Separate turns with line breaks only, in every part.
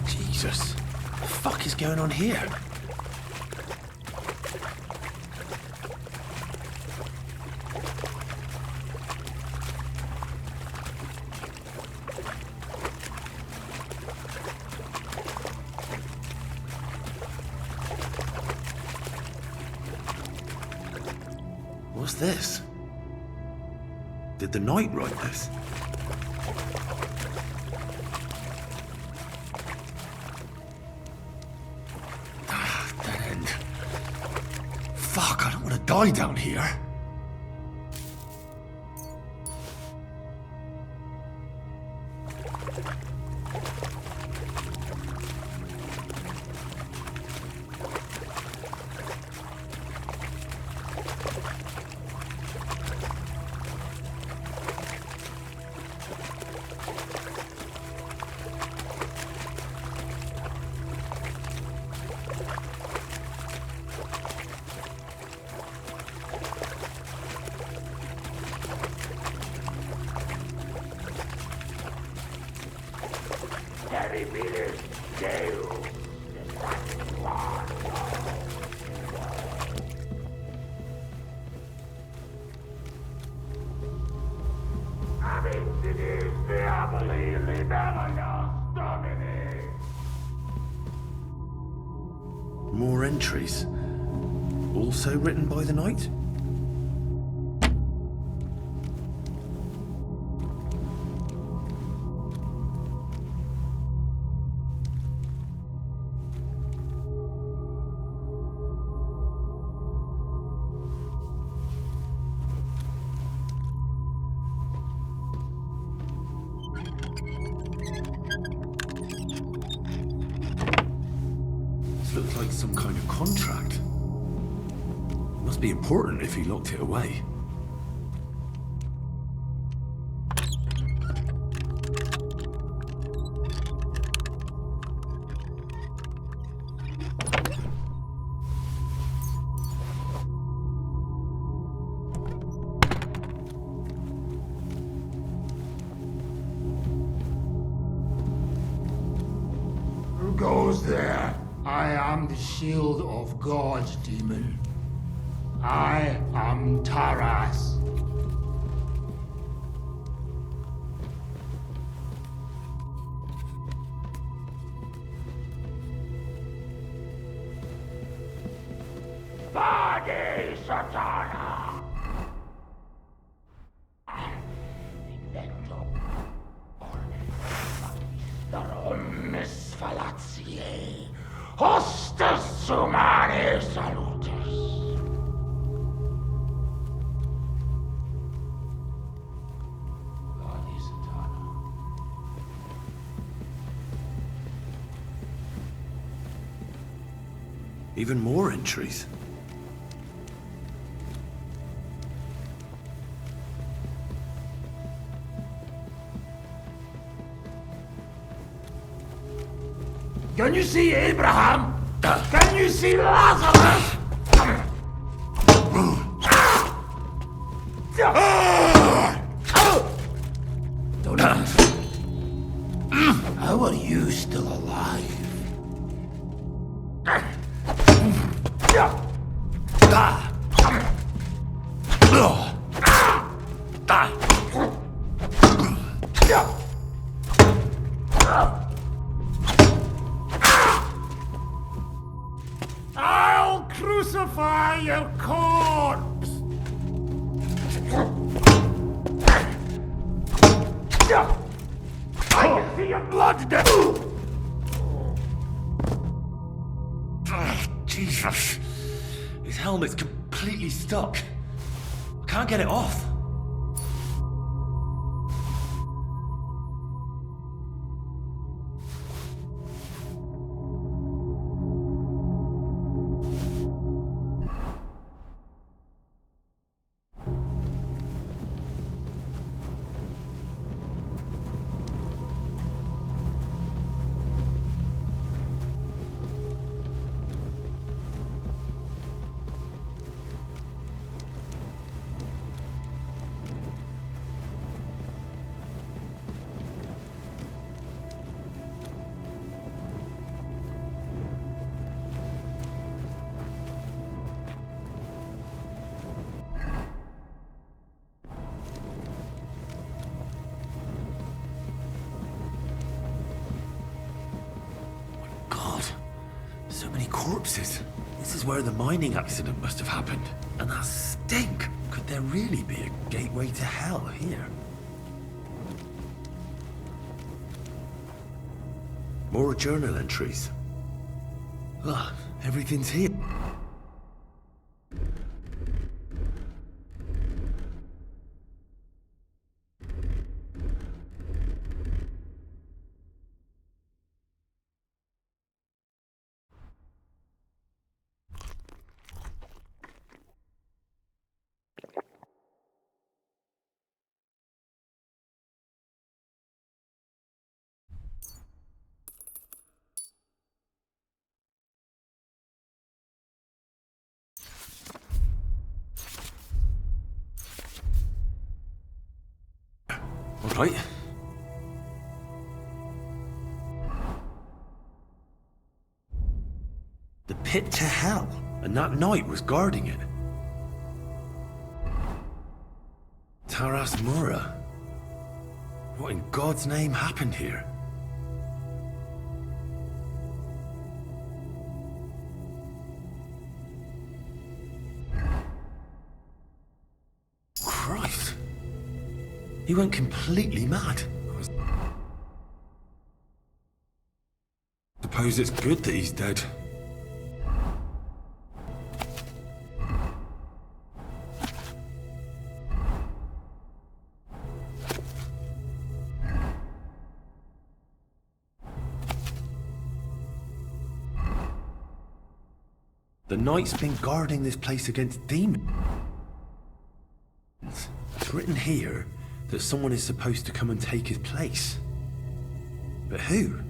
Jesus, what the fuck is going on here? What's this? Did the knight write this? Dead end. Fuck, I don't want to die down here. More entries. Also written by the knight? Looks like some kind of contract. Must be important if he locked it away.
Who goes there? I am the shield of God, demon. I am Taras. Bade Satana. Invento. Omnis falatiae. Hostes humanae salutis. Bade Satana.
Even more entries.
Can you see Abraham? Can you see Lazarus? Don't answer. How are you still alive? I'll crucify your corpse! I can see your blood now!
Jesus. His helmet's completely stuck. I can't get it off. corpses. This is where the mining accident must have happened. And that stink! Could there really be a gateway to hell here? More journal entries. Ah, everything's here. All right. The pit to hell, and that knight was guarding it. Taras Mura. What in God's name happened here? Christ. He went completely mad. Suppose it's good that he's dead. The knight's been guarding this place against demons. It's written here that someone is supposed to come and take his place. But who?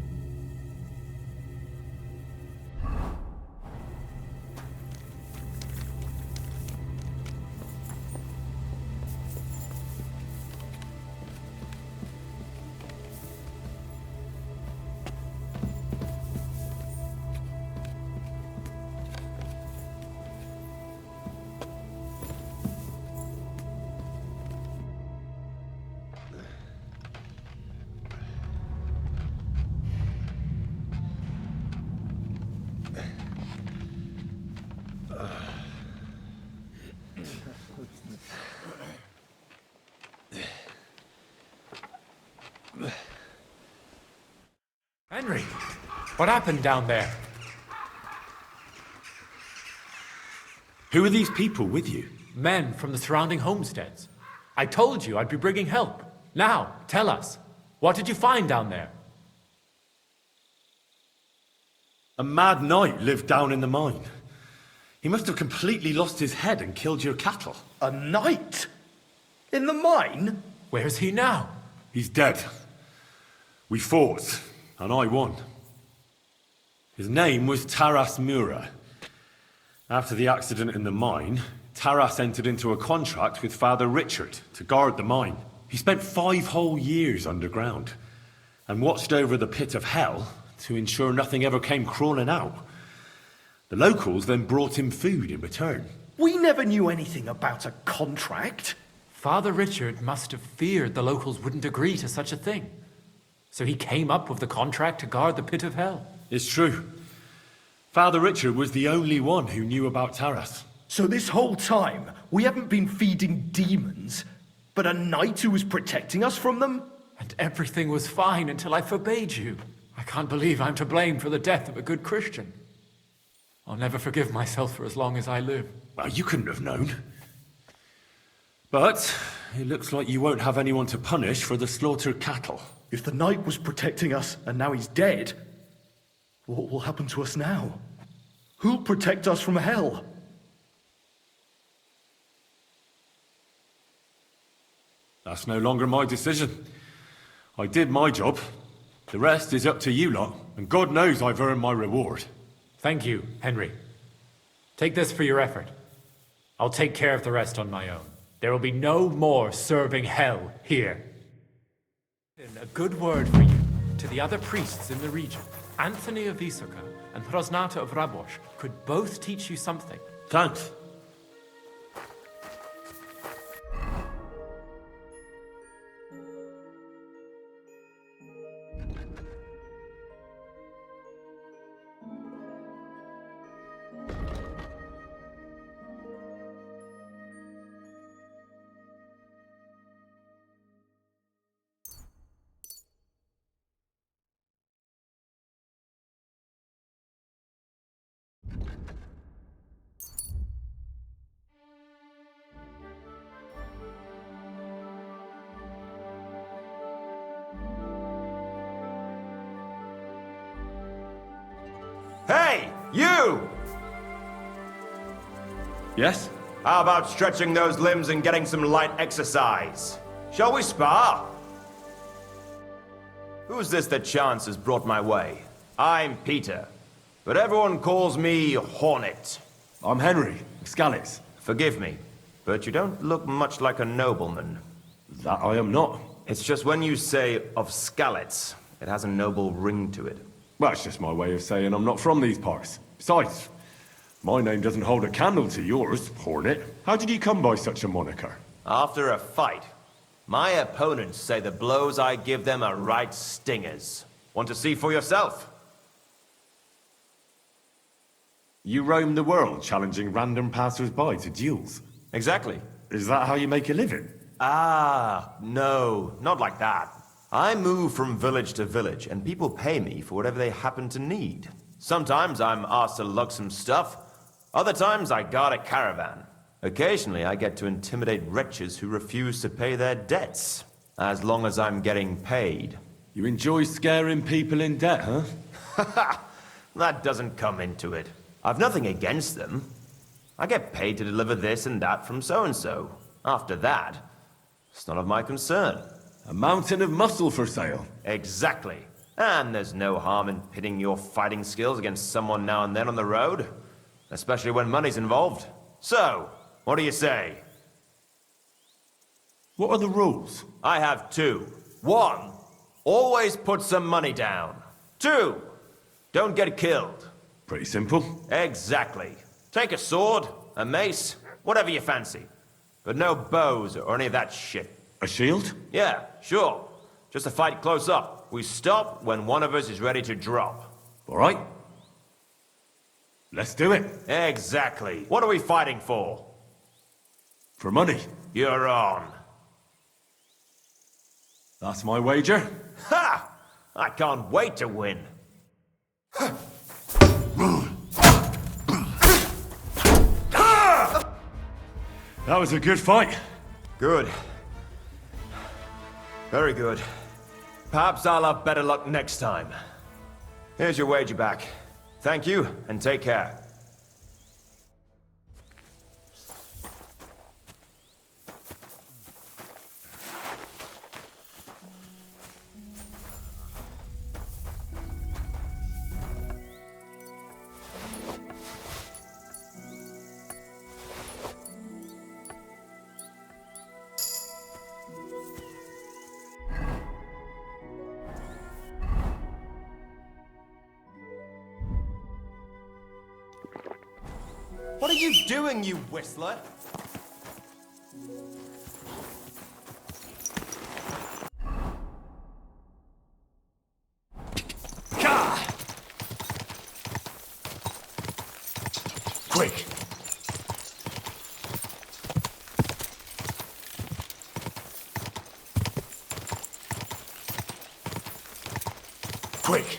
Henry, what happened down there?
Who are these people with you?
Men from the surrounding homesteads. I told you I'd be bringing help. Now, tell us, what did you find down there?
A mad knight lived down in the mine. He must have completely lost his head and killed your cattle.
A knight? In the mine?
Where's he now?
He's dead. We fought, and I won. His name was Taras Mura. After the accident in the mine, Taras entered into a contract with Father Richard to guard the mine. He spent 5 whole years underground and watched over the pit of hell to ensure nothing ever came crawling out. The locals then brought him food in return.
We never knew anything about a contract.
Father Richard must have feared the locals wouldn't agree to such a thing. So he came up with the contract to guard the pit of hell.
It's true. Father Richard was the only one who knew about Taras.
So this whole time, we haven't been feeding demons, but a knight who was protecting us from them?
And everything was fine until I forbade you. I can't believe I'm to blame for the death of a good Christian. I'll never forgive myself for as long as I live.
Well, you couldn't have known. But it looks like you won't have anyone to punish for the slaughtered cattle.
If the knight was protecting us and now he's dead, what will happen to us now? Who'll protect us from hell?
That's no longer my decision. I did my job. The rest is up to you lot, and God knows I've earned my reward.
Thank you, Henry. Take this for your effort. I'll take care of the rest on my own. There will be no more serving hell here. A good word for you to the other priests in the region. Anthony of Vysoka and Prosnata of Rabosh could both teach you something.
Thanks.
Hey, you!
Yes?
How about stretching those limbs and getting some light exercise? Shall we spar? Who's this that chance has brought my way? I'm Peter, but everyone calls me Hornet.
I'm Henry, Scalix.
Forgive me, but you don't look much like a nobleman.
That I am not.
It's just when you say of Skalitz, it has a noble ring to it.
Well, it's just my way of saying I'm not from these parts. Besides, my name doesn't hold a candle to yours, Hornet. How did you come by such a moniker?
After a fight, my opponents say the blows I give them are right stingers. Want to see for yourself?
You roam the world challenging random passers-by to duels.
Exactly.
Is that how you make a living?
Ah, no, not like that. I move from village to village, and people pay me for whatever they happen to need. Sometimes I'm asked to lug some stuff. Other times I guard a caravan. Occasionally I get to intimidate wretches who refuse to pay their debts. As long as I'm getting paid.
You enjoy scaring people in debt, huh?
That doesn't come into it. I've nothing against them. I get paid to deliver this and that from so-and-so. After that, it's none of my concern.
A mountain of muscle for sale.
Exactly. And there's no harm in pitting your fighting skills against someone now and then on the road. Especially when money's involved. So, what do you say?
What are the rules?
I have two. One, always put some money down. Two, don't get killed.
Pretty simple.
Exactly. Take a sword, a mace, whatever you fancy. But no bows or any of that shit.
A shield?
Yeah, sure. Just a fight close up. We stop when one of us is ready to drop.
All right. Let's do it.
Exactly. What are we fighting for?
For money.
You're on.
That's my wager.
Ha! I can't wait to win.
That was a good fight.
Good. Very good. Perhaps I'll have better luck next time. Here's your wager back. Thank you, and take care. What are you doing, you whistler?
Quick. Quick.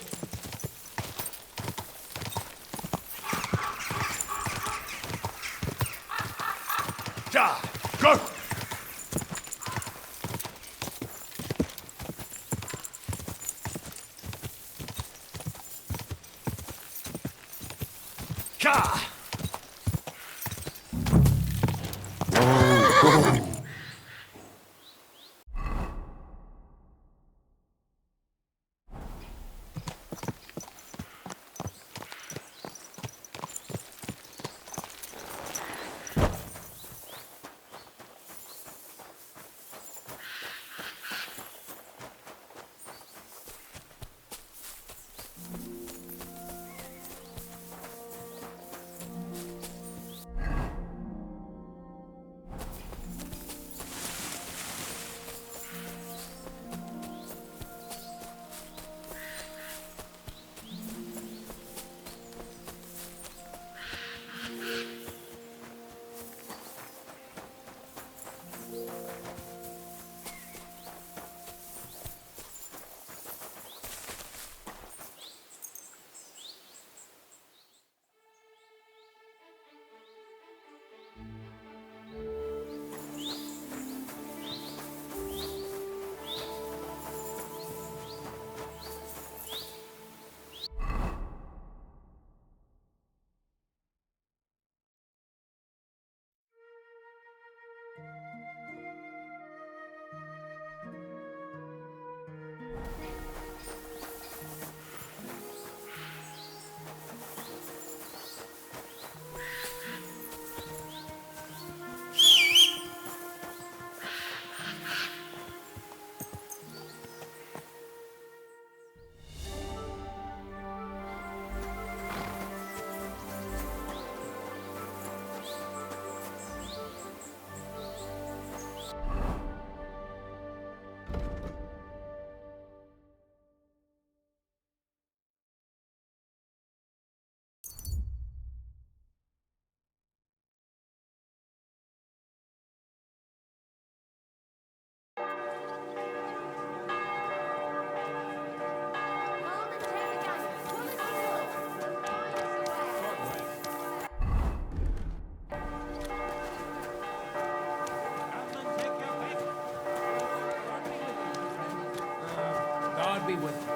Go! Ka!
be with you.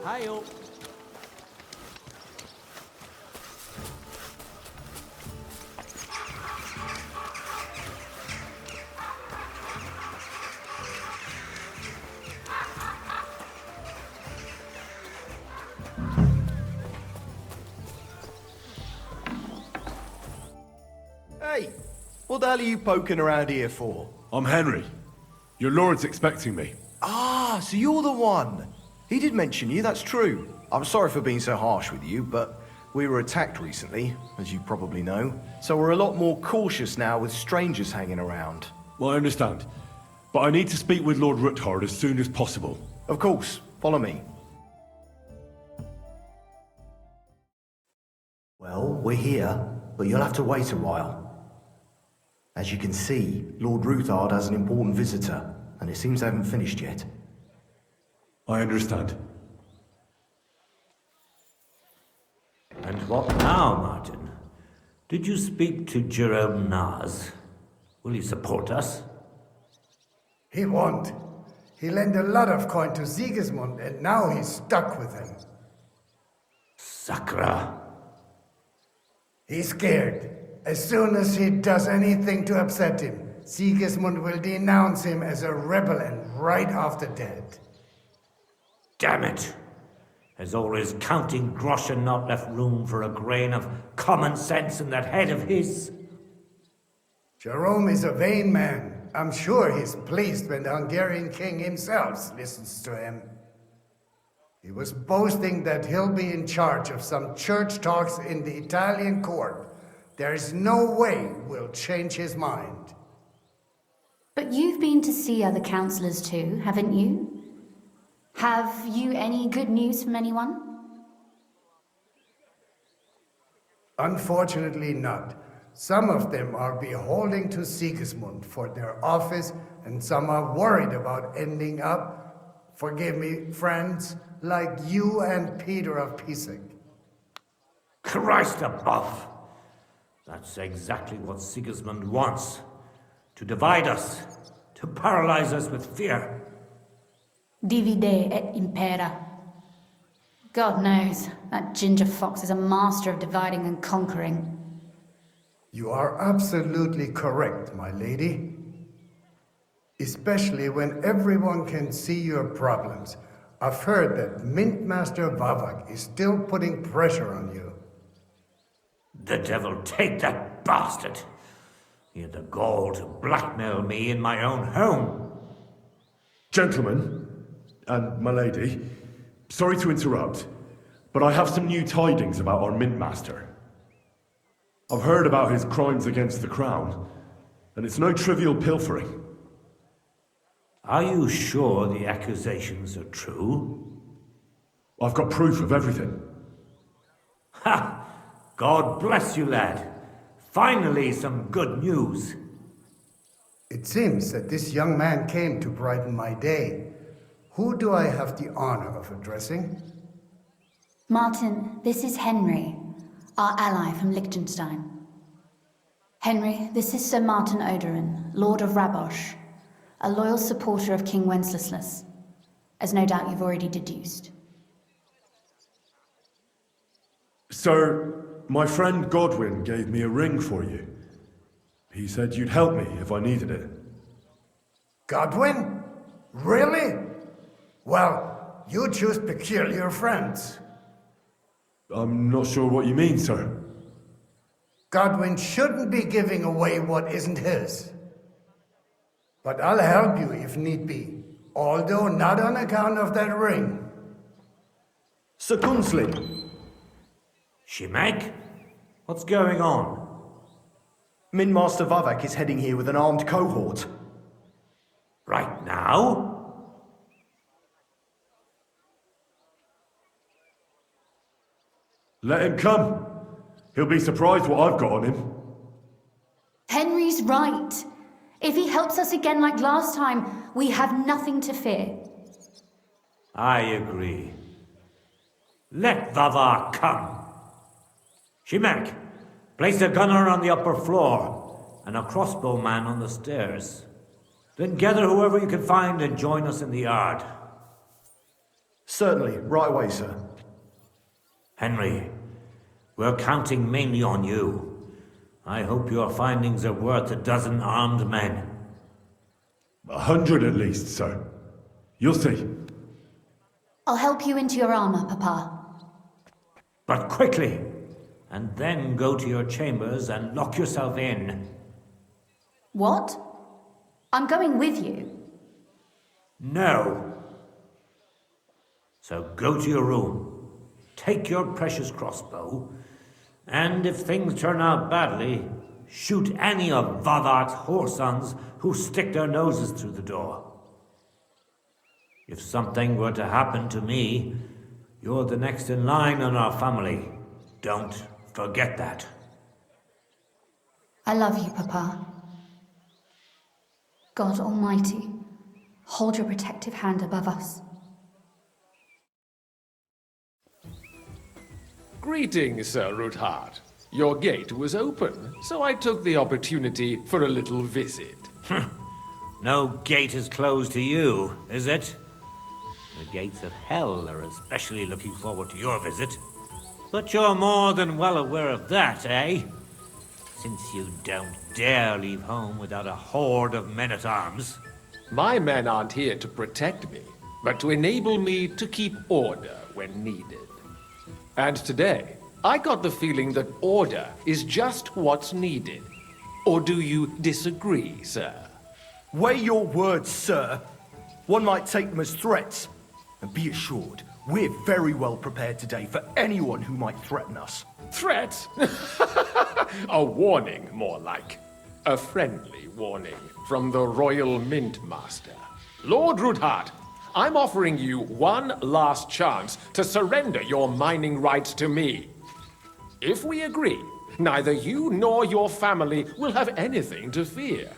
Hi-yo.
Hey, what the hell are you poking around here for?
I'm Henry. Your lord's expecting me.
Ah, so you're the one. He did mention you, that's true. I'm sorry for being so harsh with you, but we were attacked recently, as you probably know. So we're a lot more cautious now with strangers hanging around.
Well, I understand. But I need to speak with Lord Ruthard as soon as possible.
Of course, follow me. Well, we're here, but you'll have to wait a while. As you can see, Lord Ruthard has an important visitor, and it seems they haven't finished yet.
I understand.
And what now, Martin? Did you speak to Jerome Naz? Will he support us?
He won't. He lent a lot of coin to Sigismund, and now he's stuck with him.
Sakra.
He's scared. As soon as he does anything to upset him, Sigismund will denounce him as a rebel and right off the dead.
Damn it! Has all his counting groschen not left room for a grain of common sense in that head of his?
Jerome is a vain man. I'm sure he's pleased when the Hungarian king himself listens to him. He was boasting that he'll be in charge of some church talks in the Italian court. There is no way we'll change his mind.
But you've been to see other councillors too, haven't you? Have you any good news from anyone?
Unfortunately not. Some of them are beholden to Sigismund for their office, and some are worried about ending up, forgive me, friends, like you and Peter of Pisek.
Christ above! That's exactly what Sigismund wants. To divide us. To paralyze us with fear.
Divide et impera. God knows, that ginger fox is a master of dividing and conquering.
You are absolutely correct, my lady. Especially when everyone can see your problems. I've heard that Mint Master Vavak is still putting pressure on you.
The devil take that bastard! He had the gall to blackmail me in my own home.
Gentlemen, and my lady, sorry to interrupt, but I have some new tidings about our Mint Master. I've heard about his crimes against the crown, and it's no trivial pilfering.
Are you sure the accusations are true?
I've got proof of everything.
Ha! God bless you, lad. Finally, some good news.
It seems that this young man came to brighten my day. Who do I have the honor of addressing?
Martin, this is Henry, our ally from Liechtenstein. Henry, this is Sir Martin Odorin, Lord of Rabosh, a loyal supporter of King Wenceslas, as no doubt you've already deduced.
Sir, my friend Godwin gave me a ring for you. He said you'd help me if I needed it.
Godwin? Really? Well, you choose peculiar friends.
I'm not sure what you mean, sir.
Godwin shouldn't be giving away what isn't his. But I'll help you if need be, although not on account of that ring.
Sir Kunsley!
Shimek? What's going on?
Min Master Vavak is heading here with an armed cohort.
Right now?
Let him come. He'll be surprised what I've got on him.
Henry's right. If he helps us again like last time, we have nothing to fear.
I agree. Let Vavar come. Shimek, place a gunner on the upper floor and a crossbowman on the stairs. Then gather whoever you can find and join us in the yard.
Certainly, right away, sir.
Henry, we're counting mainly on you. I hope your findings are worth 12 armed men.
100 at least, sir. You'll see.
I'll help you into your armor, Papa.
But quickly, and then go to your chambers and lock yourself in.
What? I'm going with you.
No. So go to your room, take your precious crossbow, and if things turn out badly, shoot any of Vavar's whoresons who stick their noses through the door. If something were to happen to me, you're the next in line in our family. Don't forget that.
I love you, Papa. God Almighty, hold your protective hand above us.
Greetings, Sir Ruthard. Your gate was open, so I took the opportunity for a little visit.
No gate is closed to you, is it? The gates of hell are especially looking forward to your visit. But you're more than well aware of that, eh? Since you don't dare leave home without a horde of men-at-arms.
My men aren't here to protect me, but to enable me to keep order when needed. And today, I got the feeling that order is just what's needed. Or do you disagree, sir?
Weigh your words, sir. One might take them as threats. And be assured, we're very well prepared today for anyone who might threaten us.
Threat? A warning, more like. A friendly warning from the Royal Mint Master. Lord Ruthard, I'm offering you one last chance to surrender your mining rights to me. If we agree, neither you nor your family will have anything to fear.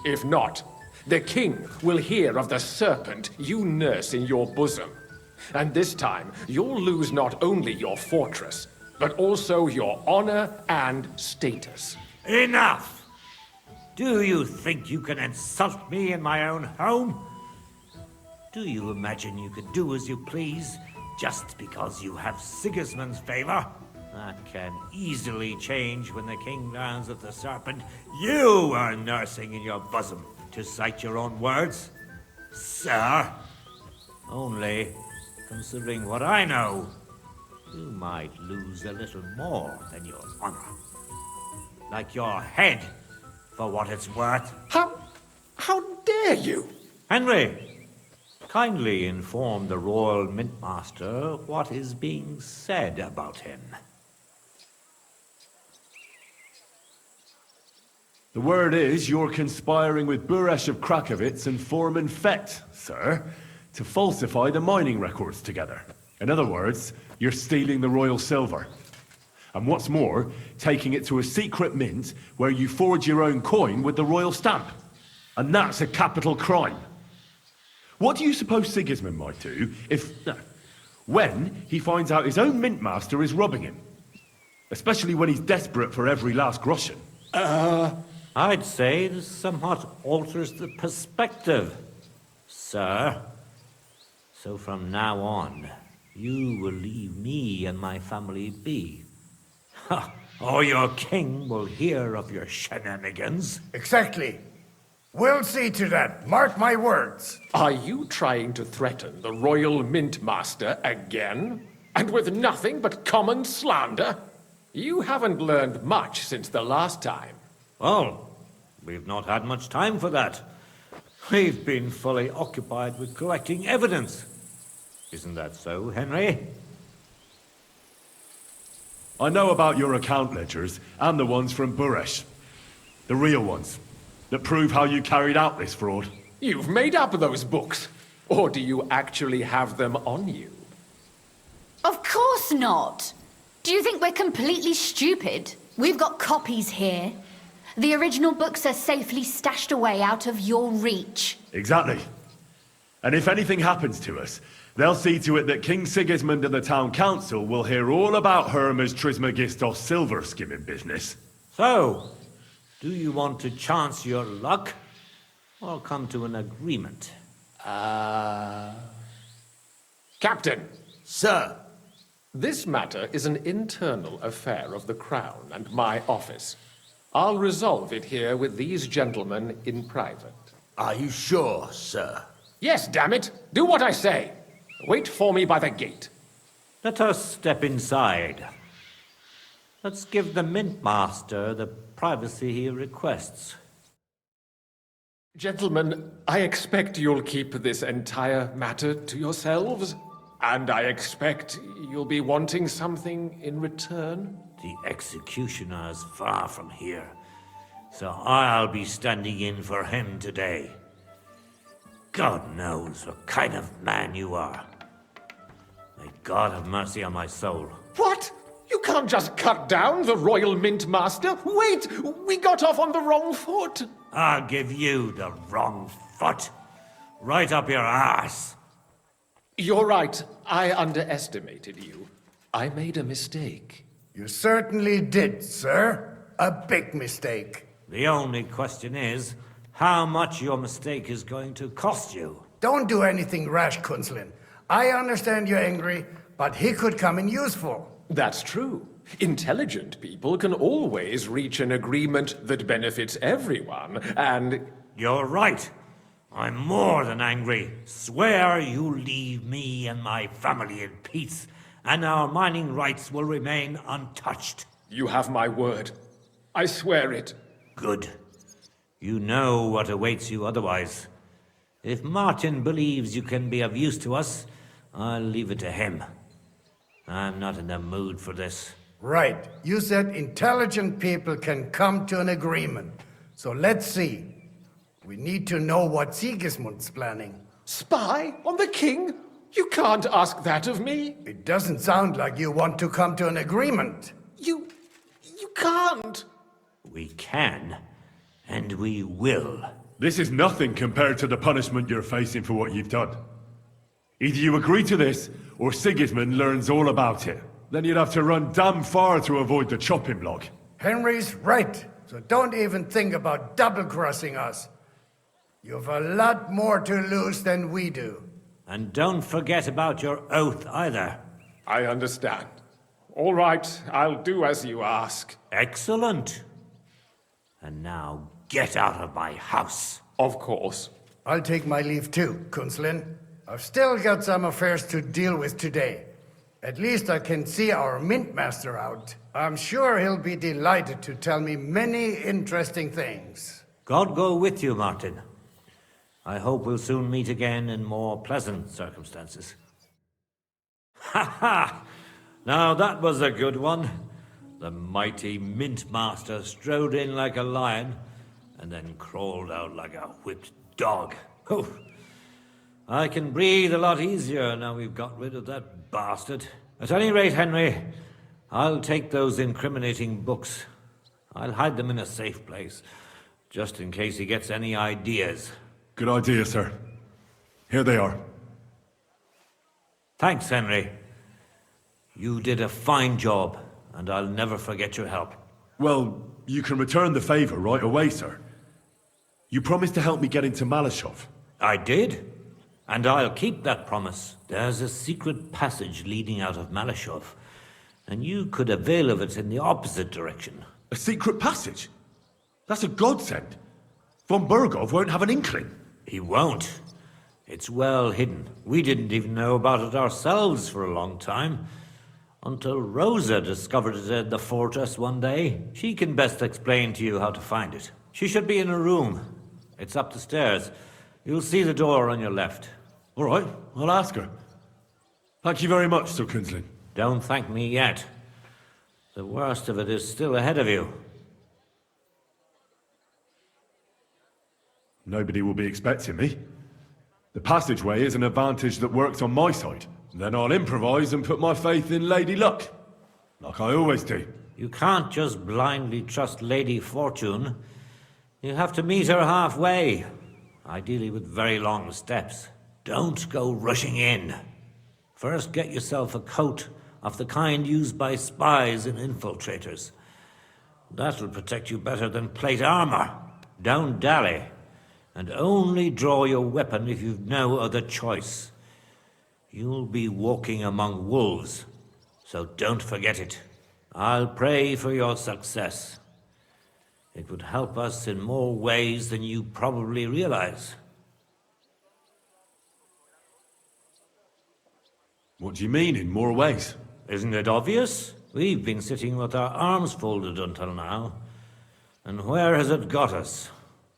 If not, the king will hear of the serpent you nurse in your bosom. And this time, you'll lose not only your fortress, but also your honor and status.
Enough! Do you think you can insult me in my own home? Do you imagine you could do as you please just because you have Sigismund's favor? That can easily change when the king learns of the serpent you are nursing in your bosom, to cite your own words, sir. Only, considering what I know, you might lose a little more than your honor. Like your head, for what it's worth.
How dare you?
Henry, kindly inform the Royal Mintmaster what is being said about him.
The word is you're conspiring with Buresh of Krakowitz and Foreman Fett, sir, to falsify the mining records together. In other words, you're stealing the royal silver. And what's more, taking it to a secret mint where you forge your own coin with the royal stamp. And that's a capital crime. What do you suppose Sigismund might do when he finds out his own mint master is robbing him? Especially when he's desperate for every last groschen.
I'd say this somewhat alters the perspective, sir. So from now on, you will leave me and my family be. Or your king will hear of your shenanigans.
Exactly. We'll see to that. Mark my words.
Are you trying to threaten the Royal Mint Master again? And with nothing but common slander? You haven't learned much since the last time.
Well, we've not had much time for that. We've been fully occupied with collecting evidence. Isn't that so, Henry?
I know about your account ledgers and the ones from Buresh. The real ones, that prove how you carried out this fraud.
You've made up those books. Or do you actually have them on you?
Of course not. Do you think we're completely stupid? We've got copies here. The original books are safely stashed away out of your reach.
Exactly. And if anything happens to us, they'll see to it that King Sigismund and the town council will hear all about Hermes Trismegistos silver skimming business.
So, do you want to chance your luck, or come to an agreement?
Captain,
Sir,
this matter is an internal affair of the Crown and my office. I'll resolve it here with these gentlemen in private.
are you sure, sir?
Yes, damn it! Do what I say! Wait for me by the gate.
Let us step inside. Let's give the Mint Master the privacy he requests.
Gentlemen, I expect you'll keep this entire matter to yourselves. And I expect you'll be wanting something in return.
The executioner is far from here, so I'll be standing in for him today. God knows what kind of man you are. May God have mercy on my soul.
What? You can't just cut down the Royal Mint Master? Wait! We got off on the wrong foot!
I'll give you the wrong foot. Right up your ass.
You're right. I underestimated you. I made a mistake.
You certainly did, sir. A big mistake.
The only question is, how much your mistake is going to cost you.
Don't do anything rash, Kunslin. I understand you're angry, but he could come in useful.
That's true. Intelligent people can always reach an agreement that benefits everyone, and...
You're right. I'm more than angry. Swear you leave me and my family in peace, and our mining rights will remain untouched.
You have my word. I swear it.
Good. You know what awaits you otherwise. If Martin believes you can be of use to us, I'll leave it to him. I'm not in the mood for this.
Right. You said intelligent people can come to an agreement. So let's see. We need to know what Sigismund's planning.
Spy on the king? You can't ask that of me.
It doesn't sound like you want to come to an agreement.
You can't.
We can, and we will.
This is nothing compared to the punishment you're facing for what you've done. Either you agree to this, or Sigismund learns all about it. Then you'd have to run damn far to avoid the chopping block.
Henry's right. So don't even think about double-crossing us. You've a lot more to lose than we do.
And don't forget about your oath either.
I understand. All right, I'll do as you ask.
Excellent. And now get out of my house.
Of course.
I'll take my leave too, Kunslin. I've still got some affairs to deal with today. At least I can see our Mint Master out. I'm sure he'll be delighted to tell me many interesting things.
God go with you, Martin. I hope we'll soon meet again in more pleasant circumstances. Ha ha! Now that was a good one. The mighty Mint Master strode in like a lion, and then crawled out like a whipped dog. Oh, I can breathe a lot easier now we've got rid of that bastard. At any rate, Henry, I'll take those incriminating books. I'll hide them in a safe place, just in case he gets any ideas.
Good idea, sir. Here they are.
Thanks, Henry. You did a fine job, and I'll never forget your help.
Well, you can return the favor right away, sir. You promised to help me get into Malashov.
I did, and I'll keep that promise. There's a secret passage leading out of Malashov, and you could avail of it in the opposite direction.
A secret passage? That's a godsend. Von Burgov won't have an inkling.
He won't. It's well hidden. We didn't even know about it ourselves for a long time. Until Rosa discovered it at the fortress one day. She can best explain to you how to find it. She should be in her room. It's up the stairs. You'll see the door on your left.
All right, I'll ask her. Thank you very much, Sir Kunslin.
Don't thank me yet. The worst of it is still ahead of you.
Nobody will be expecting me. The passageway is an advantage that works on my side. Then I'll improvise and put my faith in Lady Luck. Like I always do.
You can't just blindly trust Lady Fortune. You have to meet her halfway, ideally with very long steps. Don't go rushing in. First, get yourself a coat of the kind used by spies and infiltrators. That'll protect you better than plate armor. Don't dally. And only draw your weapon if you've no other choice. You'll be walking among wolves, so don't forget it. I'll pray for your success. It would help us in more ways than you probably realize.
What do you mean, in more ways?
Isn't it obvious? We've been sitting with our arms folded until now. And where has it got us?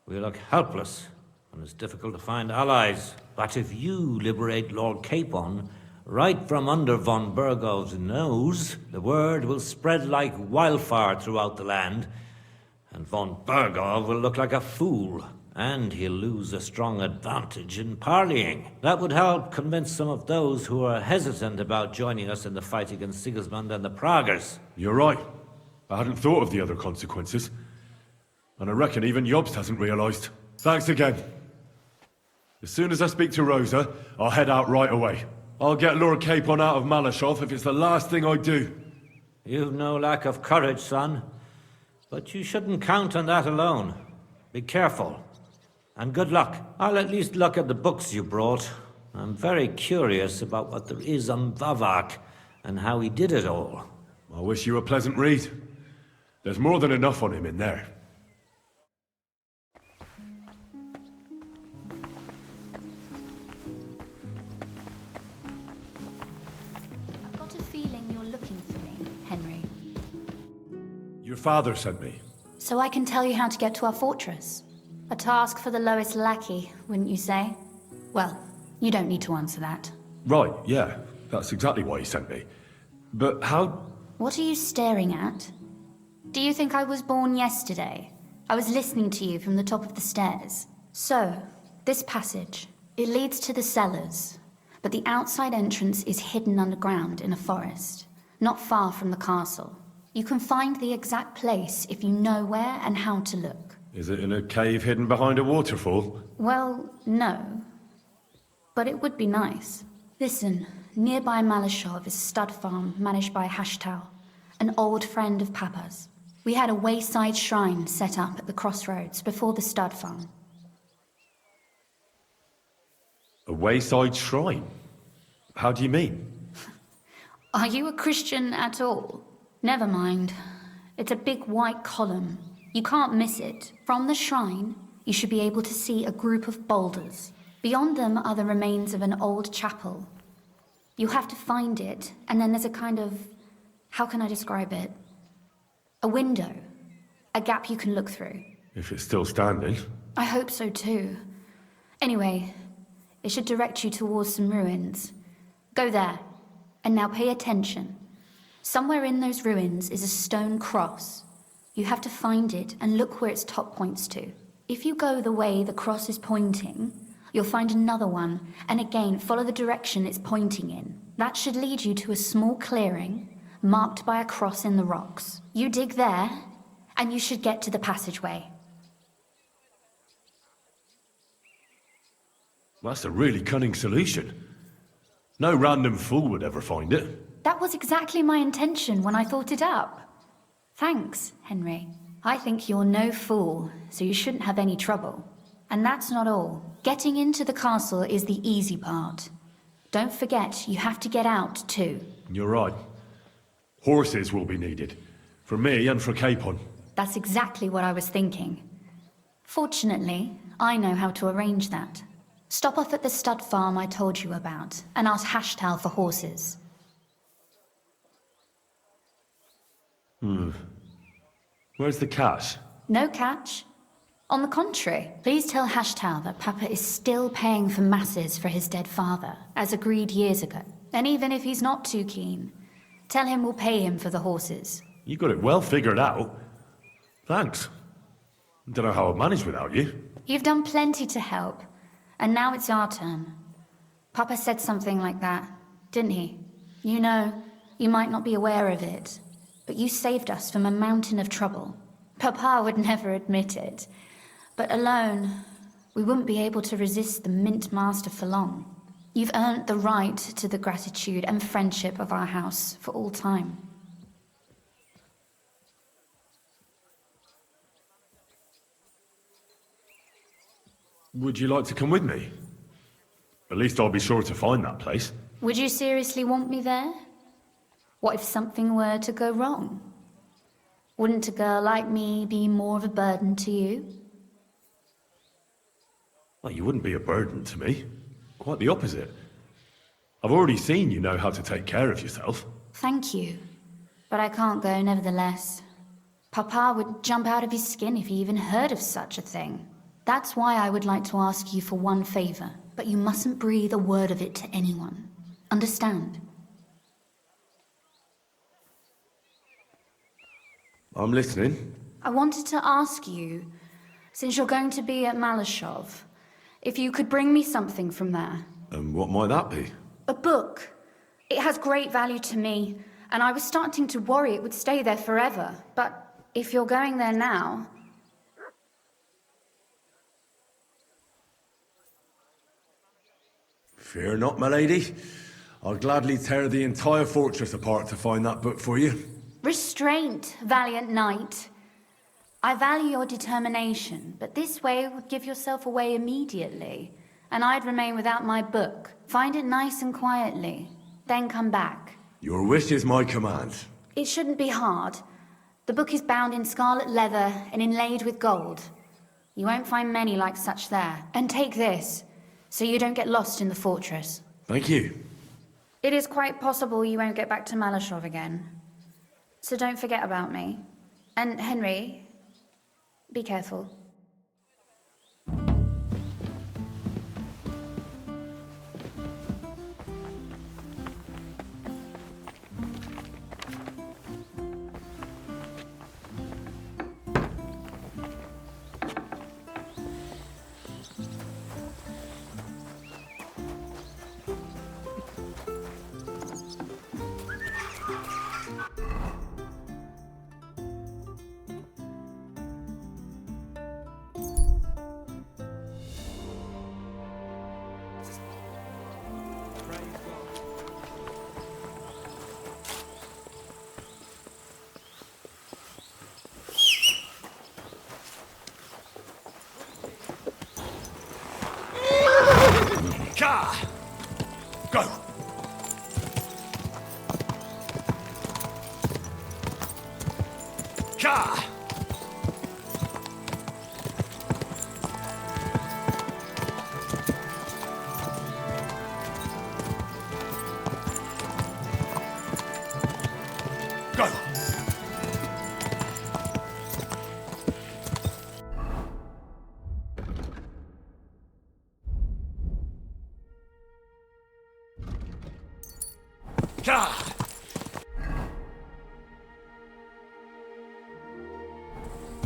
We look helpless, and it's difficult to find allies. But if you liberate Lord Capon, right from under von Burgov's nose, the word will spread like wildfire throughout the land, and von Burgov will look like a fool, and he'll lose a strong advantage in parleying. That would help convince some of those who are hesitant about joining us in the fight against Sigismund and the Praguers.
You're right. I hadn't thought of the other consequences. And I reckon even Jobst hasn't realized. Thanks again. As soon as I speak to Rosa, I'll head out right away. I'll get Lord Capon out of Malashov if it's the last thing I do.
You've no lack of courage, son. But you shouldn't count on that alone. Be careful. And good luck. I'll at least look at the books you brought. I'm very curious about what there is on Vavak and how he did it all.
I wish you a pleasant read. There's more than enough on him in there.
I've got a feeling you're looking for me, Henry.
Your father sent me.
So I can tell you how to get to our fortress. A task for the lowest lackey, wouldn't you say? Well, you don't need to answer that.
Right, yeah. That's exactly why he sent me. But how...
What are you staring at? Do you think I was born yesterday? I was listening to you from the top of the stairs. So, this passage, it leads to the cellars, but the outside entrance is hidden underground in a forest, not far from the castle. You can find the exact place if you know where and how to look.
Is it in a cave hidden behind a waterfall?
Well, no. But it would be nice. Listen, nearby Malashov is a stud farm managed by Hashtal, an old friend of Papa's. We had a wayside shrine set up at the crossroads before the stud farm.
A wayside shrine? How do you mean?
Are you a Christian at all? Never mind. It's a big white column. You can't miss it. From the shrine, you should be able to see a group of boulders. Beyond them are the remains of an old chapel. You'll have to find it, and then there's a kind of... how can I describe it? A window. A gap you can look through.
If it's still standing.
I hope so too. Anyway, it should direct you towards some ruins. Go there. And now pay attention. Somewhere in those ruins is a stone cross. You have to find it and look where its top points to. If you go the way the cross is pointing, you'll find another one, and again follow the direction it's pointing in. That should lead you to a small clearing, marked by a cross in the rocks. You dig there, and you should get to the passageway.
That's a really cunning solution. No random fool would ever find it.
That was exactly my intention when I thought it up. Thanks, Henry. I think you're no fool, so you shouldn't have any trouble. And that's not all. Getting into the castle is the easy part. Don't forget, you have to get out too.
You're right. Horses will be needed. For me and for Capon.
That's exactly what I was thinking. Fortunately, I know how to arrange that. Stop off at the stud farm I told you about, and ask Hashtal for horses.
Where's the cash?
No catch. On the contrary, please tell Hashtal that Papa is still paying for masses for his dead father, as agreed years ago. And even if he's not too keen, tell him we'll pay him for the horses.
You got it well figured out. Thanks. Don't know how I'd manage without you.
You've done plenty to help, and now it's our turn. Papa said something like that, didn't he? You know, you might not be aware of it, but you saved us from a mountain of trouble. Papa would never admit it. But alone, we wouldn't be able to resist the Mint Master for long. You've earned the right to the gratitude and friendship of our house for all time.
Would you like to come with me? At least I'll be sure to find that place.
Would you seriously want me there? What if something were to go wrong? Wouldn't a girl like me be more of a burden to you?
Well, you wouldn't be a burden to me. Quite the opposite. I've already seen you know how to take care of yourself.
Thank you. But I can't go nevertheless. Papa would jump out of his skin if he even heard of such a thing. That's why I would like to ask you for one favor, but you mustn't breathe a word of it to anyone. Understand?
I'm listening.
I wanted to ask you, since you're going to be at Malashov, if you could bring me something from there.
And what might that be?
A book. It has great value to me, and I was starting to worry it would stay there forever. But if you're going there now...
Fear not, my lady. I'll gladly tear the entire fortress apart to find that book for you.
Restraint, valiant knight. I value your determination, but this way would give yourself away immediately, and I'd remain without my book. Find it nice and quietly, then come back.
Your wish is my command.
It shouldn't be hard. The book is bound in scarlet leather and inlaid with gold. You won't find many like such there. And take this, so you don't get lost in the fortress.
Thank you.
It is quite possible you won't get back to Malashov again. So don't forget about me. And Henry, be careful.
Go! Ka! Go! Ka!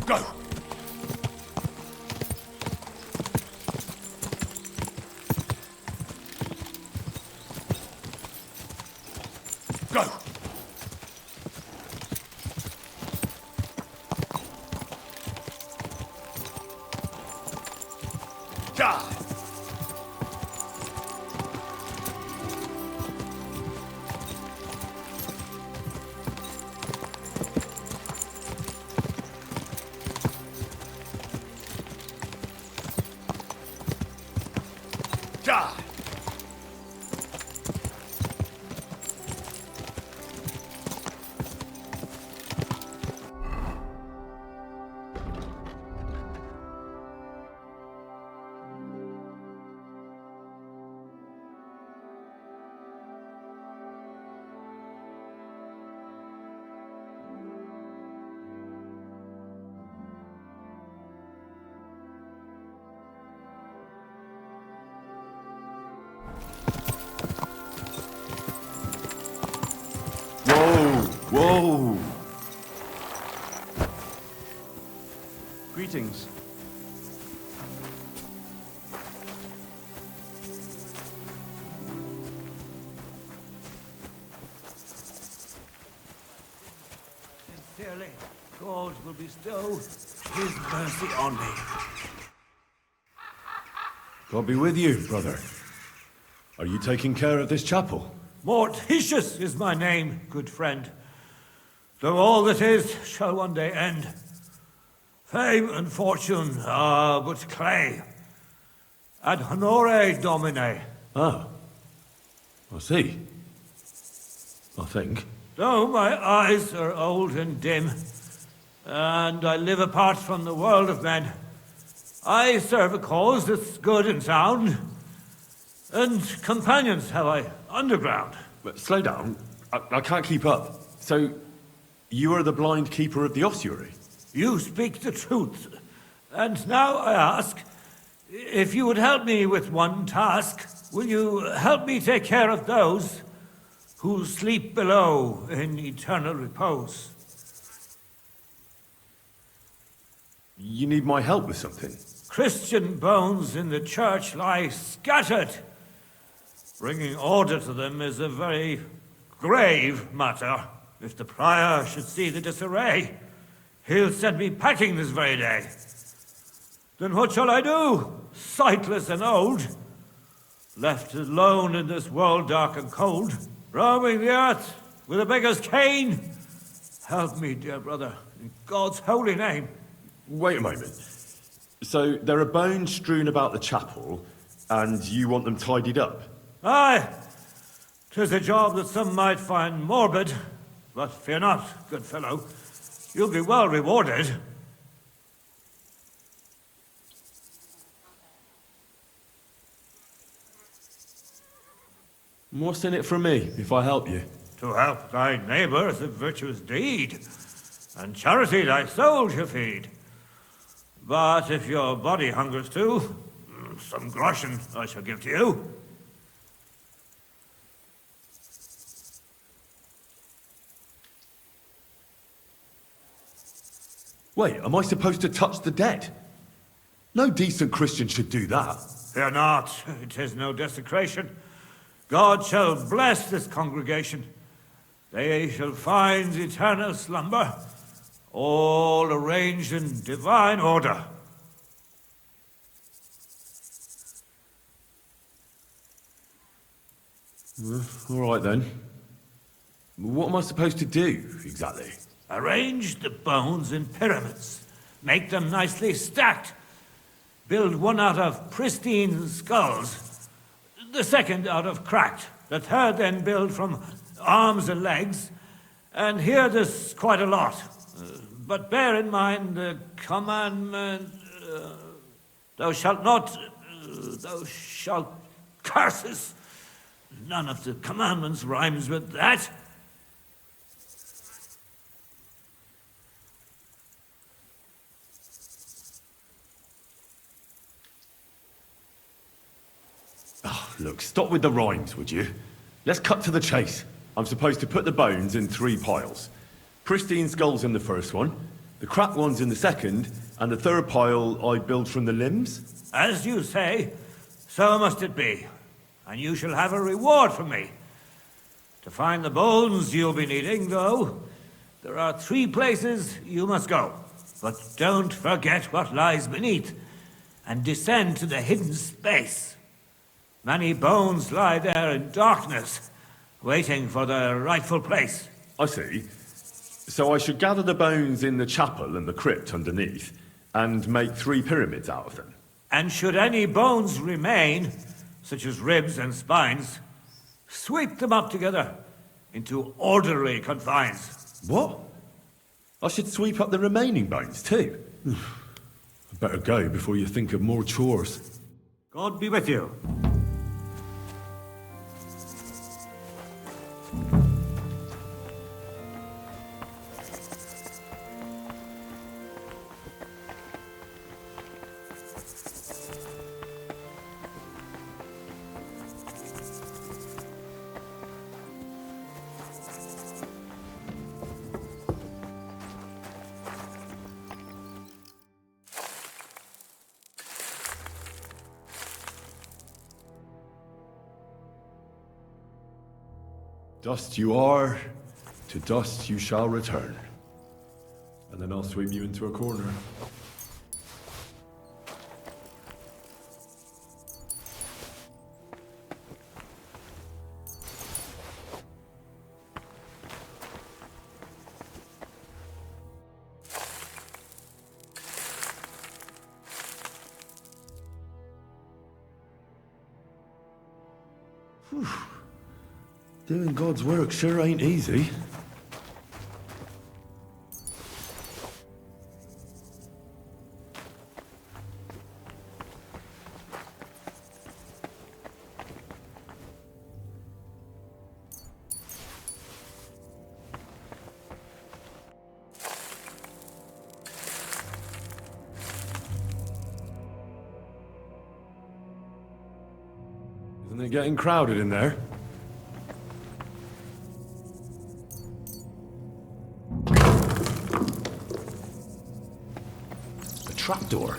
Go! Go! Ka! Ka! Whoa!
Greetings.
will bestow his mercy on me.
God be with you, brother. Are you taking care of this chapel?
Mortitius is my name, good friend. Though all that is shall one day end. Fame and fortune are but clay. Ad honore domine.
Ah, I see. I think.
Though my eyes are old and dim, and I live apart from the world of men, I serve a cause that's good and sound, and companions have I underground.
But slow down. I can't keep up. So, you are the blind keeper of the ossuary?
You speak the truth, and now I ask, if you would help me with one task, will you help me take care of those who sleep below in eternal repose?
You need my help with something?
Christian bones in the church lie scattered. Bringing order to them is a very grave matter. If the prior should see the disarray, he'll send me packing this very day. Then what shall I do, sightless and old? Left alone in this world dark and cold, roaming the earth with a beggar's cane? Help me, dear brother, in God's holy name.
Wait a moment. So, there are bones strewn about the chapel, and you want them tidied up?
Aye, 'tis a job that some might find morbid, but fear not, good fellow. You'll be well rewarded.
What's in it for me, if I help you?
To help thy neighbour is a virtuous deed, and charity thy soul shall feed. But if your body hungers too, some groschen I shall give to you.
Wait, am I supposed to touch the dead? No decent Christian should do that.
Fear not, it is no desecration. God shall bless this congregation. They shall find eternal slumber, all arranged in divine order.
All right then. What am I supposed to do, exactly?
Arrange the bones in pyramids. Make them nicely stacked. Build one out of pristine skulls, the second out of cracked, the third then build from arms and legs, and here there's quite a lot. But bear in mind the commandment, thou shalt not, thou shalt curses. None of the commandments rhymes with that.
Oh, look, stop with the rhymes, would you? Let's cut to the chase. I'm supposed to put the bones in 3 piles. Pristine skulls in the first one, the cracked ones in the second, and the third pile I build from the limbs?
As you say, so must it be. And you shall have a reward from me. To find the bones you'll be needing, though, there are 3 places you must go. But don't forget what lies beneath, and descend to the hidden space. Many bones lie there in darkness, waiting for their rightful place.
I see. So I should gather the bones in the chapel and the crypt underneath, and make 3 pyramids out of them.
And should any bones remain, such as ribs and spines, sweep them up together into orderly confines.
What? I should sweep up the remaining bones too? I better go before you think of more chores.
God be with you.
Dust you are, to dust you shall return. and then I'll sweep you into a corner. Doing God's work sure ain't easy. Isn't it getting crowded in there? A trapdoor.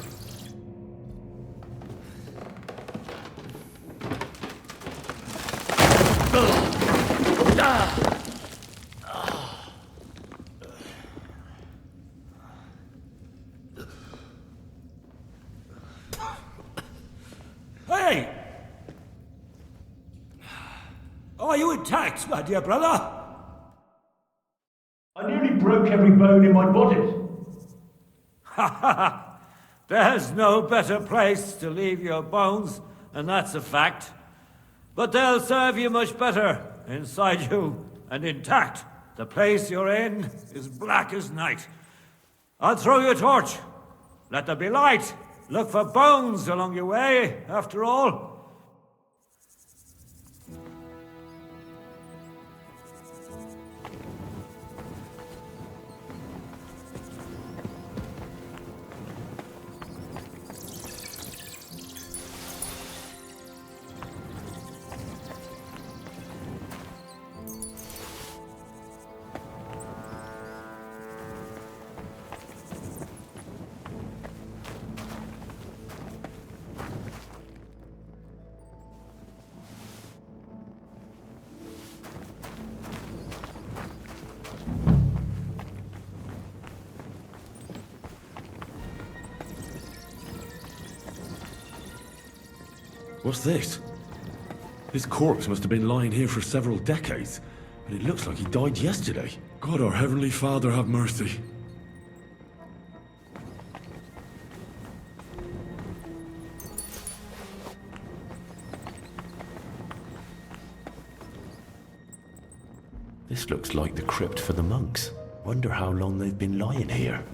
Hey! Are you intact, my dear brother?
I nearly broke every bone in my body.
Ha ha! There's no better place to leave your bones, and that's a fact. But they'll serve you much better inside you and intact. The place you're in is black as night. I'll throw you a torch. Let there be light. Look for bones along your way, after all.
What's this? This corpse must have been lying here for several decades, but it looks like he died yesterday. God, our Heavenly Father, have mercy. This looks like the crypt for the monks. Wonder how long they've been lying here.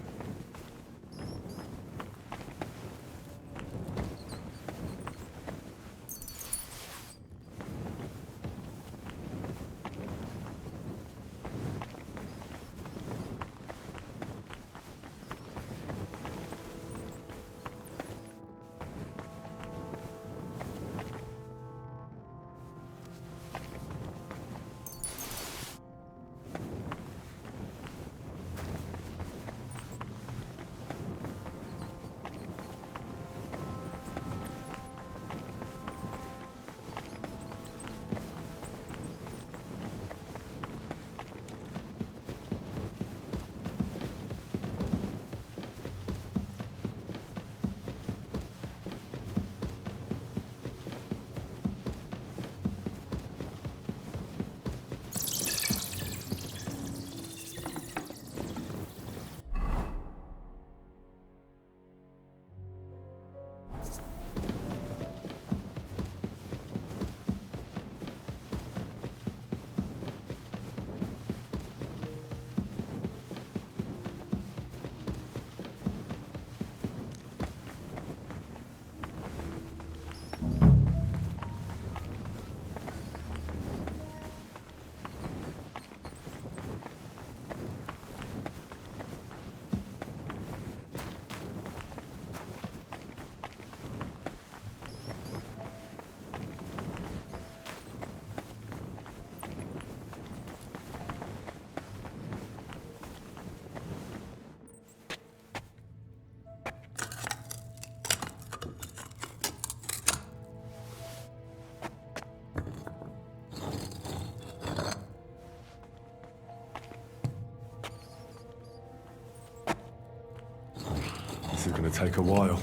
gonna take a while.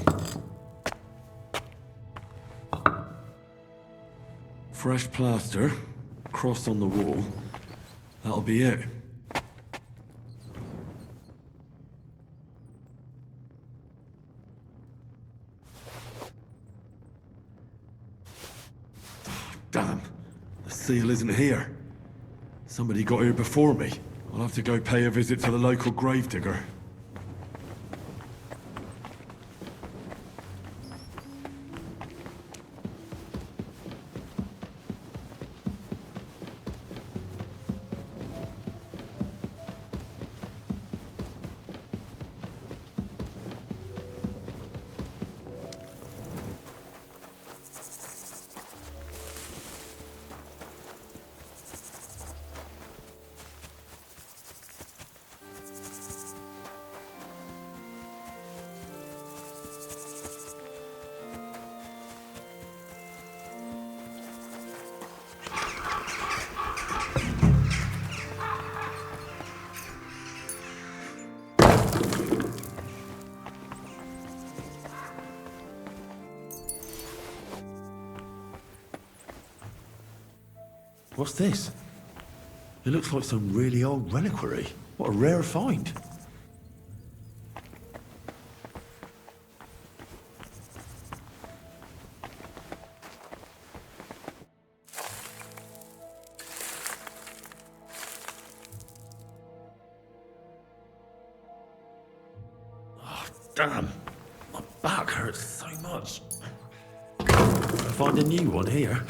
Fresh plaster, cross on the wall. That'll be it. Damn, the seal isn't here. Somebody got here before me. I'll have to go pay a visit to the local gravedigger. What's this? It looks like some really old reliquary. What a rare find. Oh, damn. My back hurts so much. I find a new one here.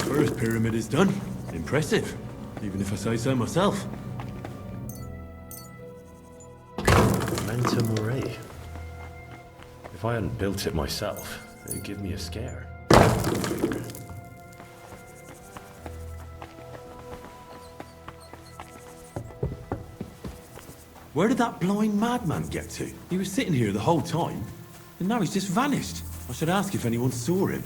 First pyramid is done. Impressive, even if I say so myself. Manta Mori. If I hadn't built it myself, it'd give me a scare. Where did that blind madman get to? He was sitting here the whole time, and now he's just vanished. I should ask if anyone saw him.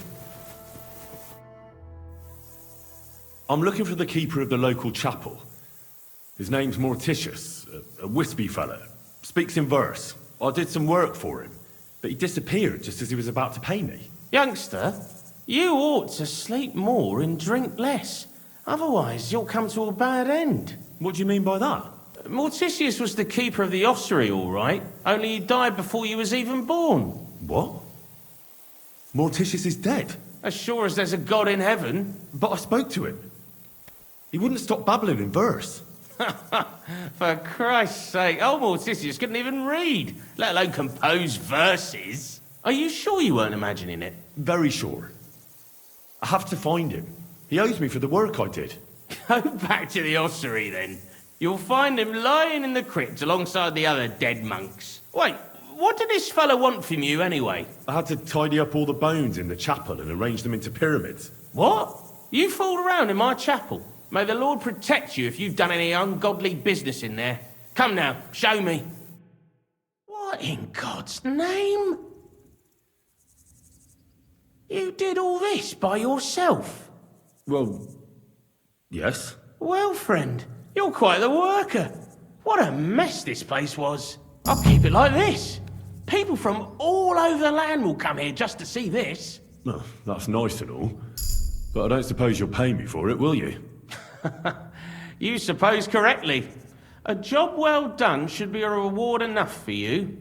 I'm looking for the keeper of the local chapel. His name's Morticius, a wispy fella. Speaks in verse. I did some work for him, but he disappeared just as he was about to pay me.
Youngster, you ought to sleep more and drink less. Otherwise, you'll come to a bad end.
What do you mean by that?
Morticius was the keeper of the ossuary, all right. Only he died before you was even born.
What? Morticius is dead?
As sure as there's a God in heaven.
But I spoke to him. He wouldn't stop babbling in verse.
For Christ's sake, old Morticius couldn't even read, let alone compose verses. Are you sure you weren't imagining it?
Very sure. I have to find him. He owes me for the work I did.
Go back to the ossuary, then. You'll find him lying in the crypt alongside the other dead monks. Wait, what did this fella want from you, anyway?
I had to tidy up all the bones in the chapel and arrange them into pyramids.
What? You fooled around in my chapel? May the Lord protect you if you've done any ungodly business in there. Come now, show me. What in God's name? You did all this by yourself?
Well, yes.
Well, friend, you're quite the worker. What a mess this place was. I'll keep it like this. People from all over the land will come here just to see this.
Well, that's nice and all. But I don't suppose you'll pay me for it, will you?
You suppose correctly. A job well done should be a reward enough for you.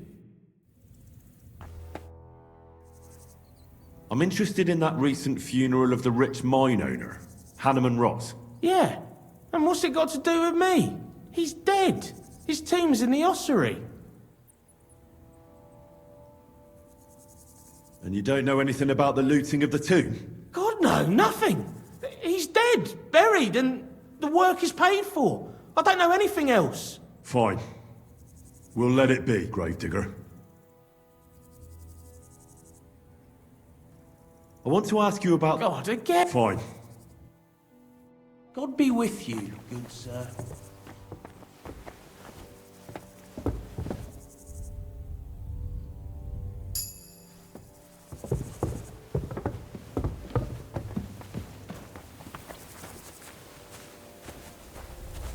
I'm interested in that recent funeral of the rich mine owner, Hanneman Ross.
Yeah, and what's it got to do with me? He's dead. His tomb's in the ossuary.
And you don't know anything about the looting of the tomb?
God, no, nothing. He's dead, buried, and the work is paid for. I don't know anything else.
Fine. We'll let it be, Gravedigger. I want to ask you about...
God, again.
Fine.
God be with you, good sir.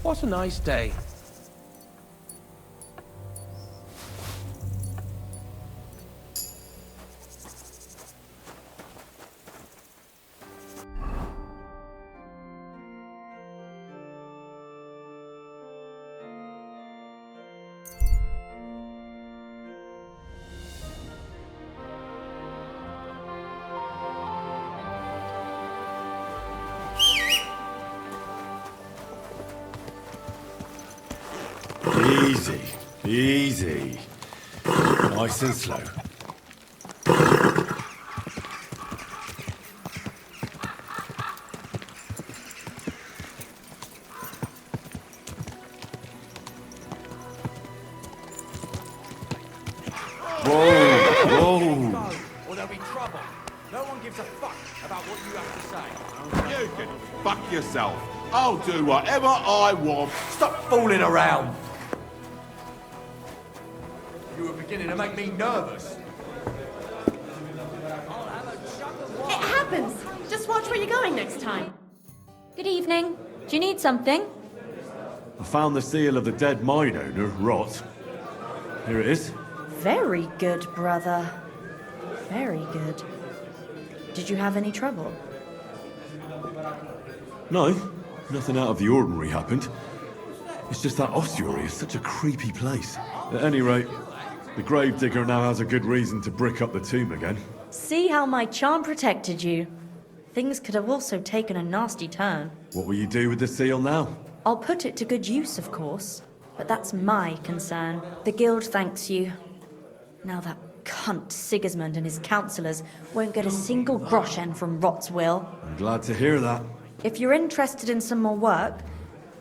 What a nice day.
Easy, easy. Nice and slow. Whoa!
Or there'll be trouble. No one gives a fuck about what you have to say.
You can fuck yourself. I'll do whatever I want.
Stop fooling around. You were beginning to make me nervous.
It happens. Just watch where you're going next time.
Good evening. Do you need something?
I found the seal of the dead mine owner, Rot. Here it is.
Very good, brother. Very good. Did you have any trouble?
No, nothing out of the ordinary happened. It's just that ossuary is such a creepy place. At any rate, the gravedigger now has a good reason to brick up the tomb again.
See how my charm protected you. Things could have also taken a nasty turn.
What will you do with the seal now?
I'll put it to good use, of course. But that's my concern. The guild thanks you. Now that cunt Sigismund and his councillors won't get a single groschen from Rot's will.
I'm glad to hear that.
If you're interested in some more work,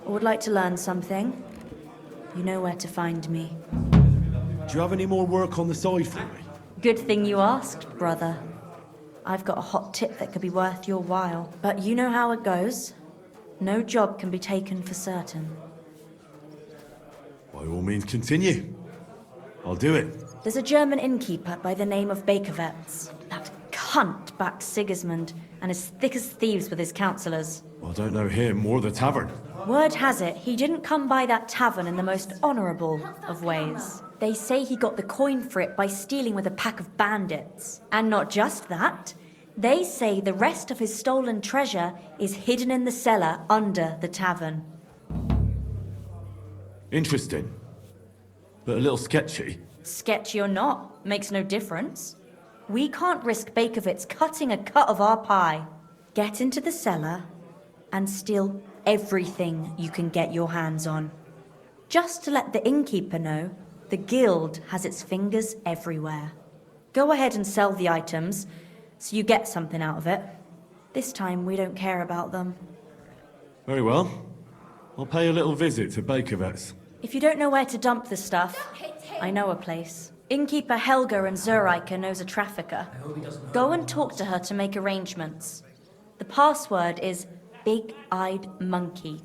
or would like to learn something, you know where to find me.
Do you have any more work on the side for me?
Good thing you asked, brother. I've got a hot tip that could be worth your while. But you know how it goes. No job can be taken for certain.
By all means, continue. I'll do it.
There's a German innkeeper by the name of Bakervetz. That cunt backed Sigismund and is thick as thieves with his councillors.
I don't know him or the tavern.
Word has it, he didn't come by that tavern in the most honourable of ways. They say he got the coin for it by stealing with a pack of bandits. And not just that, they say the rest of his stolen treasure is hidden in the cellar under the tavern.
Interesting. But a little sketchy.
Sketchy or not, makes no difference. We can't risk Bakervitz cutting a cut of our pie. Get into the cellar and steal everything you can get your hands on. Just to let the innkeeper know, the guild has its fingers everywhere. Go ahead and sell the items, so you get something out of it. This time we don't care about them.
Very well. I'll pay a little visit to Bakervetz.
If you don't know where to dump the stuff, I know a place. Innkeeper Helga in Zurich knows a trafficker. Go and talk to her to make arrangements. The password is Big-Eyed Monkey.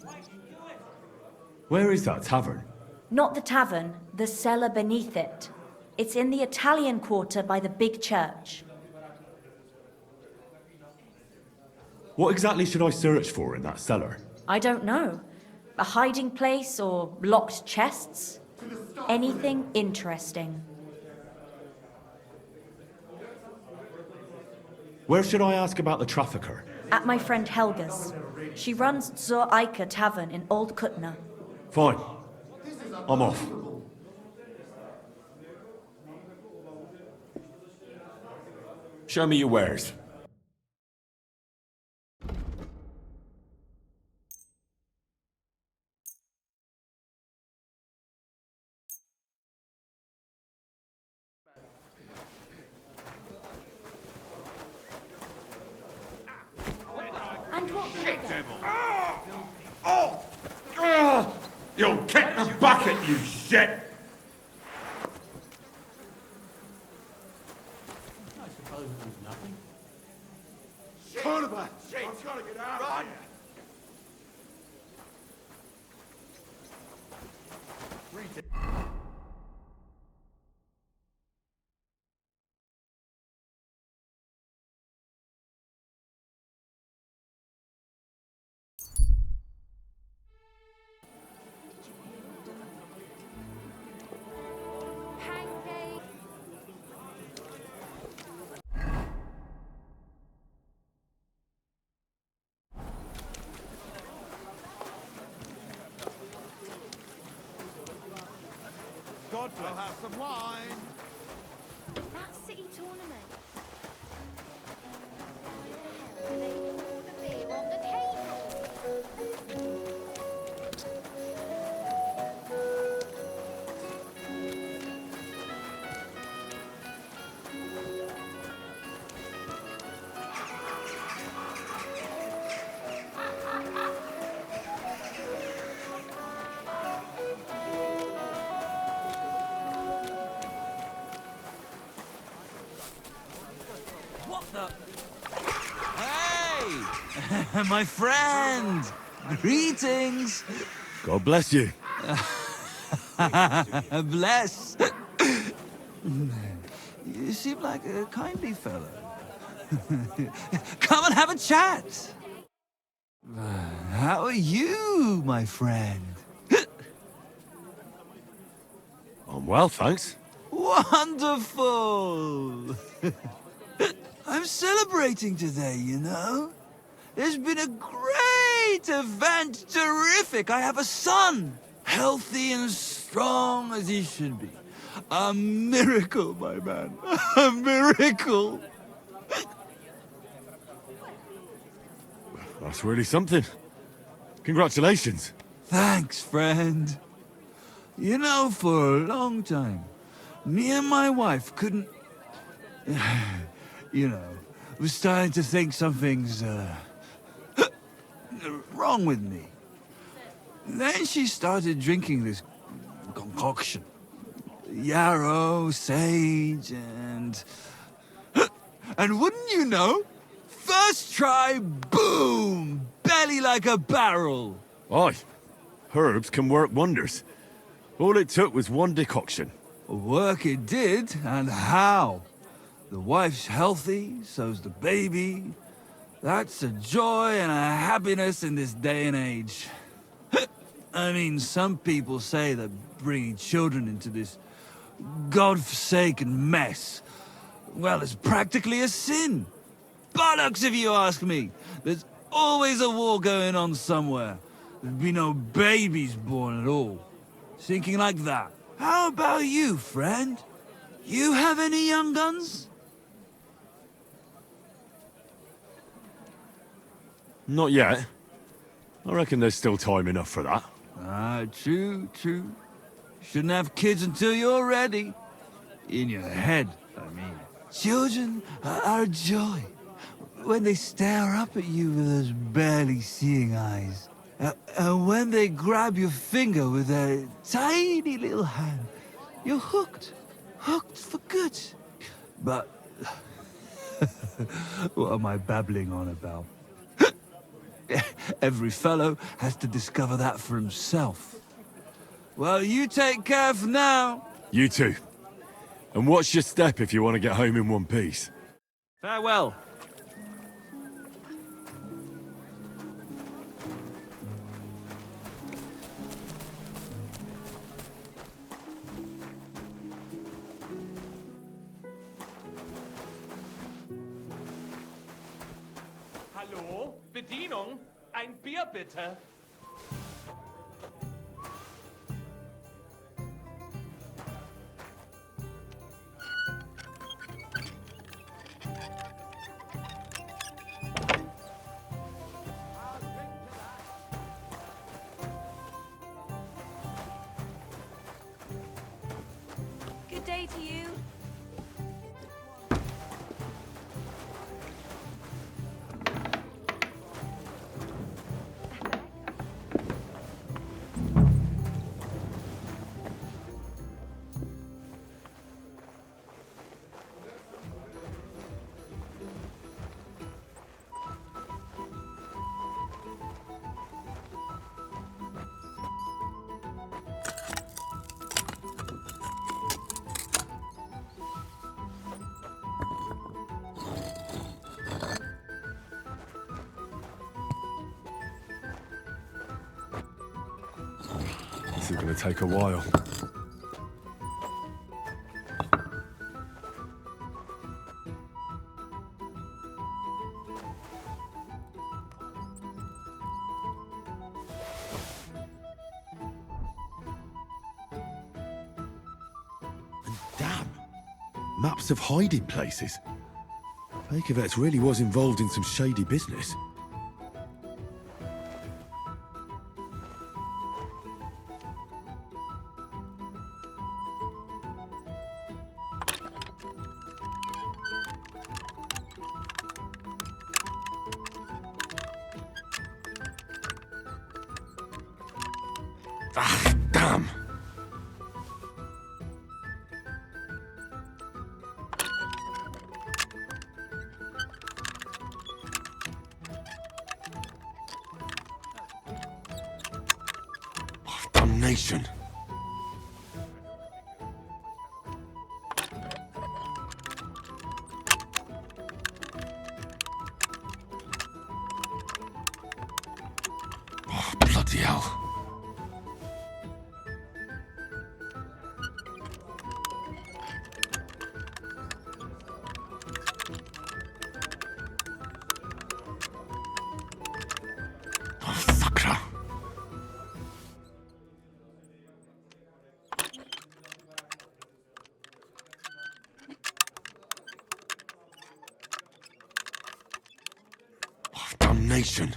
Where is that tavern?
Not the tavern, the cellar beneath it. It's in the Italian quarter by the big church.
What exactly should I search for in that cellar?
I don't know. A hiding place or locked chests? Anything interesting.
Where should I ask about the trafficker?
At my friend Helga's. She runs Zur Eike Tavern in Old Kutna.
Fine. I'm off. Show me your wares.
shit, devil! You'll kick the bucket, you shit! Son of a shit! I've got to get out of here! God bless. I'll have some wine.
That city tournament. Why the hell do they put all the beer on the table?
Hey! My friend! Greetings!
God bless you.
Bless! You seem like a kindly fellow. Come and have a chat! How are you, my friend?
I'm well, thanks.
Wonderful! I'm celebrating today, you know? There's been a great event, terrific. I have a son, healthy and strong as he should be. A miracle, my man. A miracle.
That's really something. Congratulations.
Thanks, friend. You know, for a long time, me and my wife couldn't... You know, was starting to think something's, wrong with me. Then she started drinking this concoction. Yarrow, sage, and... And wouldn't you know? First try, boom! Belly like a barrel.
Aye. Herbs can work wonders. All it took was one decoction.
Work it did, and how? The wife's healthy, so's the baby. That's a joy and a happiness in this day and age. I mean, some people say that bringing children into this godforsaken mess, well, it's practically a sin. Bollocks, if you ask me. There's always a war going on somewhere. There'd be no babies born at all. Thinking like that. How about you, friend? You have any young guns?
Not yet. I reckon there's still time enough for that.
Ah, true, true. Shouldn't have kids until you're ready. In your head, I mean. Children are a joy. When they stare up at you with those barely seeing eyes. And when they grab your finger with their tiny little hand, you're hooked. Hooked for good. But... what am I babbling on about? Every fellow has to discover that for himself. Well, you take care for now.
You too. And watch your step if you want to get home in one piece.
Farewell.
Hallo? Bedienung? Ein Bier bitte.
Good day to you.
This is gonna take a while. And damn! Maps of hiding places. Bakervet's really was involved in some shady business. Ah, damn! Damnation! Oh, bloody hell. Oh, sakra. Oh, damnation.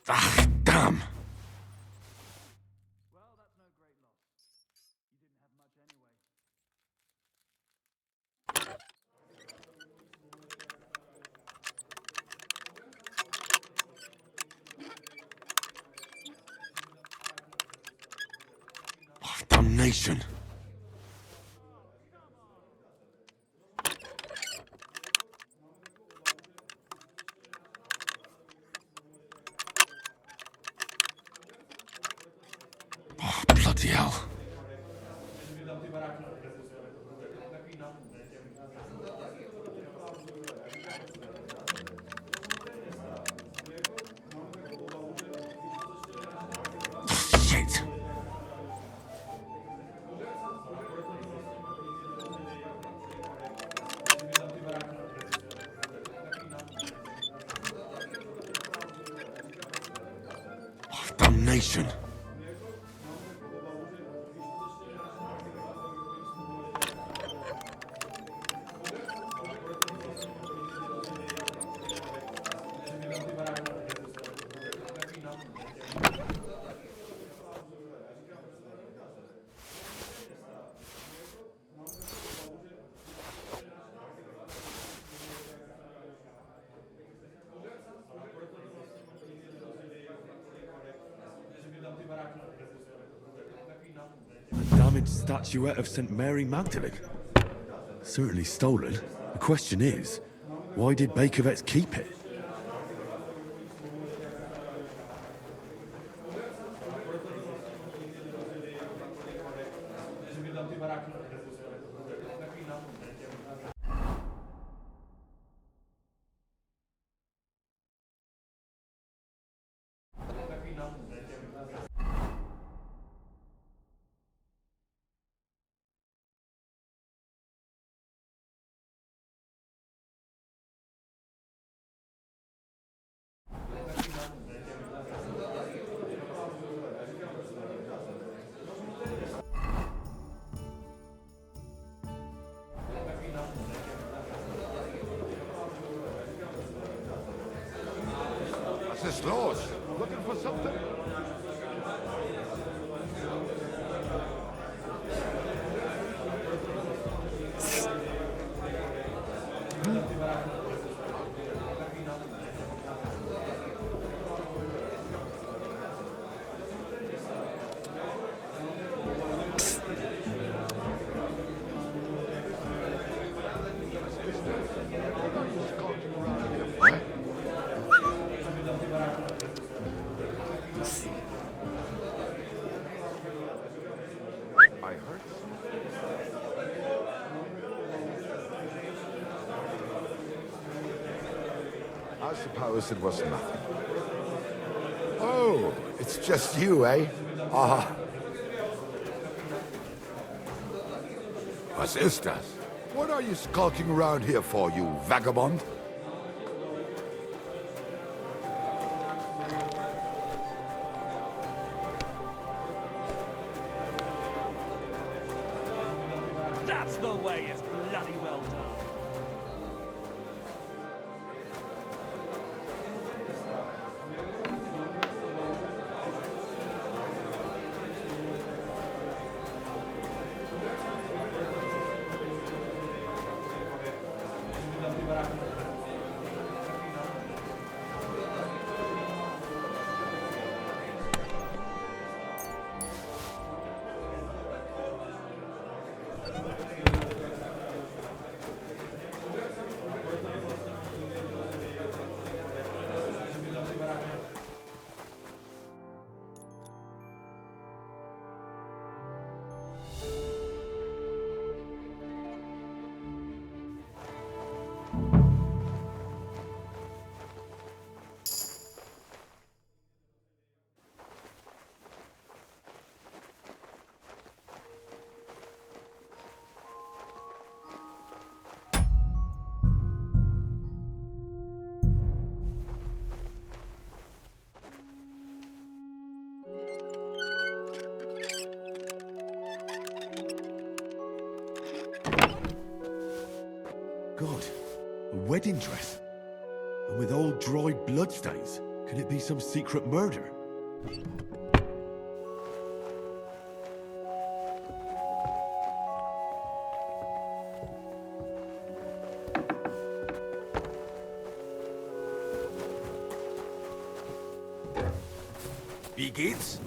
Ah, damn. Oh, damnation. Oh, bloody hell. Shit. Oh, damnation. A damaged statuette of St. Mary Magdalene. Certainly stolen. The question is, why did Bakervet's keep it?
Was ist los? Looking for something? I suppose it was nothing. Oh, it's just you, eh? Ah. Was ist das? What are you skulking around here for, you vagabond?
That's the way, it's bloody well done.
God, a wedding dress. And with old dried bloodstains. Can it be some secret murder?
Wie geht's?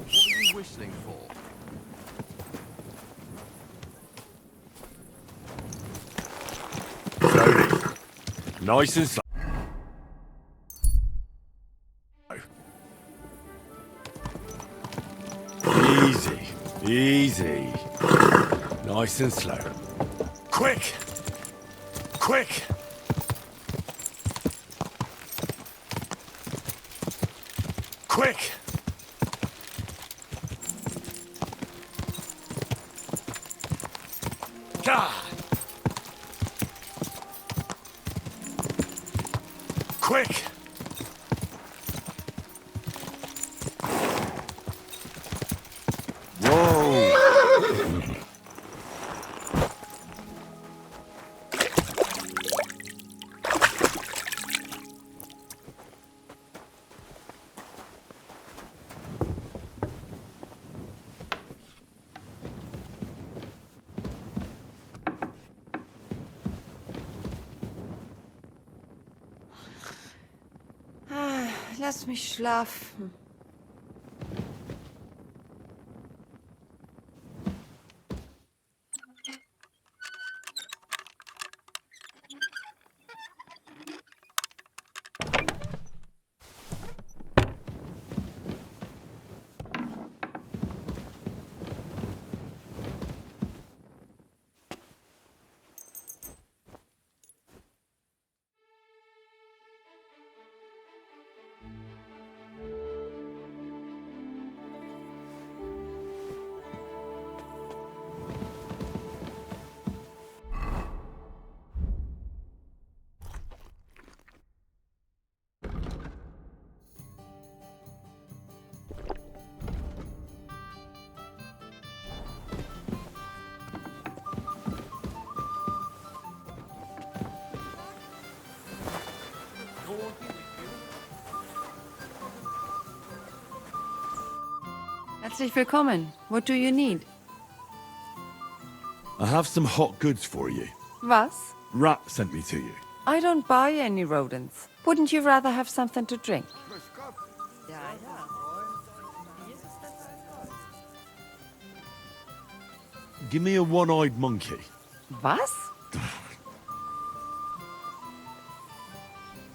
What are you whistling for?
Slowly. Nice and slow. Easy. Easy. Nice and slow. Quick! Quick! Quick! God! Quick! Whoa!
Lass mich schlafen. Herzlich willkommen. What do you need?
I have some hot goods for you.
Was?
Rat sent me to you.
I don't buy any rodents. Wouldn't you rather have something to drink?
Give me a one-eyed monkey.
Was?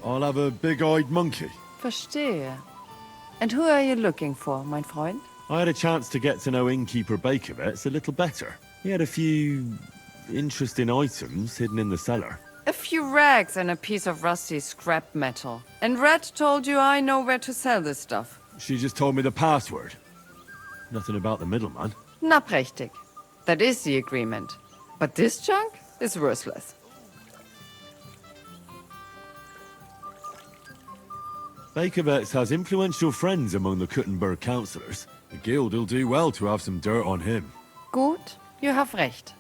I'll have a big-eyed monkey.
Verstehe. And who are you looking for, mein Freund?
I had a chance to get to know innkeeper Bakovets a little better. He had a few interesting items hidden in the cellar.
A few rags and a piece of rusty scrap metal. And Red told you I know where to sell this stuff.
She just told me the password. Nothing about the middleman.
Na prächtig. That is the agreement. But this junk is worthless.
Bakovets has influential friends among the Kuttenberg councillors. The guild will do well to have some dirt on him.
Gut, you have recht.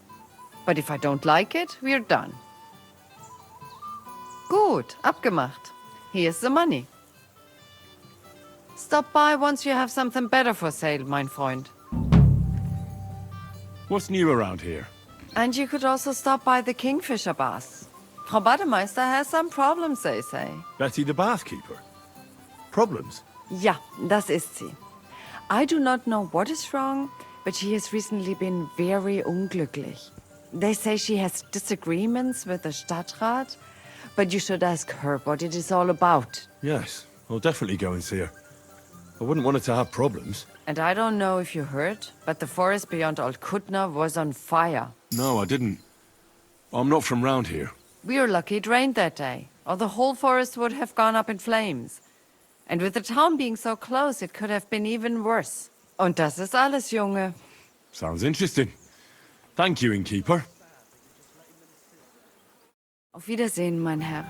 But if I don't like it, we're done. Gut, abgemacht. Here's the money. Stop by once you have something better for sale, mein Freund.
What's new around here?
And you could also stop by the Kingfisher Baths. Frau Bademeister has some problems, they say.
Betty the bathkeeper? Problems?
Ja, das ist sie. I do not know what is wrong, but she has recently been very unglücklich. They say she has disagreements with the Stadtrat, but you should ask her what it is all about.
Yes, I'll definitely go and see her. I wouldn't want her to have problems.
And I don't know if you heard, but the forest beyond Altkutna was on fire.
No, I didn't. I'm not from round here.
We were lucky it rained that day, or the whole forest would have gone up in flames. And with the town being so close, it could have been even worse. Und das ist alles, Junge.
Sounds interesting. Thank you, innkeeper.
Auf Wiedersehen, mein Herr.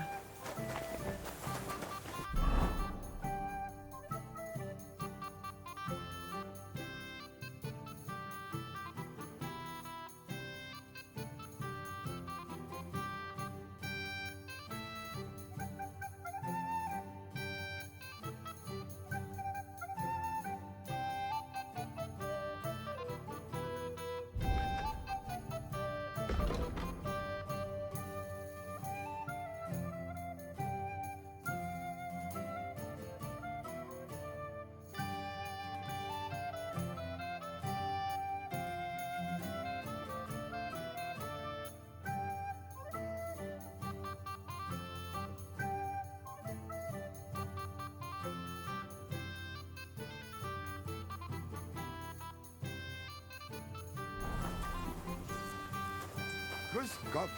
Grüß Gott.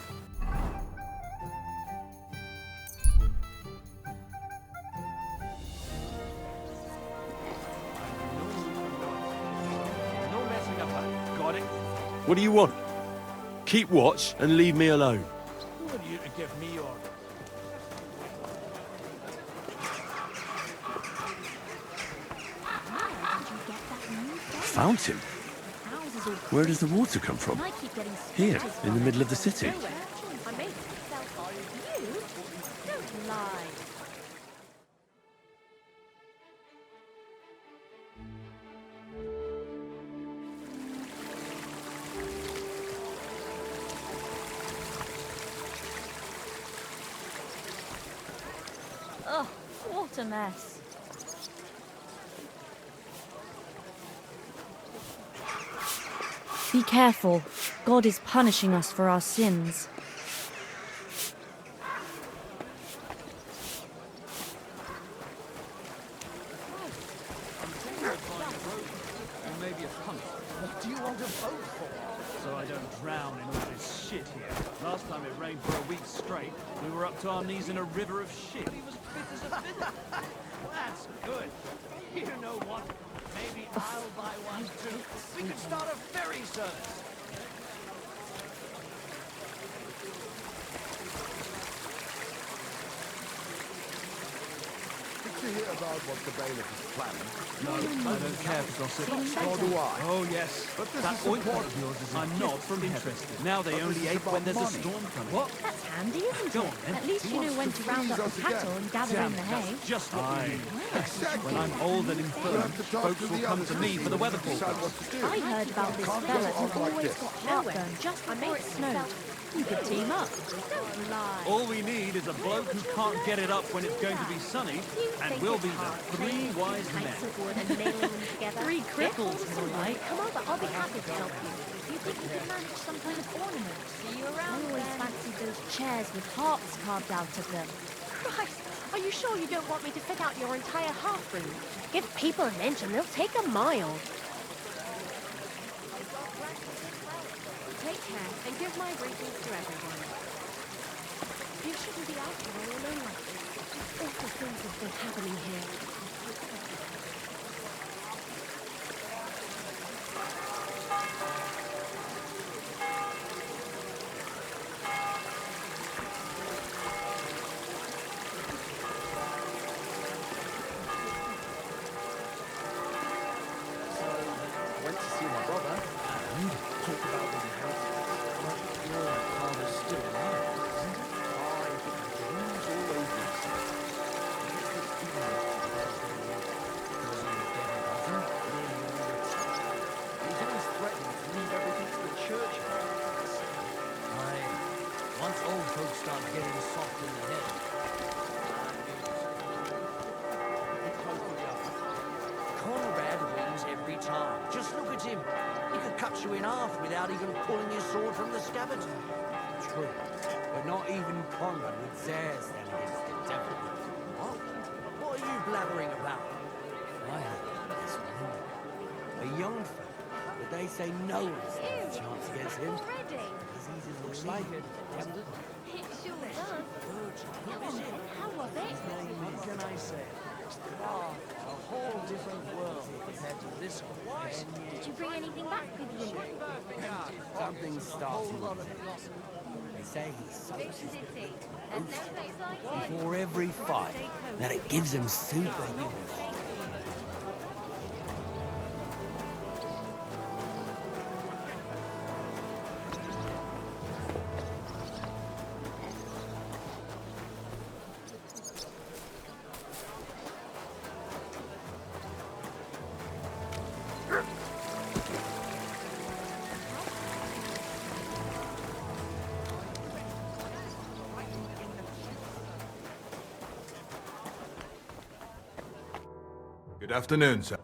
No messing about. Got it?
What do you want? Keep watch and leave me alone.
Who are you to give me orders?
Fountain? Where does the water come from? Here, in the middle of the city.
Ugh, what a mess. Be careful. God is punishing us for our sins.
What do you want a boat for? So I don't drown in all this shit here. Last time it rained for a week straight, we were up to our knees in a river of shit. He was fit as a fiddle. That's good. You know what? Maybe I'll buy one too. We could start a ferry service.
Did you hear about what the bailiff is planning?
No, I don't care for gossip.
Nor do I.
Oh, yes.
But this
that
is
ointment
important.
of yours is I'm not interested. Now they
But
only
this is
ache
about
when there's a
money.
storm coming. What?
That's handy, isn't
Go
it?
on, then.
At least
He
you know
wants
when
to
to round up
freeze
the
us
cattle
again.
and gather in the hay.
That's just what we need.
Exactly.
When I'm old and infirm,
have to talk
folks
to
will
the
come
others
to me for the weather
and decide what
forecast.
to do.
I heard about this
Can't
fella
go on
who
like
always
this.
got heartburn just before it snowed. You could team up. Don't lie.
All we need is a bloke who can't get it up when it's going to be sunny, and We'll be the three wise men.
Three cripples, more like.
Come over, I'll be happy to help you. You think you can manage some kind of ornament? See you around. I always fancied those chairs with hearts carved out of them. Christ, are you sure you don't want me to fit out your entire hearth room? Give people an inch and they'll take a mile. Take care and give my greetings to everyone. You shouldn't be out here all alone like this. Awful things have been happening here.
Went to see my brother and talk about the house. But your father's still alive, isn't it? I have dreams all over himself. He's always threatening to leave everything to the church. Once old folks start getting soft in the head. Conrad wins every time. Just look at him. He could cut you in half without even pulling his sword from the scabbard. True, but not even Conrad would dare stand against the devil. What? What are you blabbering about? I heard this one. A young fella, but they say no one stands a chance against him. He looks like it, doesn't it?
It sure does. Come on, how was it?
What can I say? A whole different world compared to this one.
Did you bring anything back with you?
Something starting with it. They say he soaks his boots before every fight, that it gives him superhuman.
Good afternoon, sir.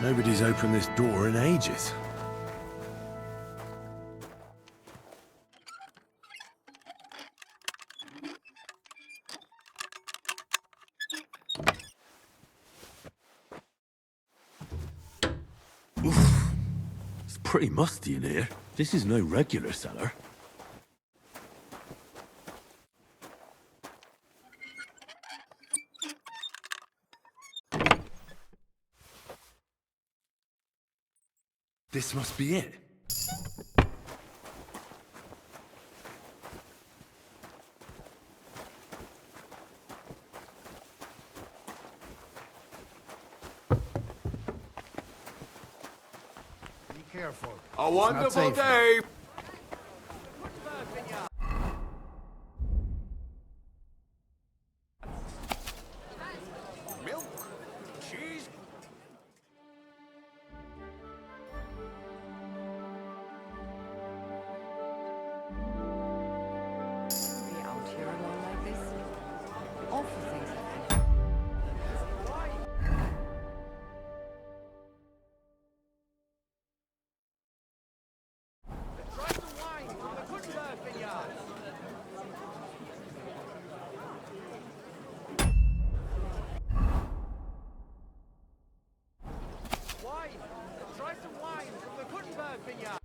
Nobody's opened this door in ages. Oof. It's pretty musty in here. This is no regular cellar. This must be it.
Be careful.
A
It's not
wonderful
safe.
day!
Milk, cheese.
Be out here alone like this? Awful things happen.
Try some wine from the Gutenberg vineyard. Wine. Try some wine from the Gutenberg vineyard.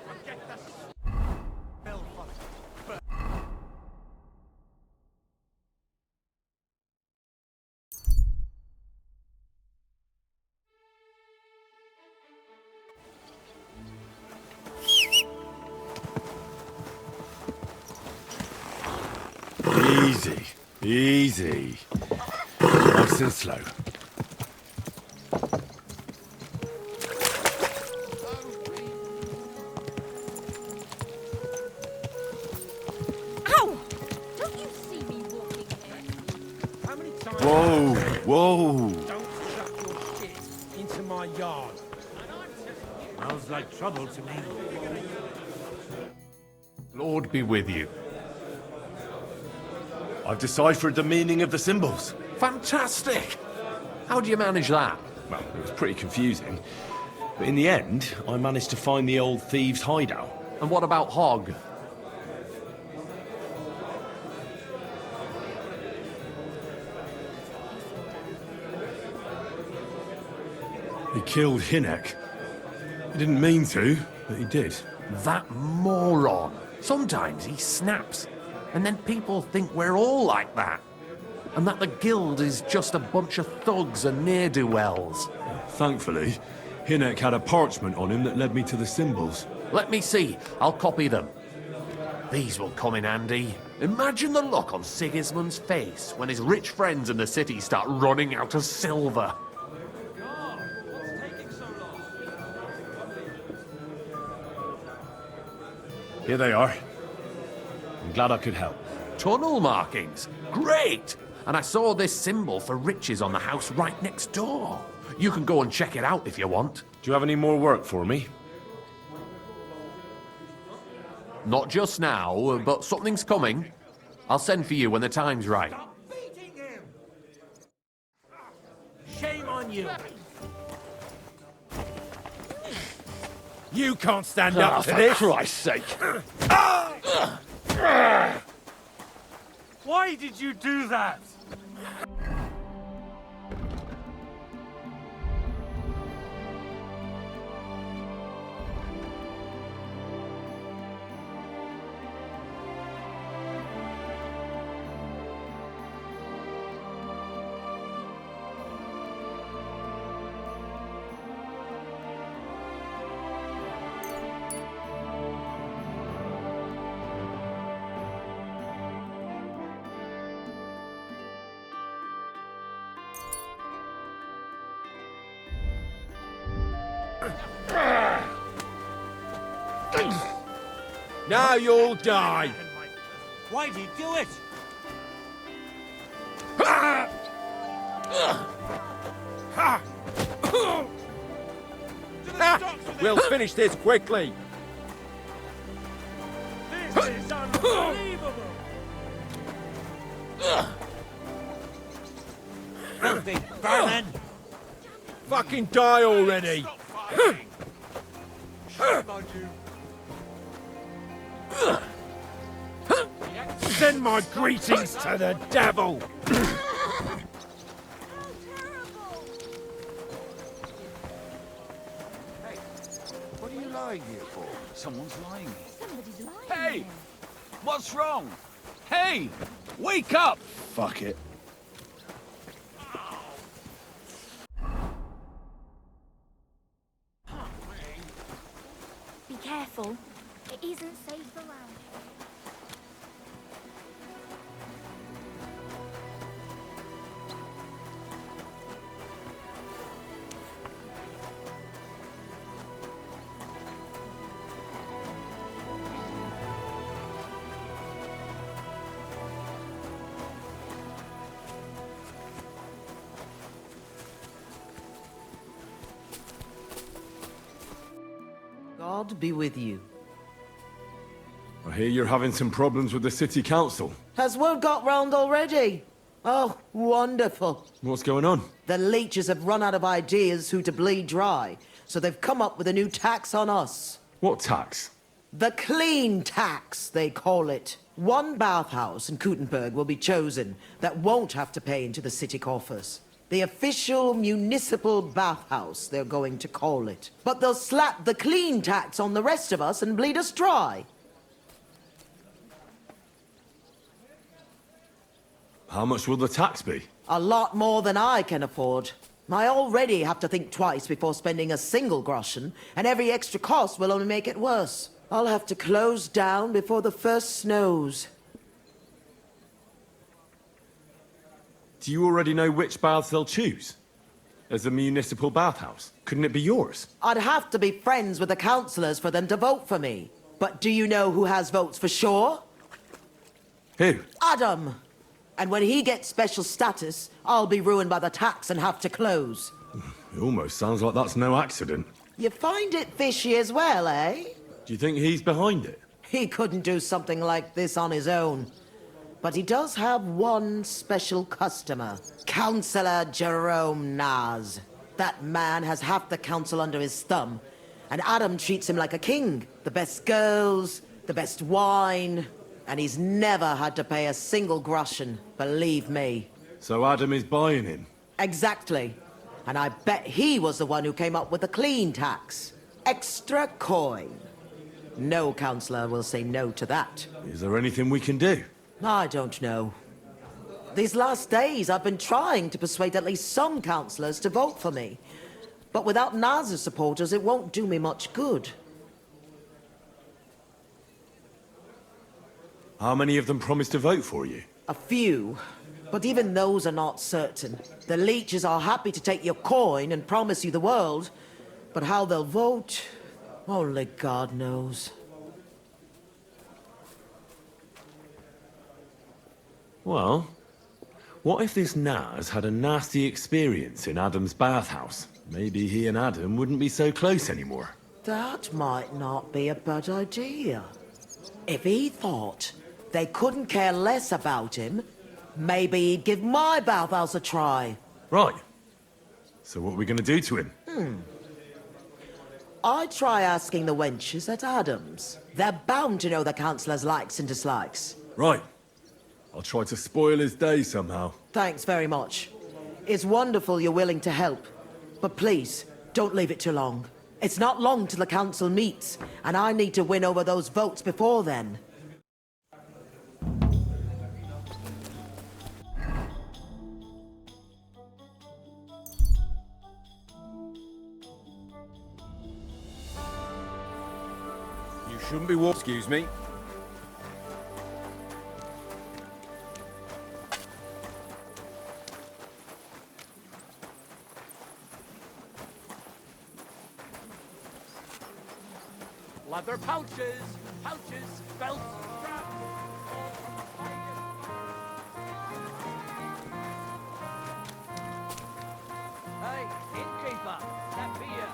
Forget the smell for it.
Easy, easy. Nice and slow.
Don't chuck your shit into my yard.
Smells like trouble to me.
Lord be with you.
I've deciphered the meaning of the symbols.
Fantastic! How do you manage that?
Well, it was pretty confusing. But in the end, I managed to find the old thieves' hideout.
And what about Hogg?
He killed Hinek. He didn't mean to, but he did.
That moron. Sometimes he snaps, and then people think we're all like that. And that the guild is just a bunch of thugs and ne'er-do-wells.
Thankfully, Hinek had a parchment on him that led me to the symbols.
Let me see. I'll copy them. These will come in handy. Imagine the look on Sigismund's face when his rich friends in the city start running out of silver.
Here they are. I'm glad I could help.
Tunnel markings. Great! And I saw this symbol for riches on the house right next door. You can go and check it out if you want.
Do you have any more work for me?
Not just now, but something's coming. I'll send for you when the time's right.
Shame on you. You can't stand up to this.
For Christ's sake.
Why did you do that?
Now you'll die.
Why do you do it?
We'll finish this quickly.
This is unbelievable.
Filthy vermin!
Fucking die already. Send my greetings to the devil.
What are you lying here for? Someone's lying here.
Somebody's lying.
Hey! What's wrong? Hey! Wake up!
Fuck it.
Be careful. It isn't safe around here.
God be with you.
I hear you're having some problems with the city council.
Has word got round already? Oh, wonderful.
What's going on?
The leeches have run out of ideas who to bleed dry, so they've come up with a new tax on us.
What tax?
The clean tax, they call it. One bathhouse in Kuttenberg will be chosen that won't have to pay into the city coffers. The official municipal bathhouse, they're going to call it. But they'll slap the clean tax on the rest of us and bleed us dry.
How much will the tax be?
A lot more than I can afford. I already have to think twice before spending a single groschen, and every extra cost will only make it worse. I'll have to close down before the first snows.
Do you already know which baths they'll choose? As a municipal bathhouse? Couldn't it be yours?
I'd have to be friends with the councillors for them to vote for me. But do you know who has votes for sure?
Who?
Adam. And when he gets special status, I'll be ruined by the tax and have to close.
It almost sounds like that's no accident.
You find it fishy as well, eh?
Do you think he's behind it?
He couldn't do something like this on his own. But he does have one special customer. Councillor Jerome Naz. That man has half the council under his thumb. And Adam treats him like a king. The best girls, the best wine. And he's never had to pay a single groschen, believe me.
So Adam is buying him?
Exactly. And I bet he was the one who came up with the clean tax. Extra coin. No councillor will say no to that.
Is there anything we can do?
I don't know. These last days, I've been trying to persuade at least some councillors to vote for me. But without Naz's supporters, it won't do me much good.
How many of them promised to vote for you?
A few. But even those are not certain. The leeches are happy to take your coin and promise you the world. But how they'll vote, only God knows.
Well, what if this Naz had a nasty experience in Adam's bathhouse? Maybe he and Adam wouldn't be so close anymore.
That might not be a bad idea. If he thought they couldn't care less about him, maybe he'd give my bathhouse a try.
Right. So what are we going to do to him?
I'd try asking the wenches at Adams. They're bound to know the councillor's likes and dislikes.
Right. I'll try to spoil his day somehow.
Thanks very much. It's wonderful you're willing to help. But please, don't leave it too long. It's not long till the council meets, and I need to win over those votes before then.
You shouldn't be walking. Excuse me.
Leather pouches, belts, straps. Hey, innkeeper, that beer.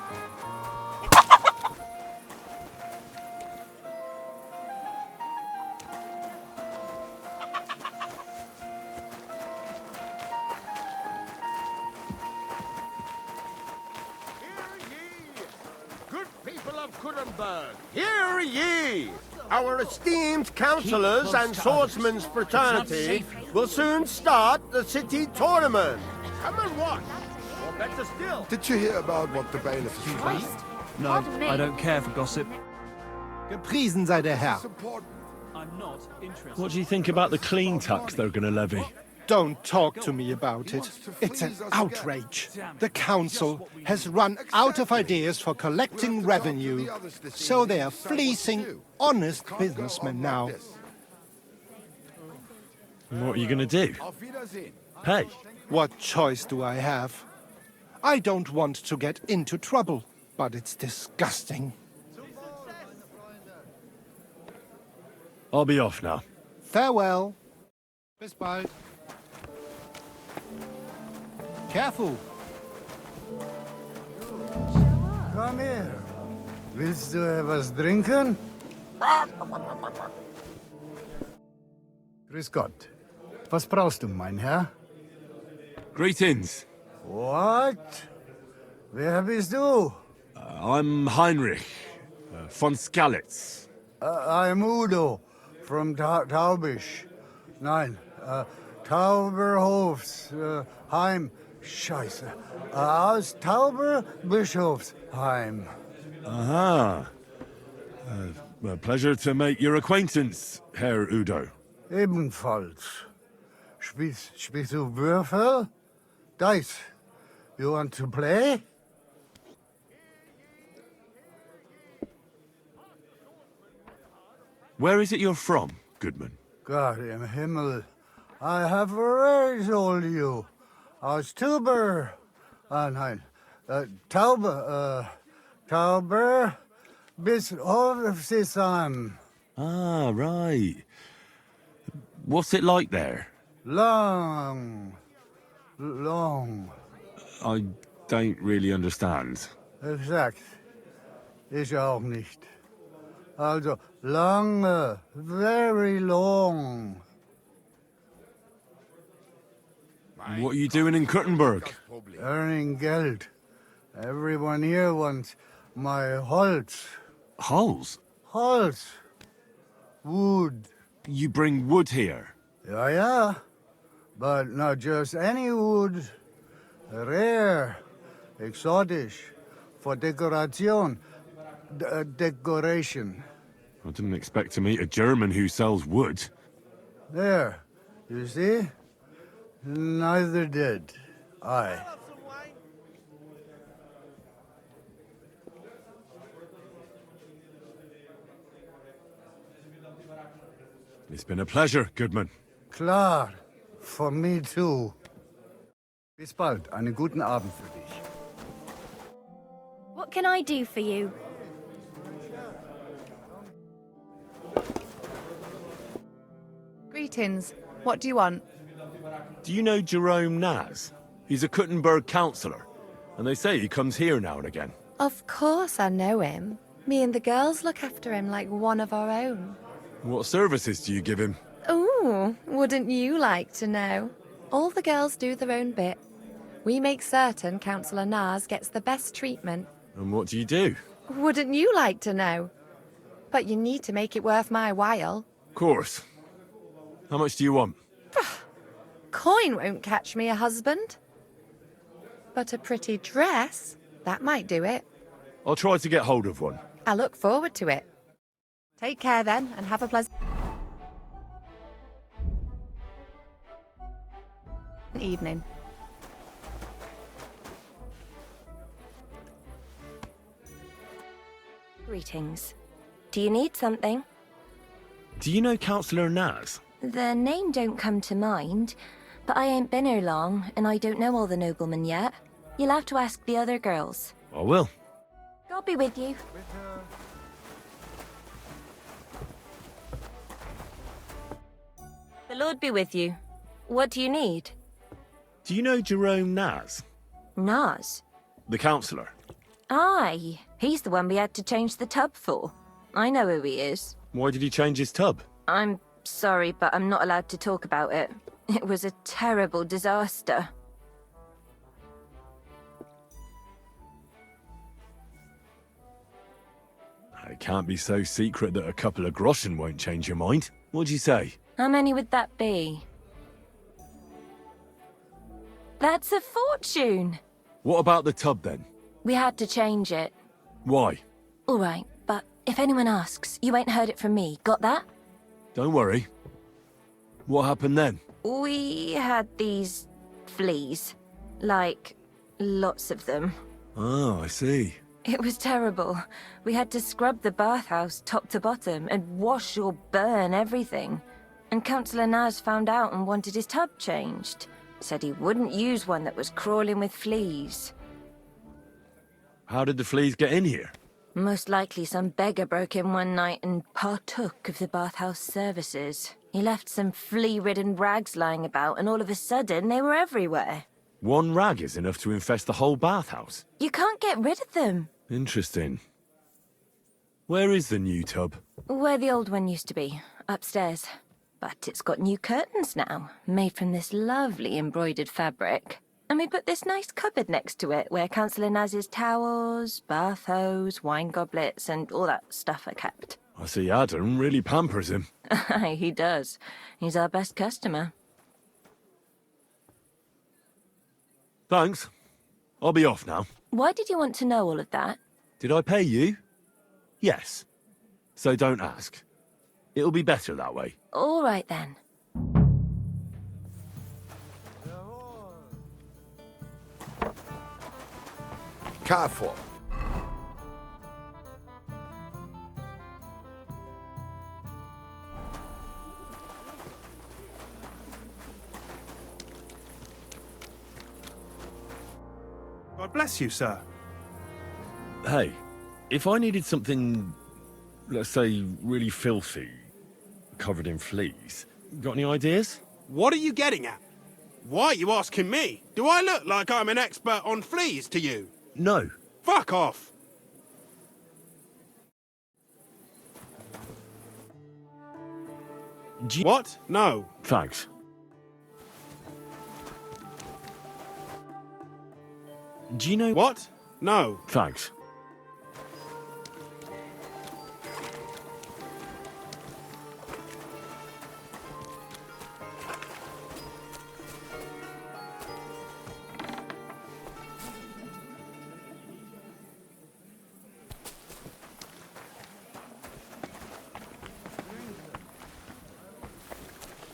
Good people of Kuddenberg, hear ye! Our esteemed councillors and swordsmen's fraternity will soon start the city tournament. Come and watch, or better still.
Did you hear about what the bailiff is doing?
No, I don't care for gossip.
Gepriesen sei der Herr.
I'm not interested.
What do you think about the clean tax they're going to levy?
Don't talk to me about it. It's an outrage. The council has run out of ideas for collecting revenue, so they are fleecing honest businessmen now.
And what are you going to do? Pay?
What choice do I have? I don't want to get into trouble, but it's disgusting.
I'll be off now.
Farewell. Bis bald. Careful.
Komm her. Willst du etwas trinken? Grüß Gott. Was brauchst du, mein Herr?
Greetings.
What? Wer bist du?
I'm Heinrich, von Skalitz.
I'm Udo, from Taubisch. Nein, Tauberhofs, Heim. Scheiße. Aus Tauberbischofsheim.
Aha. A pleasure to make your acquaintance, Herr Udo.
Ebenfalls. Spielst du Würfel? Dice. You want to play?
Where is it you're from, Goodman?
God im Himmel. I have already told you. Aus Tauber. Nein. Tauber bis Hofsisheim.
Ah, right. What's it like there?
Long.
I don't really understand.
Exakt. Ich auch nicht. Also, lange, very long.
What are you doing in Kuttenberg?
Earning Geld. Everyone here wants my Holz.
Holes?
Holz. Wood.
You bring wood here?
Yeah. But not just any wood. Rare. Exotic. For decoration. Decoration.
I didn't expect to meet a German who sells wood.
There. You see? Neither did I.
It's been a pleasure, Goodman.
Klar. For me too. Bis bald. Einen guten Abend für dich.
What can I do for you?
Greetings. What do you want?
Do you know Jerome Naz? He's a Kuttenberg councillor, and they say he comes here now and again.
Of course I know him. Me and the girls look after him like one of our own.
What services do you give him?
Ooh, wouldn't you like to know? All the girls do their own bit. We make certain Councillor Naz gets the best treatment.
And what do you do?
Wouldn't you like to know? But you need to make it worth my while.
Of course. How much do you want?
Coin won't catch me a husband. But a pretty dress, that might do it.
I'll try to get hold of one.
I look forward to it. Take care then, and have a pleasant evening.
Greetings. Do you need something?
Do you know Councillor Naz?
The name don't come to mind, but I ain't been here long, and I don't know all the noblemen yet. You'll have to ask the other girls.
I will.
God be with you. The Lord be with you. What do you need?
Do you know Jerome Naz?
Naz?
The councillor.
Aye, he's the one we had to change the tub for. I know who he is.
Why did he change his tub?
I'm sorry, but I'm not allowed to talk about it. It was a terrible disaster.
It can't be so secret that a couple of groschen won't change your mind. What'd you say?
How many would that be? That's a fortune!
What about the tub then?
We had to change it.
Why?
All right, but if anyone asks, you ain't heard it from me. Got that?
Don't worry. What happened then?
We had these fleas. Like, lots of them.
Oh, I see.
It was terrible. We had to scrub the bathhouse top to bottom and wash or burn everything. And Councillor Naz found out and wanted his tub changed. Said he wouldn't use one that was crawling with fleas.
How did the fleas get in here?
Most likely some beggar broke in one night and partook of the bathhouse services. He left some flea-ridden rags lying about, and all of a sudden they were everywhere.
One rag is enough to infest the whole bathhouse.
You can't get rid of them.
Interesting. Where is the new tub?
Where the old one used to be, upstairs. But it's got new curtains now, made from this lovely embroidered fabric. And we put this nice cupboard next to it, where Councillor Naz's towels, bath hose, wine goblets, and all that stuff are kept.
I see Adam really pampers him.
Aye, he does. He's our best customer.
Thanks. I'll be off now.
Why did you want to know all of that?
Did I pay you? Yes. So don't ask. It'll be better that way.
All right then.
Careful.
God bless you, sir.
Hey, if I needed something, let's say, really filthy, covered in fleas, got any ideas?
What are you getting at? Why are you asking me? Do I look like I'm an expert on fleas to you?
No.
Fuck off! What? No.
Thanks. Do you know...
What? No.
Thanks.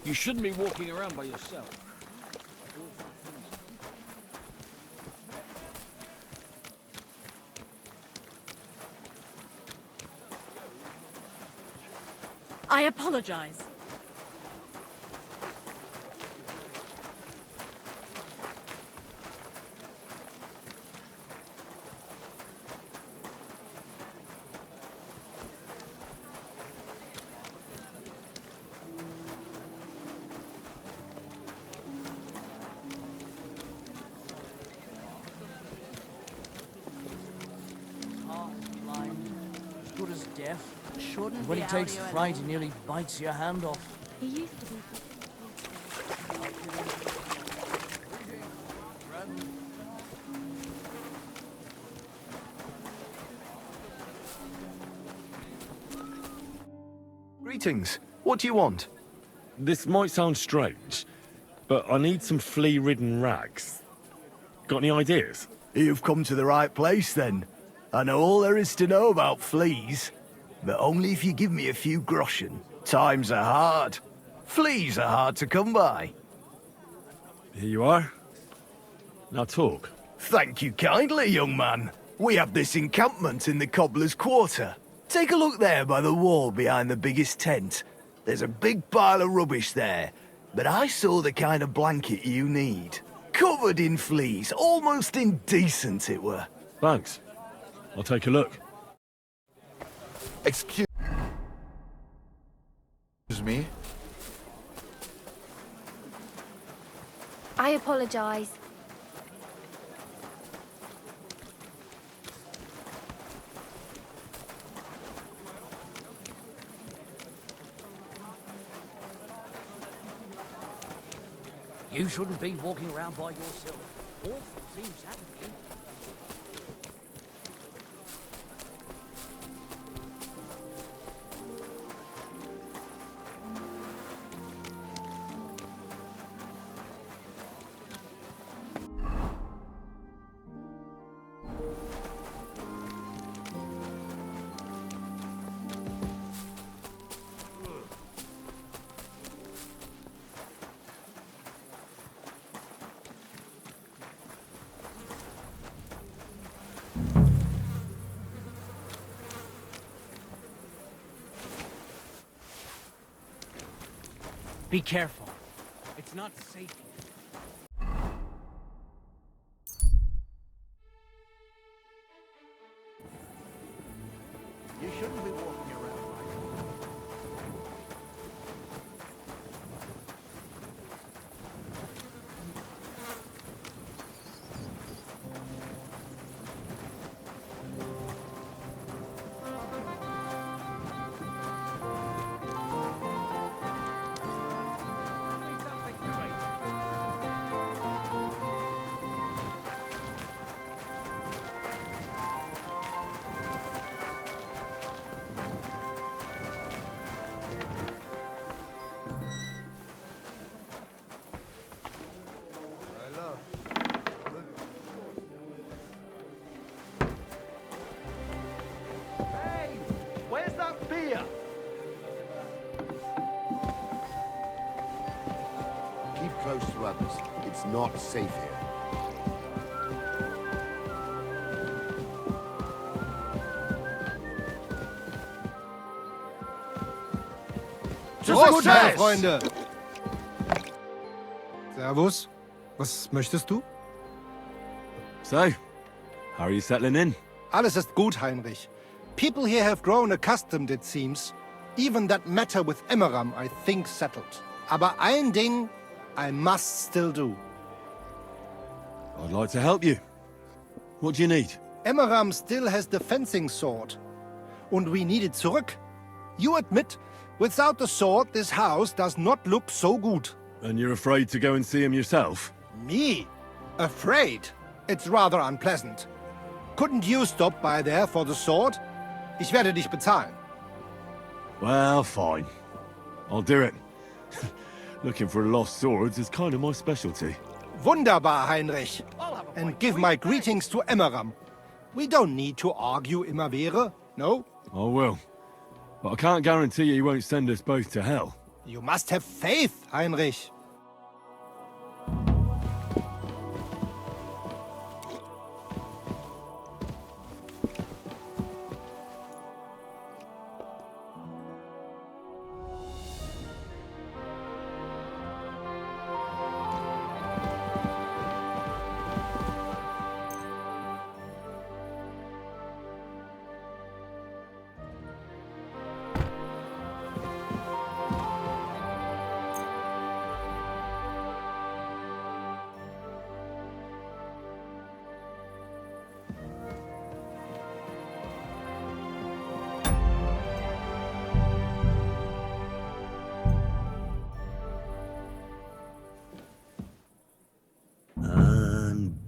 You shouldn't be walking around by yourself.
I apologize.
Good as deaf. And when he takes fright, he nearly bites your hand off.
He used to be.
Greetings. What do you want?
This might sound strange, but I need some flea-ridden rags. Got any ideas?
You've come to the right place, then. I know all there is to know about fleas, but only if you give me a few groschen. Times are hard. Fleas are hard to come by.
Here you are. Now talk.
Thank you kindly, young man. We have this encampment in the Cobbler's Quarter. Take a look there by the wall behind the biggest tent. There's a big pile of rubbish there, but I saw the kind of blanket you need. Covered in fleas, almost indecent it were.
Thanks. I'll take a look.
Excuse me?
I apologize.
You shouldn't be walking around by yourself. Awful things happen to you. Be careful. It's not safe.
You shouldn't be walking around Where's that beer?
Keep close to others. It's not safe here.
Gut, meine Freunde. Servus. Was möchtest du?
So, how are you settling in?
Alles ist gut, Heinrich. People here have grown accustomed, it seems. Even that matter with Emmeram, I think, settled. Aber ein Ding I must still do.
I'd like to help you. What do you need?
Emmeram still has the fencing sword. And we need it zurück. You admit, without the sword, this house does not look so good.
And you're afraid to go and see him yourself?
Me? Afraid? It's rather unpleasant. Couldn't you stop by there for the sword? Ich werde dich bezahlen.
Well, fine. I'll do it. Looking for lost swords is kind of my specialty.
Wunderbar, Heinrich. And give my greetings to Emmeram. We don't need to argue immer wäre, no?
I will. But I can't guarantee you he won't send us both to hell.
You must have faith, Heinrich.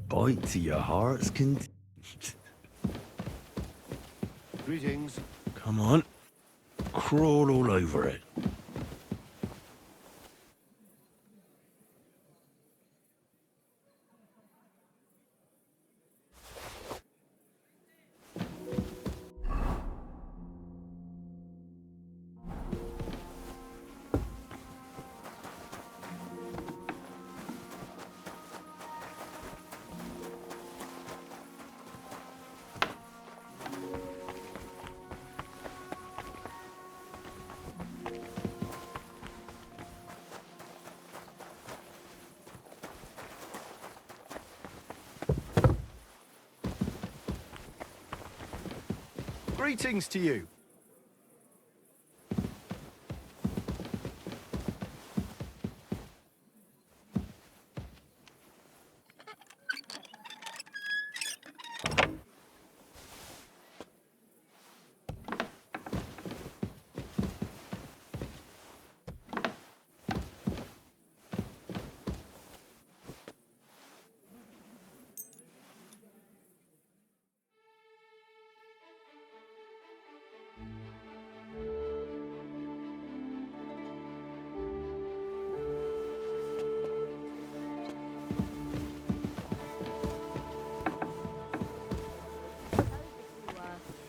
Bite to your heart's content.
Greetings.
Come on. Crawl all over it.
Greetings to you.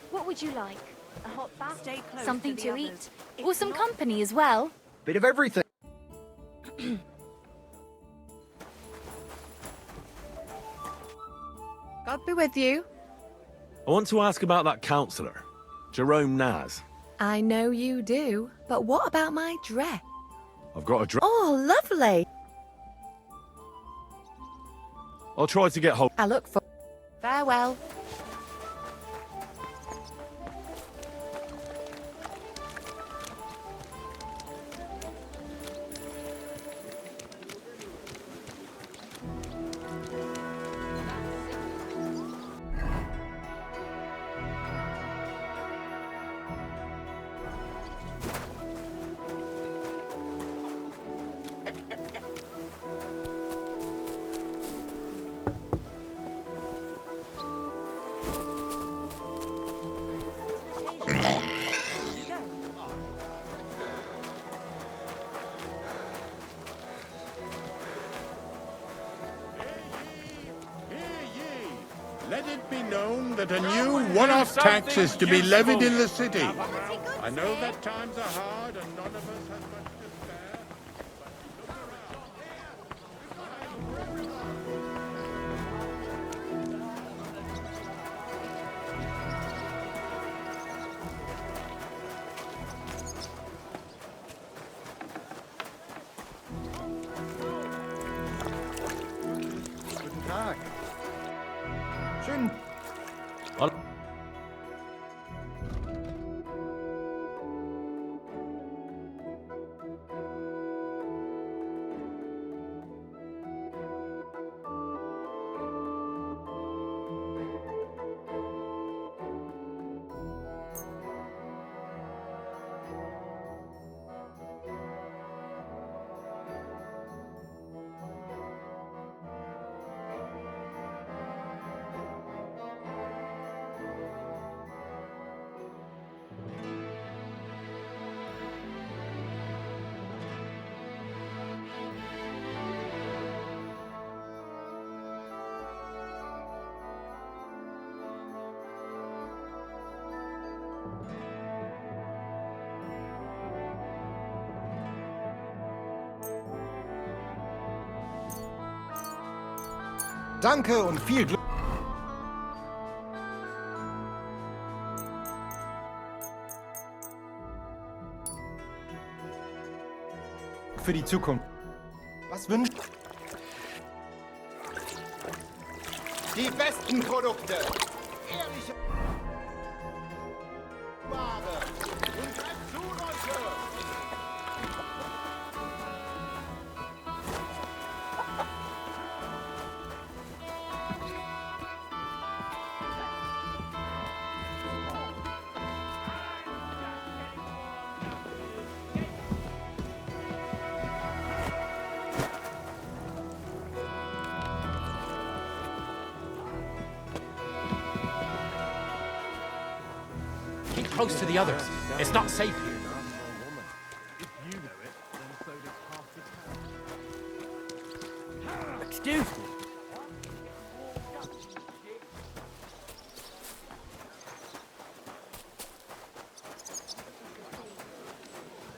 What would you like? A hot bath?
Stay close
Something
to
to
the
eat?
others.
Or some company as well?
Bit of everything.
God be with you.
I want to ask about that councillor, Jerome Naz.
I know you do, but what about my dress?
I've got a dress.
Oh, lovely.
I'll try to get hold.
I look for... Farewell.
Let it be known that a new one-off tax is to be levied in the city. I know that times are hard and none of us has much to spare.
Guten Tag. Schön. Danke und viel Glück für die Zukunft. Was wünscht?
Die besten Produkte. Ehrliche Ware. Und bleibt zu, Leute.
Keep close to the others. It's not safe here.
Excuse me.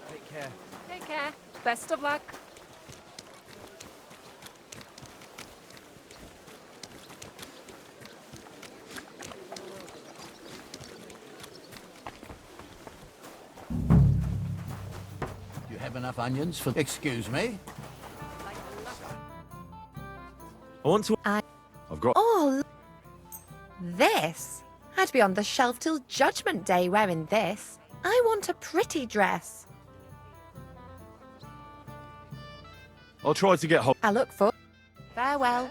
Take care.
Take care. Best of luck.
You have enough onions for... Excuse me?
I want to... I've got...
Oh, this? I'd be on the shelf till Judgment Day wearing this. I want a pretty dress.
I'll try to get hold...
I look for... Farewell.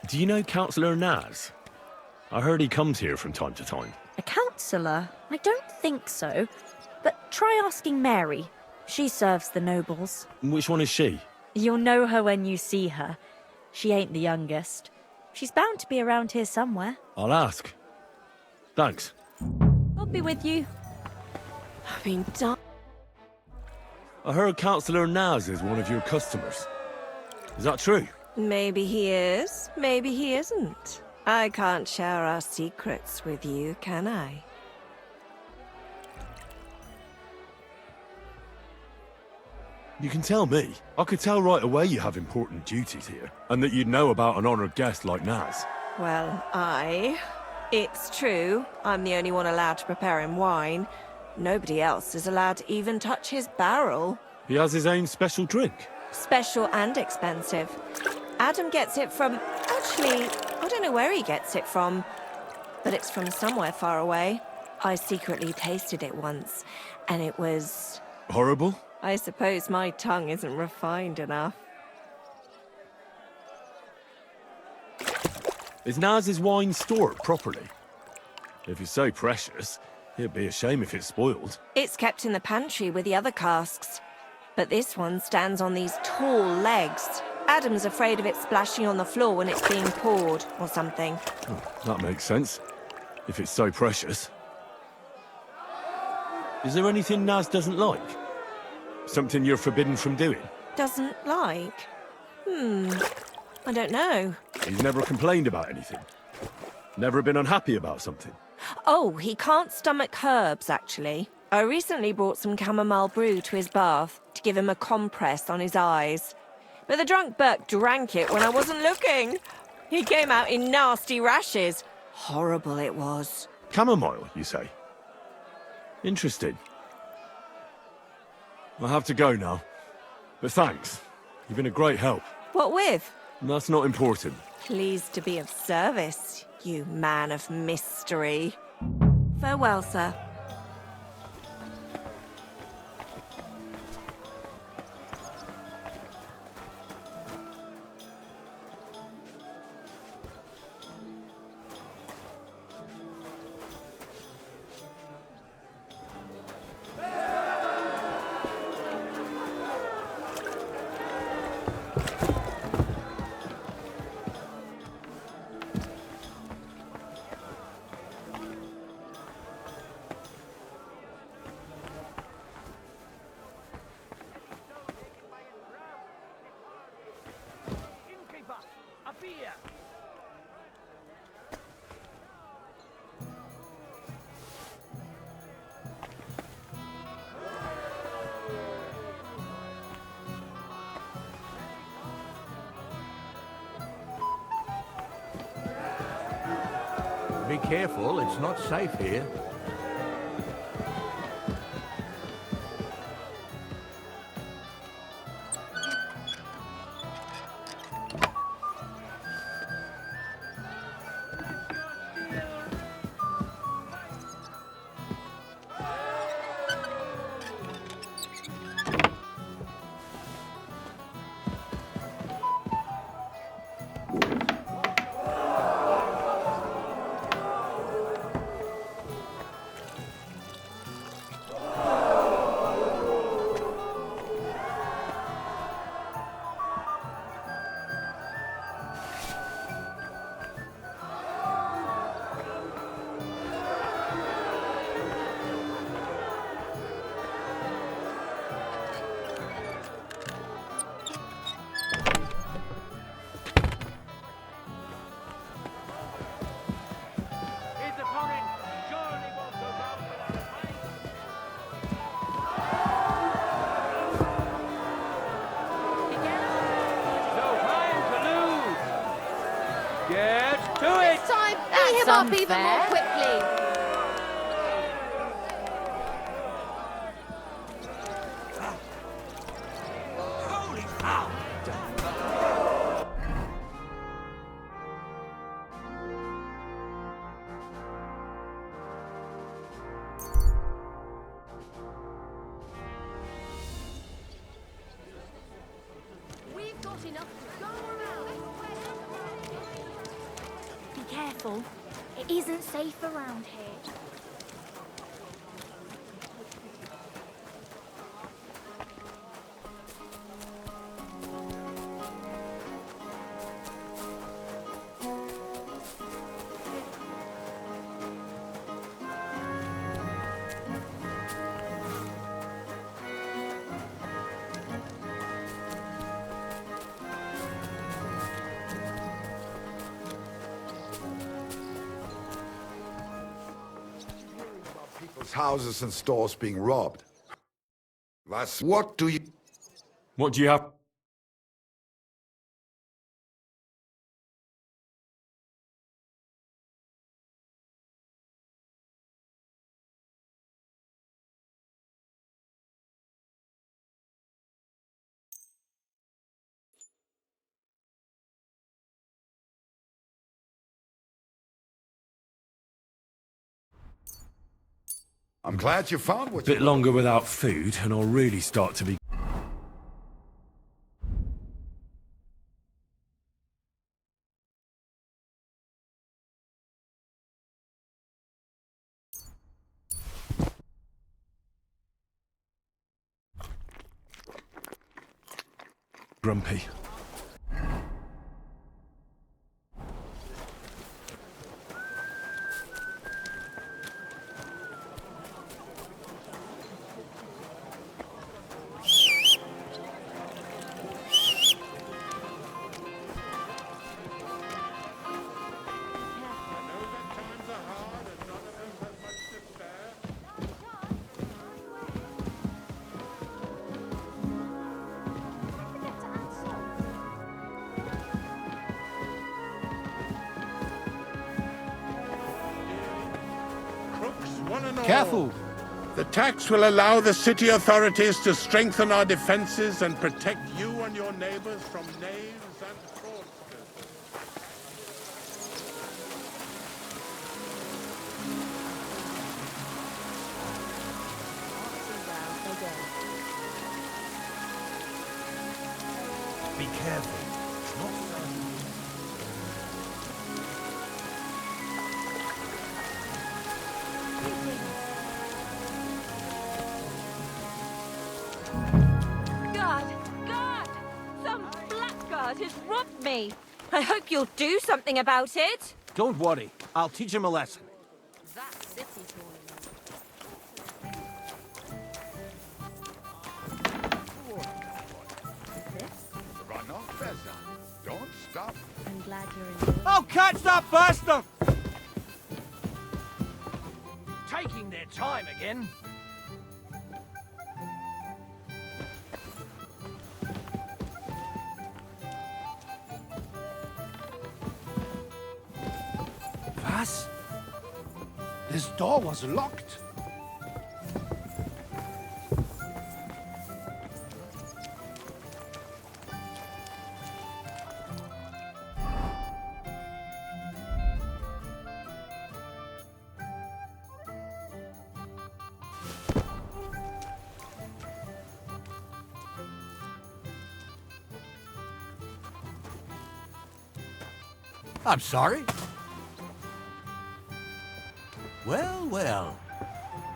Do you know Councillor Naz? I heard he comes here from time to time.
A councillor? I don't think so. But try asking Mary. She serves the nobles.
Which one is she?
You'll know her when you see her. She ain't the youngest. She's bound to be around here somewhere.
I'll ask. Thanks.
I'll be with you.
I've been done.
I heard Councillor Naz is one of your customers. Is that true?
Maybe he is, maybe he isn't. I can't share our secrets with you, can I?
You can tell me. I could tell right away you have important duties here, and that you'd know about an honoured guest like Naz.
Well, it's true. I'm the only one allowed to prepare him wine. Nobody else is allowed to even touch his barrel.
He has his own special drink.
Special and expensive. Adam gets it from... Actually, I don't know where he gets it from, but it's from somewhere far away. I secretly tasted it once, and it was...
Horrible?
I suppose my tongue isn't refined enough.
Is Naz's wine stored properly? If it's so precious, it'd be a shame if it's spoiled.
It's kept in the pantry with the other casks, but this one stands on these tall legs. Adam's afraid of it splashing on the floor when it's being poured, or something.
Oh, that makes sense. If it's so precious. Is there anything Naz doesn't like? Something you're forbidden from doing?
Doesn't like? I don't know.
He's never complained about anything? Never been unhappy about something?
Oh, he can't stomach herbs, actually. I recently brought some chamomile brew to his bath to give him a compress on his eyes. But the drunk Burke drank it when I wasn't looking. He came out in nasty rashes. Horrible it was.
Chamomile, you say? Interesting. I'll have to go now. But thanks. You've been a great help.
What with?
That's not important.
Pleased to be of service, you man of mystery. Farewell, sir.
spear!
Be careful, it's not safe here.
Up even more quickly.
Holy cow!
We've got enough to go around.
Be careful. It isn't safe around here.
Houses and stores being robbed. What do you...
What do you have?
I'm glad you found what
A bit longer without food, and I'll really start to be... grumpy.
Careful! The tax will allow the city authorities to strengthen our defenses and protect you and your neighbors from knaves and fraudsters.
Be careful. It's not safe.
God! Some blackguard has robbed me! I hope you'll do something about it!
Don't worry. I'll teach him a lesson.
That city
Run off, Beza. Don't stop.
I'm glad you're enjoying.
Oh, catch that bastard! Taking their time again.
Was? This door was locked.
I'm sorry. Well, well.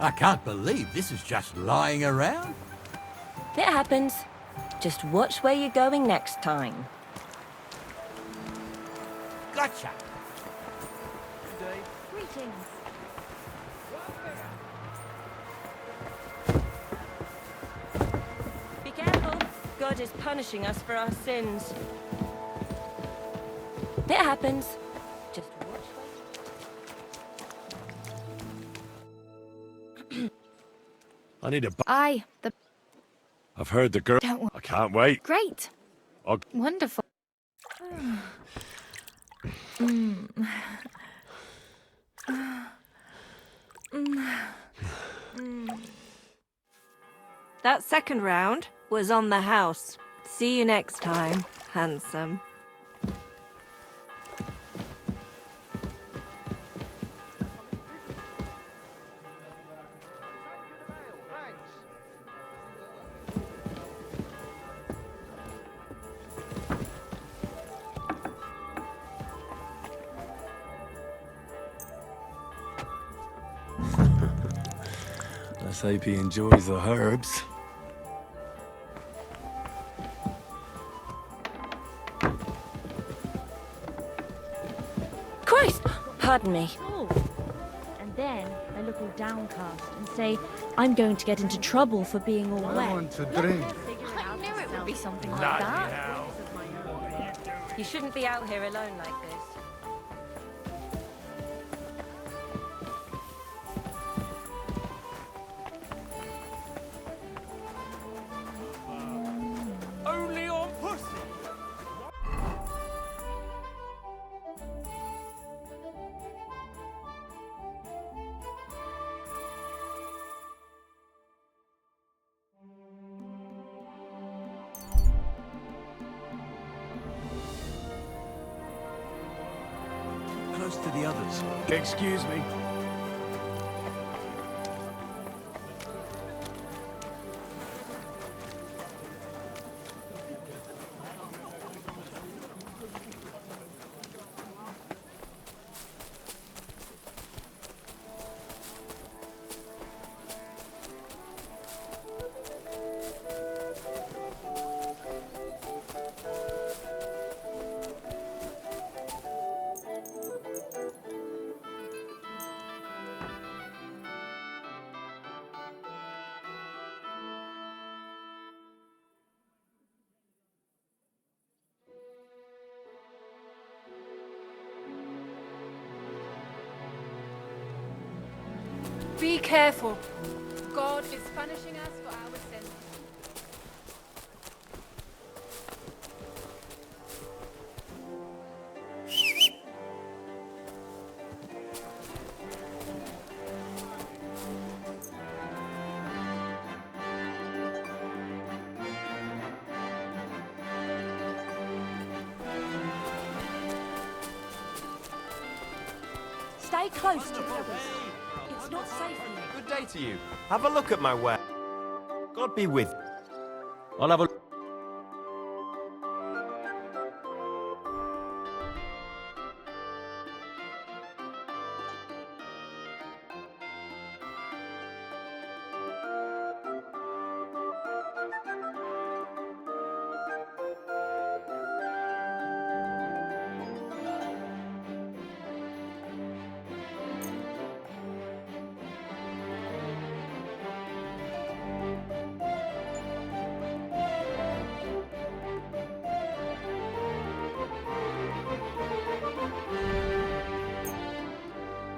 I can't believe this is just lying around.
It happens. Just watch where you're going next time.
Gotcha.
Good day.
Greetings.
Be careful. God is punishing us for our sins. It happens. Just watch where...
I need a...
The...
I've heard the girl...
Don't
I can't wait.
Great.
I'll...
Wonderful.
That second round was on the house. See you next time, handsome.
Let's hope he enjoys the herbs.
Christ! Pardon me.
Oh. And then they look all downcast and say, I'm going to get into trouble for being all wet.
I want to drink.
I knew it would be something like
Bloody
that.
hell.
You shouldn't be out here alone like this.
Only on pussy. Close to the others. Excuse me.
Be careful.
God is punishing us for our sins.
Stay close to the others. It's not safe in here.
Good day to you. Have a look at my ware. God be with you. I'll have a...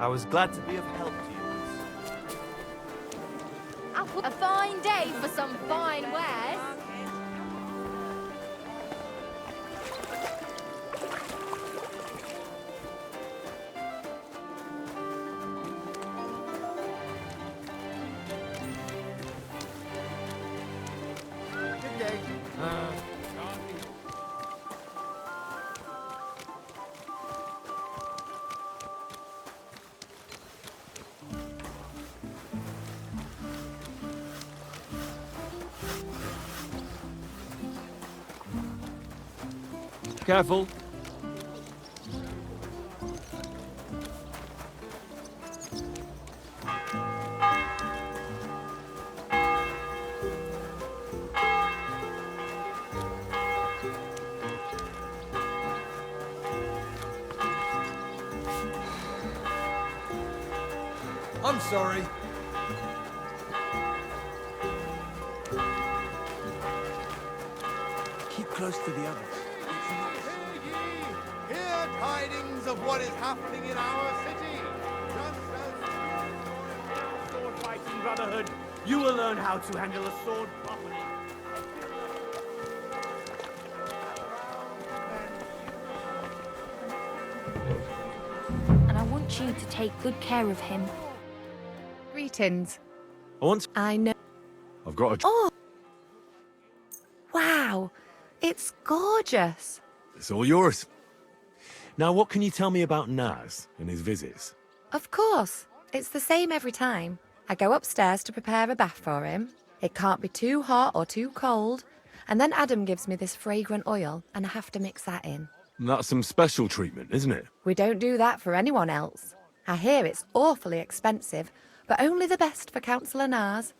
I was glad to be of help to you.
A fine day for some fine wares.
Good day.
Careful.
I'm sorry.
Keep close to the others.
Hear tidings of what is happening in our city.
Sword fighting brotherhood. You will learn how to handle a sword properly.
And I want you to take good care of him.
Greetings.
Once
I know.
I've got a.
Oh! Wow! It's gorgeous.
It's all yours. Now, what can you tell me about Naz and his visits?
Of course. It's the same every time. I go upstairs to prepare a bath for him. It can't be too hot or too cold. And then Adam gives me this fragrant oil, and I have to mix that in.
That's some special treatment, isn't it?
We don't do that for anyone else. I hear it's awfully expensive, but only the best for Councillor Naz.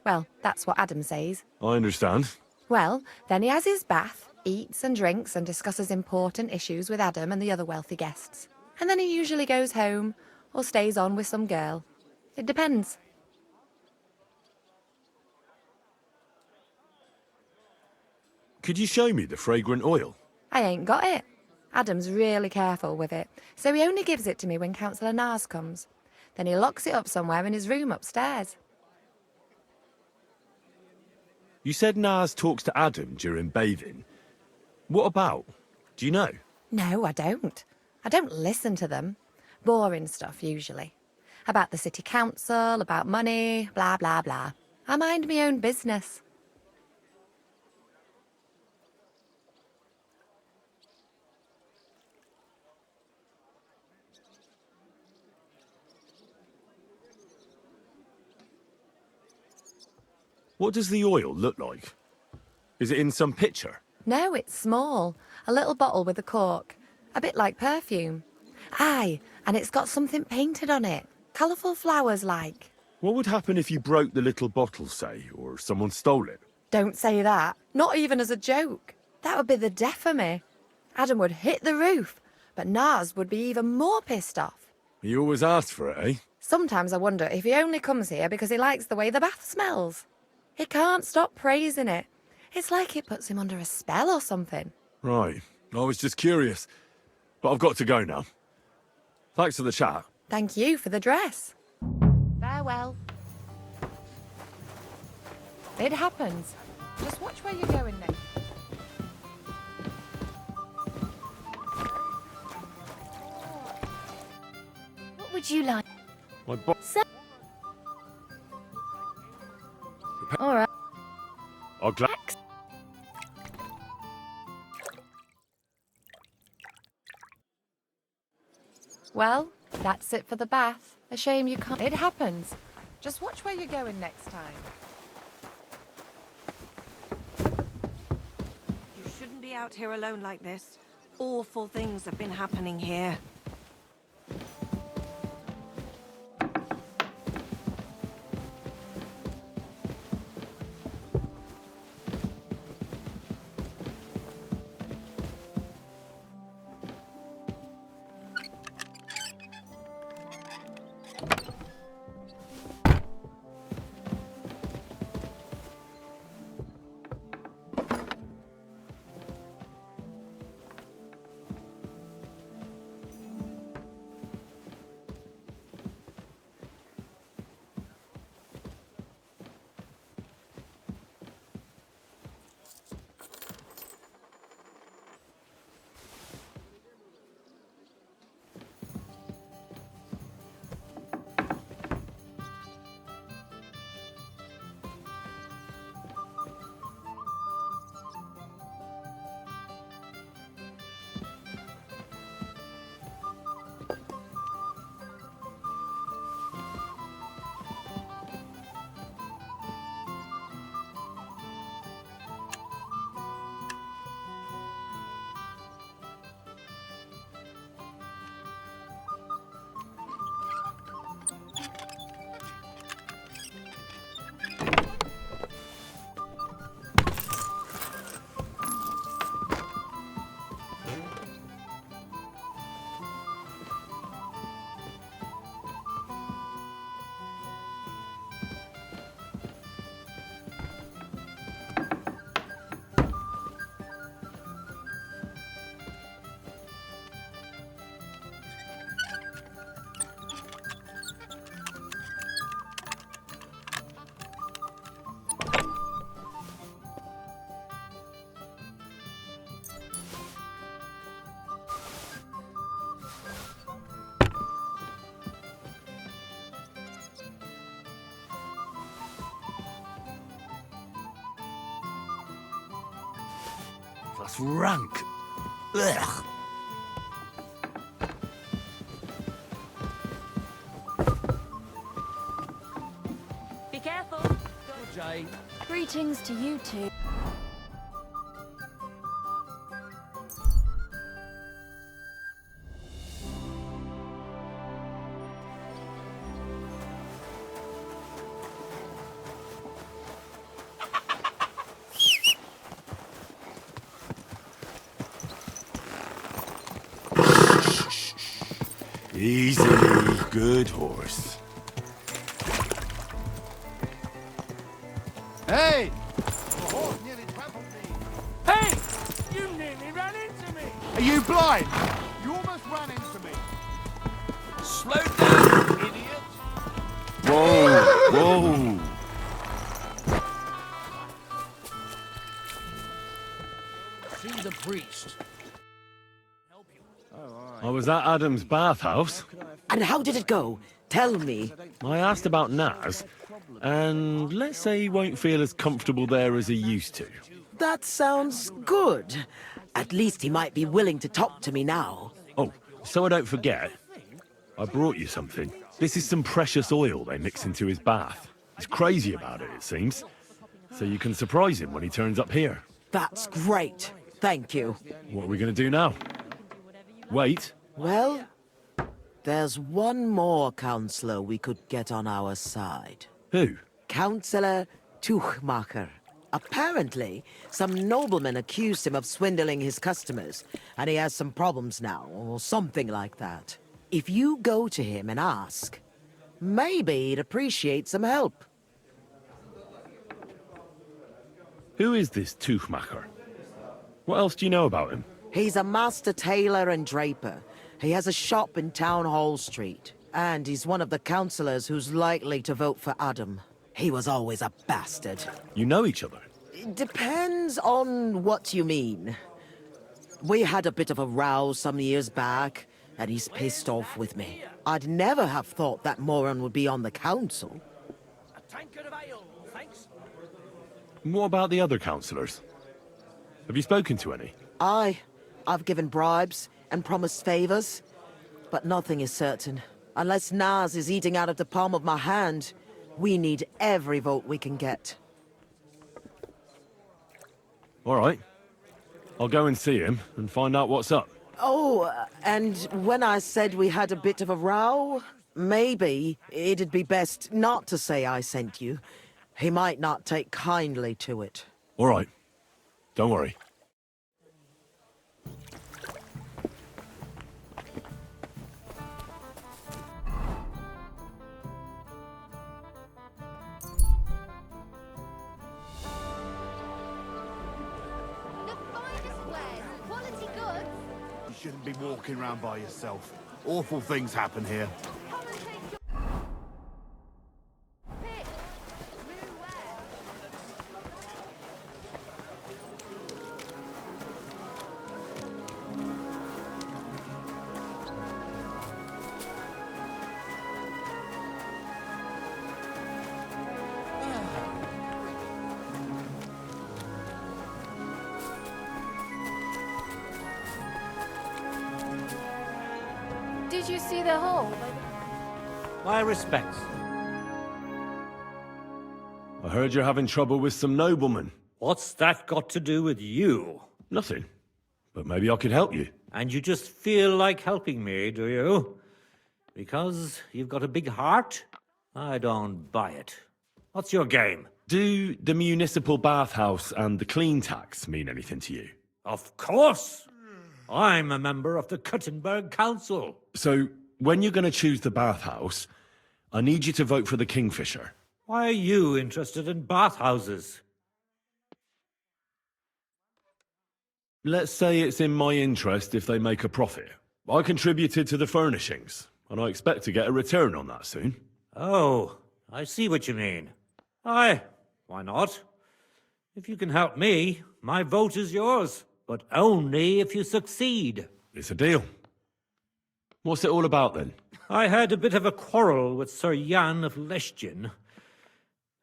Well, that's what Adam says.
I understand.
Well, then he has his bath, eats and drinks and discusses important issues with Adam and the other wealthy guests. And then he usually goes home or stays on with some girl. It depends.
Could you show me the fragrant oil?
I ain't got it. Adam's really careful with it, so he only gives it to me when Councillor Naz comes. Then he locks it up somewhere in his room upstairs.
You said Naz talks to Adam during bathing. What about? Do you know?
No, I don't. I don't listen to them. Boring stuff, usually. About the city council, about money, blah, blah, blah. I mind my own business.
What does the oil look like? Is it in some pitcher?
No, it's small. A little bottle with a cork. A bit like perfume. Aye, and it's got something painted on it. Colourful flowers like.
What would happen if you broke the little bottle, say, or someone stole it?
Don't say that. Not even as a joke. That would be the death of me. Adam would hit the roof, but Naz would be even more pissed off.
He always asks for it, eh?
Sometimes I wonder if he only comes here because he likes the way the bath smells. He can't stop praising it. It's like it puts him under a spell or something.
Right. I was just curious. But I've got to go now. Thanks for the chat.
Thank you for the dress. Farewell. It happens. Just watch where you're going next.
What would you like?
My bo-
All right.
I'll gla-
Well, that's it for the bath. A shame you can't. It happens. Just watch where you're going next time.
You shouldn't be out here alone like this. Awful things have been happening here.
That's rank. Ugh.
Be careful.
Jay.
Greetings to you two.
Easy, good horse.
Hey!
Hey! You nearly ran into me!
Are you blind? You almost ran into me.
Slow down, idiot!
Whoa, whoa.
See the priest.
I was at Adam's bathhouse.
And how did it go? Tell me.
I asked about Naz, and let's say he won't feel as comfortable there as he used to.
That sounds good. At least he might be willing to talk to me now.
Oh, so I don't forget, I brought you something. This is some precious oil they mix into his bath. He's crazy about it, it seems. So you can surprise him when he turns up here.
That's great. Thank you.
What are we going to do now? Wait.
Well, there's one more counselor we could get on our side.
Who?
Councillor Tuchmacher. Apparently, some nobleman accused him of swindling his customers, and he has some problems now, or something like that. If you go to him and ask, maybe he'd appreciate some help.
Who is this Tuchmacher? What else do you know about him?
He's a master tailor and draper. He has a shop in Town Hall Street. And he's one of the councillors who's likely to vote for Adam. He was always a bastard.
You know each other?
Depends on what you mean. We had a bit of a row some years back, and he's pissed off with me. I'd never have thought that moron would be on the council.
A tankard of ale, thanks.
What about the other councillors? Have you spoken to any?
I've given bribes and promised favors, but nothing is certain. Unless Naz is eating out of the palm of my hand, we need every vote we can get.
All right. I'll go and see him and find out what's up.
Oh, and when I said we had a bit of a row, maybe it'd be best not to say I sent you. He might not take kindly to it.
All right. Don't worry.
You shouldn't be walking around by yourself. Awful things happen here.
Did you see the hole?
My respects.
I heard you're having trouble with some noblemen.
What's that got to do with you?
Nothing. But maybe I could help you.
And you just feel like helping me, do you? Because you've got a big heart? I don't buy it. What's your game?
Do the municipal bathhouse and the clean tax mean anything to you?
Of course! I'm a member of the Kuttenberg Council.
So, when you're going to choose the bathhouse, I need you to vote for the Kingfisher.
Why are you interested in bathhouses?
Let's say it's in my interest if they make a profit. I contributed to the furnishings, and I expect to get a return on that soon.
Oh, I see what you mean. Aye, why not? If you can help me, my vote is yours. But only if you succeed.
It's a deal. What's it all about, then?
I had a bit of a quarrel with Sir Jan of Leschin,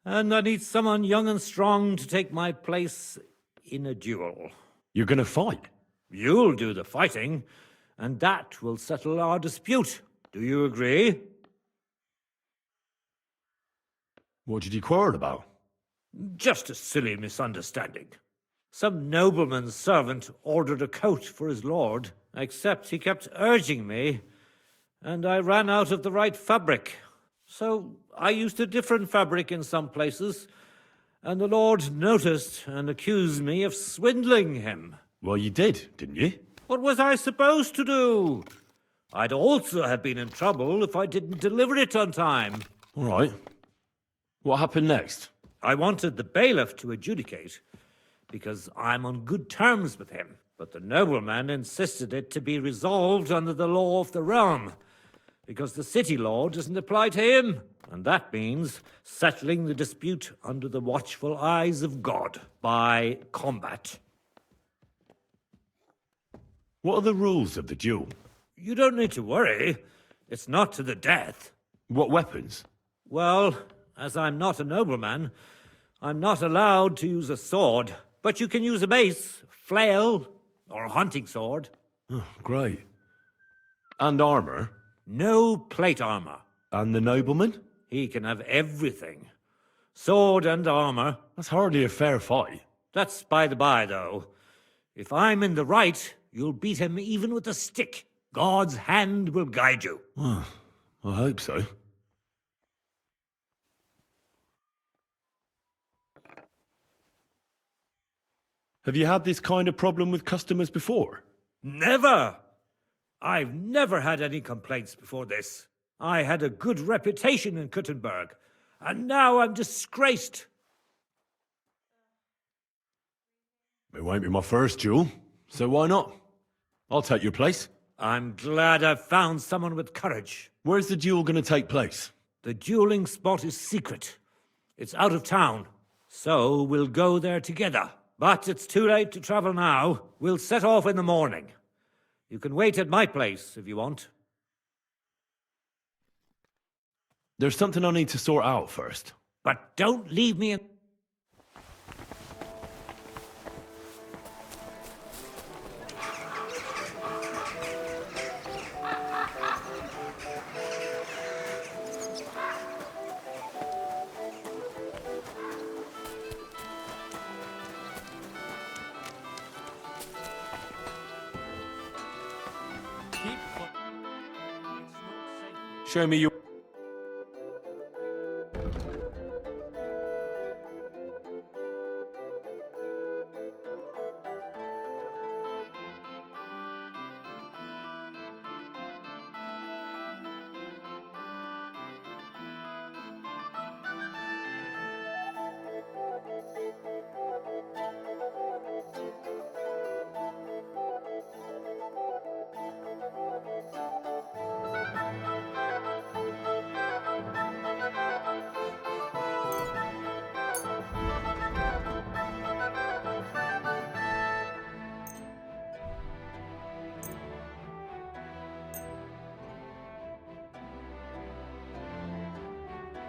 and I need someone young and strong to take my place in a duel.
You're gonna fight?
You'll do the fighting, and that will settle our dispute. Do you agree?
What did you quarrel about?
Just a silly misunderstanding. Some nobleman's servant ordered a coat for his lord, except he kept urging me, and I ran out of the right fabric. So I used a different fabric in some places, and the lord noticed and accused me of swindling him.
Well, you did, didn't you?
What was I supposed to do? I'd also have been in trouble if I didn't deliver it on time.
All right. What happened next?
I wanted the bailiff to adjudicate, because I'm on good terms with him. But the nobleman insisted it to be resolved under the law of the realm, because the city law doesn't apply to him. And that means settling the dispute under the watchful eyes of God, by combat.
What are the rules of the duel?
You don't need to worry. It's not to the death.
What weapons?
Well, as I'm not a nobleman, I'm not allowed to use a sword. But you can use a mace, flail, or a hunting sword.
Oh, great. And armor?
No plate armor.
And the nobleman?
He can have everything. Sword and armor.
That's hardly a fair fight.
That's by the by, though. If I'm in the right, you'll beat him even with a stick. God's hand will guide you.
Well, I hope so. Have you had this kind of problem with customers before?
Never! I've never had any complaints before this. I had a good reputation in Kuttenberg, and now I'm disgraced.
It won't be my first duel, so why not? I'll take your place.
I'm glad I've found someone with courage.
Where's the duel going to take place?
The dueling spot is secret. It's out of town, so we'll go there together. But it's too late to travel now. We'll set off in the morning. You can wait at my place if you want.
There's something I need to sort out first.
But don't leave me in...
Show me your...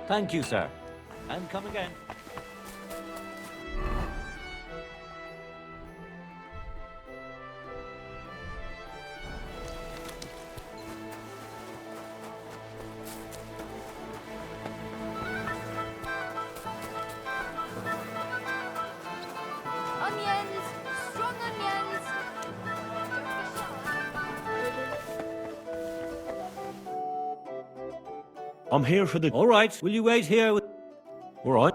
Thank you, sir. And come again.
Onions! Strong onions!
I'm here for the...
All right, will you wait here?
All right.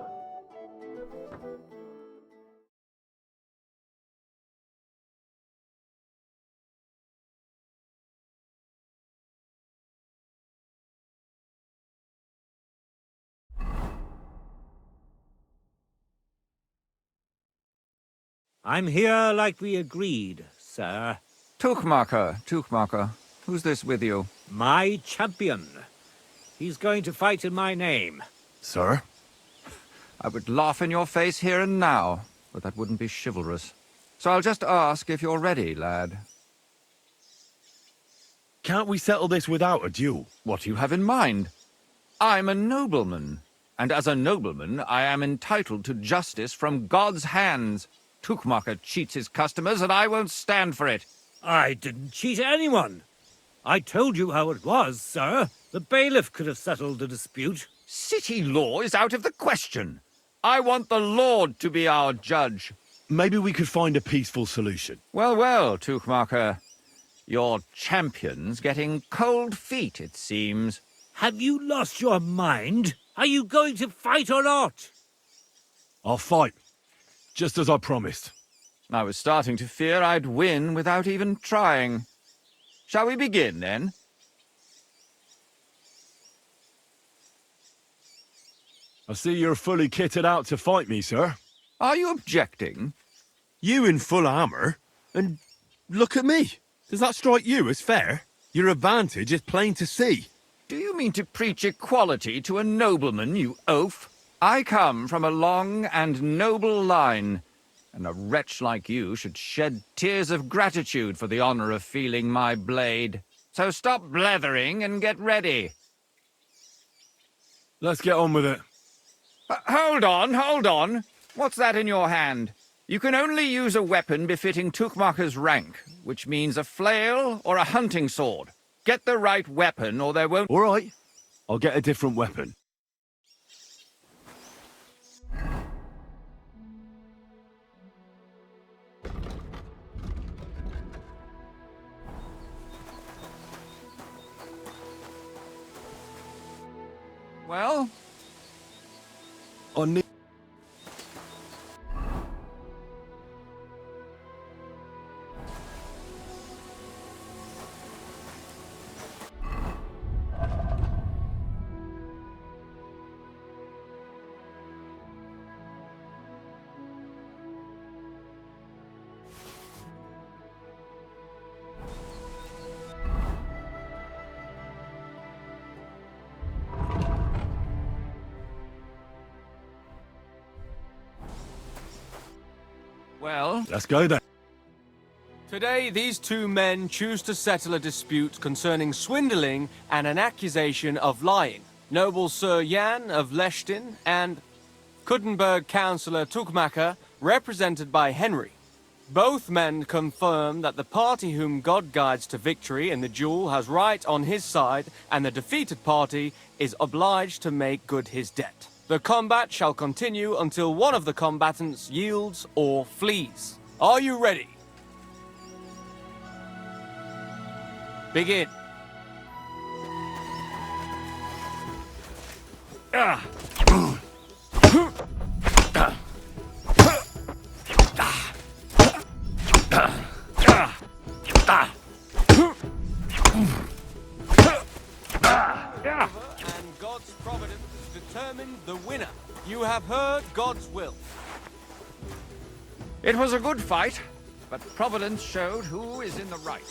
I'm here like we agreed, sir.
Tuchmacher. Who's this with you?
My champion. He's going to fight in my name.
Sir?
I would laugh in your face here and now, but that wouldn't be chivalrous. So I'll just ask if you're ready, lad.
Can't we settle this without a duel?
What do you have in mind? I'm a nobleman, and as a nobleman, I am entitled to justice from God's hands. Tuchmacher cheats his customers, and I won't stand for it.
I didn't cheat anyone. I told you how it was, sir. The bailiff could have settled the dispute.
City law is out of the question. I want the Lord to be our judge.
Maybe we could find a peaceful solution.
Well, well, Tuchmacher. Your champion's getting cold feet, it seems.
Have you lost your mind? Are you going to fight or not?
I'll fight, just as I promised.
I was starting to fear I'd win without even trying. Shall we begin, then?
I see you're fully kitted out to fight me, sir.
Are you objecting?
You in full armour? And look at me. Does that strike you as fair? Your advantage is plain to see.
Do you mean to preach equality to a nobleman, you oaf? I come from a long and noble line, and a wretch like you should shed tears of gratitude for the honour of feeling my blade. So stop blethering and get ready.
Let's get on with it.
Hold on. What's that in your hand? You can only use a weapon befitting Tuchmacher's rank, which means a flail or a hunting sword. Get the right weapon, or there won't...
All right. I'll get a different weapon.
Well?
On the...
Well?
Let's go then.
Today, these two men choose to settle a dispute concerning swindling and an accusation of lying. Noble Sir Jan of Lechtin and Kuttenberg Councillor Tuchmacher, represented by Henry. Both men confirm that the party whom God guides to victory in the duel has right on his side, and the defeated party is obliged to make good his debt. The combat shall continue until one of the combatants yields or flees. Are you ready? Begin. And God's providence determined the winner. You have heard God's will.
It was a good fight, but Providence showed who is in the right.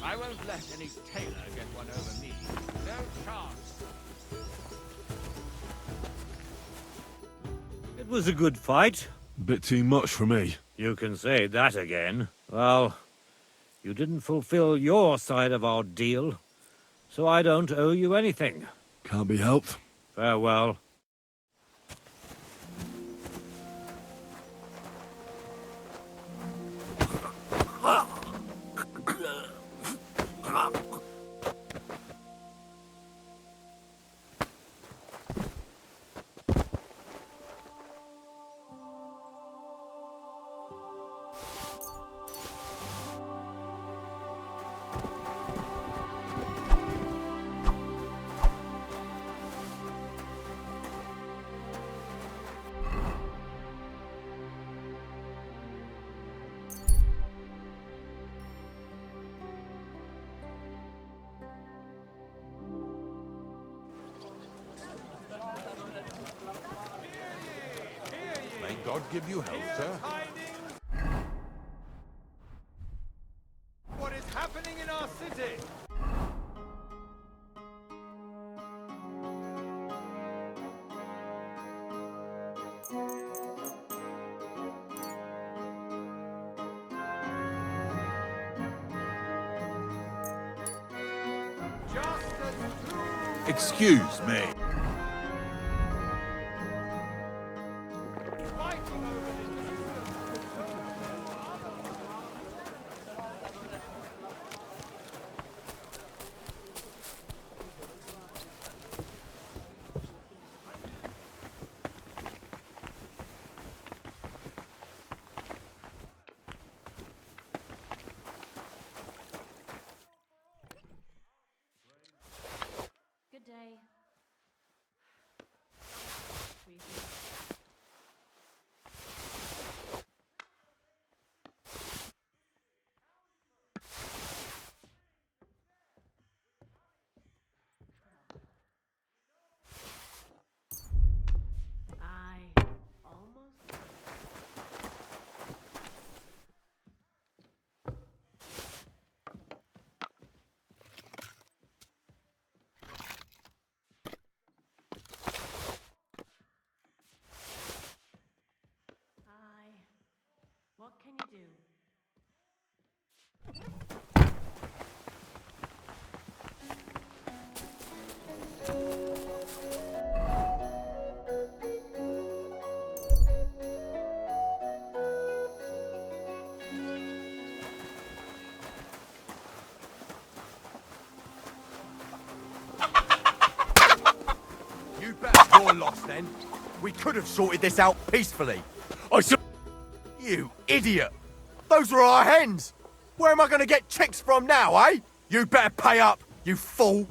I won't let any tailor get one over me. No chance.
It was a good fight.
Bit too much for me.
You can say that again. Well, you didn't fulfill your side of our deal, so I don't owe you anything.
Can't be helped.
Farewell.
May God give you health, sir.
What is happening in our city?
Excuse me.
can you do?
You bet you're lost then. We could have sorted this out peacefully. You idiot! Those were our hens! Where am I going to get chicks from now, eh? You better pay up, you fool!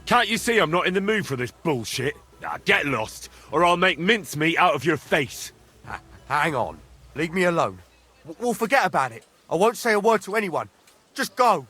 Can't you see I'm not in the mood for this bullshit? Now get lost, or I'll make mincemeat out of your face.
Hang on. Leave me alone. We'll forget about it. I won't say a word to anyone. Just go.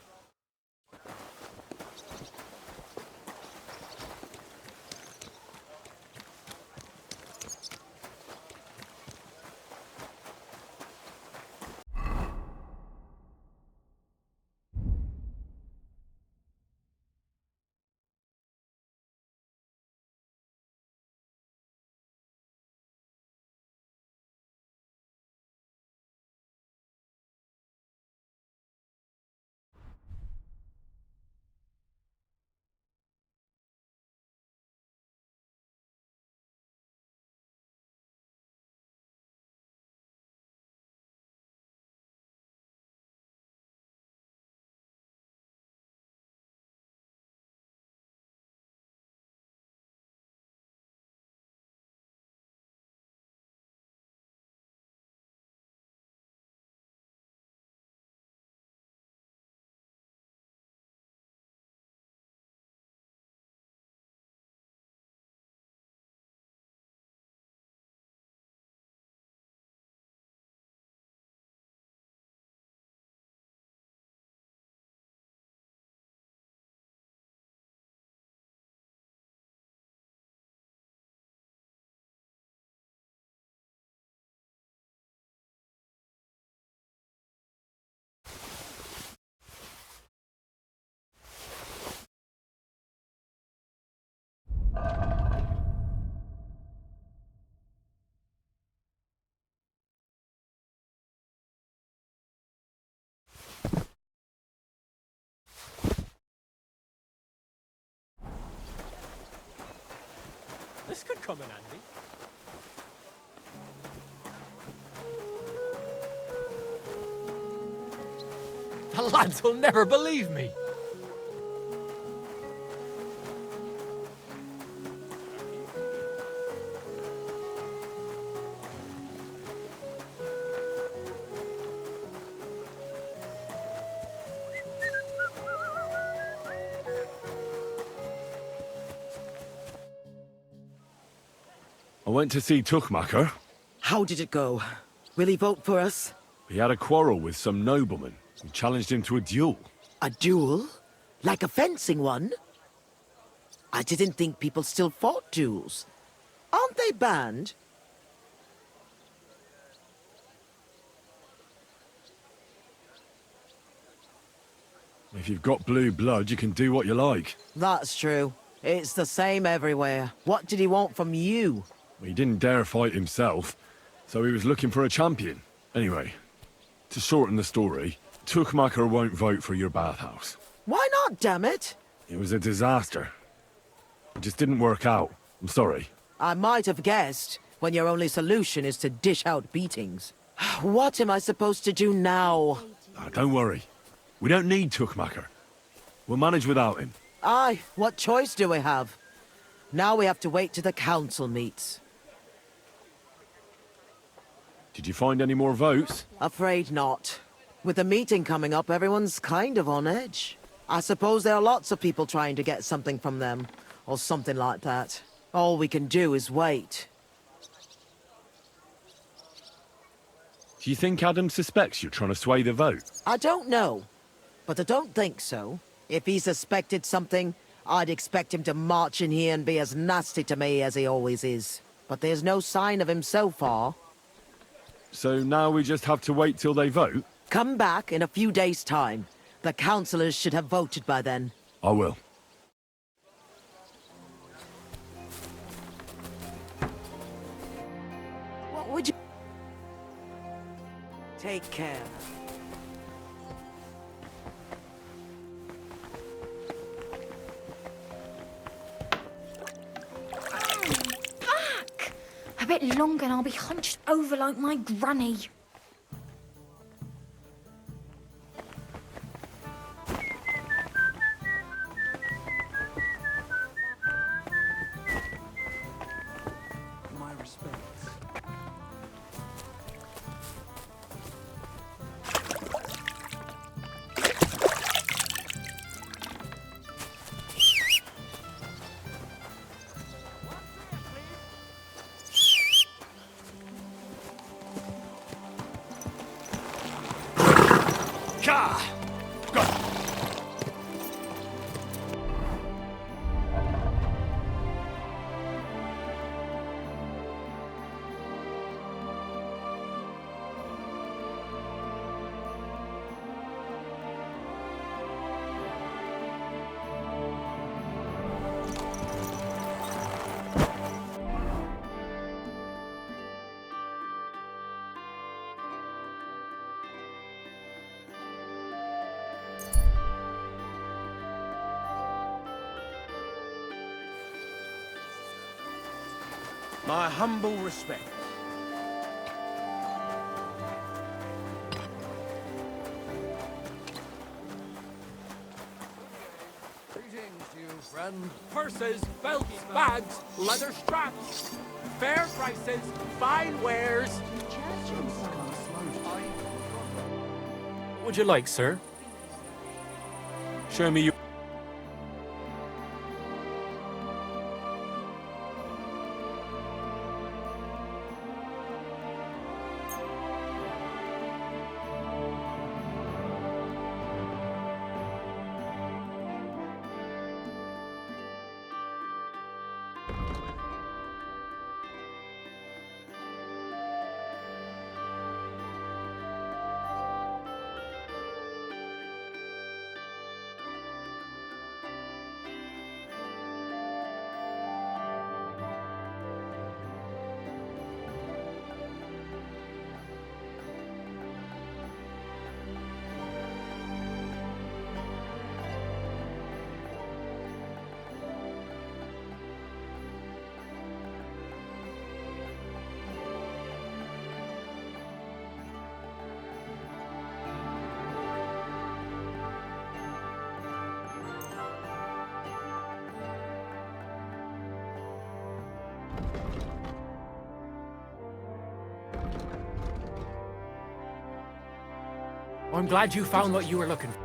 This could come in handy. The lads will never believe me.
I went to see Tuchmacher.
How did it go? Will he vote for us?
He had a quarrel with some nobleman who challenged him to a duel.
A duel? Like a fencing one? I didn't think people still fought duels. Aren't they banned?
If you've got blue blood, you can do what you like.
That's true. It's the same everywhere. What did he want from you?
He didn't dare fight himself, so he was looking for a champion. Anyway, to shorten the story, Tuchmacher won't vote for your bathhouse.
Why not, damn it?
It was a disaster. It just didn't work out. I'm sorry.
I might have guessed, when your only solution is to dish out beatings. What am I supposed to do now?
Don't worry. We don't need Tuchmacher. We'll manage without him.
Aye, what choice do we have? Now we have to wait till the council meets.
Did you find any more votes?
Afraid not. With the meeting coming up, everyone's kind of on edge. I suppose there are lots of people trying to get something from them, or something like that. All we can do is wait.
Do you think Adam suspects you're trying to sway the vote?
I don't know, but I don't think so. If he suspected something, I'd expect him to march in here and be as nasty to me as he always is. But there's no sign of him so far.
So now we just have to wait till they vote?
Come back in a few days' time. The councillors should have voted by then.
I will.
Take care.
Back! A bit longer and I'll be hunched over like my granny.
My respects.
My humble respect.
Greetings to you, friend. Purses, belts, bags, leather straps. Fair prices, fine wares.
What would you like, sir?
Show me your...
I'm glad you found what you were looking for.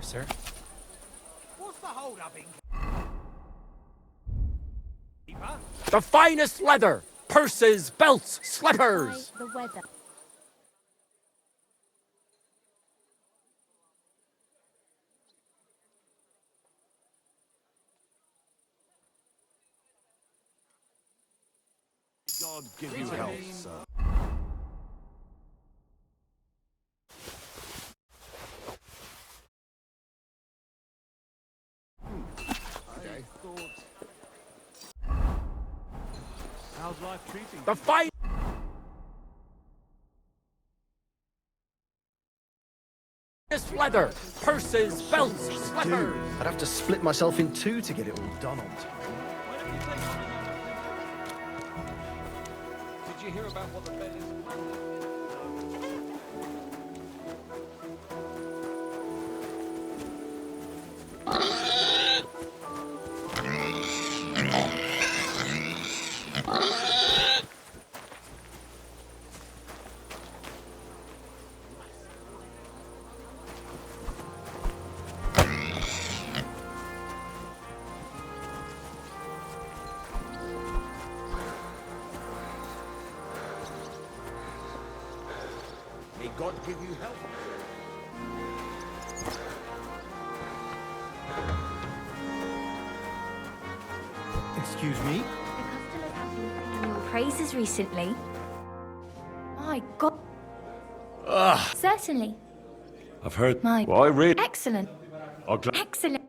Sir.
What's the hold up in? The finest leather, purses, belts, slippers.
The weather.
God give you help, sir. How's life treating you?
The fight! Leather, purses, belts, slippers.
I'd have to split myself in two to get it all done on time.
Did you hear about what the bed is?
May God give you help.
Excuse me?
Praises recently. My God.
Ugh.
Certainly.
I've heard.
My.
Well, I read.
Excellent. Excellent.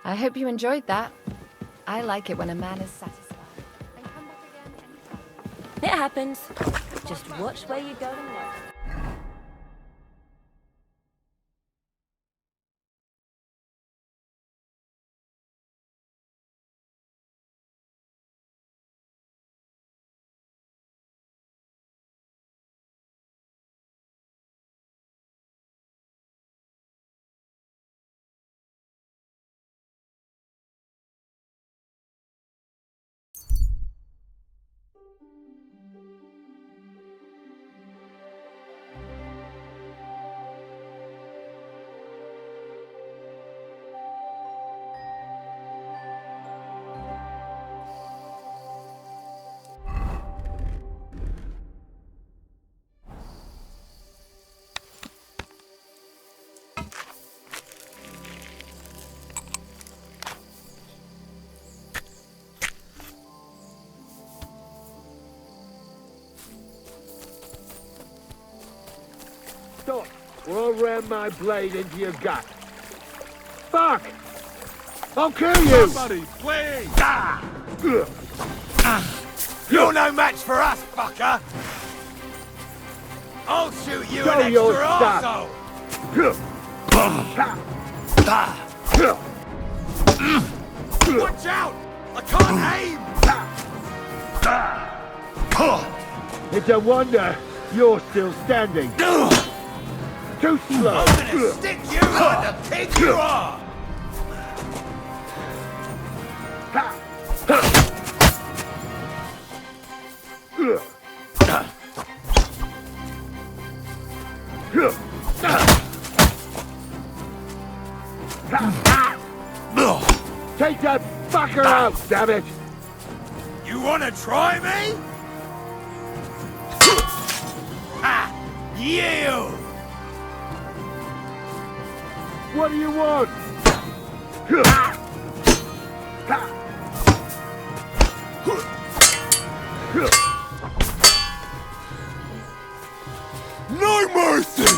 I hope you enjoyed that. I like it when a man is satisfied.
It happens. Just watch where you're going next.
Stop, or I'll ram my blade into your gut. Fuck! I'll kill you!
Somebody, please!
You're no match for us, fucker! I'll shoot you
Show
an
your
extra
stuff.
arsehole! Watch out! I can't aim!
It's a wonder you're still standing. Too slow.
I'm gonna stick you like the pig you are!
Take that fucker out, damn it!
You wanna try me? You!
What do you want?
No mercy!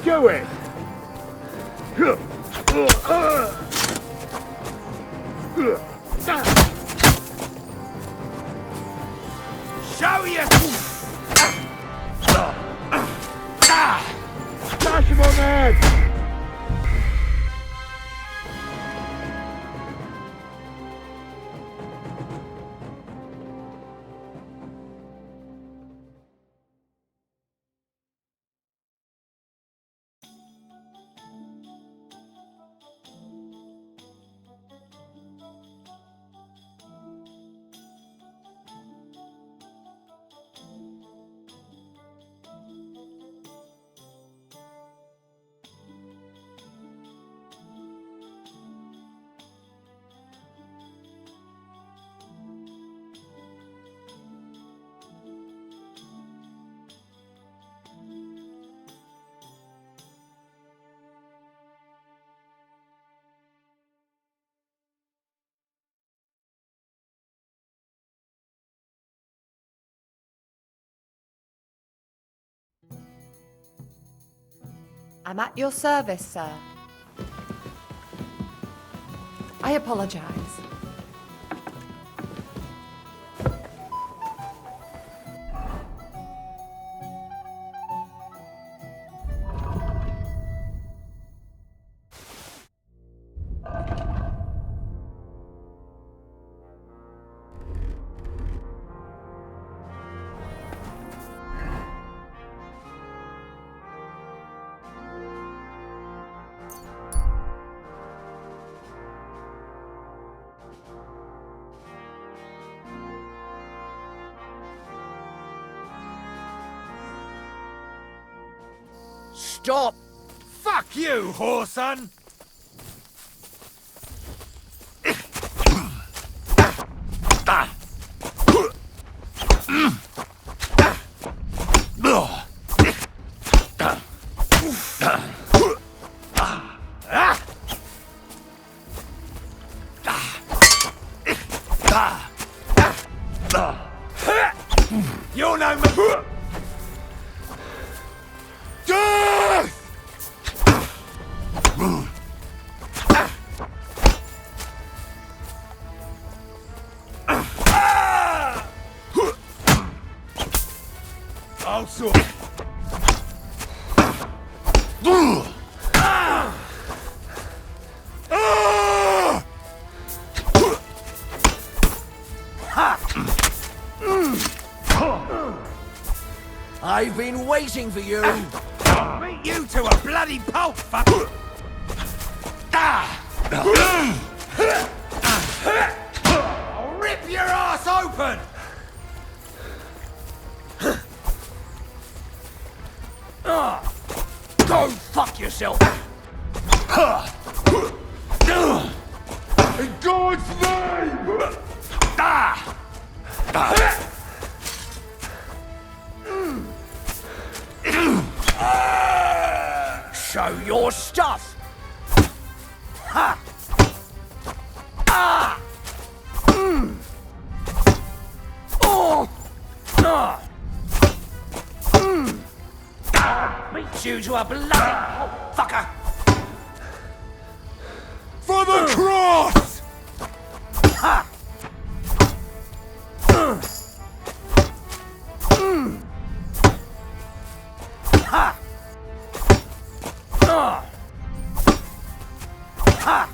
Do it!
Show you!
Smash him on the head!
I'm at your service, sir. I apologize.
Stop!
Fuck you, whoreson! You're no man. Also.
I've been waiting for you.
Beat you to a bloody pulp, fuck! I'll rip your ass open!
Go fuck yourself.
In God's name!
Show your stuff. Ha! Ah! Oh! Ah! Beat you to a bloody fucker.
For the cross!
Ha! Ha! Ha!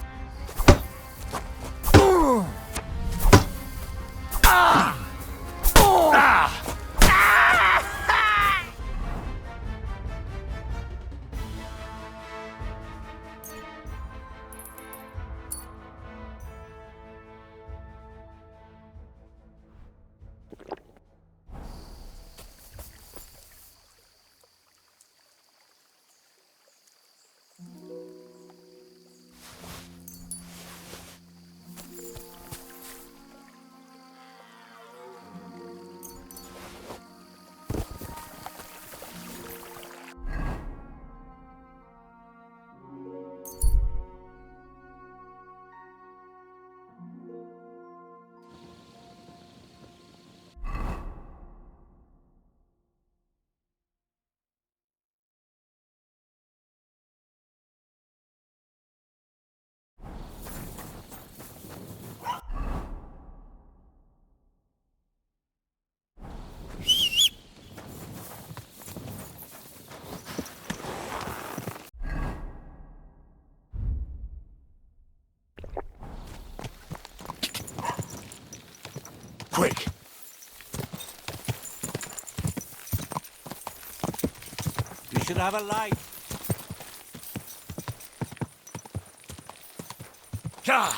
Quick!
You should have a light.
God!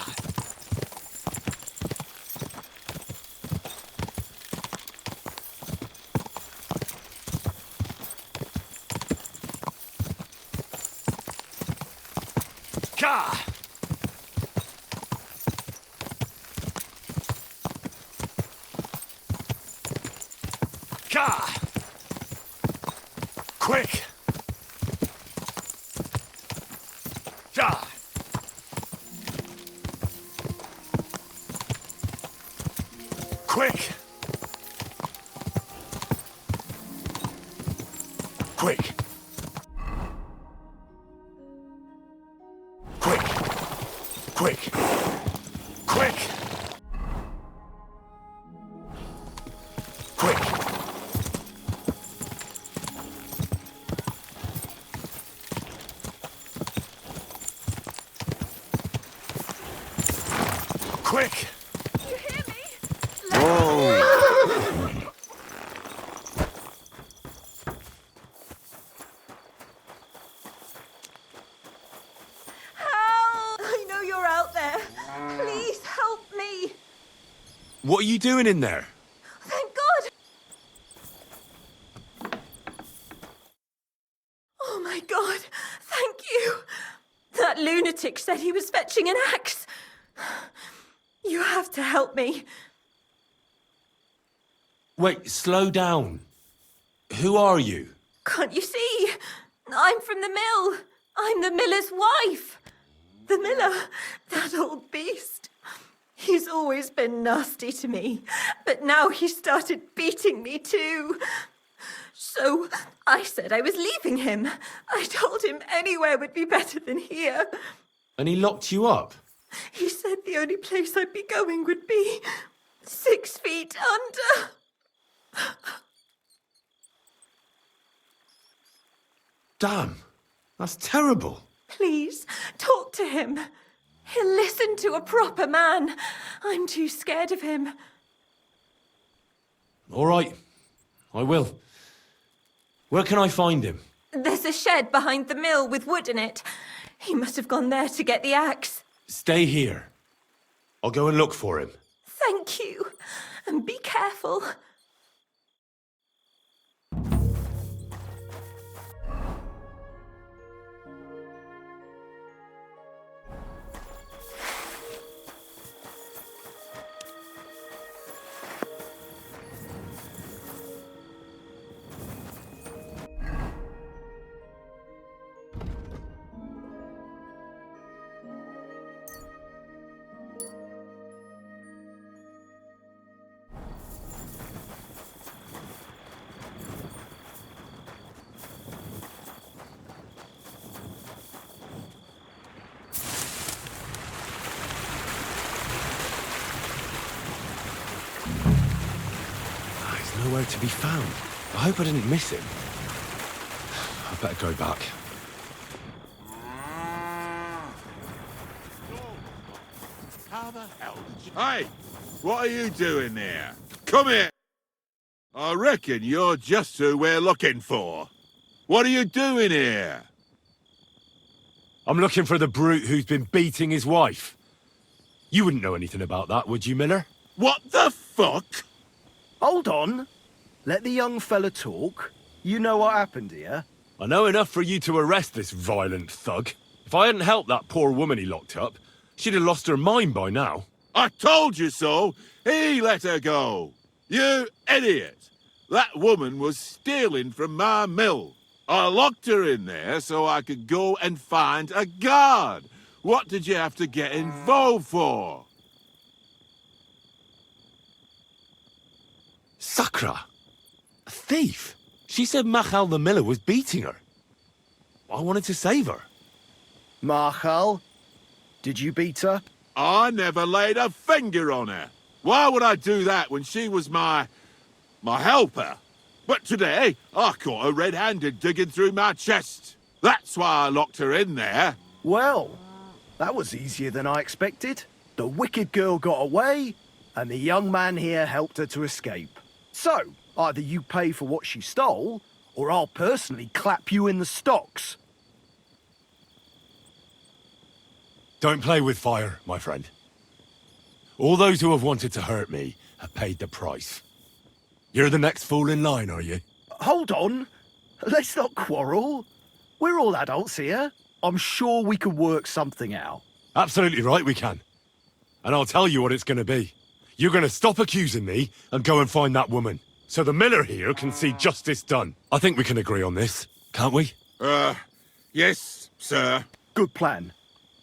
God! God! Quick! God! Quick! Quick!
Quick! Quick! Quick! Quick!
You hear me?
Whoa!
Help! I know you're out there. Please help me.
What are you doing in there?
Thank God. Oh my God. Thank you. That lunatic said he was fetching an axe. You have to help me.
Wait, slow down. Who are you?
Can't you see? I'm from the mill. I'm the miller's wife. The miller, that old beast. He's always been nasty to me, but now he started beating me too. So I said I was leaving him. I told him anywhere would be better than here.
And he locked you up?
He said the only place I'd be going would be 6 feet under.
Damn, that's terrible.
Please, talk to him. He'll listen to a proper man. I'm too scared of him.
All right, I will. Where can I find him?
There's a shed behind the mill with wood in it. He must have gone there to get the axe.
Stay here. I'll go and look for him.
Thank you. And be careful.
Nowhere to be found. I hope I didn't miss him. I better go back.
How the hell did you... Hey! What are you doing there? Come here! I reckon you're just who we're looking for. What are you doing here?
I'm looking for the brute who's been beating his wife. You wouldn't know anything about that, would you, Miller?
What the fuck?
Hold on. Let the young fella talk. You know what happened here?
I know enough for you to arrest this violent thug. If I hadn't helped that poor woman he locked up, she'd have lost her mind by now.
I told you so! He let her go! You idiot! That woman was stealing from my mill. I locked her in there so I could go and find a guard. What did you have to get involved for?
Sakra! A thief! She said Machal the miller was beating her. I wanted to save her.
Machal, did you beat her?
I never laid a finger on her. Why would I do that when she was my helper? But today, I caught her red-handed digging through my chest. That's why I locked her in there.
Well, that was easier than I expected. The wicked girl got away, and the young man here helped her to escape. So, either you pay for what she stole, or I'll personally clap you in the stocks.
Don't play with fire, my friend. All those who have wanted to hurt me have paid the price. You're the next fool in line, are you?
Hold on. Let's not quarrel. We're all adults here. I'm sure we can work something out.
Absolutely right, we can. And I'll tell you what it's going to be. You're going to stop accusing me and go and find that woman, so the miller here can see justice done. I think we can agree on this, can't we?
Yes, sir.
Good plan.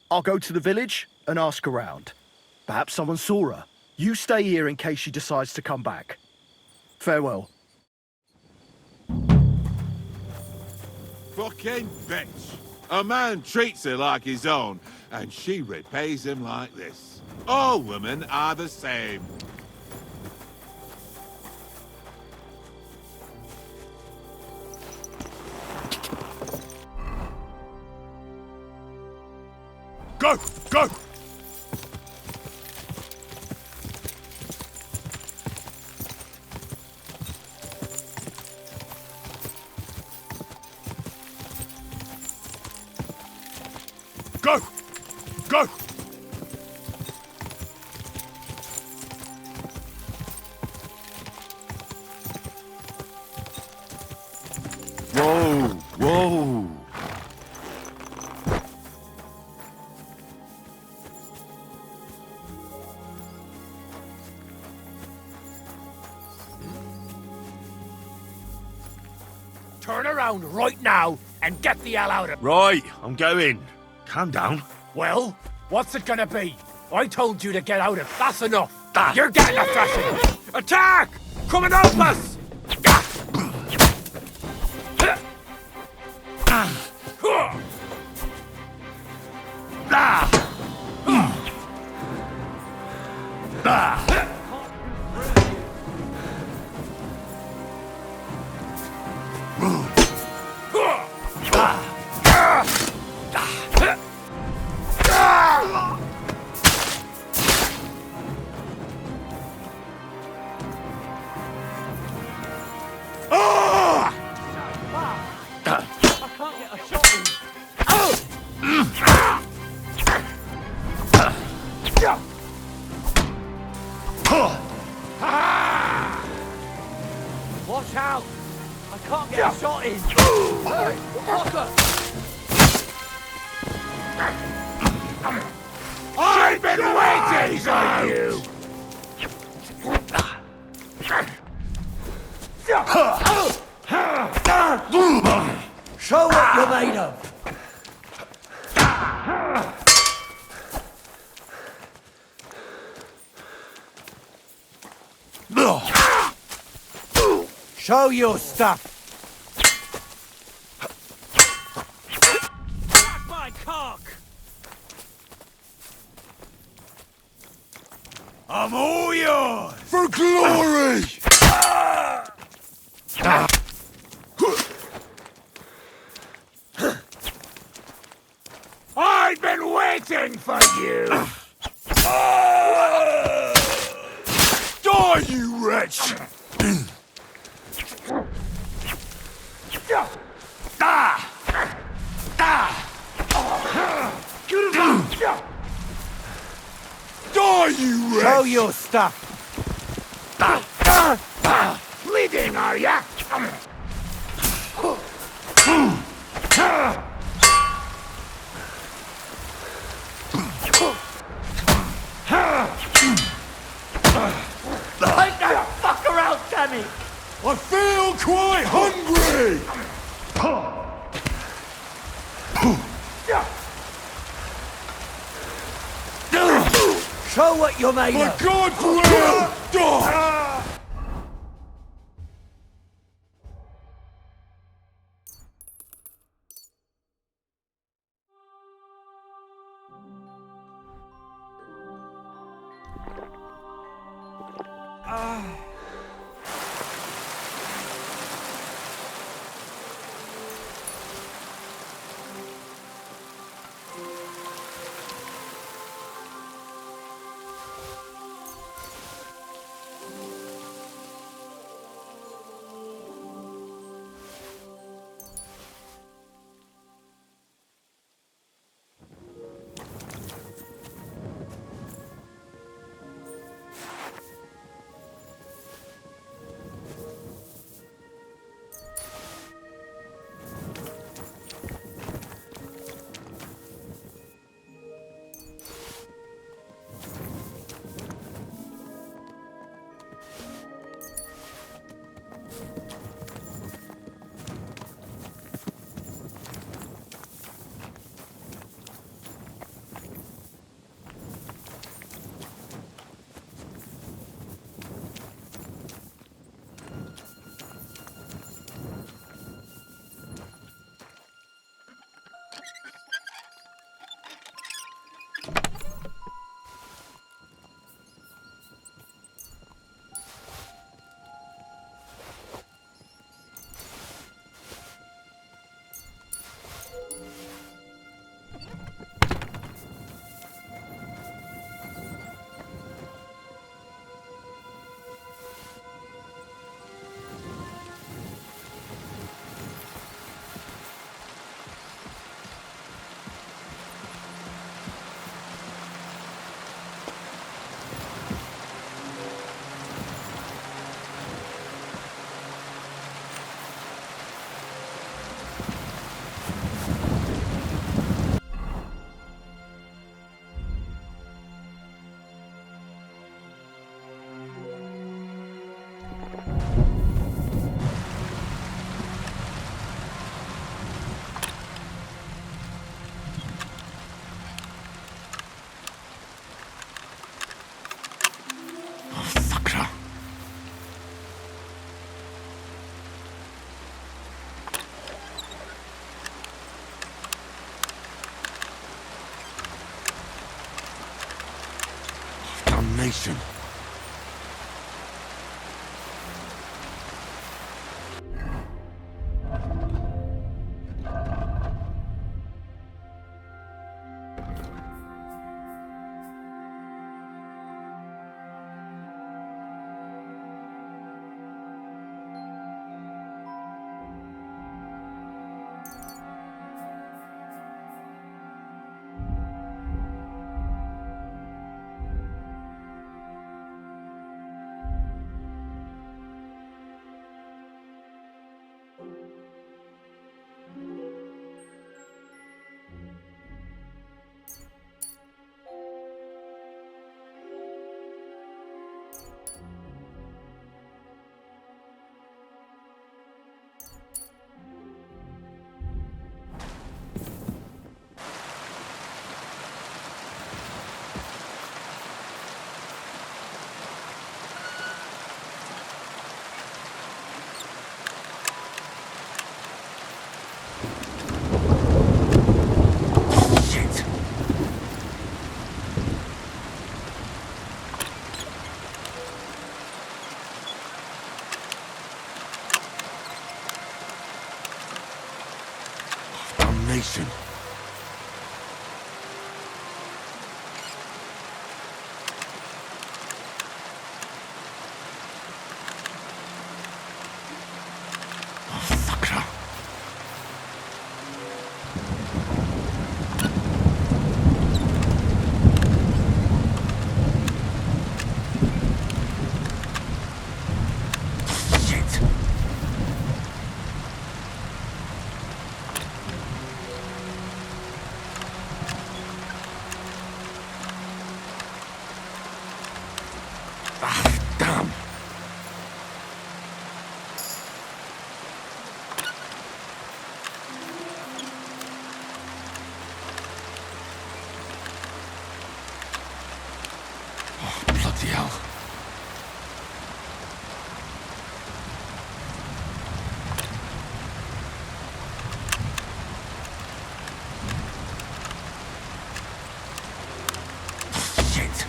I'll go to the village and ask around. Perhaps someone saw her. You stay here in case she decides to come back. Farewell.
Fucking bitch. A man treats her like his own, And she repays him like this. All women are the same.
Go! Go! Go! Go!
Whoa! Whoa!
Turn around right now and get the hell out of...
Right, I'm going. Calm down.
Well, what's it gonna be? I told you to get out of... That's enough. You're getting a thrashing. Attack! Come and help us!
Watch out! I can't get a shot in! Fucker!
I've been waiting for you!
Show what you're made of. Show your stuff.
That's my cock!
I'm all yours!
For glory!
I've been waiting for you!
Die, you wretch! Die, you wretch!
Show your stuff.
Bleeding, are ya?
Take that fucker out, Tammy!
I feel quite hungry!
Show what you're made
For
of.
God's will, die!
damnation. Damnation. Bloody hell. Shit.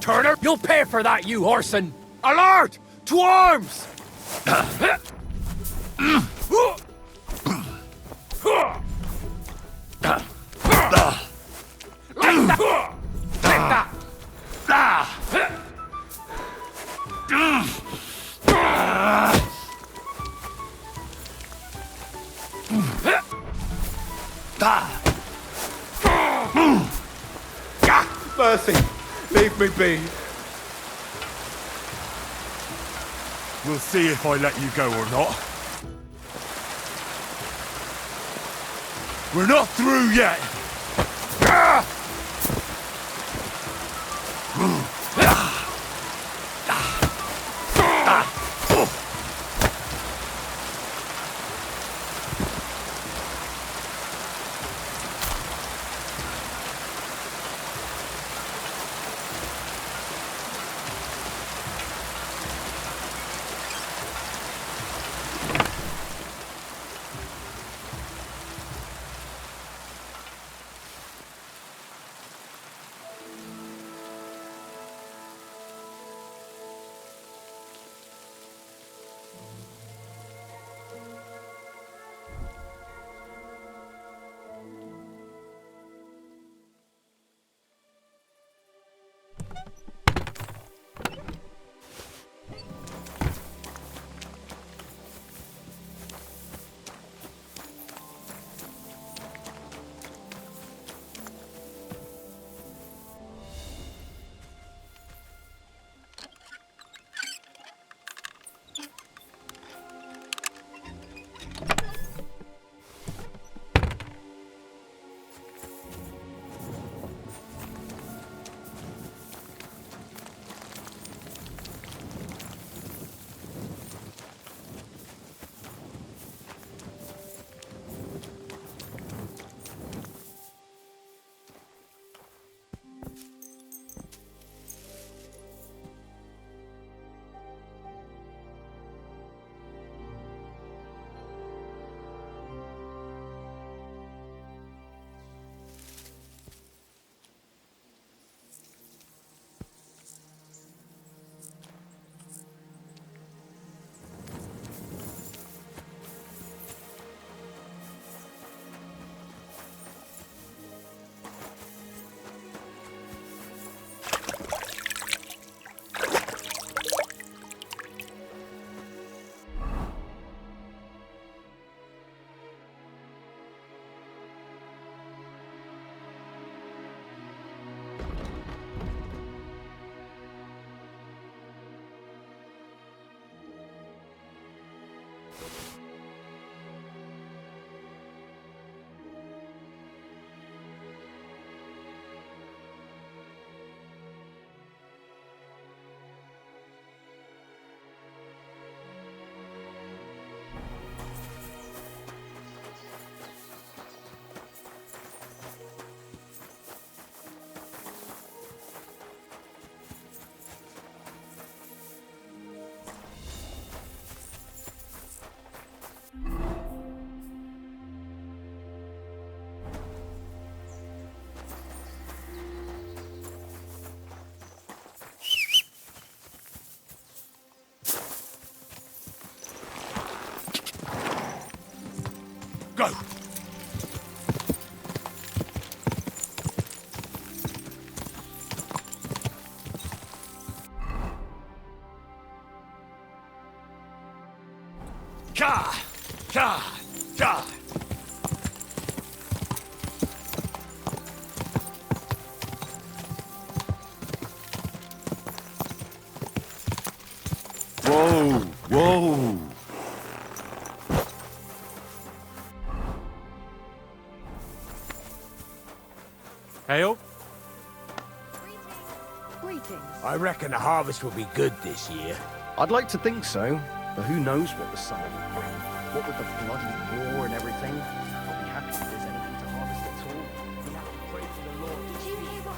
Turner, you'll pay for that, you horson! Alert! To arms!
Mercy, leave me be.
We'll see if I let you go or not. We're not through yet! Go! Ka! Ka! Ka! Whoa! Whoa!
Hail?
Greetings.
I reckon the harvest will be good this year.
I'd like to think so, but who knows what the summer will bring. What with the bloody war and everything. I'll be happy if there's anything to harvest at all. We have to pray to the Lord.
Did you hear what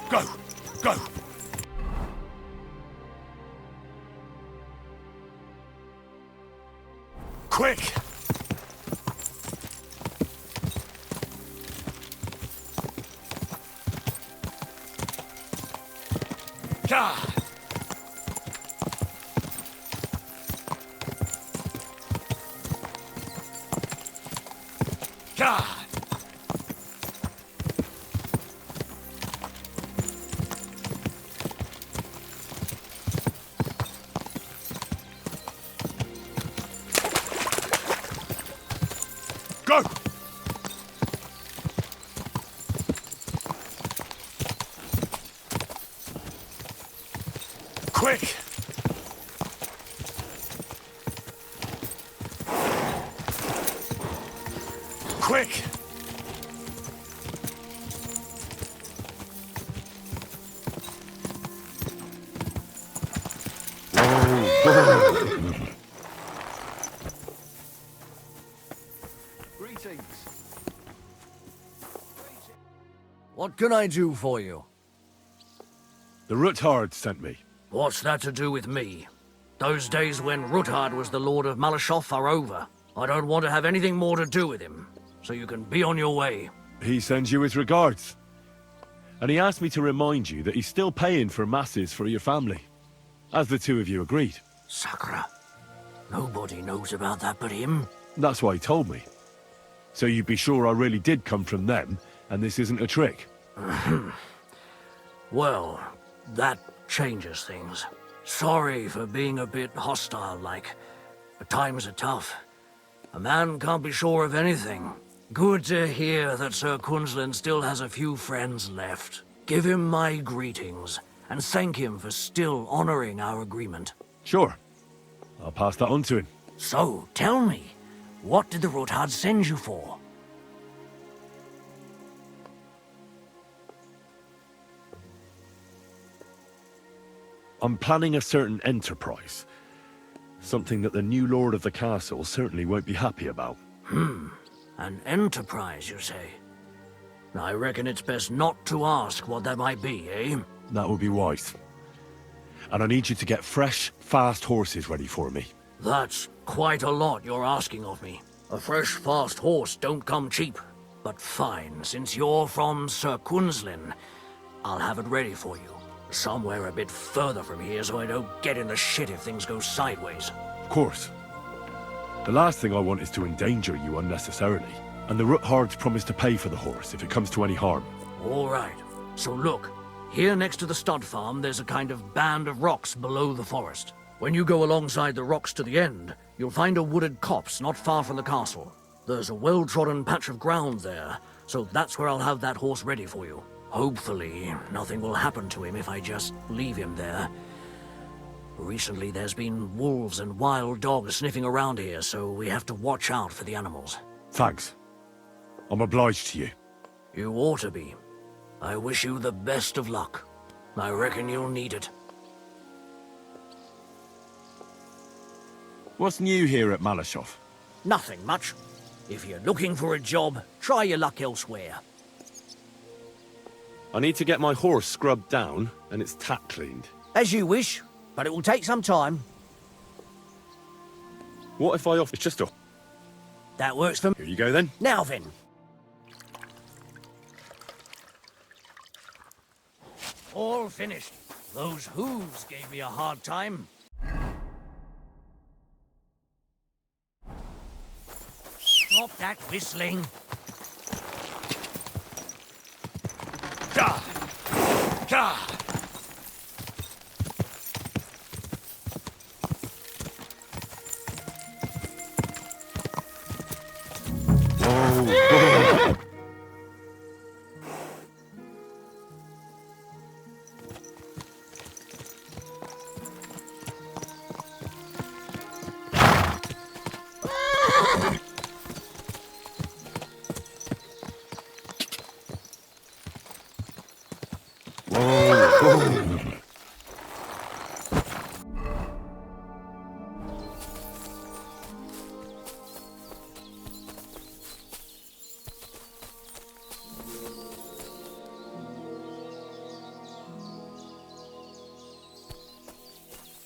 happened?
Go! Go! Quick! Ka! Ka! Go! Quick! Quick!
Greetings.
What can I do for you?
The Ruthard sent me.
What's that to do with me? Those days when Ruthard was the Lord of Malashoff are over. I don't want to have anything more to do with him, so you can be on your way.
He sends you his regards. And he asked me to remind you that he's still paying for masses for your family, as the two of you agreed.
Sakra. Nobody knows about that but him.
That's why he told me. So you'd be sure I really did come from them, and this isn't a trick.
Well, that changes things. Sorry for being a bit hostile-like, but times are tough. A man can't be sure of anything. Good to hear that Sir Quinlan still has a few friends left. Give him my greetings, and thank him for still honoring our agreement.
Sure. I'll pass that on to him.
So, tell me, what did the Ruthard send you for?
I'm planning a certain enterprise. Something that the new lord of the castle certainly won't be happy about.
An enterprise, you say? I reckon it's best not to ask what that might be, eh?
That would be wise. And I need you to get fresh, fast horses ready for me.
That's quite a lot you're asking of me. A fresh, fast horse don't come cheap. But fine, since you're from Sir Quinlan, I'll have it ready for you. Somewhere a bit further from here so I don't get in the shit if things go sideways.
Of course. The last thing I want is to endanger you unnecessarily. And the Ruthards promised to pay for the horse if it comes to any harm.
All right. So look, here next to the stud farm there's a kind of band of rocks below the forest. When you go alongside the rocks to the end, you'll find a wooded copse not far from the castle. There's a well-trodden patch of ground there, so that's where I'll have that horse ready for you. Hopefully, nothing will happen to him if I just leave him there. Recently, there's been wolves and wild dogs sniffing around here, so we have to watch out for the animals.
Thanks. I'm obliged to you.
You ought to be. I wish you the best of luck. I reckon you'll need it.
What's new here at Malashoff?
Nothing much. If you're looking for a job, try your luck elsewhere.
I need to get my horse scrubbed down and its tack cleaned.
As you wish, but it will take some time.
What if I offer just a...
That works for me.
Here you go then.
Now then. All finished. Those hooves gave me a hard time. stop that whistling?
Gah! Gah!
Whoa!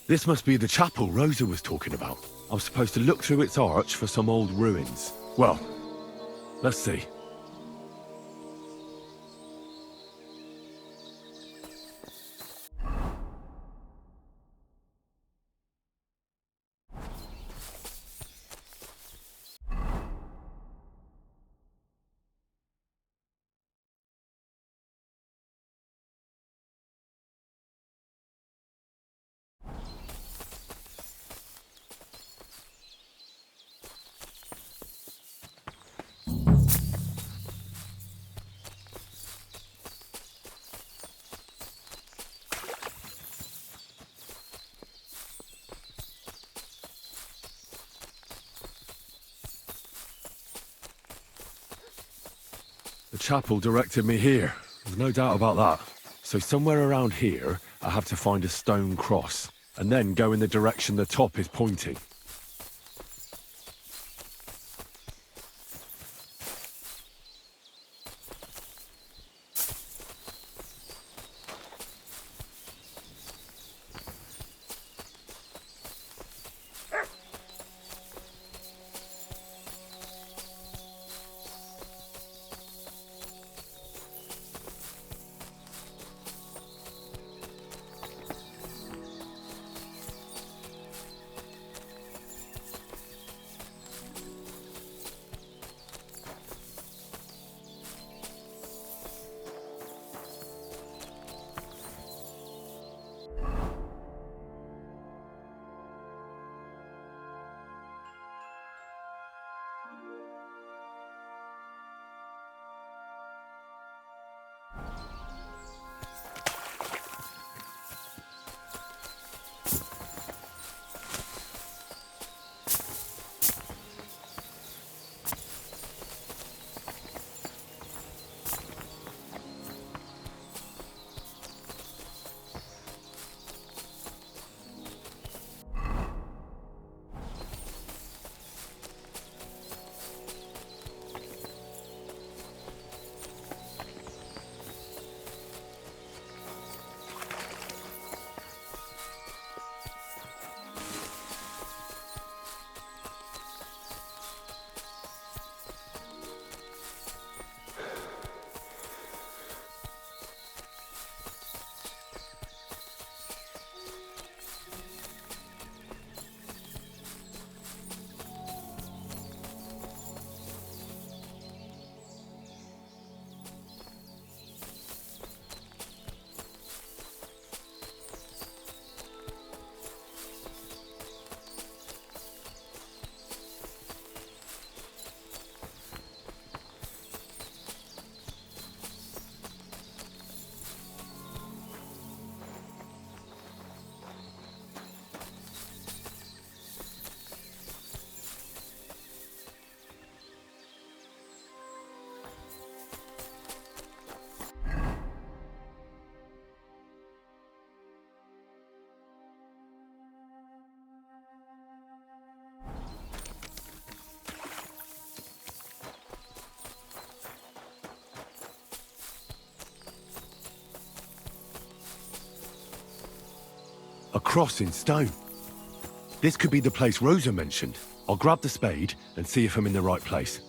This must be the chapel Rosa was talking about. I'm supposed to look through its arch for some old ruins. Well, let's see. The chapel directed me here. There's no doubt about that. So somewhere around here, I have to find a stone cross, and then go in the direction the top is pointing. A cross in stone. This could be the place Rosa mentioned. I'll grab the spade and see if I'm in the right place.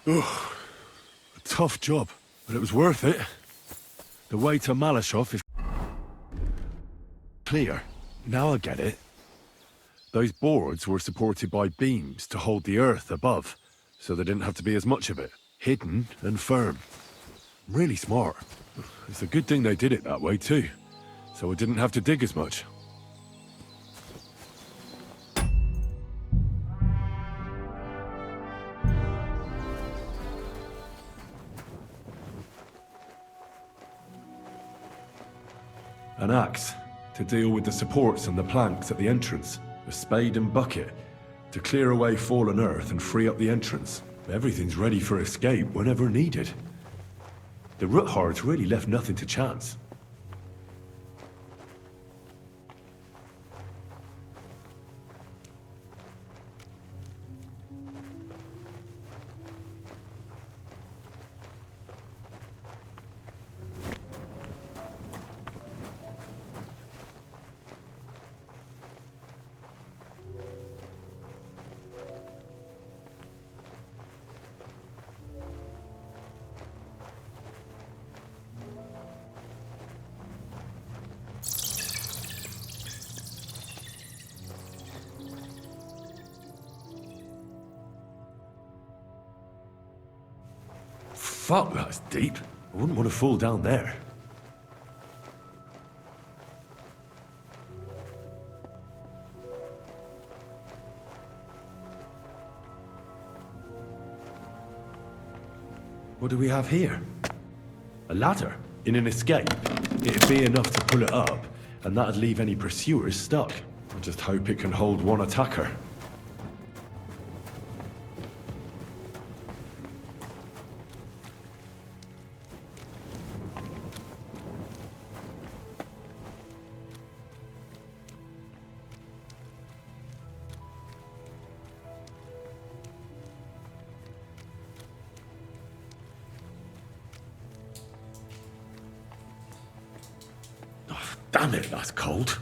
Ugh. A tough job, but it was worth it. The way to Malashov is clear. Now I get it. Those boards were supported by beams to hold the earth above, so there didn't have to be as much of it. Hidden and firm. Really smart. It's a good thing they did it that way too, so I didn't have to dig as much. An axe to deal with the supports and the planks at the entrance. A spade and bucket to clear away fallen earth and free up the entrance. Everything's ready for escape whenever needed. The Ruthards really left nothing to chance. Fuck, that's deep. I wouldn't want to fall down there. What do we have here? A ladder? In an escape, it'd be enough to pull it up, and that'd leave any pursuers stuck. I just hope it can hold one attacker. Damn it, that's cold.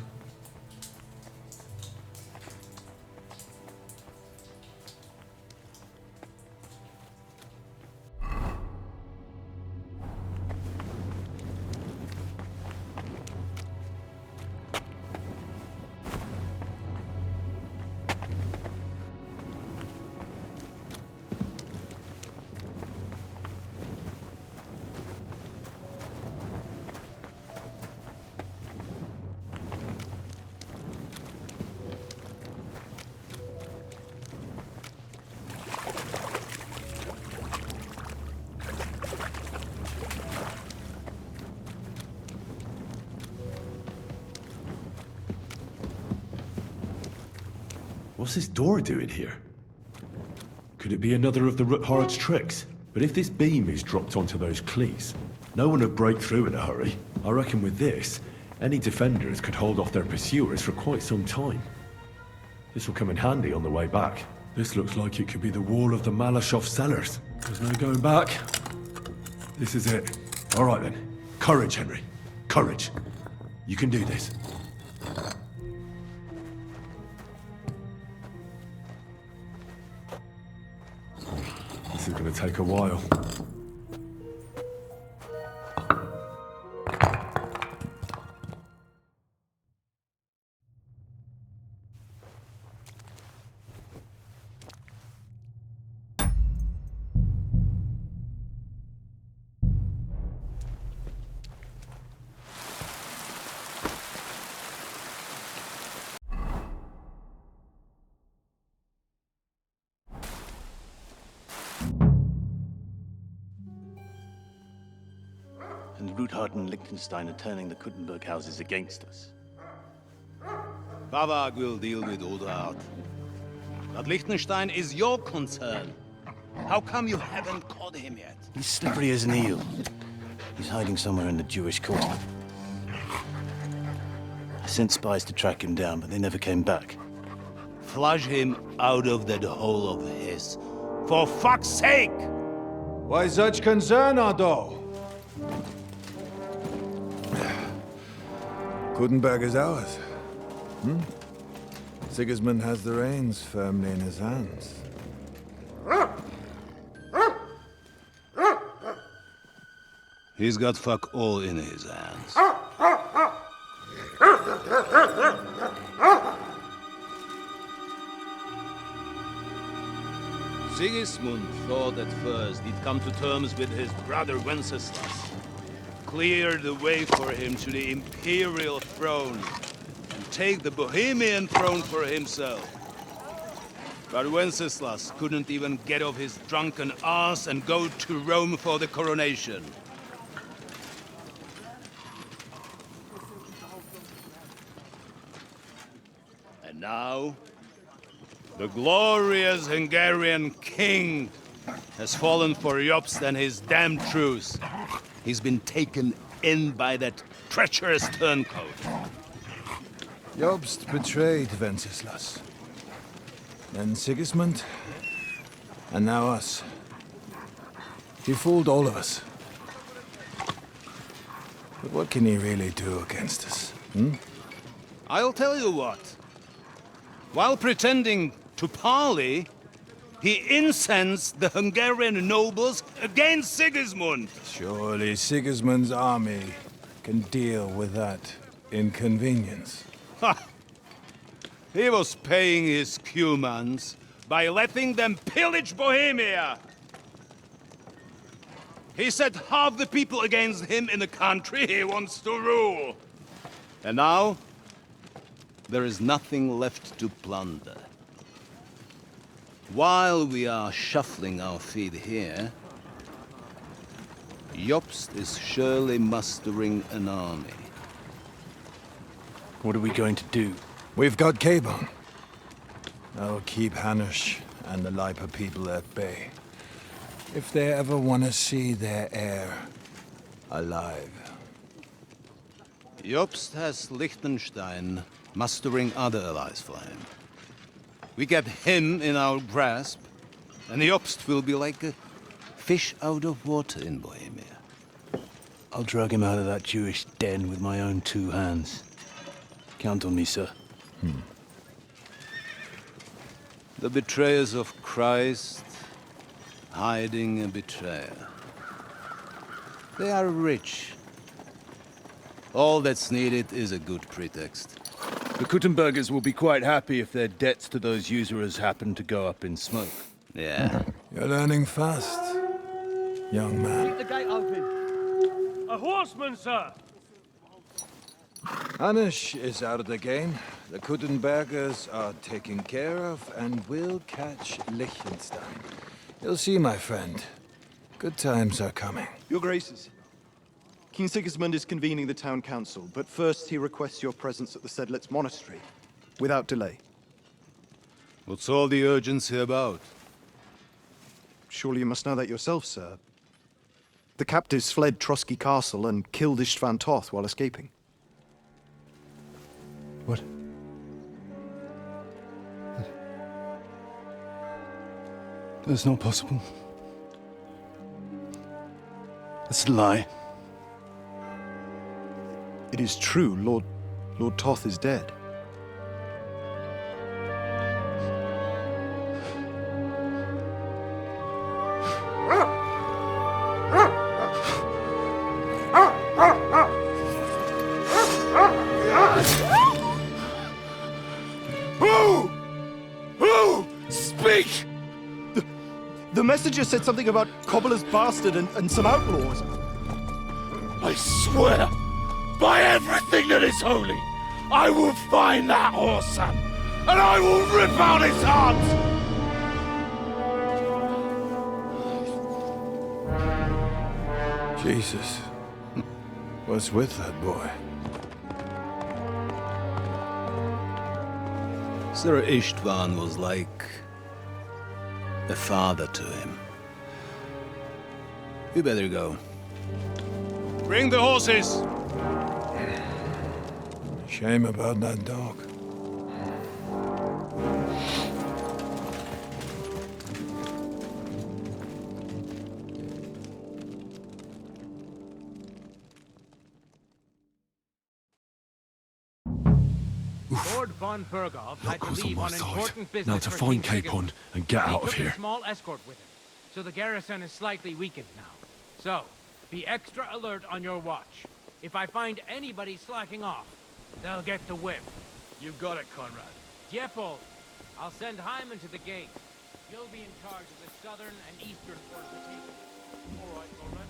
What's this door doing here? Could it be another of the Ruthard's tricks? But if this beam is dropped onto those cleats, no one would break through in a hurry. I reckon with this, any defenders could hold off their pursuers for quite some time. This will come in handy on the way back. This looks like it could be the wall of the Malashov cellars. There's no going back. This is it. All right then. Courage, Henry. Courage. You can do this. This is going to take a while.
And Ruthard and Liechtenstein are turning the Kuttenberg houses against us.
Bavag will deal with Ruthard. But Liechtenstein is your concern. How come you haven't caught him yet?
He's slippery as an eel. He's hiding somewhere in the Jewish quarter. I sent spies to track him down, but they never came back.
Flush him out of that hole of his. For fuck's sake!
Why such concern, Otto?
Kuttenberg is ours. Sigismund has the reins firmly in his hands.
He's got fuck all in his hands. Sigismund thought at first he'd come to terms with his brother Wenceslas, clear the way for him to the imperial throne, and take the Bohemian throne for himself. But Wenceslas couldn't even get off his drunken ass and go to Rome for the coronation. And now, the glorious Hungarian king has fallen for Jobst and his damned truce. He's been taken in by that treacherous turncoat.
Jobst betrayed Wenceslas. Then Sigismund, and now us. He fooled all of us. But what can he really do against us, hmm?
I'll tell you what. While pretending to parley, he incensed the Hungarian nobles against Sigismund.
Surely Sigismund's army can deal with that inconvenience.
Ha! He was paying his Cumans by letting them pillage Bohemia. He set half the people against him in the country he wants to rule. And now, there is nothing left to plunder. While we are shuffling our feet here, Jobst is surely mustering an army.
What are we going to do? We've got Cabon. I'll keep Hanush and the Lipa people at bay. If they ever want to see their heir alive.
Jobst has Liechtenstein mustering other allies for him. We get him in our grasp, and Jobst will be like a fish out of water in Bohemia.
I'll drag him out of that Jewish den with my own two hands. Count on me, sir.
The betrayers of Christ, hiding a betrayer. They are rich. All that's needed is a good pretext.
The Kuttenbergers will be quite happy if their debts to those usurers happen to go up in smoke.
Yeah.
You're learning fast, young man.
Keep the gate open. A horseman, sir!
Hanush is out of the game. The Kuttenbergers are taken care of, and we'll catch Liechtenstein. You'll see, my friend. Good times are coming.
Your Graces, King Sigismund is convening the town council, but first he requests your presence at the Sedlitz monastery, without delay.
What's all the urgency about?
Surely you must know that yourself, sir. The captives fled Trotsky Castle and killed Istvan Toth while escaping.
What?
That's not possible. That's a lie.
It is true, Lord Toth is dead.
Who? Speak!
The messenger said something about Cobbler's bastard and some outlaws.
I swear, by everything that is holy, I will find that whoreson, and I will rip out his heart!
Jesus. What's with that boy?
Sir Istvan was like a father to him. You better go. Bring the horses!
Shame about that dog.
Lord von Berghoff had to leave on important business.
Now to find Capon and get out of here.
A small escort with him, so the garrison is slightly weakened now. So,
Be extra alert on your watch. If I find anybody slacking off, they'll get the whip.
You've got it, Conrad.
Diepo, I'll send Hyman to the gate. You'll be in charge of the southern and eastern fortifications. All right, Conrad.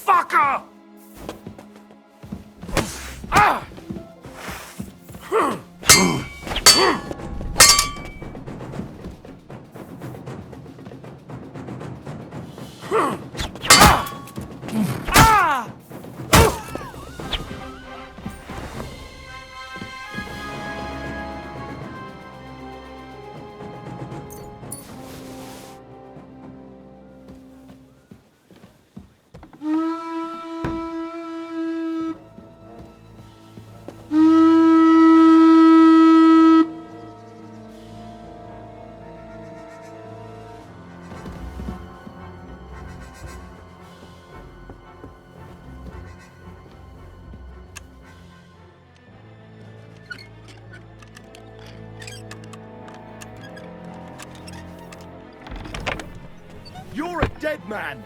Fucker! Ah!
You're a dead man!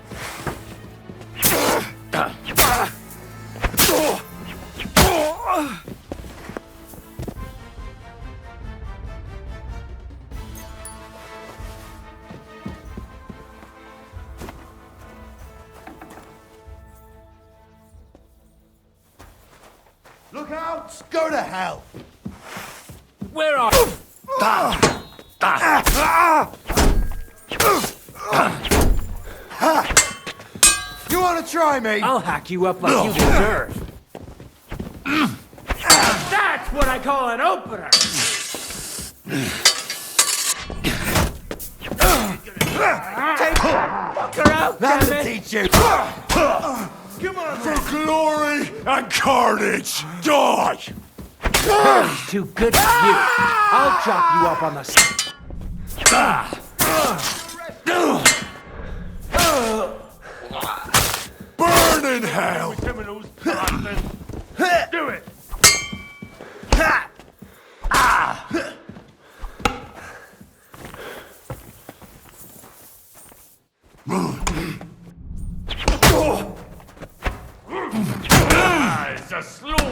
Look out! Go to hell!
Where are you?
You want to try me?
I'll hack you up like you deserve. That's what I call an opener! Take that fucker out,
That'll
damn it!
teach you!
Come on, for glory and carnage, die!
He's too good for you. I'll chop you up on the side.
Burn in hell!
Criminals, do it! It's a slaughter!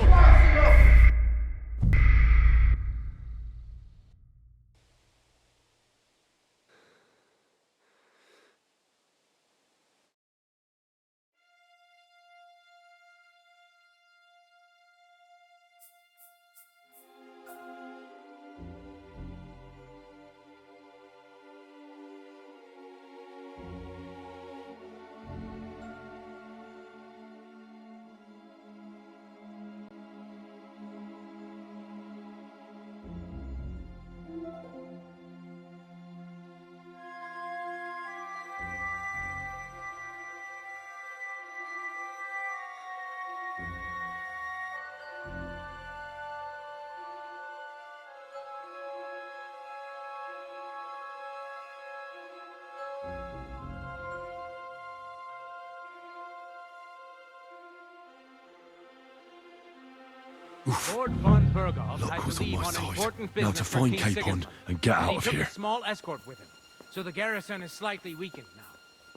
Lord von Burgov has to leave on important business
to
for
find
King
Capon
Sigismund,
and get out
he
of
took
here.
a small escort with him, so the garrison is slightly weakened now.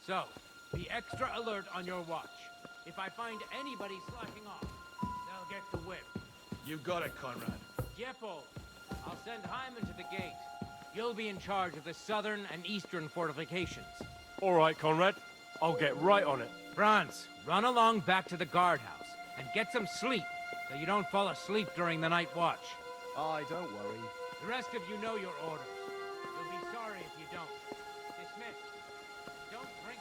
So, be extra alert on your watch. If I find anybody slacking off, they'll get the whip.
You've got it, Conrad.
Diepo, I'll send Hyman to the gate. You'll be in charge of the southern and eastern fortifications.
All right, Conrad. I'll get right on it.
Franz, run along back to the guardhouse and get some sleep so you don't fall asleep during the night watch.
Aye, don't worry.
The rest of you know your orders. You'll be sorry if you don't. Dismissed. Don't drink.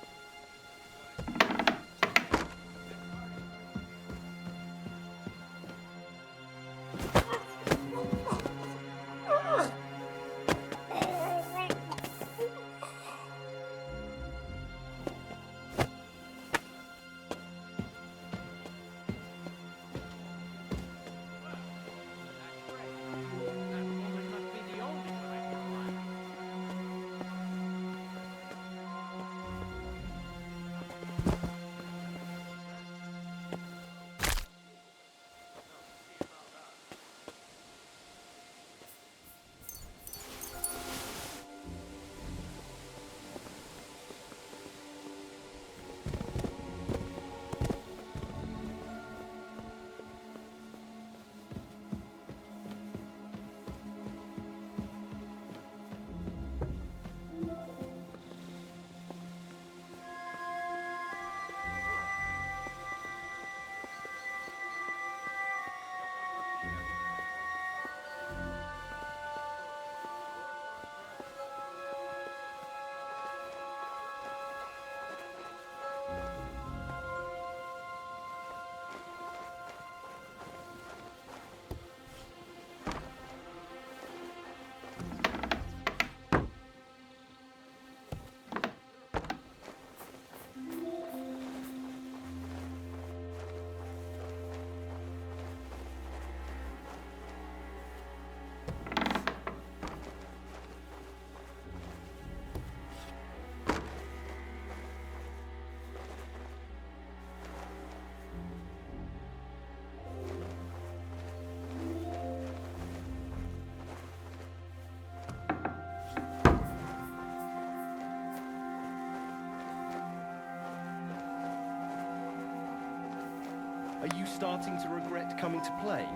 Are you starting to regret coming to play?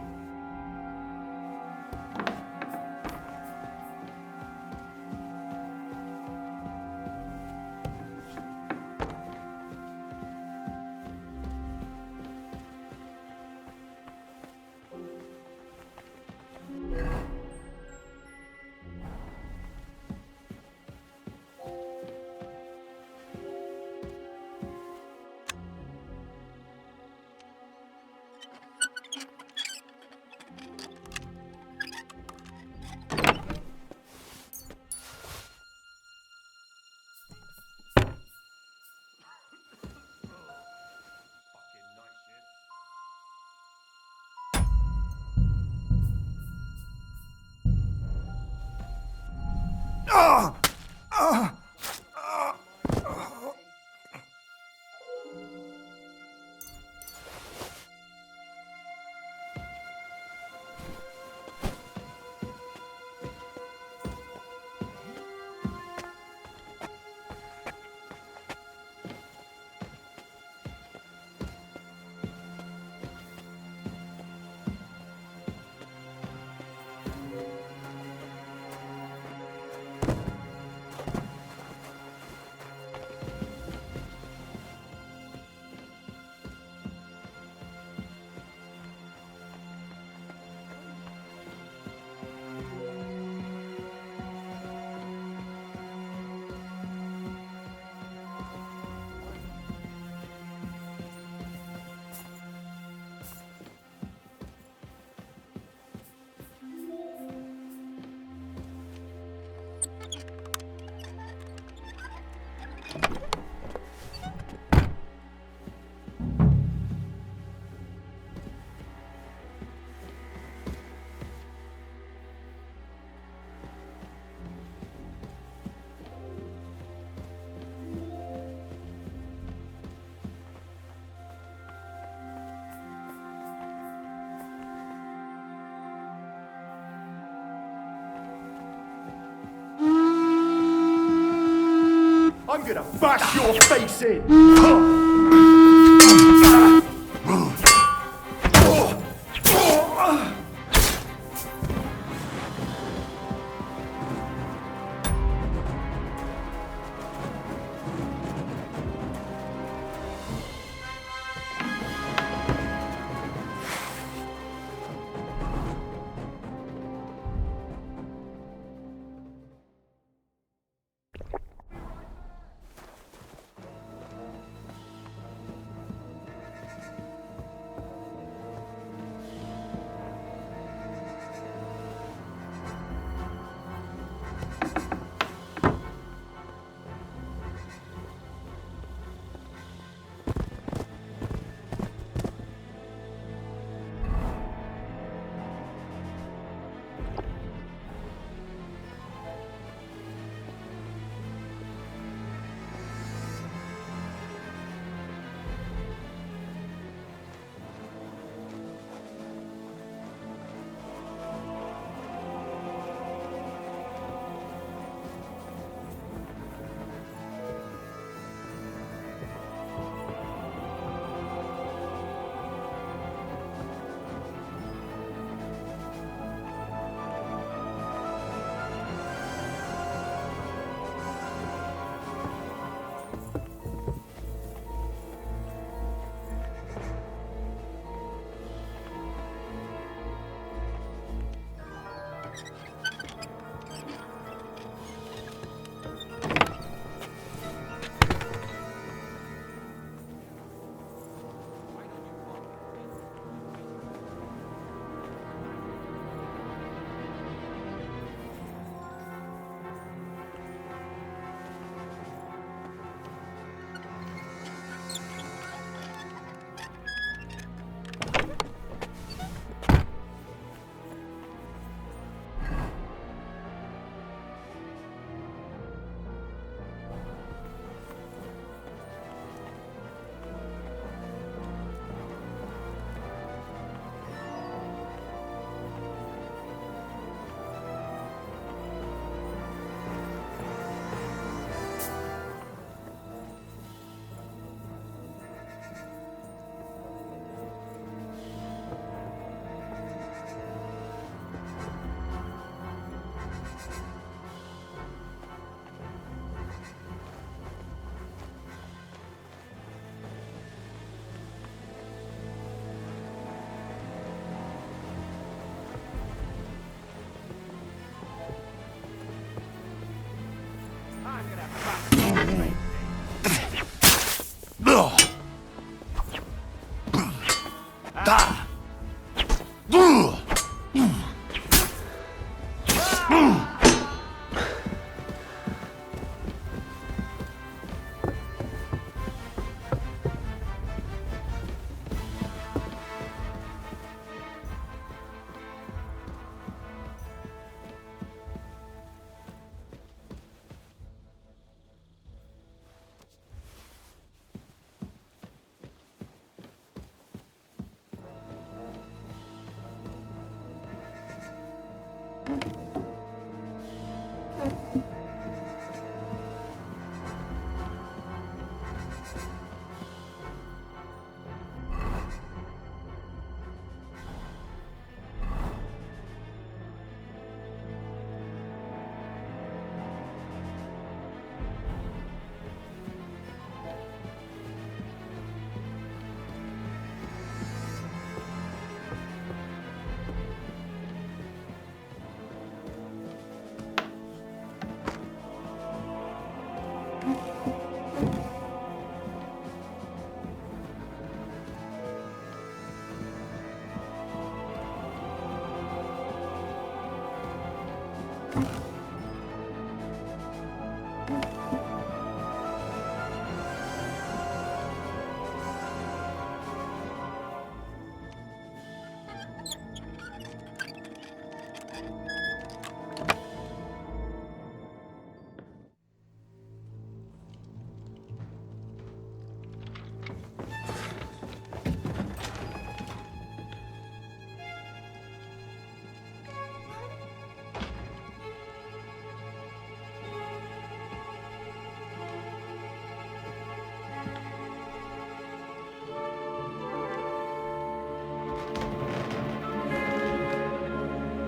I'm gonna bash your face in!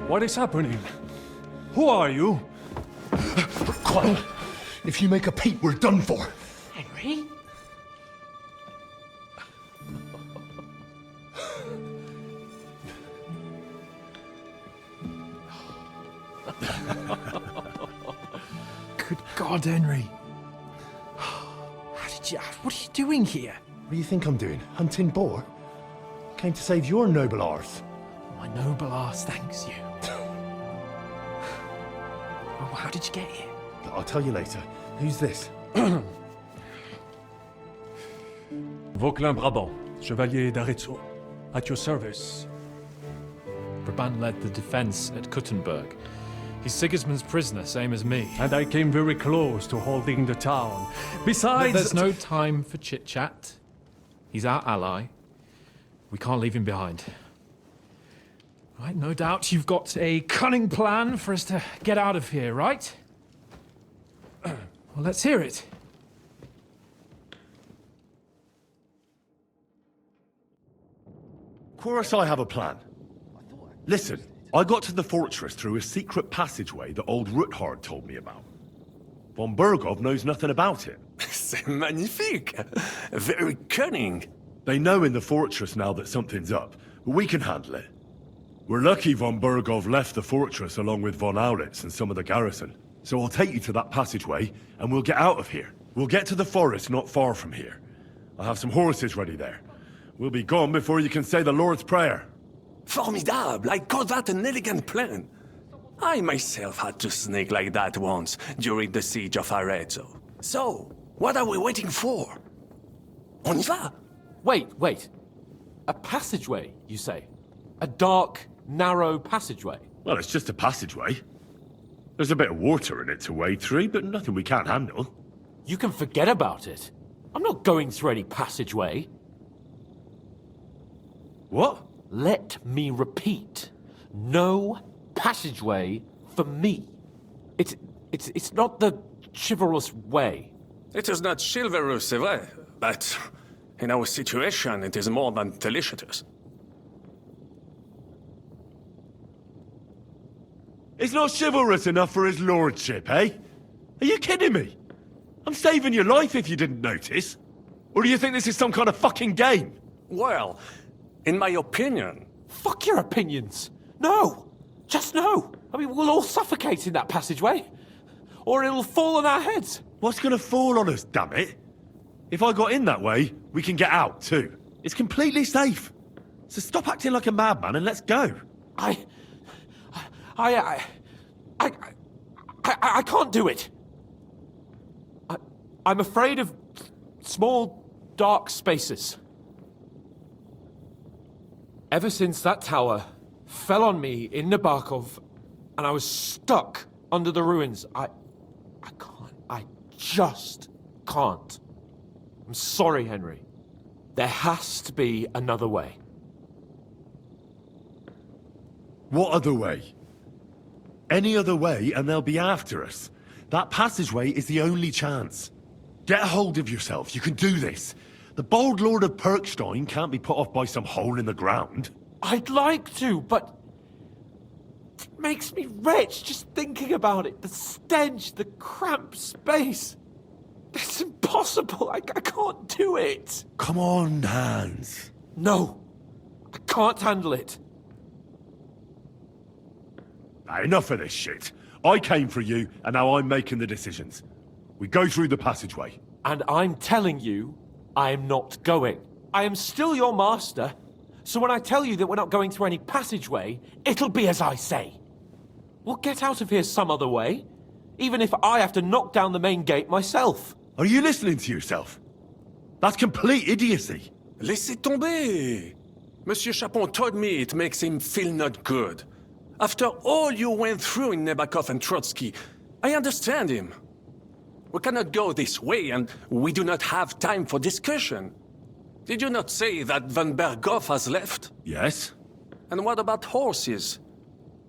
What is happening? Who are you?
Quiet. If you make a peep, we're done for.
Henry?
Good God, Henry. What are you doing here? What do you think I'm doing? Hunting boar? Came to save your noble arse.
My noble arse thanks you. Oh, how did you get here?
I'll tell you later. Who's this?
Vauquelin Brabant, Chevalier d'Aretzo. At your service.
Brabant led the defense at Kuttenberg. He's Sigismund's prisoner, same as me.
And I came very close to holding the town. Besides...
There's no time for chit-chat. He's our ally. We can't leave him behind. Right, no doubt you've got a cunning plan for us to get out of here, right? Well, let's hear it.
Of course I have a plan. Listen, I got to the fortress through a secret passageway that old Ruthard told me about. Von Bergov knows nothing about it.
C'est magnifique! Very cunning.
They know in the fortress now that something's up, but we can handle it. We're lucky von Bergov left the fortress along with von Aulitz and some of the garrison. So I'll take you to that passageway, and we'll get out of here. We'll get to the forest not far from here. I'll have some horses ready there. We'll be gone before you can say the Lord's Prayer.
Formidable! I call that an elegant plan. I myself had to sneak like that once during the siege of Arezzo. So, what are we waiting for? On y va?
Wait. A passageway, you say? A dark, narrow passageway?
Well, it's just a passageway. There's a bit of water in it to wade through, but nothing we can't handle.
You can forget about it. I'm not going through any passageway.
What?
Let me repeat. No passageway for me. It's not the chivalrous way.
It is not chivalrous, c'est vrai, but in our situation, it is more than delicious.
It's not chivalrous enough for his lordship, eh? Are you kidding me? I'm saving your life if you didn't notice. Or do you think this is some kind of fucking game?
Well, in my opinion...
Fuck your opinions! No! Just no! I mean, we'll all suffocate in that passageway. Or it'll fall on our heads.
What's gonna fall on us, damn it? If I got in that way, we can get out, too. It's completely safe. So stop acting like a madman and let's go.
I can't do it. I'm afraid of small, dark spaces. Ever since that tower fell on me in Nabokov, and I was stuck under the ruins, I just can't. I'm sorry, Henry. There has to be another way.
What other way? Any other way and they'll be after us. That passageway is the only chance. Get a hold of yourself, you can do this. The bold Lord of Perkstein can't be put off by some hole in the ground.
I'd like to, but... it makes me wretched just thinking about it. The stench, the cramped space. It's impossible. I can't do it.
Come on, Hans.
No. I can't handle it.
Enough of this shit. I came for you, and now I'm making the decisions. We go through the passageway.
And I'm telling you, I am not going. I am still your master, so when I tell you that we're not going through any passageway, it'll be as I say. We'll get out of here some other way, even if I have to knock down the main gate myself.
Are you listening to yourself? That's complete idiocy.
Laissez tomber. Monsieur Chapon told me it makes him feel not good. After all you went through in Nabokov and Trotsky, I understand him. We cannot go this way, and we do not have time for discussion. Did you not say that Van Berghoff has left?
Yes.
And what about horses?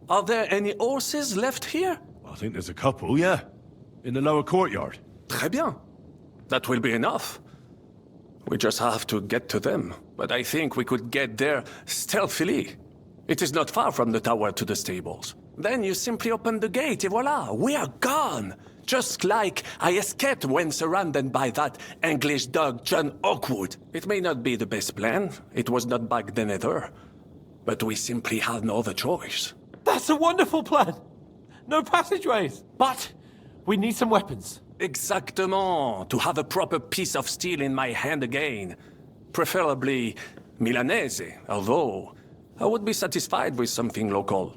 Are there any horses left here?
I think there's a couple, yeah. In the lower courtyard.
Très bien. That will be enough. We just have to get to them. But I think we could get there stealthily. It is not far from the tower to the stables. Then you simply open the gate, et voila, we are gone. Just like I escaped when surrounded by that English dog John Oakwood. It may not be the best plan. It was not back then either. But we simply had no other choice.
That's a wonderful plan. No passageways. But we need some weapons.
Exactement. To have a proper piece of steel in my hand again. Preferably Milanese, although I would be satisfied with something local.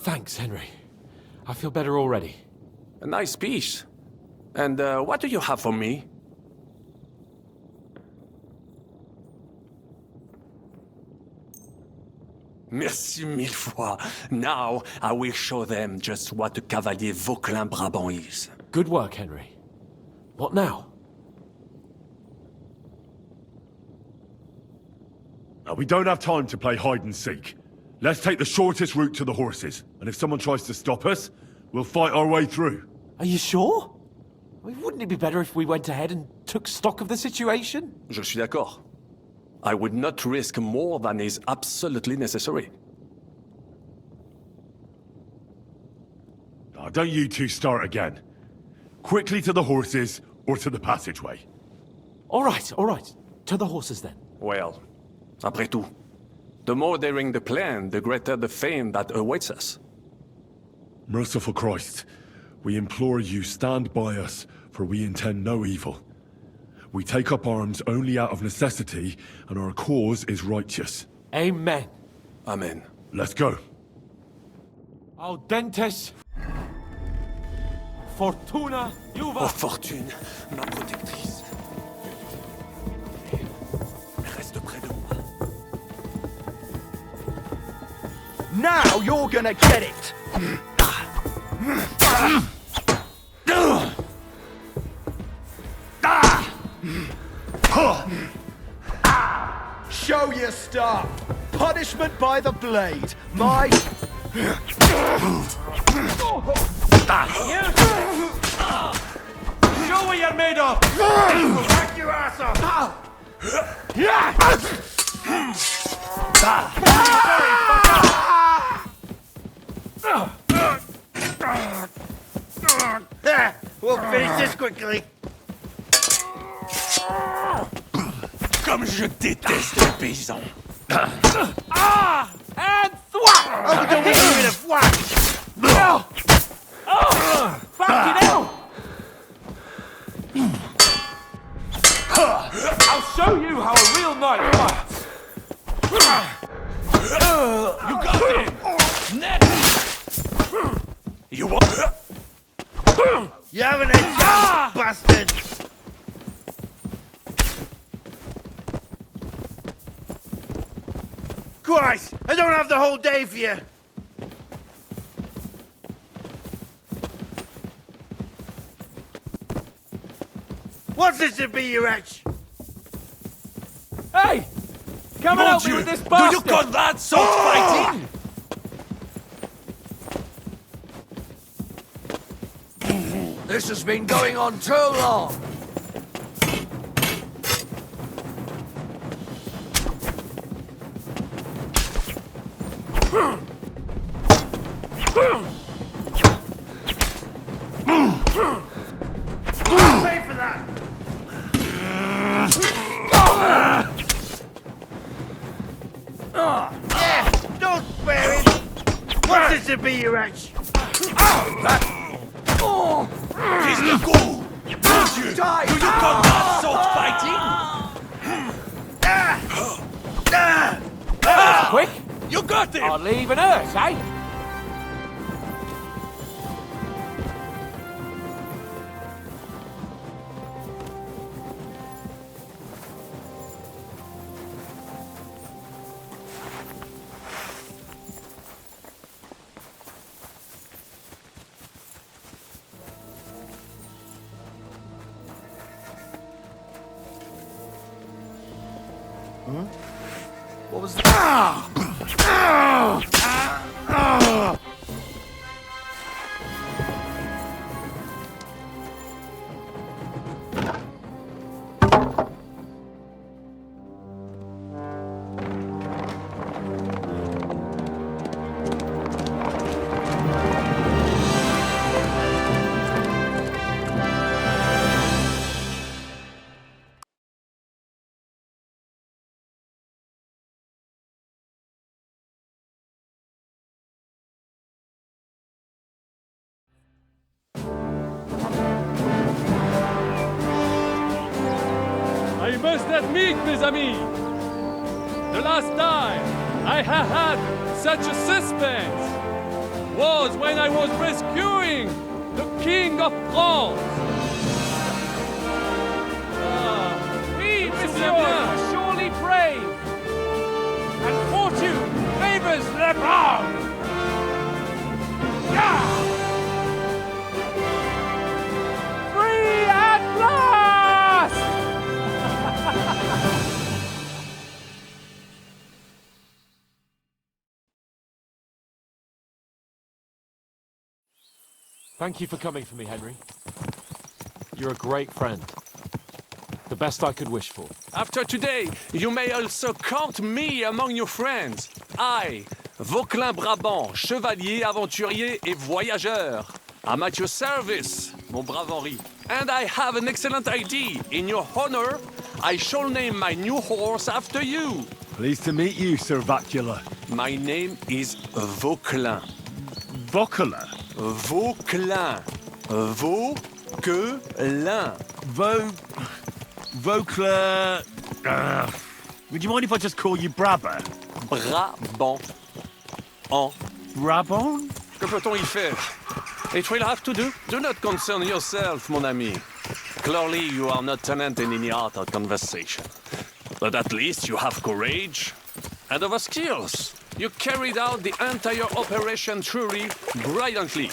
Thanks, Henry. I feel better already.
A nice piece. And what do you have for me? Merci mille fois. Now I will show them just what a Cavalier Vauquelin Brabant is.
Good work, Henry. What now?
We don't have time to play hide and seek. Let's take the shortest route to the horses, and if someone tries to stop us, we'll fight our way through.
Are you sure? I mean, wouldn't it be better if we went ahead and took stock of the situation?
Je suis d'accord. I would not risk more than is absolutely necessary.
Now, don't you two start again. Quickly to the horses, or to the passageway.
All right. To the horses then.
Well, après tout, the more daring the plan, the greater the fame that awaits us.
Merciful Christ, we implore you, stand by us, for we intend no evil. We take up arms only out of necessity, and our cause is righteous.
Amen.
Amen.
Let's go.
Audentes. Fortuna Juva.
Oh, Fortune, ma protectrice. Reste près de moi.
Now you're gonna get it! Show your stuff! Punishment by the blade! My...
Show what you're made of!
Back your ass up! We'll finish this quickly.
Comme je déteste les paysans.
And thwack!
Oh, don't hit you in a whack!
Fucking hell! I'll show you how a real knight fights.
You got him! Ned! You want...
You haven't a chance, bastard! Christ! I don't have the whole day for you! What's this to be, you wretch?
Hey! Come and help me with this bastard!
Do you call that sword fighting?
This has been going on too long.
Pay for that! Yeah, don't spare it! What's this to be, you wretch?
Fils de coup! Mon Dieu! Do you call that sword fighting?
Quick!
You got him!
Hardly even hurt, eh?
What was that?
must admit, mes amis, the last time I had such a suspense was when I was rescuing the King of France.
Oui, monsieur, you are surely brave. And fortune favors le brave. Yeah! Free at last!
Thank you for coming for me, Henry. You're a great friend. The best I could wish for.
After today, you may also count me among your friends. I, Vauquelin Brabant, chevalier, aventurier et voyageur. I'm at your service, mon brave Henri. And I have an excellent idea. In your honor, I shall name my new horse after you.
Pleased to meet you, Sir Vacula.
My name is Vauquelin.
Vauquelin?
Vauquelin. Vauquelin.
Vauquelin... would you mind if I just call you Brabant?
Brabant. En.
Brabant?
Que peut-on y faire? It will have to do. Do not concern yourself, mon ami. Clearly, you are not tenant in any art or conversation. But at least you have courage and other skills. You carried out the entire operation truly brilliantly.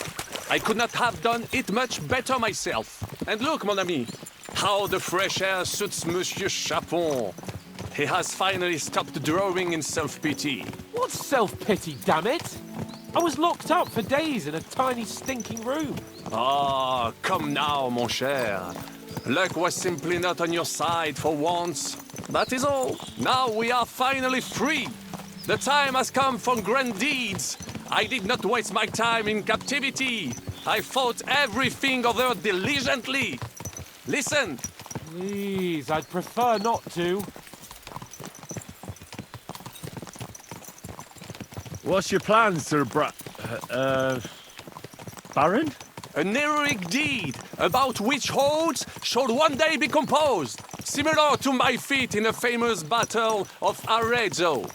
I could not have done it much better myself. And look, mon ami, how the fresh air suits Monsieur Chapon. He has finally stopped drawing in self-pity.
What self-pity, damn it? I was locked up for days in a tiny stinking room.
Ah, come now, mon cher. Luck was simply not on your side for once. That is all. Now we are finally free. The time has come for grand deeds. I did not waste my time in captivity. I fought everything over diligently. Listen.
Please, I'd prefer not to.
What's your plan, Sir Baron?
An heroic deed about which odes shall one day be composed, similar to my feat in the famous Battle of Arezzo.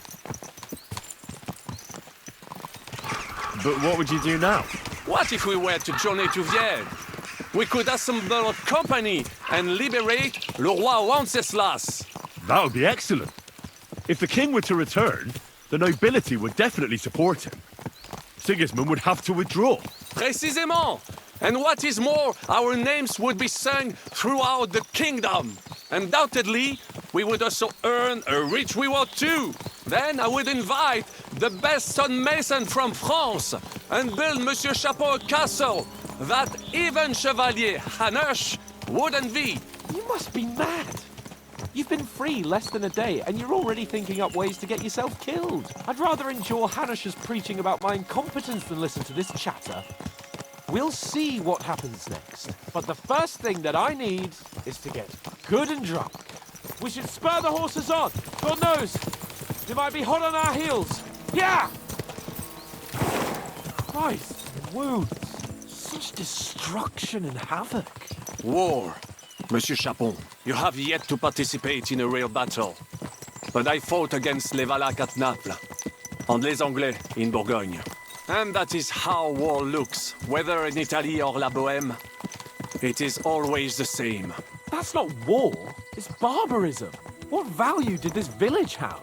But what would you do now?
What if we were to journey to Vienne? We could assemble a company and liberate le roi Wenceslas.
That would be excellent. If the king were to return, the nobility would definitely support him. Sigismund would have to withdraw.
Précisément. And what is more, our names would be sung throughout the kingdom. Undoubtedly, we would also earn a rich reward too. Then I would invite the best stonemason from France and build Monsieur Chapon a castle that even Chevalier Hanush would envy.
You must be mad. You've been free less than a day, and you're already thinking up ways to get yourself killed. I'd rather endure Hanush's preaching about my incompetence than listen to this chatter. We'll see what happens next. But the first thing that I need is to get good and drunk. We should spur the horses on. God knows, they might be hot on our heels. Yeah! Christ, wounds. Such destruction and havoc.
War. Monsieur Chapon, you have yet to participate in a real battle. But I fought against les Valaques at Naples, and les Anglais in Bourgogne. And that is how war looks, whether in Italy or La Bohème. It is always the same.
That's not war, it's barbarism. What value did this village have?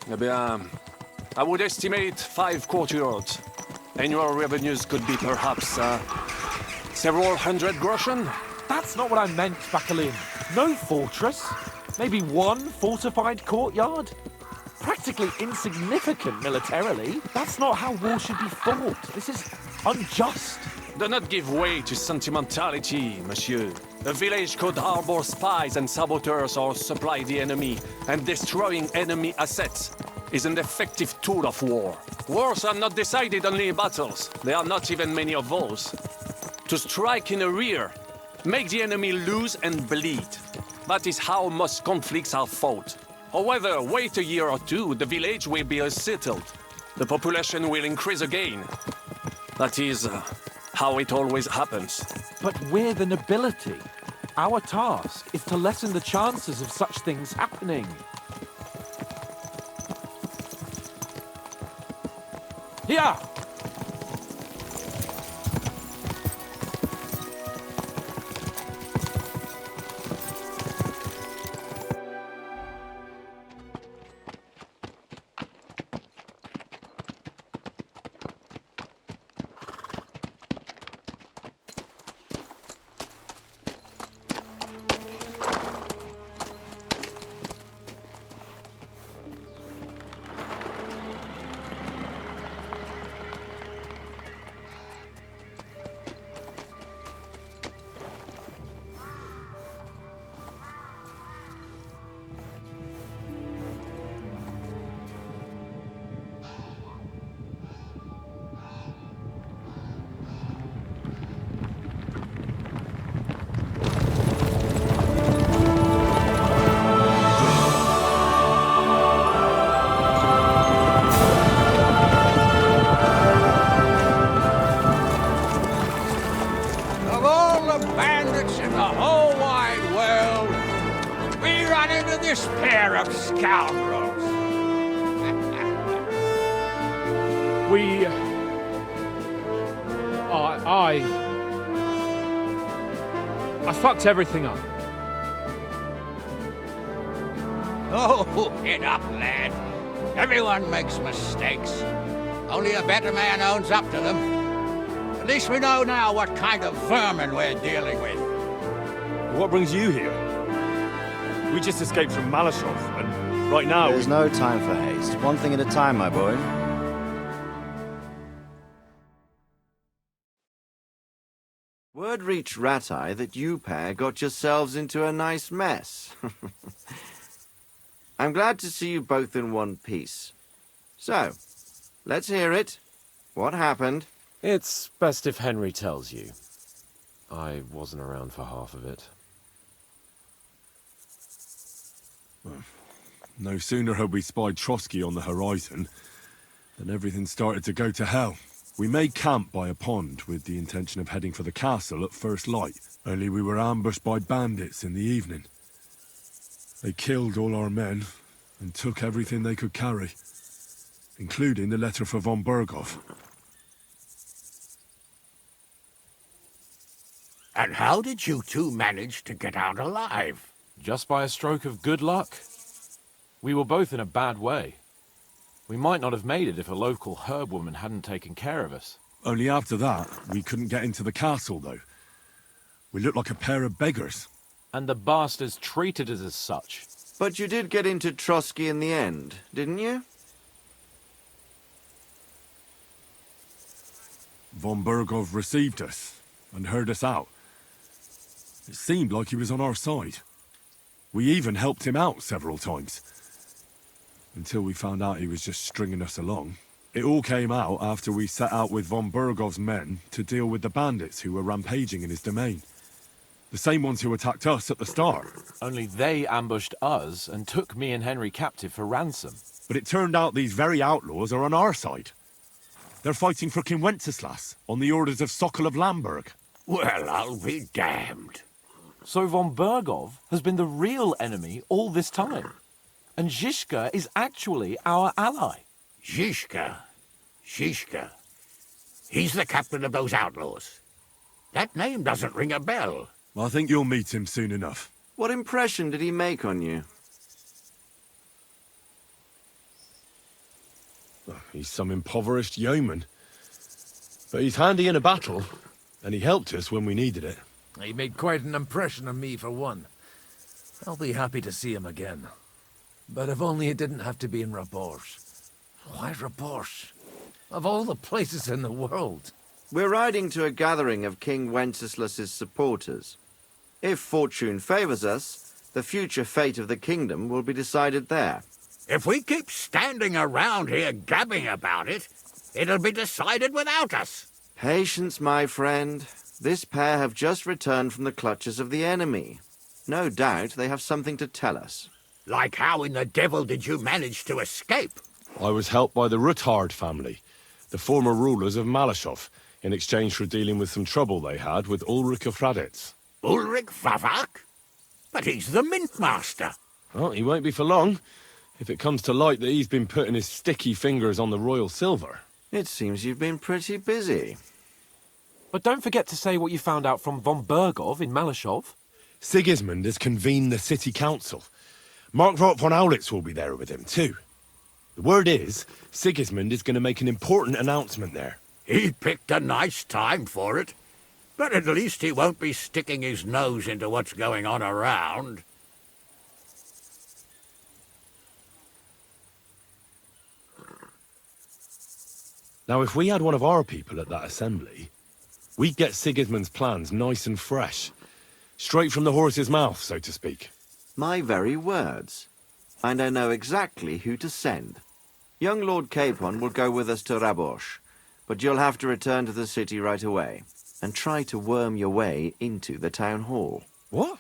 Eh bien, I would estimate 5 courtyards. Annual revenues could be perhaps, several hundred groschen.
That's not what I meant, Bacalin. No fortress. Maybe one fortified courtyard. Practically insignificant militarily. That's not how war should be fought. This is unjust.
Do not give way to sentimentality, monsieur. A village could harbor spies and saboteurs or supply the enemy, and destroying enemy assets is an effective tool of war. Wars are not decided only in battles. There are not even many of those. To strike in the rear, make the enemy lose and bleed. That is how most conflicts are fought. However, wait a year or two, the village will be settled. The population will increase again. That is how it always happens.
But we're the nobility. Our task is to lessen the chances of such things happening. Here!
Of all the bandits in the whole wide world, we run into this pair of scoundrels.
I fucked everything up.
Oh, get up, lad. Everyone makes mistakes. Only a better man owns up to them. At least we know now what kind of vermin we're dealing with.
What brings you here? We just escaped from Malashov, and right now
There's no time for haste. One thing at a time, my boy. Word reached Ratai that you pair got yourselves into a nice mess. I'm glad to see you both in one piece. So, let's hear it. What happened?
It's best if Henry tells you. I wasn't around for half of it.
no sooner had we spied Trotsky on the horizon than everything started to go to hell. We made camp by a pond with the intention of heading for the castle at first light, only we were ambushed by bandits in the evening. They killed all our men and took everything they could carry, including the letter for von Berghoff.
And how did you two manage to get out alive?
Just by a stroke of good luck. We were both in a bad way. We might not have made it if a local herb woman hadn't taken care of us.
Only after that, we couldn't get into the castle, though. We looked like a pair of beggars.
And the bastards treated us as such.
But you did get into Trotsky in the end, didn't you?
Von Berghoff received us and heard us out. It seemed like he was on our side. We even helped him out several times. Until we found out he was just stringing us along. It all came out after we set out with von Berghoff's men to deal with the bandits who were rampaging in his domain. The same ones who attacked us at the start.
Only they ambushed us and took me and Henry captive for ransom.
But it turned out these very outlaws are on our side. They're fighting for King Wenceslas on the orders of Sokol of Lamberg.
Well, I'll be damned.
So von Berghoff has been the real enemy all this time. And Zhishka is actually our ally.
Zhishka? Zhishka? He's the captain of those outlaws. That name doesn't ring a bell.
I think you'll meet him soon enough.
What impression did he make on you?
He's some impoverished yeoman. But he's handy in a battle, and he helped us when we needed it.
He made quite an impression on me, for one. I'll be happy to see him again. But if only it didn't have to be in Rabors. Why Rabors? Of all the places in the world.
We're riding to a gathering of King Wenceslas's supporters. If fortune favors us, the future fate of the kingdom will be decided there.
If we keep standing around here gabbing about it, it'll be decided without us.
Patience, my friend. This pair have just returned from the clutches of the enemy. No doubt they have something to tell us.
Like how in the devil did you manage to escape?
I was helped by the Ruthard family, the former rulers of Malashov, in exchange for dealing with some trouble they had with Ulrich of Raditz.
Ulrich Vavak? But he's the mint master.
Well, he won't be for long, if it comes to light that he's been putting his sticky fingers on the royal silver.
It seems you've been pretty busy.
But don't forget to say what you found out from von Bergov in Malashov.
Sigismund has convened the city council. Markgraf von Aulitz will be there with him, too. The word is, Sigismund is going to make an important announcement there.
He picked a nice time for it. But at least he won't be sticking his nose into what's going on around.
Now, if we had one of our people at that assembly, we'd get Sigismund's plans nice and fresh. Straight from the horse's mouth, so to speak.
My very words. And I know exactly who to send. Young Lord Capon will go with us to Rabosh, but you'll have to return to the city right away, and try to worm your way into the town hall.
What?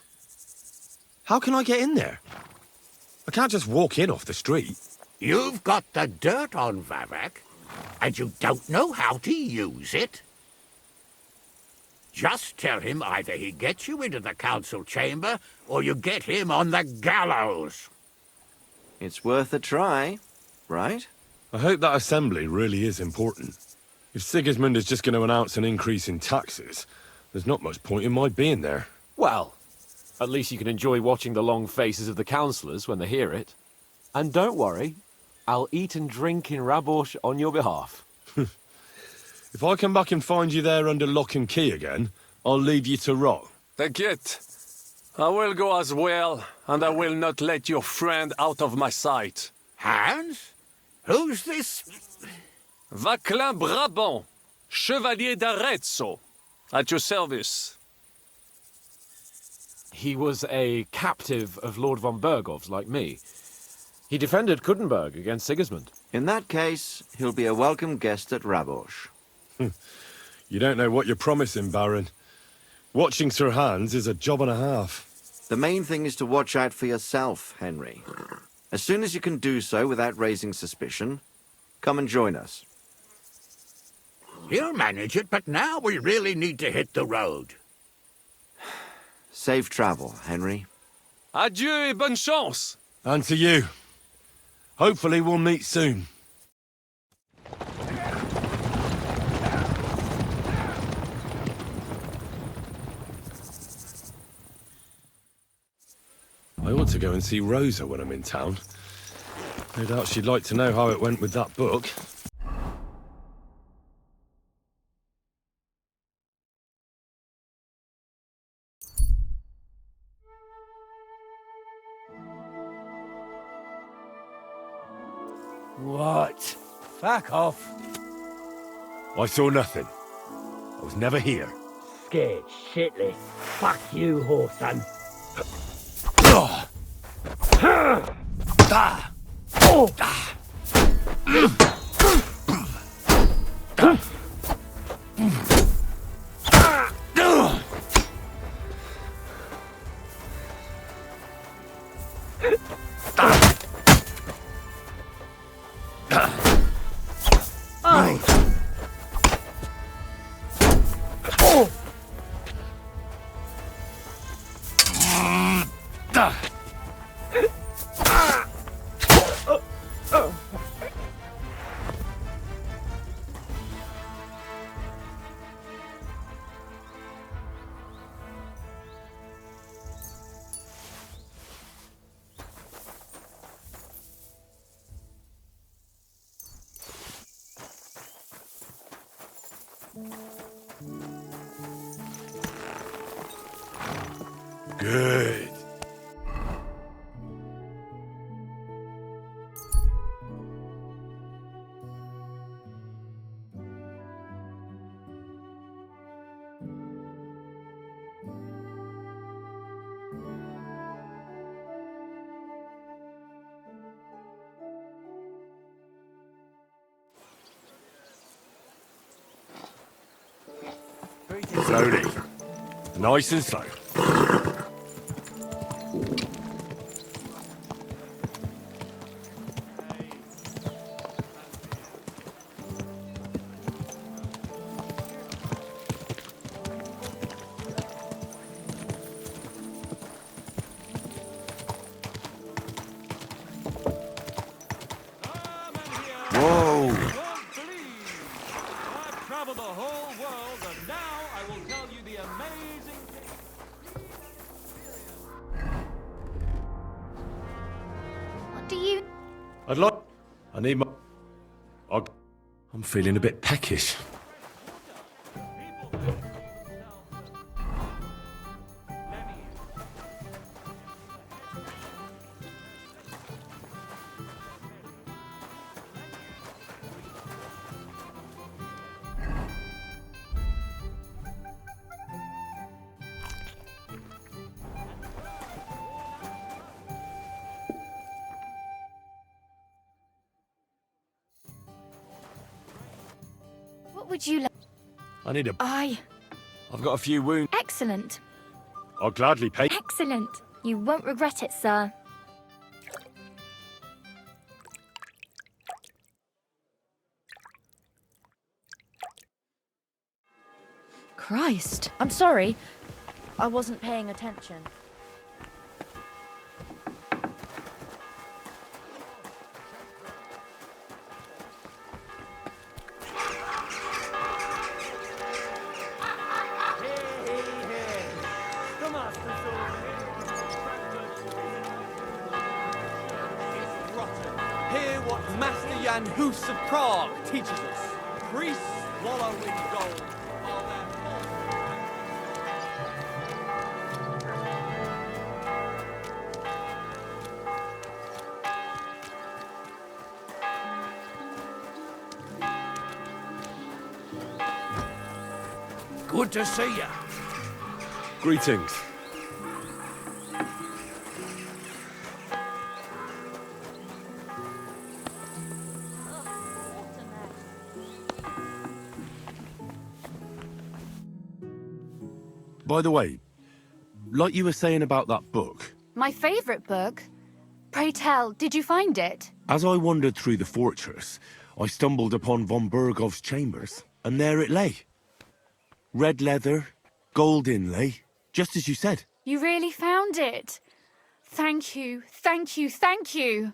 How can I get in there? I can't just walk in off the street.
You've got the dirt on Vavak, and you don't know how to use it? Just tell him either he gets you into the council chamber, or you get him on the gallows.
It's worth a try, right?
I hope that assembly really is important. If Sigismund is just going to announce an increase in taxes, there's not much point in my being there.
Well, at least you can enjoy watching the long faces of the councillors when they hear it. And don't worry, I'll eat and drink in Rabosh on your behalf.
If I come back and find you there under lock and key again, I'll leave you to rot.
Take it. I will go as well, and I will not let your friend out of my sight.
Hans? Who's this?
Vaclin Brabant, Chevalier d'Arezzo, at your service.
He was a captive of Lord von Bergov's, like me. He defended Kuttenberg against Sigismund.
In that case, he'll be a welcome guest at Rabosh.
You don't know what you're promising, Baron. Watching Sir Hans is a job and a half.
The main thing is to watch out for yourself, Henry. As soon as you can do so without raising suspicion, come and join us.
He'll manage it, but now we really need to hit the road.
Safe travel, Henry.
Adieu et bonne chance.
And to you. Hopefully we'll meet soon. I ought to go and see Rosa when I'm in town. No doubt she'd like to know how it went with that book.
What? Fuck off.
I saw nothing. I was never here.
Scared shitless. Fuck you, whoreson.
Good. Slowly. Nice and slow.
will tell you the amazing things.
What do you...
I need my... I'm feeling a bit peckish.
What would you like?
I need a...
Aye.
I've got a few wounds.
Excellent.
I'll gladly pay...
Excellent. You won't regret it, sir. Christ. I'm sorry. I wasn't paying attention.
Hear what Master Jan Hus of Prague teaches us. Priests wallow in gold.
Good to see you.
Greetings. By the way, like you were saying about that book,
My favourite book? Pray tell, did you find it?
as I wandered through the fortress, I stumbled upon von Bergov's chambers, and there it lay. Red leather, gold inlay, just as you said.
You really found it. Thank you, thank you, thank you.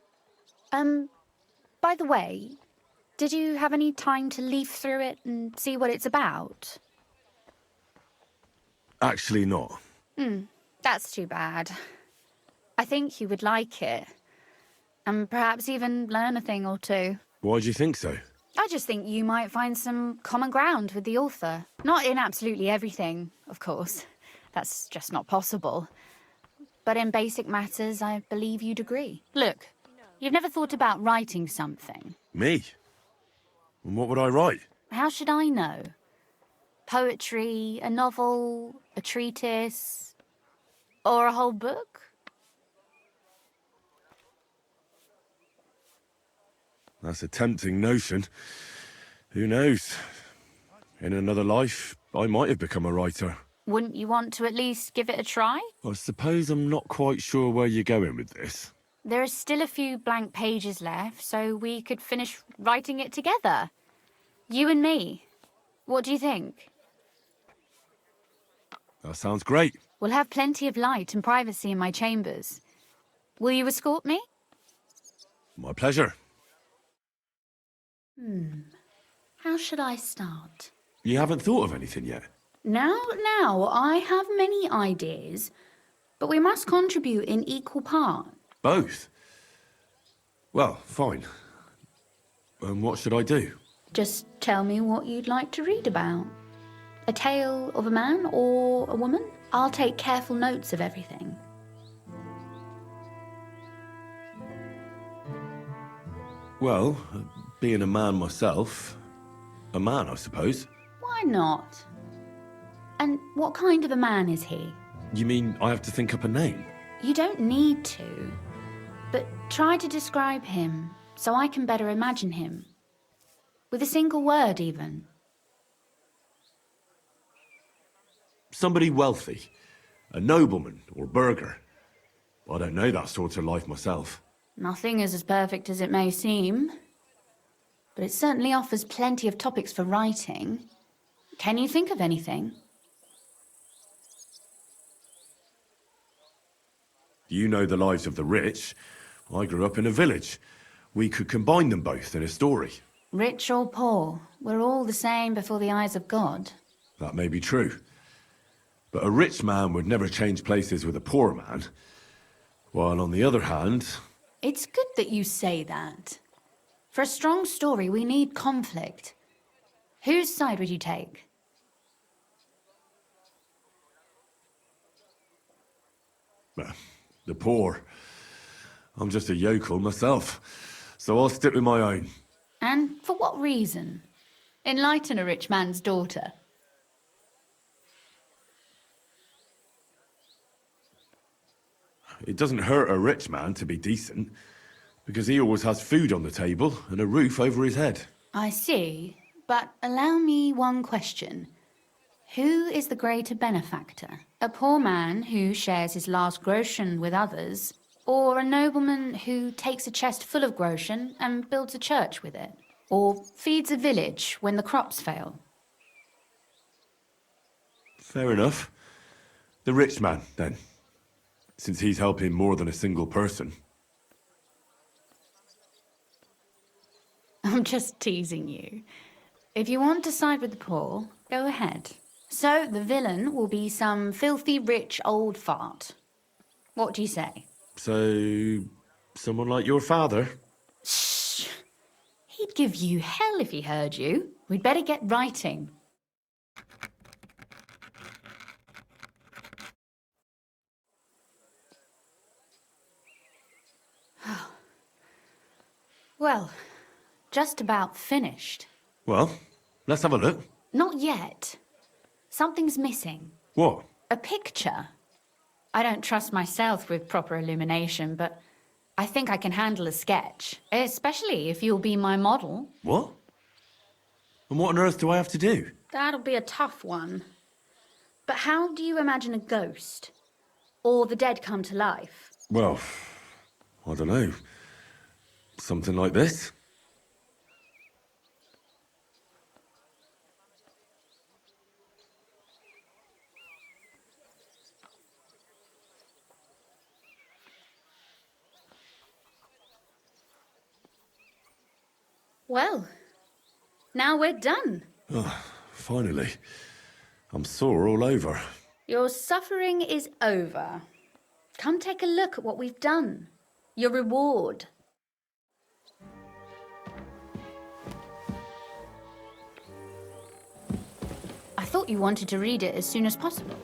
By the way, did you have any time to leaf through it and see what it's about?
Actually not.
That's too bad. I think you would like it. And perhaps even learn a thing or two.
Why do you think so?
I just think you might find some common ground with the author. Not in absolutely everything, of course. That's just not possible. But in basic matters, I believe you'd agree. Look, you've never thought about writing something.
Me? And what would I write?
How should I know? Poetry, a novel, a treatise, or a whole book?
That's a tempting notion. Who knows? In another life, I might have become a writer.
Wouldn't you want to at least give it a try?
I suppose I'm not quite sure where you're going with this.
There are still a few blank pages left, so we could finish writing it together. You and me. What do you think?
That sounds great.
We'll have plenty of light and privacy in my chambers. Will you escort me?
My pleasure.
How should I start?
You haven't thought of anything yet?
Now, I have many ideas, but we must contribute in equal part.
Both? Well, fine. What should I do?
Just tell me what you'd like to read about. A tale of a man or a woman? I'll take careful notes of everything.
Well, being a man myself, a man, I suppose.
Why not? And what kind of a man is he?
You mean I have to think up a name?
You don't need to, but try to describe him so I can better imagine him. With a single word, even.
Somebody wealthy. A nobleman or burgher. I don't know that sort of life myself.
Nothing is as perfect as it may seem, but it certainly offers plenty of topics for writing. Can you think of anything?
You know the lives of the rich. I grew up in a village. We could combine them both in a story.
Rich or poor, we're all the same before the eyes of God.
That may be true. But a rich man would never change places with a poor man. While on the other hand...
It's good that you say that. For a strong story, we need conflict. Whose side would you take?
The poor. I'm just a yokel myself, so I'll stick with my own.
And for what reason? Enlighten a rich man's daughter.
It doesn't hurt a rich man to be decent, because he always has food on the table and a roof over his head.
I see, but allow me one question. Who is the greater benefactor? A poor man who shares his last groschen with others, or a nobleman who takes a chest full of groschen and builds a church with it? Or feeds a village when the crops fail?
Fair enough. The rich man, then. Since he's helping more than a single person.
I'm just teasing you. If you want to side with the poor, go ahead. So the villain will be some filthy rich old fart. What do you say?
So, someone like your father?
Shh! He'd give you hell if he heard you. We'd better get writing. Well, just about finished.
Well, let's have a look.
Not yet. Something's missing.
What?
A picture. I don't trust myself with proper illumination, but I think I can handle a sketch, especially if you'll be my model.
What? And what on earth do I have to do?
That'll be a tough one. But how do you imagine a ghost? Or the dead come to life?
Well, I don't know. Something like this?
Well, now we're done.
Oh, finally. I'm sore all over.
Your suffering is over. Come take a look at what we've done. Your reward. I thought you wanted to read it as soon as possible.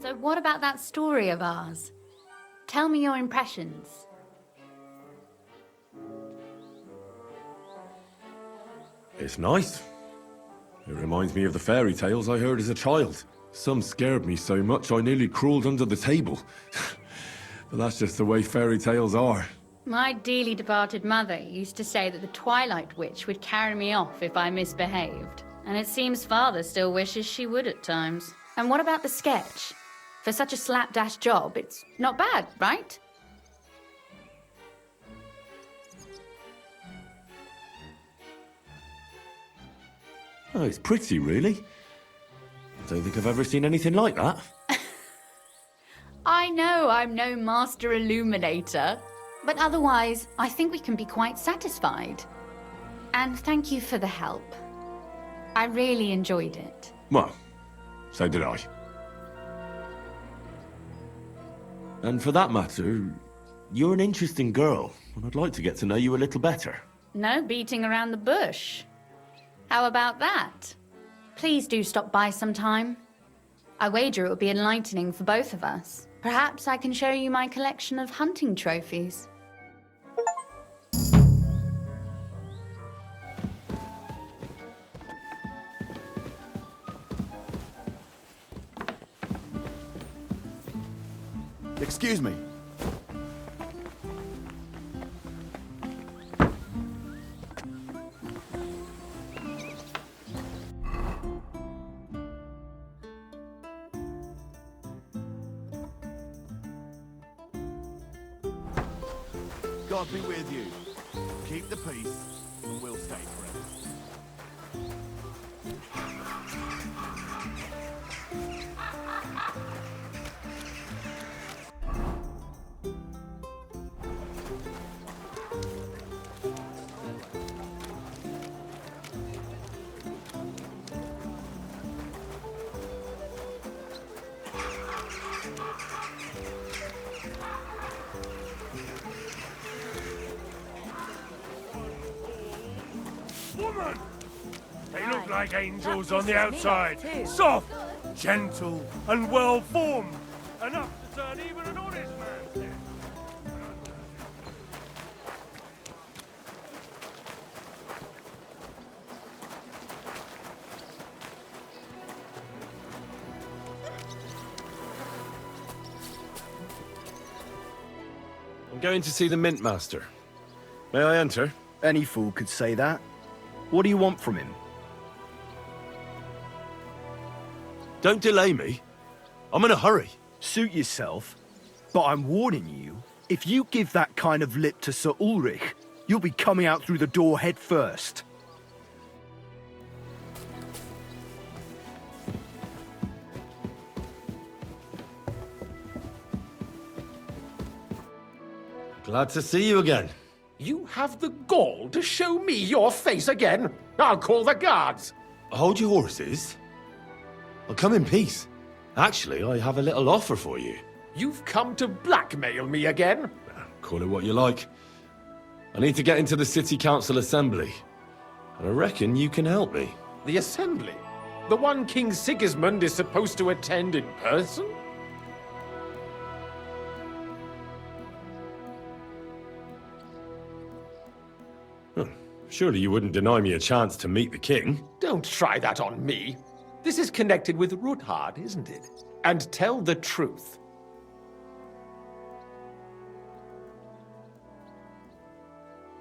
So what about that story of ours? Tell me your impressions.
It's nice. It reminds me of the fairy tales I heard as a child. Some scared me so much I nearly crawled under the table. But that's just the way fairy tales are.
My dearly departed mother used to say that the Twilight Witch would carry me off if I misbehaved. And it seems Father still wishes she would at times. And what about the sketch? For such a slapdash job, it's not bad, right?
Oh, it's pretty, really. I don't think I've ever seen anything like that.
I know I'm no master illuminator, but otherwise, I think we can be quite satisfied. And thank you for the help. I really enjoyed it.
Well, so did I. And for that matter, you're an interesting girl, and I'd like to get to know you a little better.
No beating around the bush. How about that? Please do stop by sometime. I wager it will be enlightening for both of us. Perhaps I can show you my collection of hunting trophies.
Excuse me. God be with you. Keep the peace, and we'll stay friends.
Woman! They look like angels on the outside. Soft, gentle, and well-formed. Enough to turn even an honest man's head.
I'm going to see the Mint Master. May I enter?
Any fool could say that. What do you want from him?
Don't delay me. I'm in a hurry.
Suit yourself. But I'm warning you, if you give that kind of lip to Sir Ulrich, you'll be coming out through the door head first.
Glad to see you again.
You have the gall to show me your face again? I'll call the guards.
Hold your horses. I'll come in peace. Actually, I have a little offer for you.
You've come to blackmail me again?
Call it what you like. I need to get into the City Council Assembly. And I reckon you can help me.
The Assembly? The one King Sigismund is supposed to attend in person?
Surely you wouldn't deny me a chance to meet the king?
Don't try that on me. This is connected with Ruthard, isn't it? And tell the truth.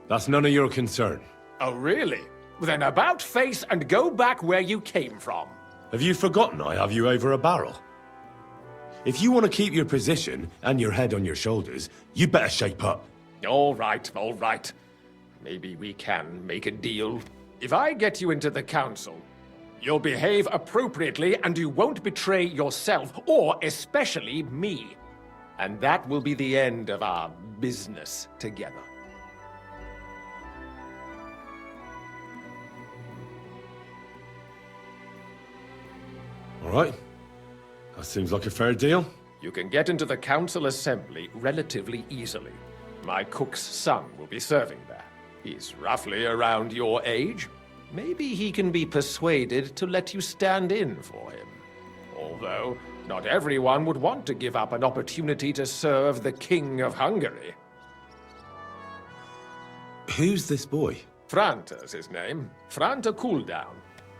That's none of your concern.
Oh, really? Then about face and go back where you came from.
Have you forgotten I have you over a barrel? If you want to keep your position and your head on your shoulders, you better shape up.
All right, all right. Maybe we can make a deal. If I get you into the council, you'll behave appropriately and you won't betray yourself, or especially me. And that will be the end of our business together.
All right. That seems like a fair deal.
You can get into the council assembly relatively easily. My cook's son will be serving there. He's roughly around your age. Maybe he can be persuaded to let you stand in for him. Although,
Not everyone would want to give up an opportunity to serve the King of Hungary.
Who's this boy?
Franta's his name. Franta Cooldown.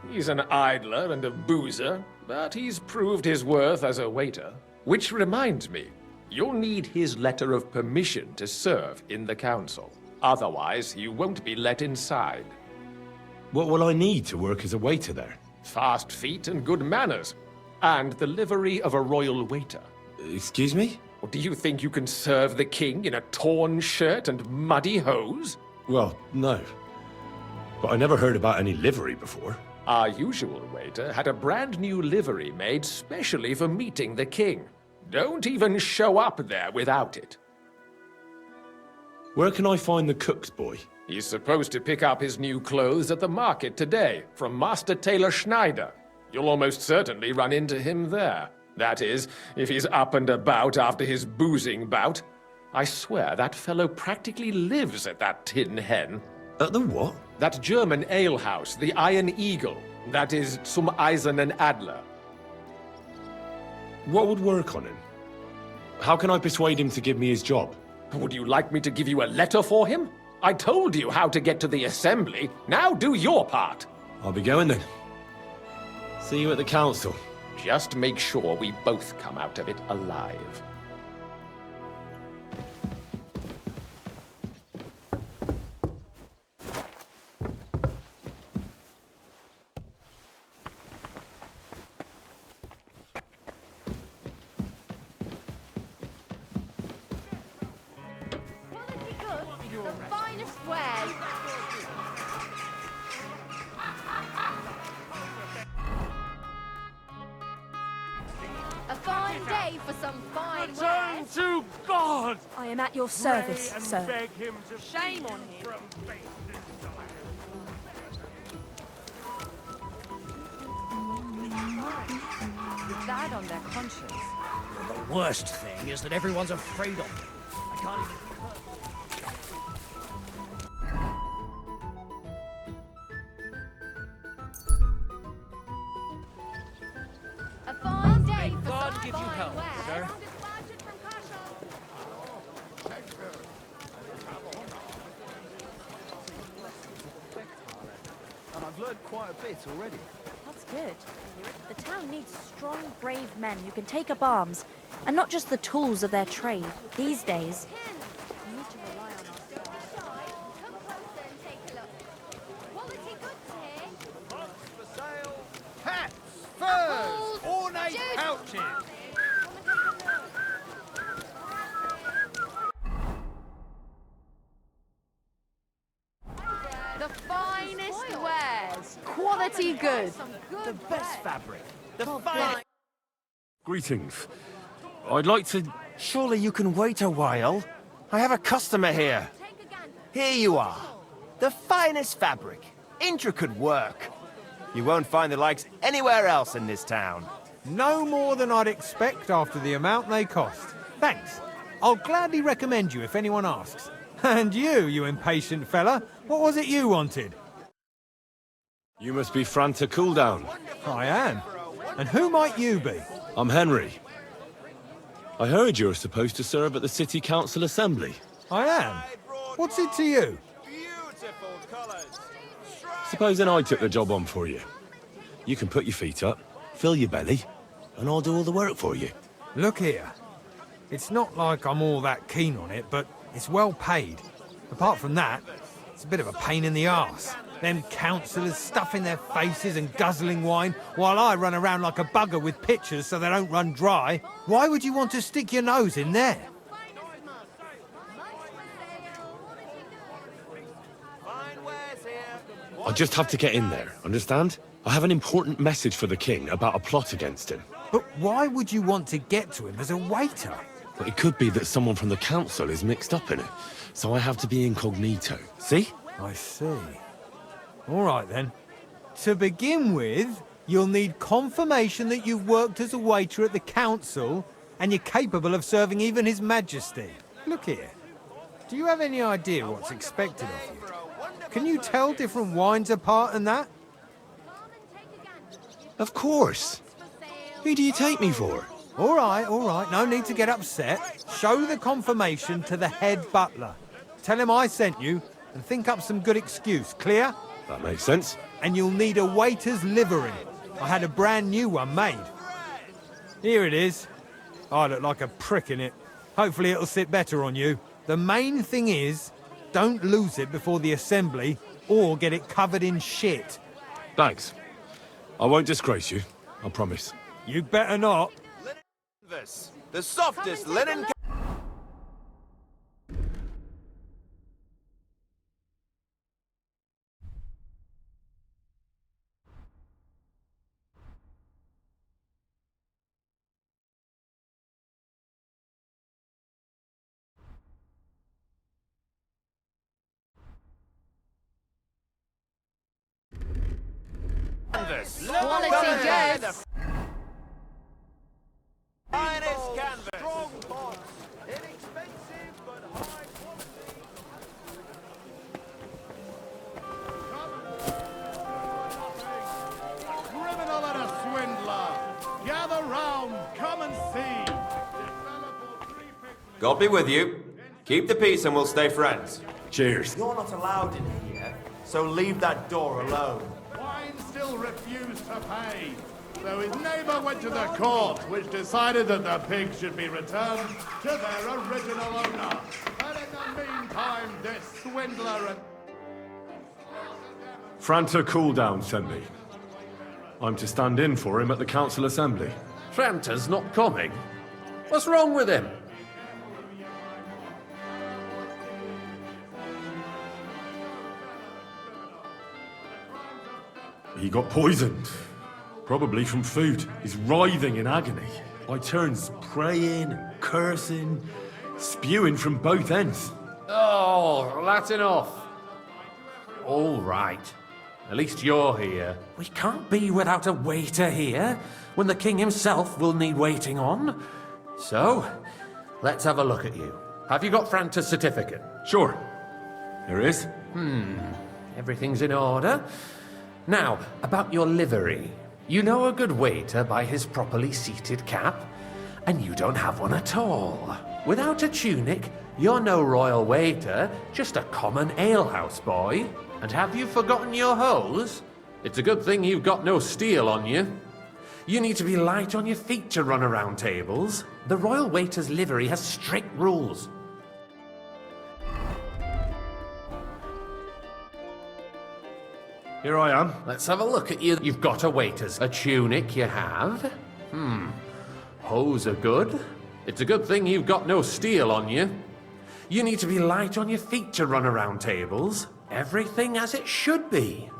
He's an idler and a boozer, but he's proved his worth as a waiter. Which reminds me, you'll need his letter of permission to serve in the council. Otherwise, you won't be let inside.
What will I need to work as a waiter there?
Fast feet and good manners. And the livery of a royal waiter.
Excuse me?
Or do you think you can serve the king in a torn shirt and muddy hose?
Well, no. But I never heard about any livery before.
Our usual waiter had a brand new livery made specially for meeting the king. Don't even show up there without it.
Where can I find the cook's boy?
He's supposed to pick up his new clothes at the market today from Master Tailor Schneider. You'll almost certainly run into him there. That is, if he's up and about after his boozing bout. I swear that fellow practically lives at that Tin Hen.
At the what?
That German alehouse, the Iron Eagle. That is Zum Eisernen Adler.
What would work on him? How can I persuade him to give me his job?
Would you like me to give you a letter for him? I told you how to get to the assembly. Now do your part.
I'll be going then. See you at the council.
Just make sure we both come out of it alive.
A fine day for some fine
Return
wares.
to God!
I am at your service,
Pray and
sir.
beg him to
Shame on him.
from faith desire.
With that on their conscience.
The worst thing is that everyone's afraid of him. I can't even...
A fine day for
God
some
give you
fine
health,
wares.
sir.
And I've learned quite a bit already.
That's good. The town needs strong, brave men who can take up arms, and not just the tools of their trade. These days, we need to rely on ourselves.
Come closer and take a look. Quality goods here.
For sale. Hats, furs, ornate pouches.
The finest wares. Quality goods.
The best fabric. The
Oh,
finest.
Greetings. I'd like to...
Surely you can wait a while. I have a customer here. Here you are. The finest fabric. Intricate work. You won't find the likes anywhere else in this town.
No more than I'd expect after the amount they cost. Thanks. I'll gladly recommend you if anyone asks. And you impatient fella, what was it you wanted?
You must be Franta Cooldown.
I am. And who might you be?
I'm Henry. I heard you're supposed to serve at the City Council Assembly.
I am. What's it to you?
Supposing I took the job on for you. You can put your feet up, fill your belly, and I'll do all the work for you.
Look here. It's not like I'm all that keen on it, but it's well paid. Apart from that, it's a bit of a pain in the arse. Them councillors stuffing their faces and guzzling wine, while I run around like a bugger with pitchers so they don't run dry. Why would you want to stick your nose in there?
I just have to get in there, understand? I have an important message for the king about a plot against him.
But why would you want to get to him as a waiter?
But it could be that someone from the council is mixed up in it, so I have to be incognito. See?
I see. All right, then. To begin with, you'll need confirmation that you've worked as a waiter at the council and you're capable of serving even His Majesty. Look here. Do you have any idea what's expected of you? Can you tell different wines apart and that?
Of course. Who do you take me for?
All right, no need to get upset. Show the confirmation to the head butler. Tell him I sent you, and think up some good excuse, clear?
That makes sense.
And you'll need a waiter's livery. I had a brand new one made. Here it is. I look like a prick in it. Hopefully it'll sit better on you. The main thing is, don't lose it before the assembly, or get it covered in shit.
Thanks. I won't disgrace you, I promise.
You better not.
Canvas. The softest linen canvas.
Quality goods.
Finest canvas. Strong box. Inexpensive but high
Criminal and a swindler. Gather round, come and see.
God be with you. Keep the peace and we'll stay friends.
Cheers.
You're not allowed in here, so leave that door alone.
Wine still refused to pay. So his neighbor went to the court, which decided that the pigs should be returned to their original owner. And in the meantime, this swindler and...
Franta Cooldown sent me. I'm to stand in for him at the council assembly.
Franta's not coming. What's wrong with him?
He got poisoned. Probably from food. He's writhing in agony. By turns praying, cursing, spewing from both ends.
Oh, that's enough. All right. At least you're here.
We can't be without a waiter here, when the king himself will need waiting on.
So, let's have a look at you. Have you got Franta's certificate?
Sure. Here it is.
Everything's in order. Now, about your livery. You know a good waiter by his properly seated cap, and you don't have one at all. Without a tunic, you're no royal waiter, just a common alehouse boy. And have you forgotten your hose? It's a good thing you've got no steel on you. You need to be light on your feet to run around tables. The royal waiter's livery has strict rules.
Here I am.
Let's have a look at you. You've got a waiter's. A tunic you have. Hose are good. It's a good thing you've got no steel on you. You need to be light on your feet to run around tables. Everything as it should be.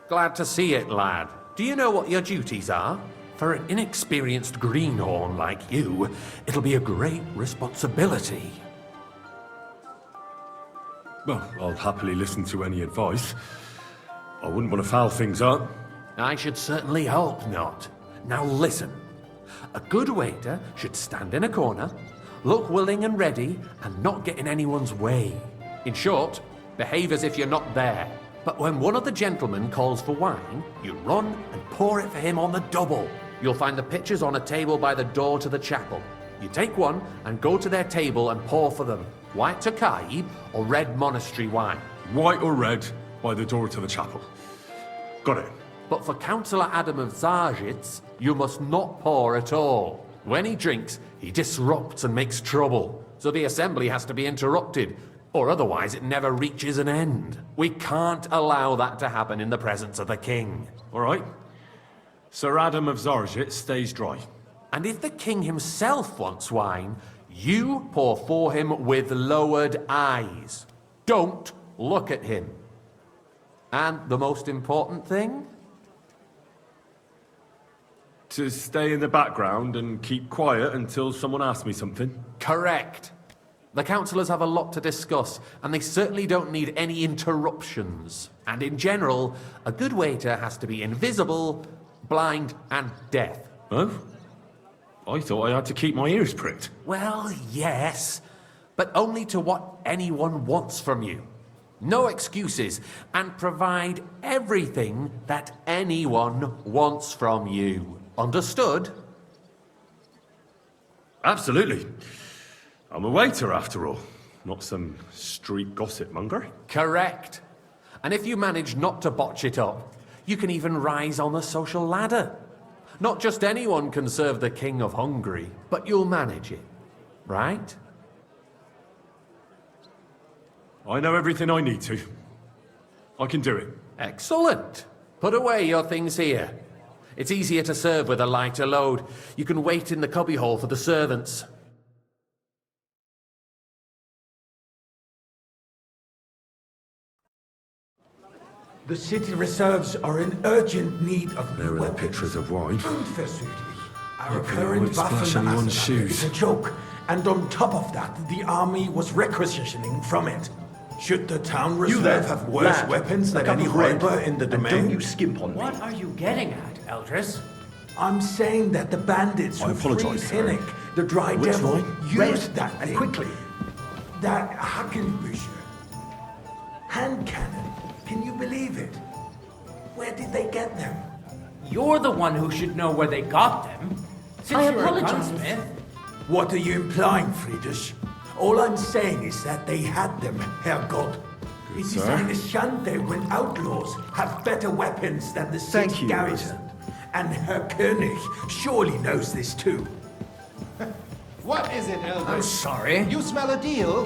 Glad to see it, lad. Do you know what your duties are? For an inexperienced greenhorn like you, it'll be a great responsibility.
Well, I'll happily listen to any advice. I wouldn't want to foul things up.
I should certainly hope not. Now listen. A good waiter should stand in a corner, look willing and ready, and not get in anyone's way. In short, behave as if you're not there. But when one of the gentlemen calls for wine, you run and pour it for him on the double. You'll find the pitchers on a table by the door to the chapel. You take one and go to their table and pour for them. White Tokai or red monastery wine.
White or red, by the door to the chapel. Got it.
But for Councillor Adam of Zarzhitz, you must not pour at all. When he drinks, he disrupts and makes trouble. So the assembly has to be interrupted, or otherwise it never reaches an end. We can't allow that to happen in the presence of the king.
All right. Sir Adam of Zarzhitz stays dry.
And if the king himself wants wine, you pour for him with lowered eyes. Don't look at him. And the most important thing?
To stay in the background and keep quiet until someone asks me something?
Correct. The councillors have a lot to discuss, and they certainly don't need any interruptions. And in general, a good waiter has to be invisible, blind, and deaf.
Oh? I thought I had to keep my ears pricked.
Well, yes, but only to what anyone wants from you. No excuses, and provide everything that anyone wants from you. Understood?
Absolutely. I'm a waiter, after all. Not some street gossip monger.
Correct. And if you manage not to botch it up, you can even rise on the social ladder. Not just anyone can serve the King of Hungary, but you'll manage it. Right?
I know everything I need to. I can do it.
Excellent. Put away your things here. It's easier to serve with a lighter load. You can wait in the cubbyhole for the servants.
The city reserves are in urgent need of
There are the pictures of wine.
Our
Hopefully I
current
won't splash anyone's
Waffen
shoes.
is a joke, and on top of that, the army was requisitioning from it. Should the town
You there,
reserve have worse
lad,
weapons
a
than
cup
any
of red,
robber in the
and
domain?
don't you skimp on me.
What
are you getting at, Eldris?
I'm saying that the bandits
I
who
apologise,
freed
sir.
Hinnick, the Dry
Which
Devil,
wine?
used
Red,
that
and
thing.
quickly.
That Hackenbücher. Hand cannon. Can you believe it? Where did they get them?
You're the one who should know where they got them. Since
I
you're
apologize.
a gunsmith.
What are you implying, Friedrich? All I'm saying is that they had them, Herrgott. It is
sir.
eine Schande when outlaws have better weapons than the
Thank
city
you,
garrison. And Herr König surely knows this too.
What is it, Elder?
I'm sorry.
You smell a deal?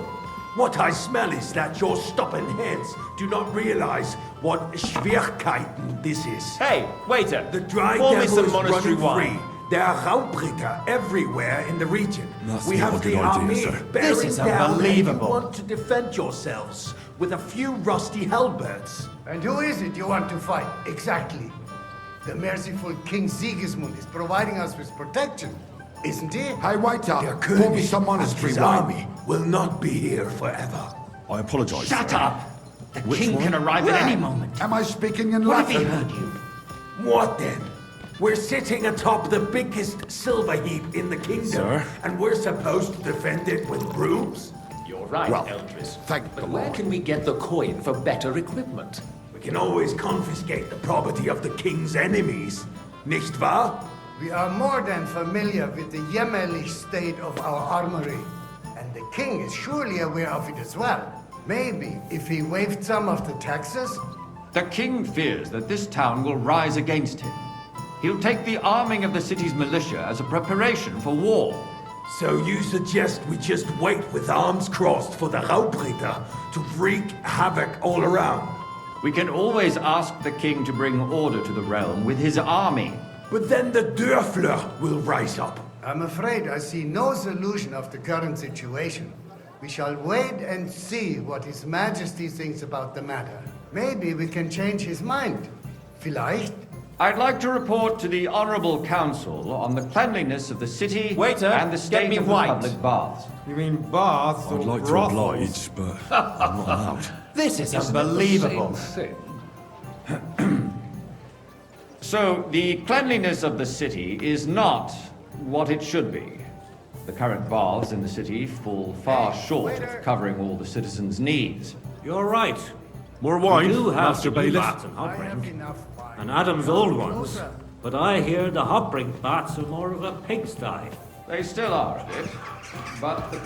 What I smell is that your stubborn heads do not realize what Schwierigkeiten this is.
Hey, waiter!
The Dry
pour me
Devil
some
is
monastery
running
wine.
free. There are Raubricker everywhere in the region.
That's
we
not
have
a good
the
idea,
army
sir.
bearing
This is
down, and
unbelievable.
you want to defend yourselves with a few rusty halberds.
And who is it you want to fight, exactly? The merciful King Sigismund is providing us with protection, isn't he?
Hey, waiter, pour me some monastery wine. Army will not be here forever.
I apologise.
Shut
sir.
up! The
Which
king
one?
can arrive at any moment.
Am I speaking in
What if he
Latin?
heard you?
What then? We're sitting atop the biggest silver heap in the kingdom,
Sir?
and we're supposed to defend it with brooms?
You're right,
Well,
Eldris.
thank
But where can we get the coin for better equipment?
We can always confiscate the property of the king's enemies, nicht wahr?
We are more than familiar with the jämmerlich state of our armory, and the king is surely aware of it as well. Maybe if he waived some of the taxes?
The king fears that this town will rise against him. He'll take the arming of the city's militia as a preparation for war.
So you suggest we just wait with arms crossed for the Raubritter to wreak havoc all around?
We can always ask the king to bring order to the realm with his army.
But then the Dörfler will rise up.
I'm afraid I see no solution of the current situation. We shall wait and see what His Majesty thinks about the matter. Maybe we can change his mind. Vielleicht?
I'd like to report to the Honorable Council on the cleanliness of the city
Waiter,
and the
get
state
me
of the
white.
public baths.
You mean baths
I'd
or
like to
brothels?
oblige, but I'm not allowed.
This is
Isn't it the
unbelievable.
same thing?
So, the cleanliness of the city is not what it should be. The current baths in the city fall far short of covering all the citizens' needs.
You're right.
More wine,
We do have
Master
some new
Bailiff.
baths in
I have
Hopbrink,
enough wine.
and Adam's old ones. But I hear the Hopbrink baths are more of a pigsty.
They still are a bit, but the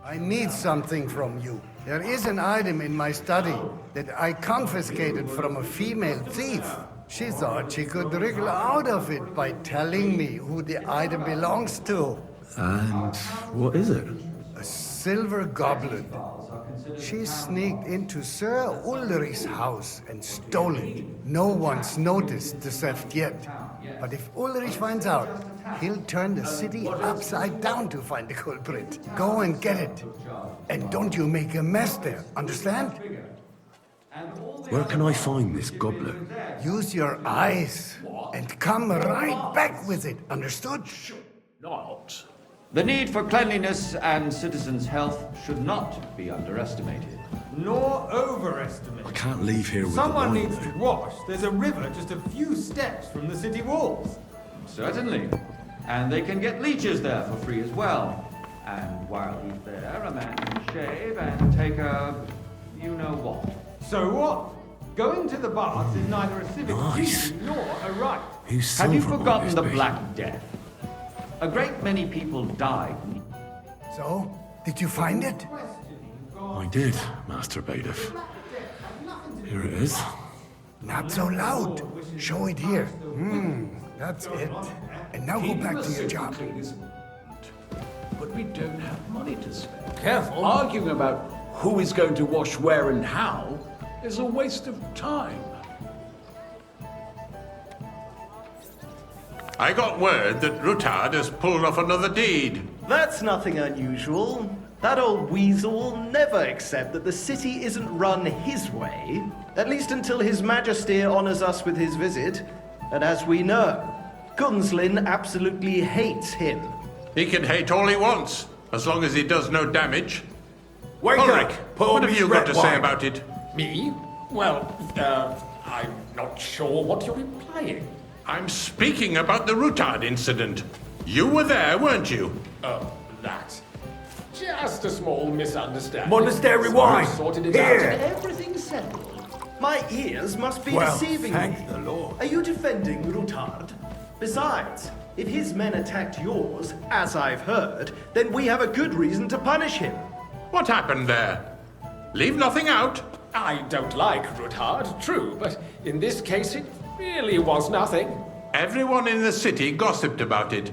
I need something from you. There is an item in my study that I confiscated from a female thief. She thought she could wriggle out of it by telling me who the item belongs to.
And what is it?
A silver goblet. She sneaked into Sir Ulrich's house and stole it. No one's noticed the theft yet. But if Ulrich finds out, he'll turn the city upside down to find the culprit. Go and get it. And don't you make a mess there, understand?
Where can I find this goblet?
Use your eyes and come right back with it, understood?
Not.
The need for cleanliness and citizens' health should not be underestimated.
Nor overestimated.
I can't leave here with
Someone
the wine.
needs to wash. There's a river just a few steps from the city walls.
Certainly. And they can get leeches there for free as well. And while he's there, a man can shave and take a... you know what.
So what? Going to the baths is neither a civic
Nice.
duty nor a right.
Whose
Have you
silver might
forgotten
this
the
be?
Black Death? A great many people died.
So, did you find it?
I did, Master Bailiff. Here it is.
Not so loud. Show it here. That's it. And now go back to your job.
But we don't have money to spare.
Careful.
Arguing about who is going to wash where and how is a waste of time.
I got word that Rutard has pulled off another deed.
That's nothing unusual. That old weasel will never accept that the city isn't run his way, at least until His Majesty honors us with his visit. And as we know, Gunslin absolutely hates him.
He can hate all he wants, as long as he does no damage.
Wake
Ulrich,
up, pour
what have
me
you got
red
to say
wine.
about it?
Me? Well, I'm not sure what you're implying.
I'm speaking about the Rutard incident. You were there, weren't you?
Oh, that. Just a small misunderstanding.
Monastery
So
wine.
I sorted it
Here.
out. Everything's settled.
My ears must be
Well,
deceiving
thank
me.
the Lord.
Are you defending Rutard? Besides, if his men attacked yours, as I've heard, then we have a good reason to punish him.
What happened there? Leave nothing out.
I don't like Rutard, true, but in this case it really was nothing.
Everyone in the city gossiped about it.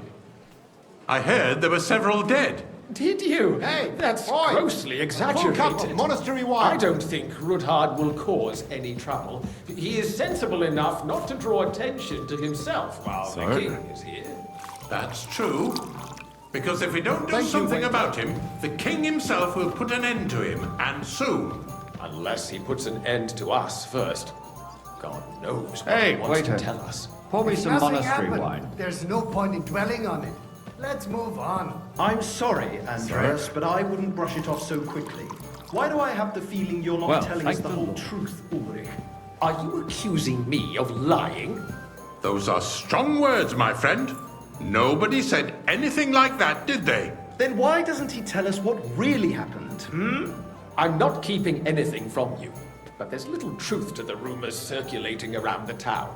I heard there were several dead.
Did you?
Hey,
that's
boy.
grossly
Full
exaggerated.
cup of monastery wine.
I don't think Rutard will cause any trouble. He is sensible enough not to draw attention to himself while the king is here.
That's true. Because if we don't do something about him, the king himself will put an end to him, and soon.
Unless he puts an end to us first. God knows what
Hey,
he wants
waiter.
to tell us.
Pour me
If
some
nothing
monastery
happened,
wine.
There's no point in dwelling on it. Let's move on.
I'm sorry, Andreas, but I wouldn't brush it off so quickly. Why do I have the feeling you're not
Well,
telling us
thank
the
the
whole
Lord.
truth, Ulrich?
Are you accusing me of lying?
Those are strong words, my friend. Nobody said anything like that, did they?
Then why doesn't he tell us what really happened,
I'm not keeping anything from you, but there's little truth to the rumors circulating around the town.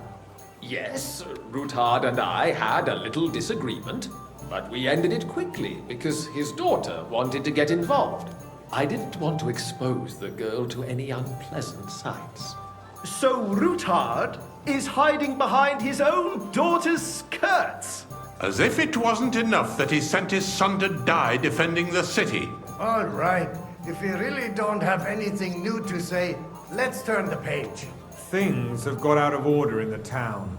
Yes, Rutard and I had a little disagreement, but we ended it quickly because his daughter wanted to get involved. I didn't want to expose the girl to any unpleasant sights.
So Rutard is hiding behind his own daughter's skirts?
As if it wasn't enough that he sent his son to die defending the city.
All right. If you really don't have anything new to say, let's turn the page.
Things have got out of order in the town.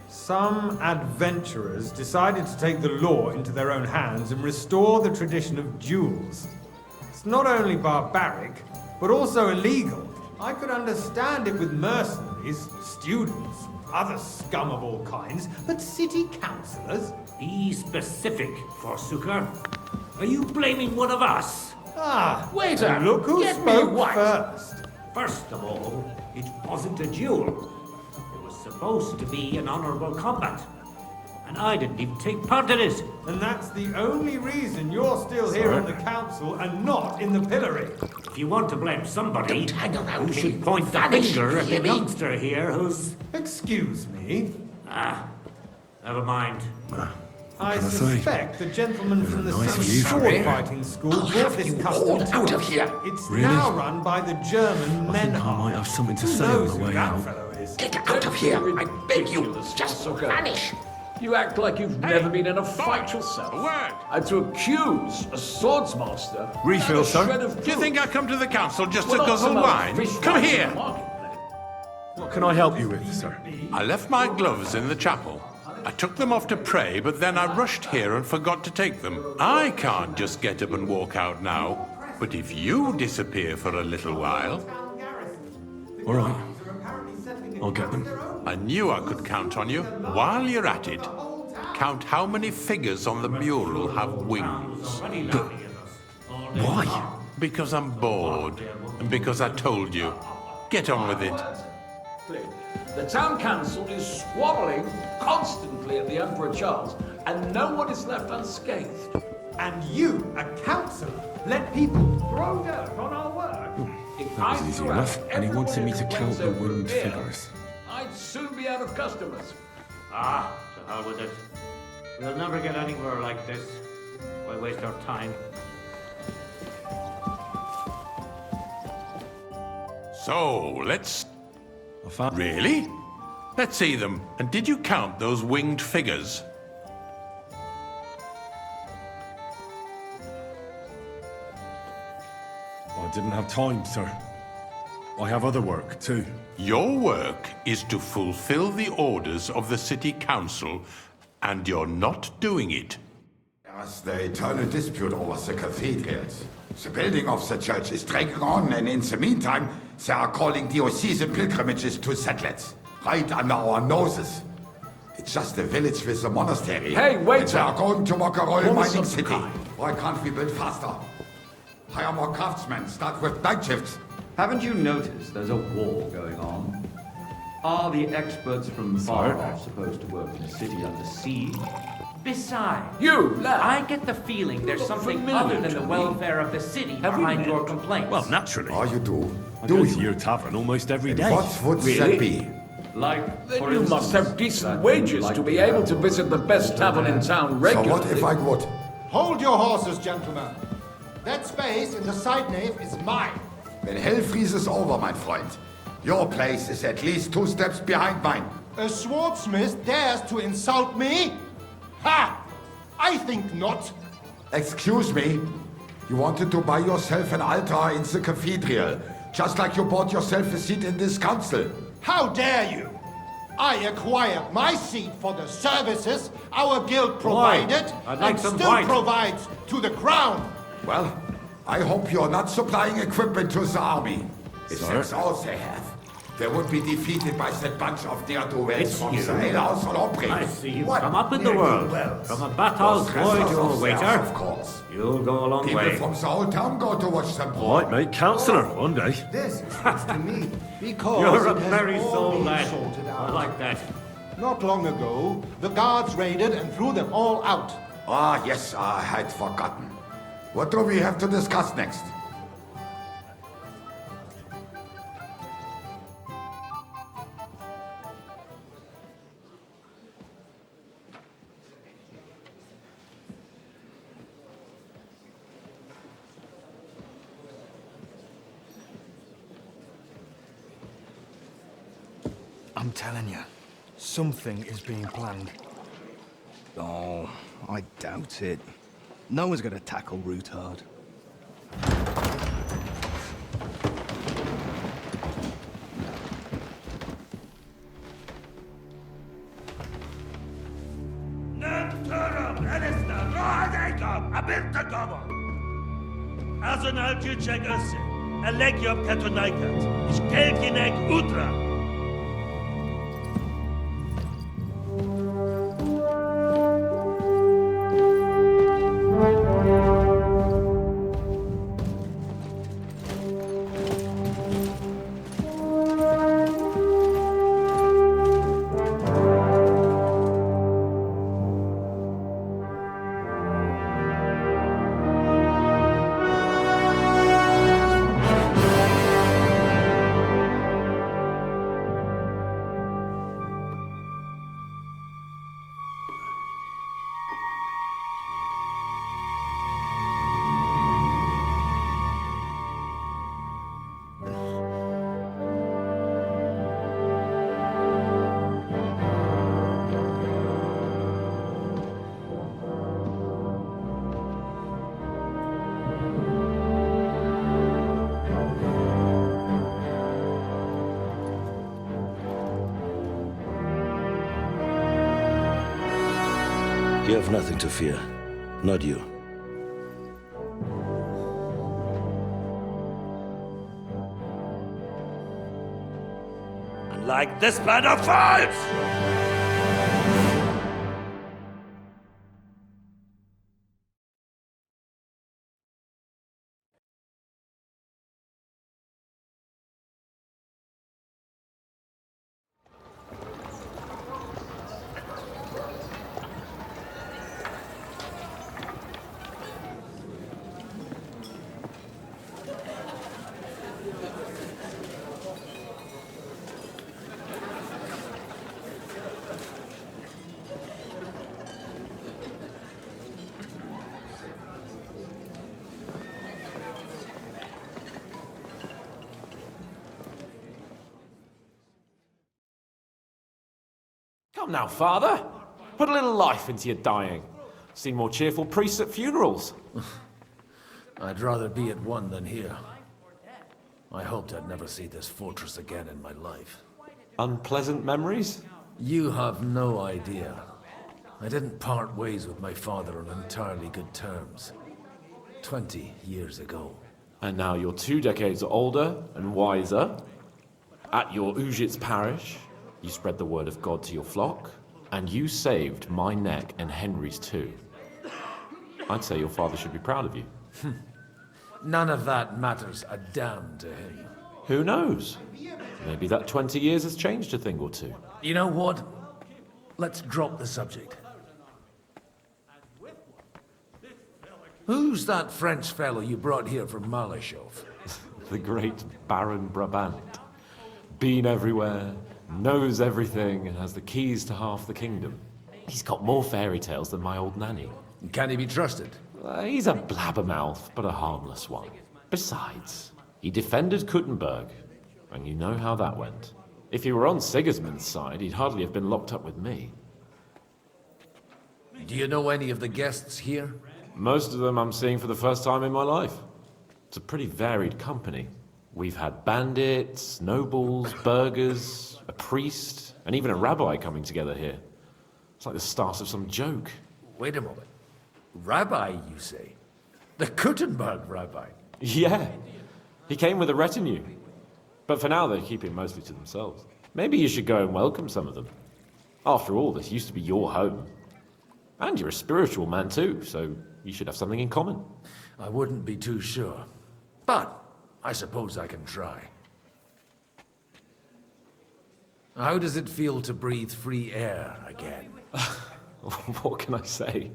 Some adventurers decided to take the law into their own hands and restore the tradition of duels. It's not only barbaric, but also illegal. I could understand it with mercenaries, students, other scum of all kinds, but city councillors?
Be specific, Forsooker. Are you blaming one of us?
Ah,
Waiter,
and look who
get me
spoke
white.
first.
First of all, it wasn't a duel. It was supposed to be an honorable combat. And I didn't even take part in it.
And that's the only reason you're still here on the council and not in the pillory.
If you want to blame somebody,
Don't hang around
you
me.
should point the
Vanish,
finger at the
hear me?
youngster here who's...
Excuse me.
Ah, never mind.
I
can I say?
suspect the gentleman from the
nice
Southern
view.
sword fighting school brought this
you
custom
all
to
out of
us.
here.
It's
Really?
now run by the German
I
men.
think I might have something to
Who
say on
knows
the
who
way
that
out.
fellow is?
Get out of here, I beg you. Just vanish.
You act like you've never been in a fight yourself.
A word.
And to accuse a swordsmaster...
Refill,
of a
sir.
shred of
Do you
proof.
think I come to the council just
Well,
to
not
guzzle
some other
wine?
fish
Come
fights in
here.
the marketplace.
What can I help you with, sir?
I left my gloves in the chapel. I took them off to pray, but then I rushed here and forgot to take them. I can't just get up and walk out now. But if you disappear for a little while,
All right. I'll get them.
I knew I could count on you. While you're at it, count how many figures on the mural have wings.
Why?
Because I'm bored, and because I told you. Get on with it.
The town council is squabbling constantly at the Emperor Charles, and no one is left unscathed.
And you, a councillor, let people throw dirt on our work?
If
That was
I
easy
threw
enough,
out
and he wanted me
everyone
to
who
count
wins
the
over a
winged
beer,
figures.
I'd soon be out of customers.
Ah, to hell with it. We'll never get anywhere like this. Why waste our time?
So, let's... Really? Let's see them. And did you count those winged figures?
I didn't have time, sir. I have other work, too.
Your work is to fulfill the orders of the city council, and you're not doing it.
There's the eternal dispute over the cathedrals. The building of the church is dragging on, and in the meantime, they are calling diocesan pilgrimages to settlers, right under our noses. It's just a village with a monastery.
Hey, wait!
And they are going to make a royal mining city. Why can't we build faster? Hire more craftsmen, start with night shifts.
Haven't you noticed there's a war going on? Are the experts from far off supposed to work in a city under siege?
Besides,
You, lad!
I get the feeling there's something
familiar
other than
to
the
me.
welfare of the city
Have we
behind
met?
your complaints.
Well, naturally.
Oh, you do?
I go to your tavern almost every day.
What would that be?
Like,
Then
for
you
instance,
must have decent
that
wages
like
to be
the
able to visit the best tavern in town
So
regularly.
what if I would?
Hold your horses, gentlemen. That space in the side nave is mine.
Then hell freezes over, my friend. Your place is at least 2 steps behind mine.
A swordsmith dares to insult me? Ha! I think not.
Excuse me? You wanted to buy yourself an altar in the cathedral, just like you bought yourself a seat in this council.
How dare you? I acquired my seat for the services our guild provided
I'd like
and
some
still
wine.
provides to the crown.
Well, I hope you're not supplying equipment to the army. If
Sir?
that's all they have, they would be defeated by that bunch of ne'er-do-wells
It's
from
you.
the alehouse or Opry.
I see you've
What?
come up in the world.
Ne'er-do-wells.
From a bathhouse
Those
boy to
wrestlers
a
of
waiter.
theirs, of course.
You'll go a long
People
way.
from the whole town go to watch them.
Might make councillor one day.
This is news to me, because
You're a
it has
merry
all
soul,
been
lad.
sorted
I
out.
like that.
Not long ago, the guards raided and threw them all out.
Ah, yes, I had forgotten. What do we have to discuss next?
I'm telling you, something is being planned. Oh, I doubt it. No one's gonna tackle Rootard.
Azonal Gyurcsek össze. A legjobb katonákat, és kelkinek útra!
You have nothing to fear. Not you.
Like this plan of falls!
Come now, Father. Put a little life into your dying. Seen more cheerful priests at funerals.
I'd rather be at one than here. I hoped I'd never see this fortress again in my life.
Unpleasant memories?
You have no idea. I didn't part ways with my father on entirely good terms. 20 years ago.
And now you're 2 decades older and wiser. At your Ujit's parish, you spread the word of God to your flock, and you saved my neck and Henry's too. I'd say your father should be proud of you.
None of that matters a damn to him.
Who knows? Maybe that 20 years has changed a thing or two.
You know what? Let's drop the subject. Who's that French fellow you brought here from Malashov?
The great Baron Brabant. Been everywhere, knows everything, and has the keys to half the kingdom. He's got more fairy tales than my old nanny.
Can he be trusted?
He's a blabbermouth, but a harmless one. Besides, he defended Kuttenberg, and you know how that went. If he were on Sigismund's side, he'd hardly have been locked up with me.
Do you know any of the guests here?
Most of them I'm seeing for the first time in my life. It's a pretty varied company. We've had bandits, nobles, burghers, a priest, and even a rabbi coming together here. It's like the start of some joke.
Wait a moment. Rabbi, you say? The Kuttenberg rabbi?
Yeah. He came with a retinue. But for now, they're keeping mostly to themselves. Maybe you should go and welcome some of them. After all, this used to be your home. And you're a spiritual man too, so you should have something in common.
I wouldn't be too sure. But I suppose I can try. How does it feel to breathe free air again?
What can I say?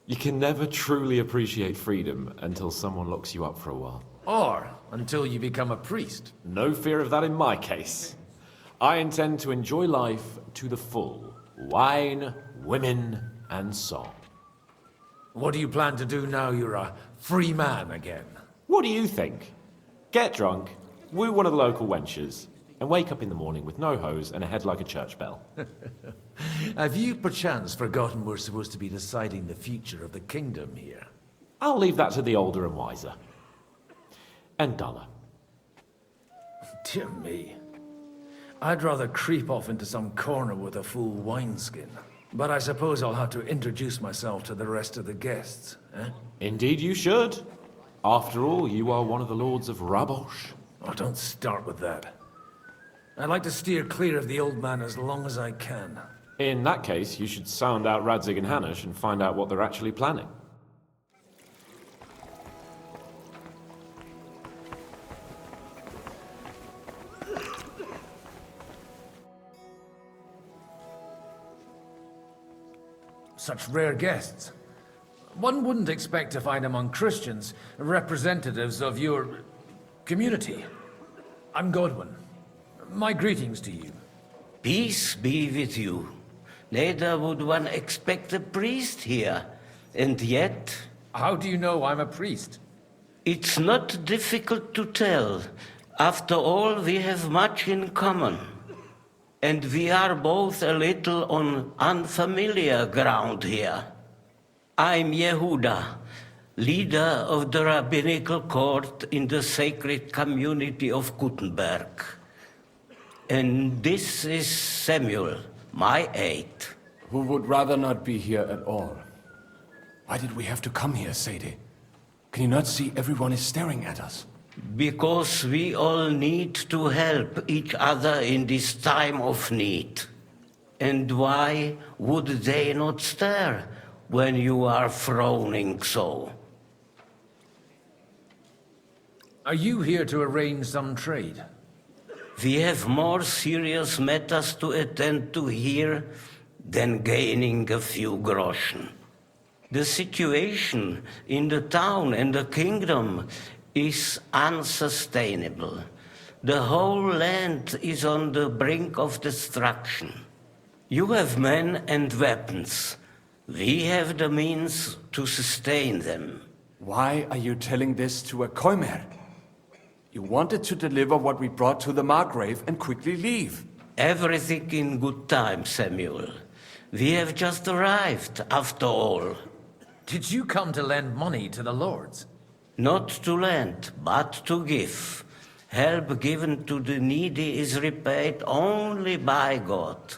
You can never truly appreciate freedom until someone locks you up for a while.
Or until you become a priest.
No fear of that in my case. I intend to enjoy life to the full. Wine, women, and song.
What do you plan to do now you're a free man again?
What do you think? Get drunk, woo one of the local wenches, and wake up in the morning with no hose and a head like a church bell.
Have you perchance forgotten we're supposed to be deciding the future of the kingdom here?
I'll leave that to the older and wiser. And duller.
Dear me. I'd rather creep off into some corner with a full wineskin. But I suppose I'll have to introduce myself to the rest of the guests, eh?
Indeed you should. After all, you are one of the lords of Rabosh.
Oh, don't start with that. I'd like to steer clear of the old man as long as I can.
In that case, you should sound out Radzig and Hanush and find out what they're actually planning.
Such rare guests. One wouldn't expect to find among Christians representatives of your community. I'm Godwin. My greetings to you.
Peace be with you. Neither would one expect a priest here. And yet...
How do you know I'm a priest?
It's not difficult to tell. After all, we have much in common. And we are both a little on unfamiliar ground here. I'm Yehuda, leader of the rabbinical court in the sacred community of Gutenberg. And this is Samuel, my aide.
Who would rather not be here at all. Why did we have to come here, Sadie? Can you not see everyone is staring at us?
Because we all need to help each other in this time of need. And why would they not stare when you are frowning so?
Are you here to arrange some trade?
We have more serious matters to attend to here than gaining a few groschen. The situation in the town and the kingdom is unsustainable. The whole land is on the brink of destruction. You have men and weapons. We have the means to sustain them.
Why are you telling this to a Koimer? You wanted to deliver what we brought to the Margrave and quickly leave.
Everything in good time, Samuel. We have just arrived, after all.
Did you come to lend money to the lords?
Not to lend, but to give. Help given to the needy is repaid only by God.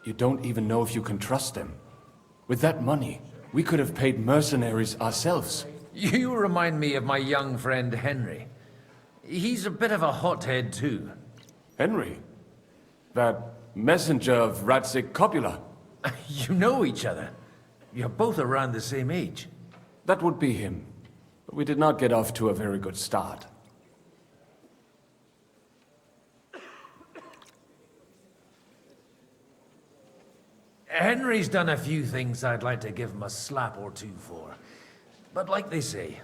You don't even know if you can trust them. With that money, we could have paid mercenaries ourselves.
You remind me of my young friend Henry. He's a bit of a hothead too.
Henry? That messenger of Radzik Copula?
You know each other. You're both around the same age.
That would be him. But we did not get off to a very good start.
Henry's done a few things I'd like to give him a slap or two for. But like they say,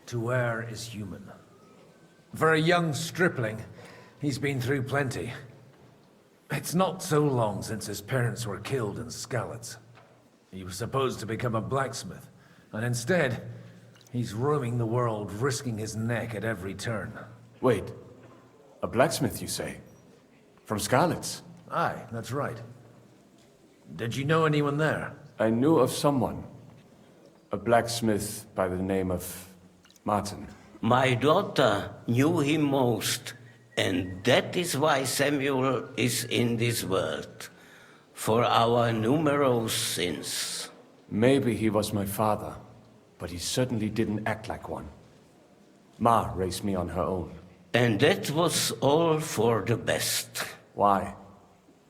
to err is human. For a young stripling, he's been through plenty. It's not so long since his parents were killed in Skalitz. He was supposed to become a blacksmith, and instead, he's roaming the world, risking his neck at every turn.
Wait, a blacksmith, you say? From Skalitz?
Aye, that's right. Did you know anyone there?
I knew of someone. A blacksmith by the name of Martin.
My daughter knew him most, and that is why Samuel is in this world. For our numerous sins.
Maybe he was my father, but he certainly didn't act like one. Ma raised me on her own.
And that was all for the best.
Why?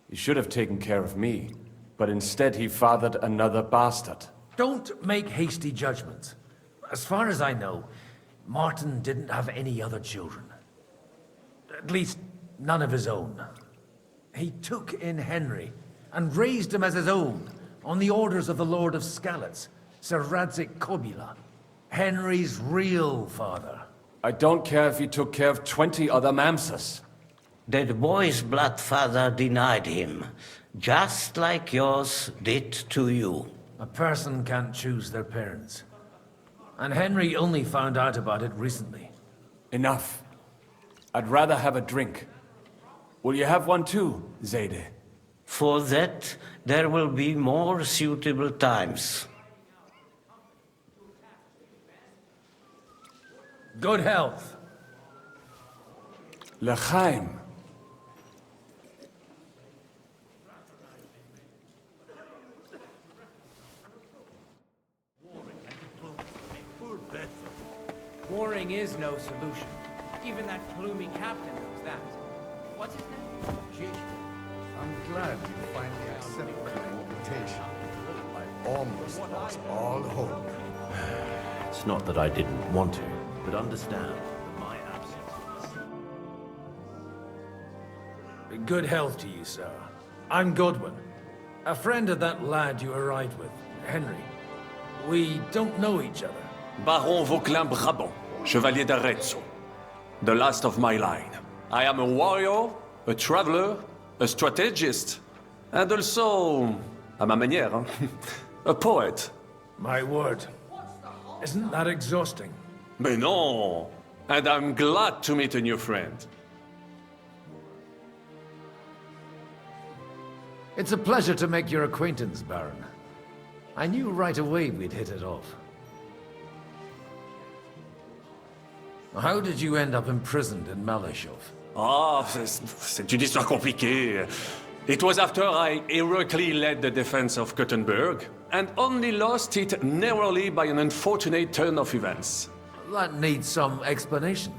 He should have taken care of me, but instead he fathered another bastard.
Don't make hasty judgments. As far as I know, Martin didn't have any other children. At least, none of his own. He took in Henry and raised him as his own, on the orders of the Lord of Skalitz, Sir Radzik Copula, Henry's real father.
I don't care if he took care of 20 other mamsas.
That boy's blood father denied him, just like yours did to you.
A person can't choose their parents. And Henry only found out about it recently.
Enough. I'd rather have a drink. Will you have one too, Zayde?
For that, there will be more suitable times.
Good health.
L'chaim.
Warring is no solution. Even that gloomy captain knows that. What's his name?
Gee, I'm glad you finally accepted my invitation. I almost lost all hope.
It's not that I didn't want to, but understand that my absence...
Good health to you, sir. I'm Godwin, a friend of that lad you arrived with, Henry. We don't know each other.
Baron Vauquelin Brabant, Chevalier d'Arezzo. The last of my line. I am a warrior, a traveler, a strategist, and also, à ma manière, a poet.
My word. Isn't that exhausting?
Mais non! And I'm glad to meet a new friend.
It's a pleasure to make your acquaintance, Baron. I knew right away we'd hit it off. How did you end up imprisoned in Malashov?
Ah, c'est une histoire compliquée. It was after I heroically led the defense of Gothenburg, and only lost it narrowly by an unfortunate turn of events.
That needs some explanation.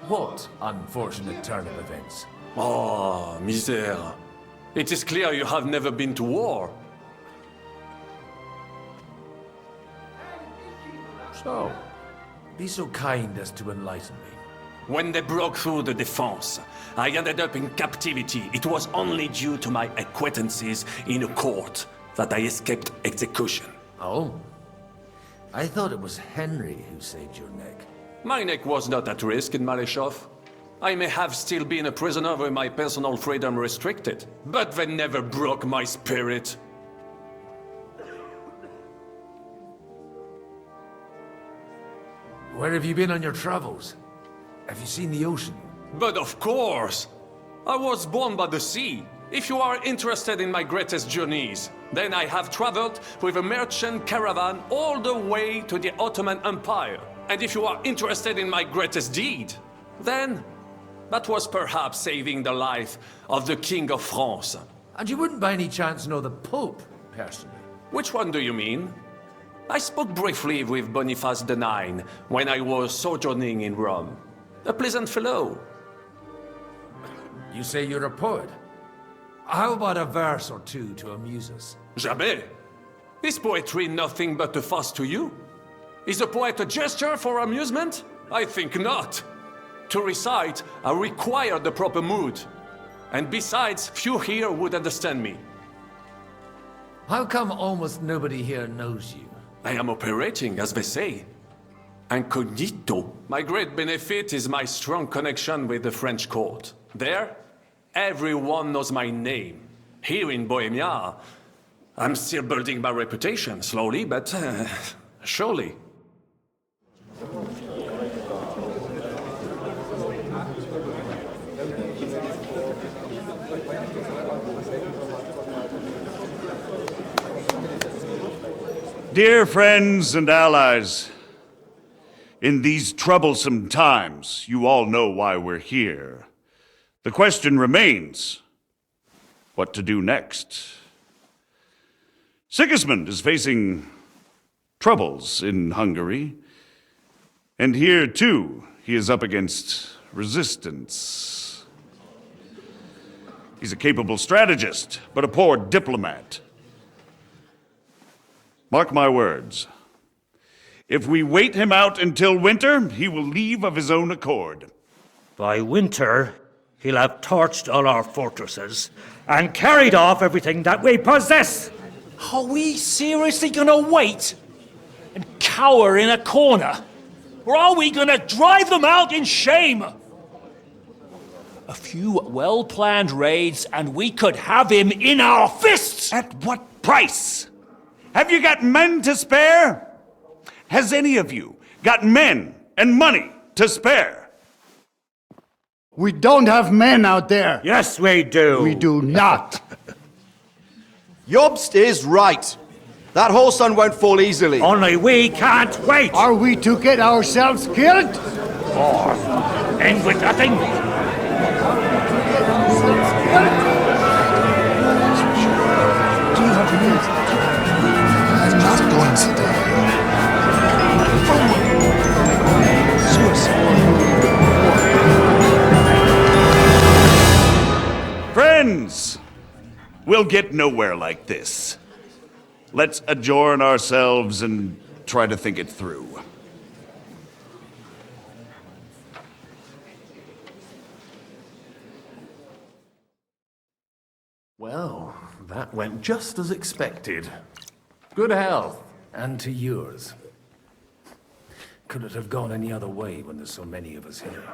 What unfortunate turn of events?
Oh, misère. It is clear you have never been to war.
So, be so kind as to enlighten me.
When they broke through the defense, I ended up in captivity. It was only due to my acquaintances in a court that I escaped execution.
Oh? I thought it was Henry who saved your neck.
My neck was not at risk in Malashov. I may have still been a prisoner with my personal freedom restricted, but they never broke my spirit.
Where have you been on your travels? Have you seen the ocean?
But of course! I was born by the sea. If you are interested in my greatest journeys, then I have traveled with a merchant caravan all the way to the Ottoman Empire. And if you are interested in my greatest deed, then that was perhaps saving the life of the King of France.
And you wouldn't by any chance know the Pope, personally?
Which one do you mean? I spoke briefly with Boniface IX when I was sojourning in Rome. A pleasant fellow.
You say you're a poet? How about a verse or two to amuse us?
Jamais. Is poetry nothing but a fuss to you? Is a poet a gesture for amusement? I think not. To recite, I require the proper mood. And besides, few here would understand me.
How come almost nobody here knows you?
I am operating, as they say. Incognito. My great benefit is my strong connection with the French court. There, everyone knows my name. Here in Bohemia, I'm still building my reputation, slowly, but surely.
Dear friends and allies, in these troublesome times, you all know why we're here. The question remains, what to do next? Sigismund is facing troubles in Hungary, and here too, he is up against resistance. He's a capable strategist, but a poor diplomat. Mark my words. If we wait him out until winter, he will leave of his own accord.
By winter, he'll have torched all our fortresses and carried off everything that we possess.
Are we seriously gonna wait and cower in a corner? Or are we gonna drive them out in shame? A few well-planned raids and we could have him in our fists!
At what price? Have you got men to spare? Has any of you got men and money to spare?
We don't have men out there.
Yes, we do.
We do not.
Jobst is right. That whole sun won't fall easily.
Only we can't wait.
Are we to get ourselves killed?
Or end with nothing?
I'm not going to die.
Friends, we'll get nowhere like this. Let's adjourn ourselves and try to think it through.
Well, that went just as expected. Good health.
And to yours. Could it have gone any other way when there's so many of us here?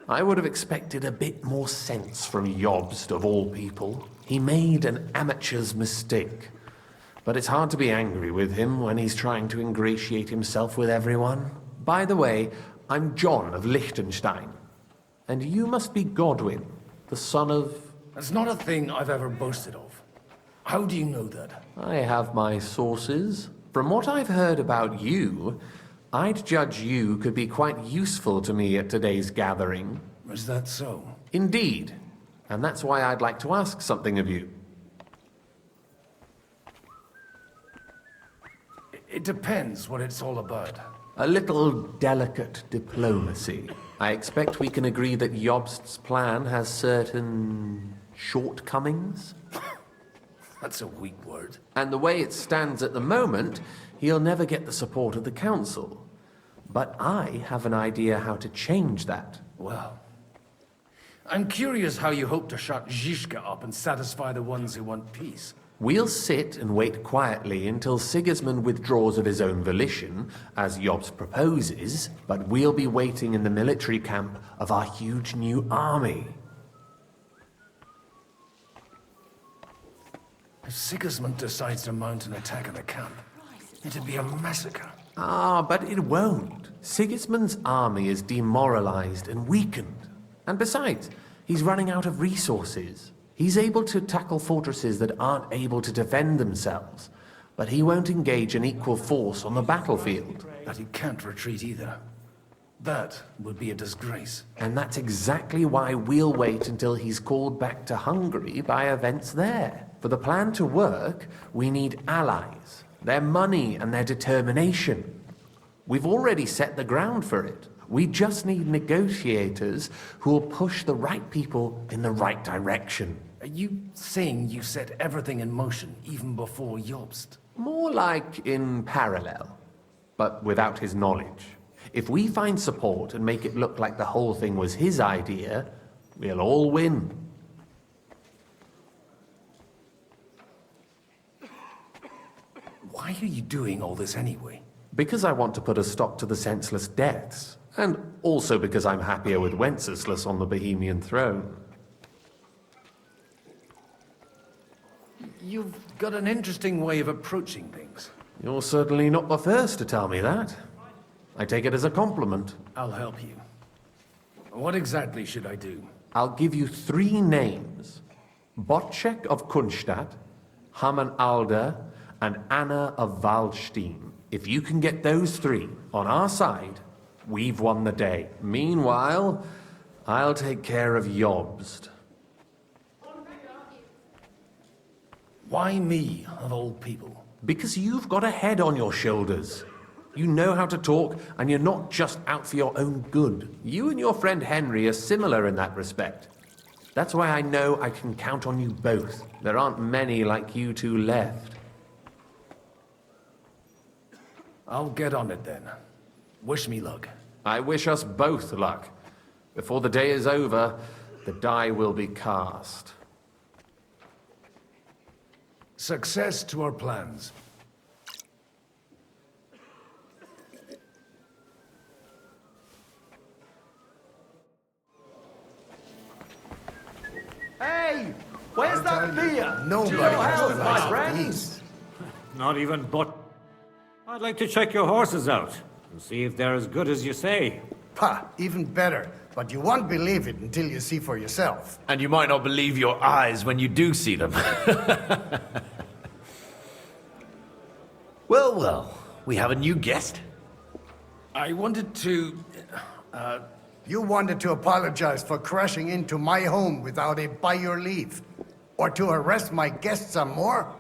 I would have expected a bit more sense from Jobst, of all people. He made an amateur's mistake. But it's hard to be angry with him when he's trying to ingratiate himself with everyone. By the way, I'm John of Liechtenstein. And you must be Godwin, the son of...
That's not a thing I've ever boasted of. How do you know that?
I have my sources. From what I've heard about you, I'd judge you could be quite useful to me at today's gathering.
Is that so?
Indeed. And that's why I'd like to ask something of you.
It depends what it's all about.
A little delicate diplomacy. I expect we can agree that Jobst's plan has certain shortcomings?
That's a weak word.
And the way it stands at the moment, he'll never get the support of the council. But I have an idea how to change that.
Well, I'm curious how you hope to shut Zizka up and satisfy the ones who want peace.
We'll sit and wait quietly until Sigismund withdraws of his own volition, as Jobst proposes, but we'll be waiting in the military camp of our huge new army.
If Sigismund decides to mount an attack on the camp, it'd be a massacre.
Ah, but it won't. Sigismund's army is demoralized and weakened. And besides, He's running out of resources. He's able to tackle fortresses that aren't able to defend themselves, but he won't engage an equal force on the battlefield.
That he can't retreat either. That would be a disgrace.
And that's exactly why we'll wait until he's called back to Hungary by events there. For the plan to work, we need allies, their money and their determination. We've already set the ground for it. We just need negotiators who will push the right people in the right direction.
Are you saying you set everything in motion even before Jobst?
More like in parallel, but without his knowledge. If we find support and make it look like the whole thing was his idea, we'll all win.
Why are you doing all this anyway?
Because I want to put a stop to the senseless deaths, and also because I'm happier with Wenceslas on the Bohemian throne.
You've got an interesting way of approaching things.
You're certainly not the first to tell me that. I take it as a compliment.
I'll help you. What exactly should I do?
I'll give you 3 names. Botchek of Kunstadt, Haman Alder, and Anna of Waldstein. If you can get those 3 on our side, we've won the day. Meanwhile, I'll take care of Jobst.
Why me, of all people?
Because you've got a head on your shoulders. You know how to talk, and you're not just out for your own good. You and your friend Henry are similar in that respect. That's why I know I can count on you both. There aren't many like you two left.
I'll get on it then. Wish me luck.
I wish us both luck. Before the day is over, the die will be cast.
Success to our plans.
Hey! Where's that beer?
Nobody has the likes of these.
Not even but. I'd like to check your horses out and see if they're as good as you say.
Pah, even better. But you won't believe it until you see for yourself.
And you might not believe your eyes when you do see them. Well, well, we have a new guest.
I wanted to...
You wanted to apologize for crashing into my home without it by your leave. Or to arrest my guests some more?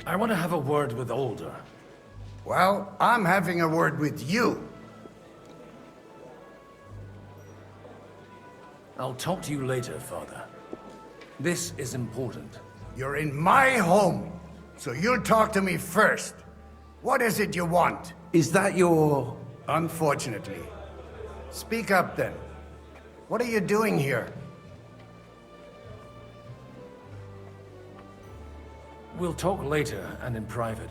I want to have a word with Older.
Well, I'm having a word with you.
I'll talk to you later, Father. This is important.
You're in my home, so you'll talk to me first. What is it you want?
Is that your...
Unfortunately. Speak up then. What are you doing here?
We'll talk later and in private.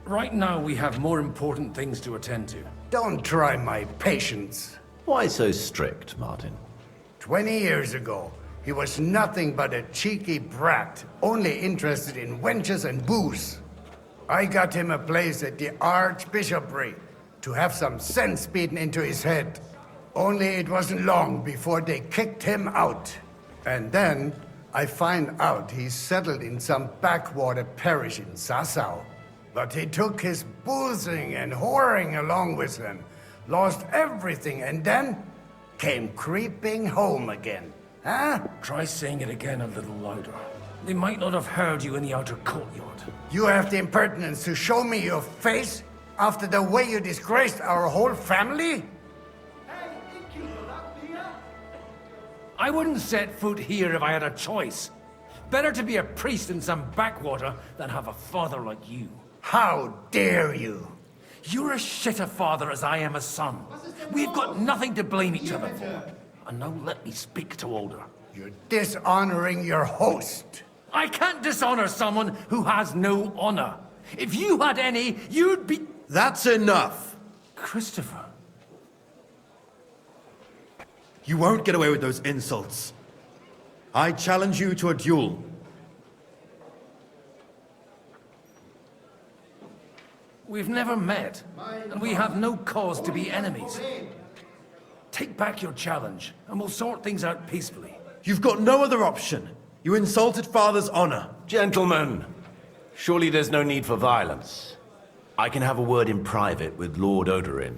Right now we have more important things to attend to.
Don't try my patience.
Why so strict, Martin?
20 years ago, he was nothing but a cheeky brat, only interested in wenches and booze. I got him a place at the Archbishopric to have some sense beaten into his head. Only it wasn't long before they kicked him out. And then I find out he's settled in some backwater parish in Sassau. But he took his boozing and whoring along with him, lost everything, and then came creeping home again. Huh?
Try saying it again a little louder. They might not have heard you in the outer courtyard.
You have the impertinence to show me your face after the way you disgraced our whole family?
I wouldn't set foot here if I had a choice. Better to be a priest in some backwater than have a father like you.
How dare you?
You're as shit a father as I am a son. We've got nothing to blame each other for. And now let me speak to Older.
You're dishonoring your host.
I can't dishonor someone who has no honor. If you had any, you'd be...
That's enough.
Christopher.
You won't get away with those insults. I challenge you to a duel.
We've never met, and we have no cause to be enemies. take back your challenge, and we'll sort things out peacefully.
You've got no other option. You insulted Father's honor.
Gentlemen, surely there's no need for violence. I can have a word in private with Lord Odorin,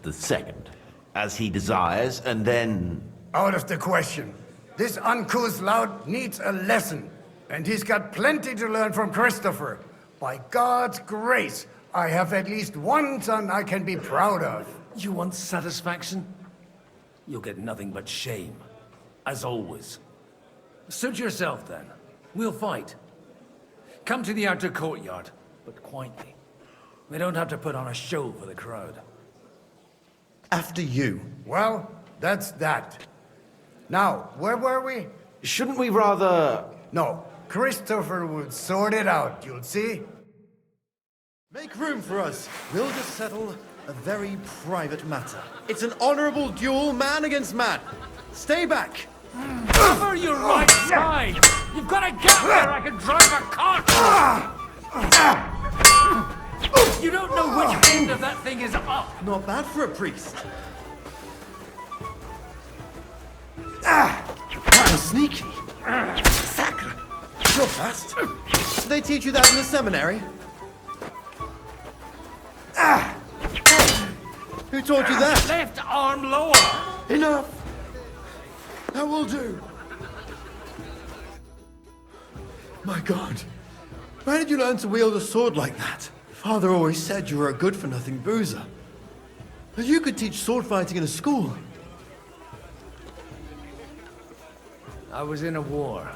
the second, as he desires, and then...
Out of the question. This uncouth lout needs a lesson, and he's got plenty to learn from Christopher. By God's grace, I have at least one son I can be proud of.
You want satisfaction? You'll get nothing but shame. As always. Suit yourself, then. We'll fight. Come to the outer courtyard, but quietly. We don't have to put on a show for the crowd.
After you.
Well, that's that. Now, where were we?
Shouldn't we rather...
No, Christopher will sort it out, you'll see.
Make room for us. We'll just settle a very private matter. It's an honorable duel, man against man. Stay back.
Cover your right side! You've got a gap where I can drive a cart! You don't know which end of that thing is up!
Not bad for a priest. That was sneaky. Sacre. You're fast. Did they teach you that in the seminary? Who taught you that?
Left arm lower!
Enough! That will do. My God. Where did you learn to wield a sword like that? Father always said you were a good-for-nothing boozer. But you could teach sword fighting in a school.
I was in a war.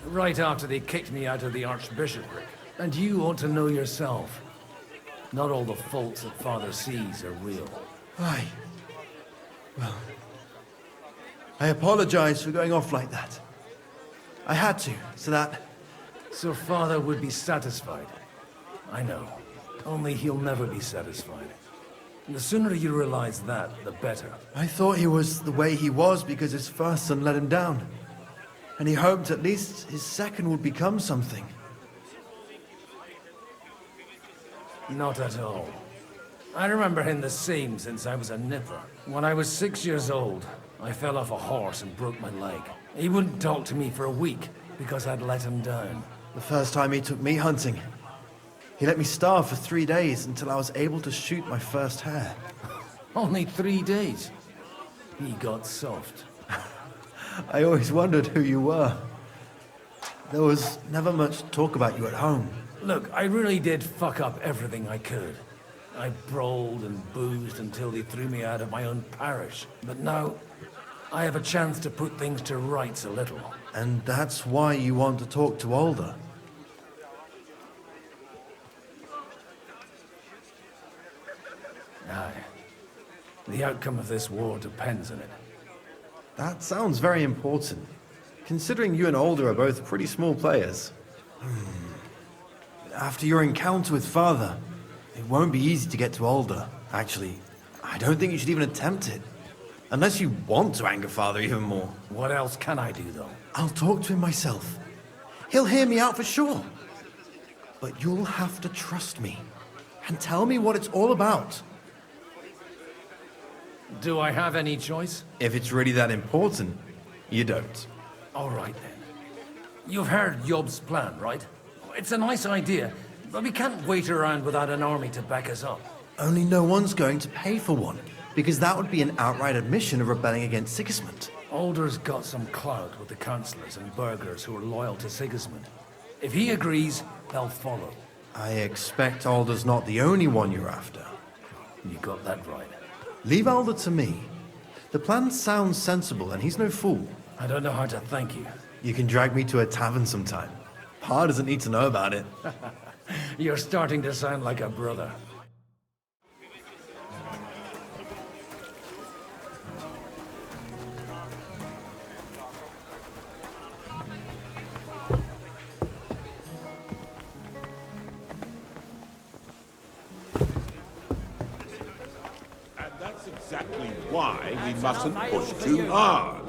Right after they kicked me out of the archbishopric. And you ought to know yourself. Not all the faults that Father sees are real.
Aye. Well, I apologize for going off like that. I had to, so that...
So Father would be satisfied. I know. Only he'll never be satisfied. And the sooner you realize that, the better.
I thought he was the way he was because his first son let him down. And he hoped at least his second would become something.
Not at all. I remember him the same since I was a nipper. When I was 6 years old, I fell off a horse and broke my leg. He wouldn't talk to me for a week because I'd let him down.
The first time he took me hunting, he let me starve for 3 days until I was able to shoot my first hare.
Only 3 days? He got soft.
I always wondered who you were. There was never much talk about you at home.
Look, I really did fuck up everything I could. I brawled and boozed until they threw me out of my own parish. But now, I have a chance to put things to rights a little.
And that's why you want to talk to Alder?
Aye. The outcome of this war depends on it.
That sounds very important, considering you and Alder are both pretty small players. After your encounter with Father, it won't be easy to get to Alder. Actually, I don't think you should even attempt it. Unless you want to anger Father even more.
What else can I do, though?
I'll talk to him myself. He'll hear me out for sure. But you'll have to trust me. And tell me what it's all about.
Do I have any choice?
If it's really that important, you don't.
All right, then. You've heard Yob's plan, right? It's a nice idea, but we can't wait around without an army to back us up.
Only no one's going to pay for one, because that would be an outright admission of rebelling against Sigismund.
Alder's got some clout with the councillors and burghers who are loyal to Sigismund. If he agrees, they'll follow.
I expect Alder's not the only one you're after.
You got that right.
Leave Alder to me. The plan sounds sensible, and he's no fool.
I don't know how to thank you.
You can drag me to a tavern sometime. Pa doesn't need to know about it.
You're starting to sound like a brother.
Exactly why we mustn't push too hard.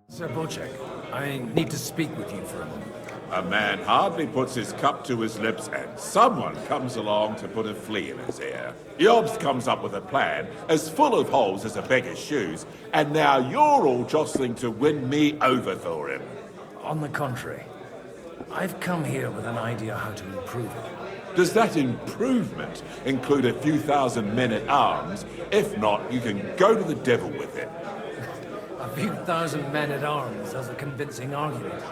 Sir Bocek, I need to speak with you for a moment.
A man hardly puts his cup to his lips and someone comes along to put a flea in his ear. Yobs comes up with a plan as full of holes as a beggar's shoes, and now you're all jostling to win me over for him.
On the contrary, I've come here with an idea how to improve it.
Does that improvement include a few thousand men at arms? If not, you can go to the devil with it.
A few thousand men at arms as a convincing argument.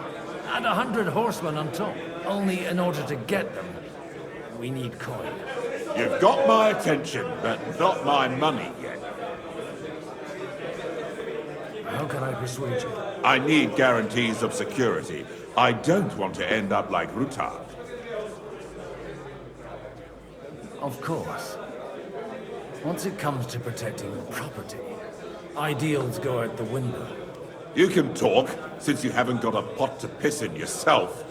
And 100 horsemen on top. Only in order to get them, we need coin.
You've got my attention, but not my money yet.
How can I persuade you?
I need guarantees of security. I don't want to end up like Rutard.
Of course. Once it comes to protecting property, ideals go out the window.
You can talk, since you haven't got a pot to piss in yourself.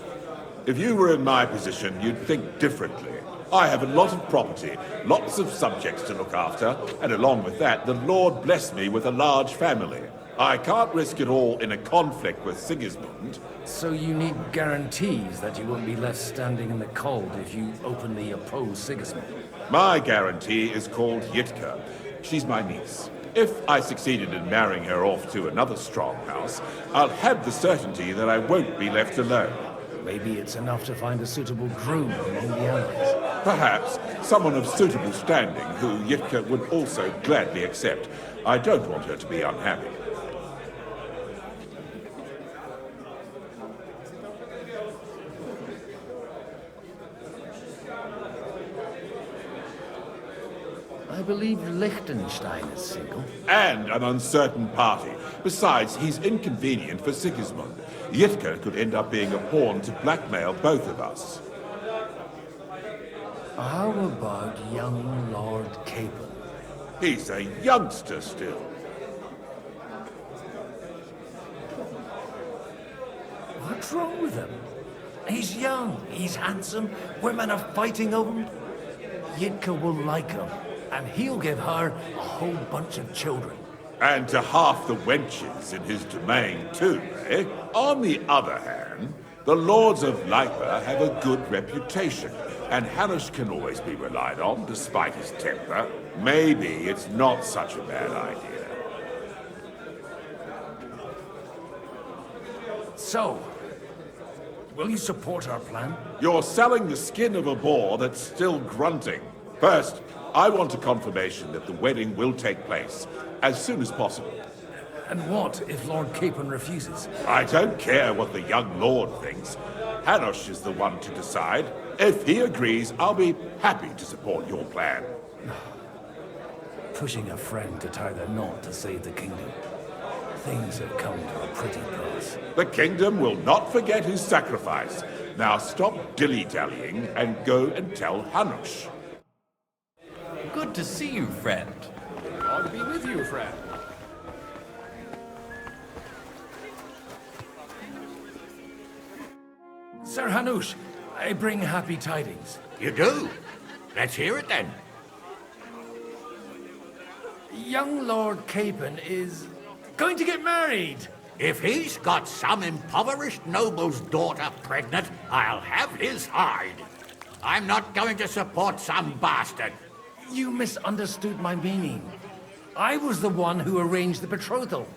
If you were in my position, you'd think differently. I have a lot of property, lots of subjects to look after, and along with that, the Lord blessed me with a large family. I can't risk it all in a conflict with Sigismund.
So you need guarantees that you won't be left standing in the cold if you openly oppose Sigismund?
My guarantee is called Yitka. She's my niece. If I succeeded in marrying her off to another strong house, I'll have the certainty that I won't be left alone.
Maybe it's enough to find a suitable groom among the allies.
Perhaps someone of suitable standing who Yitka would also gladly accept. I don't want her to be unhappy.
I believe Liechtenstein is single.
And an uncertain party. Besides, he's inconvenient for Sigismund. Yitka could end up being a pawn to blackmail both of us.
How about young Lord Capon?
He's a youngster still.
What's wrong with him? He's young, he's handsome, women are fighting over him. Yitka will like him, and he'll give her a whole bunch of children.
And to half the wenches in his domain, too, eh? On the other hand, the lords of Lipa have a good reputation, and Hanush can always be relied on, despite his temper. Maybe it's not such a bad idea.
So, will you support our plan?
You're selling the skin of a boar that's still grunting. First, I want a confirmation that the wedding will take place as soon as possible.
And what if Lord Capon refuses?
I don't care what the young lord thinks. Hanush is the one to decide. If he agrees, I'll be happy to support your plan.
Pushing a friend to tie the knot to save the kingdom. Things have come to a pretty pass.
The kingdom will not forget his sacrifice. Now stop dilly-dallying and go and tell Hanush.
Good to see you, friend.
God be with you, friend.
Sir Hanush, I bring happy tidings.
You do? Let's hear it then.
Young Lord Capon is going to get married.
If he's got some impoverished noble's daughter pregnant, I'll have his hide. I'm not going to support some bastard.
You misunderstood my meaning. I was the one who arranged the betrothal.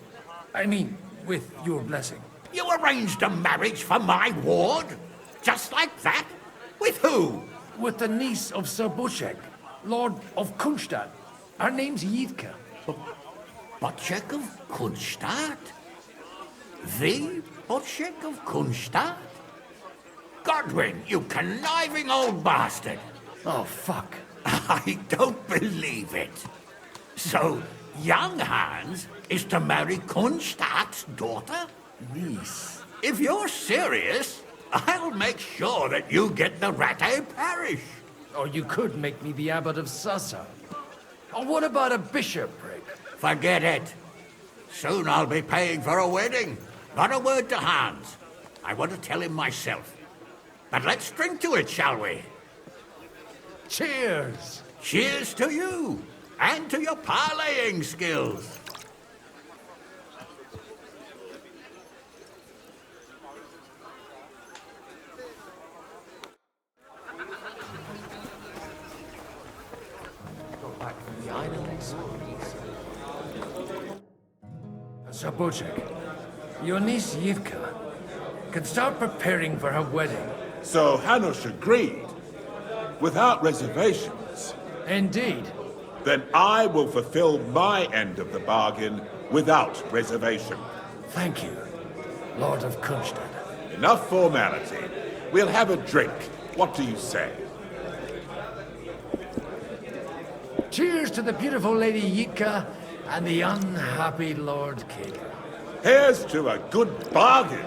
I mean, with your blessing.
You arranged a marriage for my ward? Just like that? With who?
With the niece of Sir Bushek, Lord of Kunstadt. Her name's Yitka.
Bushek of Kunstadt? The Bushek of Kunstadt? Godwin, you conniving old bastard!
Oh, fuck.
I don't believe it. So, young Hans is to marry Kunstadt's daughter?
Niece.
If you're serious, I'll make sure that you get the Rattay parish.
Or you could make me the abbot of Sassa. Or what about a bishopric?
Forget it. Soon I'll be paying for a wedding. Not a word to Hans. I want to tell him myself. But let's drink to it, shall we?
Cheers!
Cheers to you, and to your parleying skills.
Sabochek, your niece Yivka can start preparing for her wedding.
So Hanush agreed, without reservations.
Indeed.
Then I will fulfill my end of the bargain without reservation.
Thank you, Lord of Kunstad.
Enough formality. We'll have a drink. What do you say?
Cheers to the beautiful Lady Yivka and the unhappy Lord King.
Here's to a good bargain.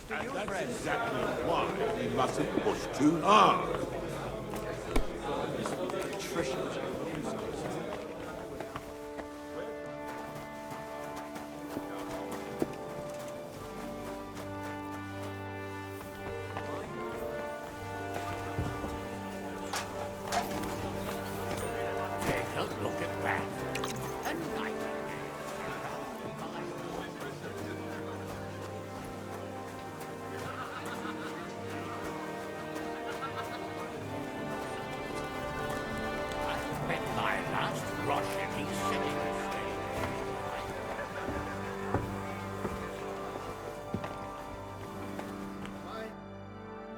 And that's exactly why we mustn't push too hard.
Take a look at that. A night. I bet my last rush in these cities.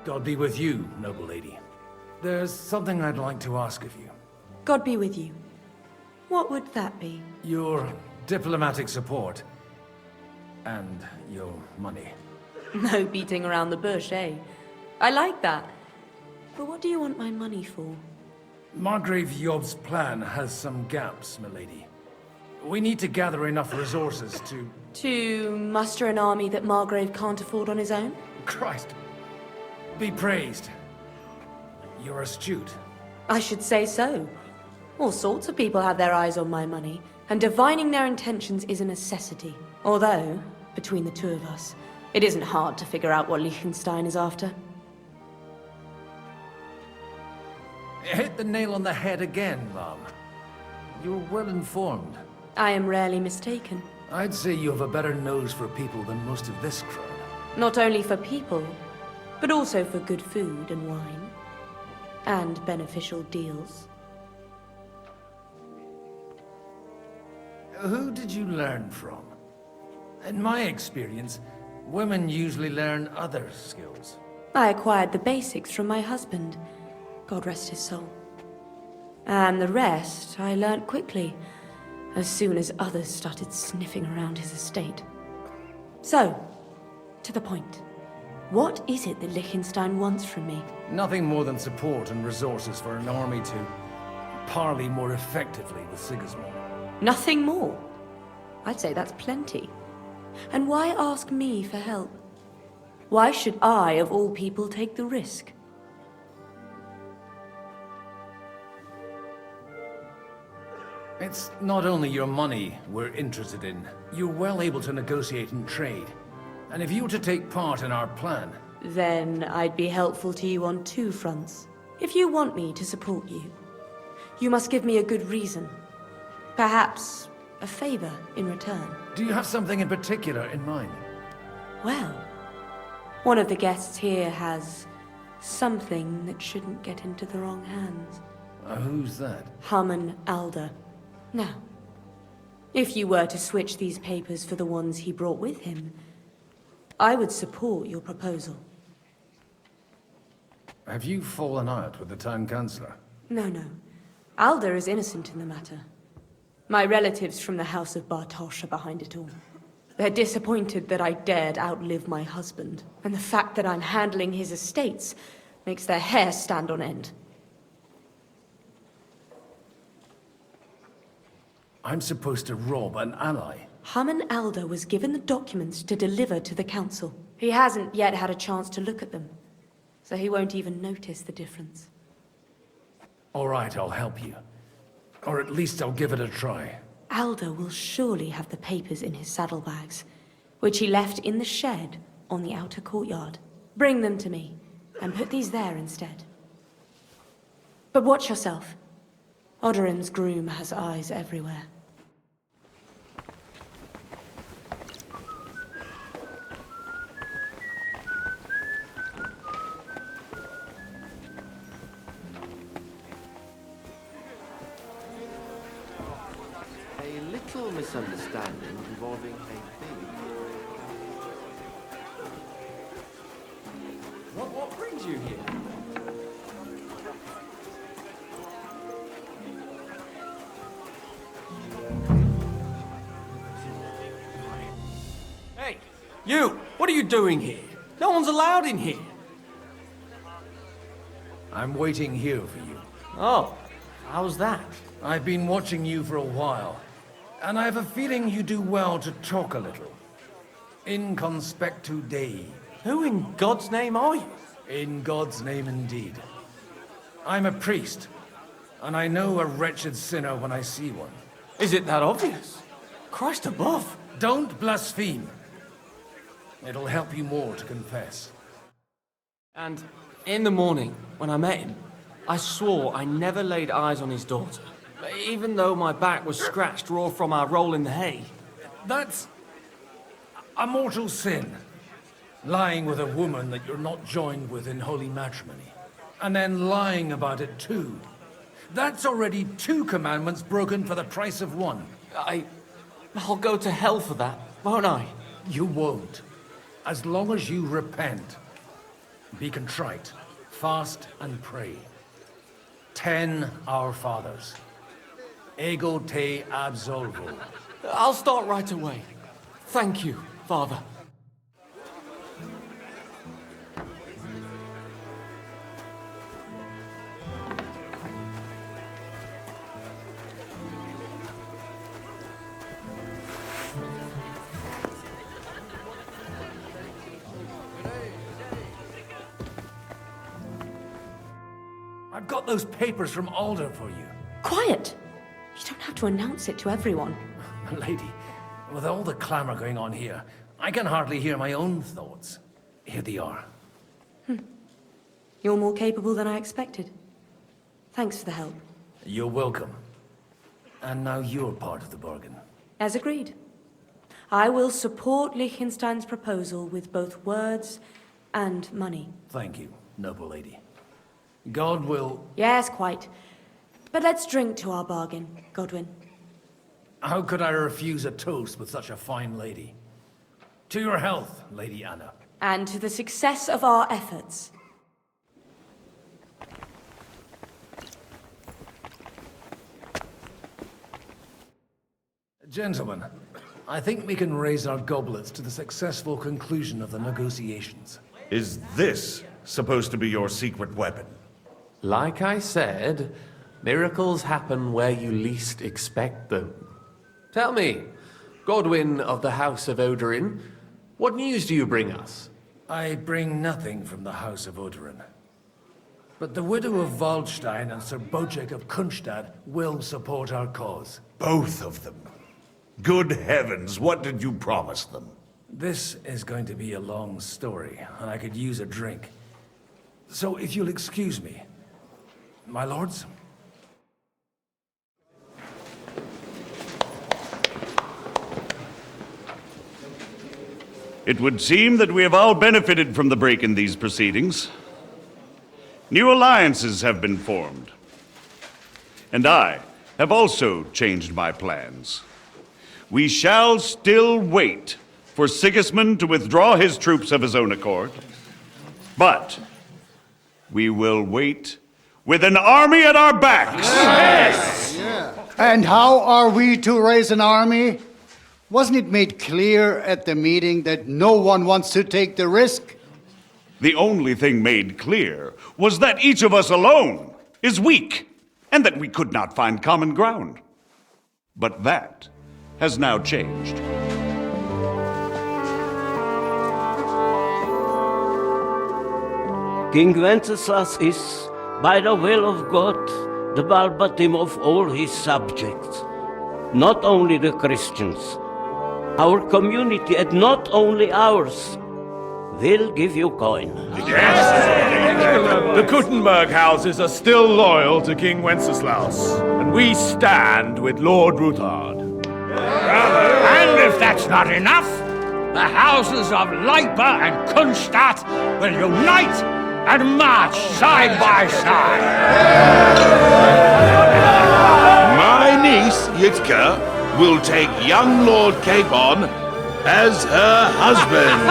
God be with you, noble lady. There's something I'd like to ask of you.
God be with you. What would that be?
Your diplomatic support. And your money.
No beating around the bush, eh? I like that. But what do you want my money for?
Margrave Yob's plan has some gaps, milady. We need to gather enough resources to...
To muster an army that Margrave can't afford on his own?
Christ. Be praised. You're astute.
I should say so. All sorts of people have their eyes on my money, and divining their intentions is a necessity. Although, between the two of us, it isn't hard to figure out what Liechtenstein is after.
Hit the nail on the head again, Mom. You're well informed.
I am rarely mistaken.
I'd say you have a better nose for people than most of this crowd.
Not only for people, but also for good food and wine. And beneficial deals.
Who did you learn from? In my experience, women usually learn other skills.
I acquired the basics from my husband. God rest his soul. And the rest I learnt quickly, as soon as others started sniffing around his estate. So, to the point. What is it that Liechtenstein wants from me?
Nothing more than support and resources for an army to parley more effectively with Sigismund.
Nothing more? I'd say that's plenty. And why ask me for help? Why should I, of all people, take the risk?
It's not only your money we're interested in. You're well able to negotiate and trade. And if you were to take part in our plan...
Then I'd be helpful to you on two fronts. If you want me to support you, you must give me a good reason. Perhaps a favor in return.
Do you have something in particular in mind?
Well, one of the guests here has something that shouldn't get into the wrong hands.
Who's that?
Haman Alder. Now, if you were to switch these papers for the ones he brought with him, I would support your proposal.
Have you fallen out with the town councillor?
No. Alder is innocent in the matter. My relatives from the House of Bartosz are behind it all. They're disappointed that I dared outlive my husband, and the fact that I'm handling his estates makes their hair stand on end.
I'm supposed to rob an ally.
Haman Alder was given the documents to deliver to the council. He hasn't yet had a chance to look at them, so he won't even notice the difference.
All right, I'll help you. Or at least I'll give it a try.
Alder will surely have the papers in his saddlebags, which he left in the shed on the outer courtyard. Bring them to me, and put these there instead. But watch yourself. Odorin's groom has eyes everywhere.
A little misunderstanding involving a baby.
What brings you here? Hey, you! What are you doing here? No one's allowed in here.
I'm waiting here for you.
Oh, how's that?
I've been watching you for a while, and I have a feeling you do well to talk a little. In conspectu Dei.
Who in God's name are you?
In God's name indeed. I'm a priest, and I know a wretched sinner when I see one.
Is it that obvious? Christ above.
Don't blaspheme. It'll help you more to confess.
And in the morning, when I met him, I swore I never laid eyes on his daughter, even though my back was scratched raw from our roll in the hay.
That's a mortal sin. Lying with a woman that you're not joined with in holy matrimony. And then lying about it too. That's already 2 commandments broken for the price of 1.
I'll go to hell for that, won't I?
You won't. As long as you repent. Be contrite, fast and pray. 10 Our Fathers. Ego te absolvo.
I'll start right away. Thank you, Father.
I've got those papers from Alder for you.
Quiet! You don't have to announce it to everyone.
Lady, with all the clamor going on here, I can hardly hear my own thoughts. Here they are.
You're more capable than I expected. Thanks for the help.
You're welcome. And now you're part of the bargain.
As agreed. I will support Liechtenstein's proposal with both words and money.
Thank you, noble lady. God will...
Yes, quite. But let's drink to our bargain, Godwin.
How could I refuse a toast with such a fine lady? To your health, Lady Anna.
And to the success of our efforts.
Gentlemen, I think we can raise our goblets to the successful conclusion of the negotiations.
Is this supposed to be your secret weapon?
Like I said, miracles happen where you least expect them. Tell me, Godwin of the House of Odorin, what news do you bring us?
I bring nothing from the House of Odorin. But the widow of Waldstein and Sir Bocek of Kunstad will support our cause.
Both of them? Good heavens, what did you promise them?
This is going to be a long story, and I could use a drink. So if you'll excuse me, my lords?
It would seem that we have all benefited from the break in these proceedings. New alliances have been formed. And I have also changed my plans. We shall still wait for Sigismund to withdraw his troops of his own accord, but we will wait with an army at our backs.
Yes! And how are we to raise an army? Wasn't it made clear at the meeting that no one wants to take the risk?
The only thing made clear was that each of us alone is weak, and that we could not find common ground. But that has now changed.
King Wenceslas is, by the will of God, the Balbatim of all his subjects. Not only the Christians, our community, and not only ours, will give you coin.
The Kuttenberg houses are still loyal to King Wenceslaus, and we stand with Lord Ruthard.
And if that's not enough, the houses of Leipa and Kunstadt will unite and march side by side.
My niece, Yitka, will take young Lord Capon as her husband.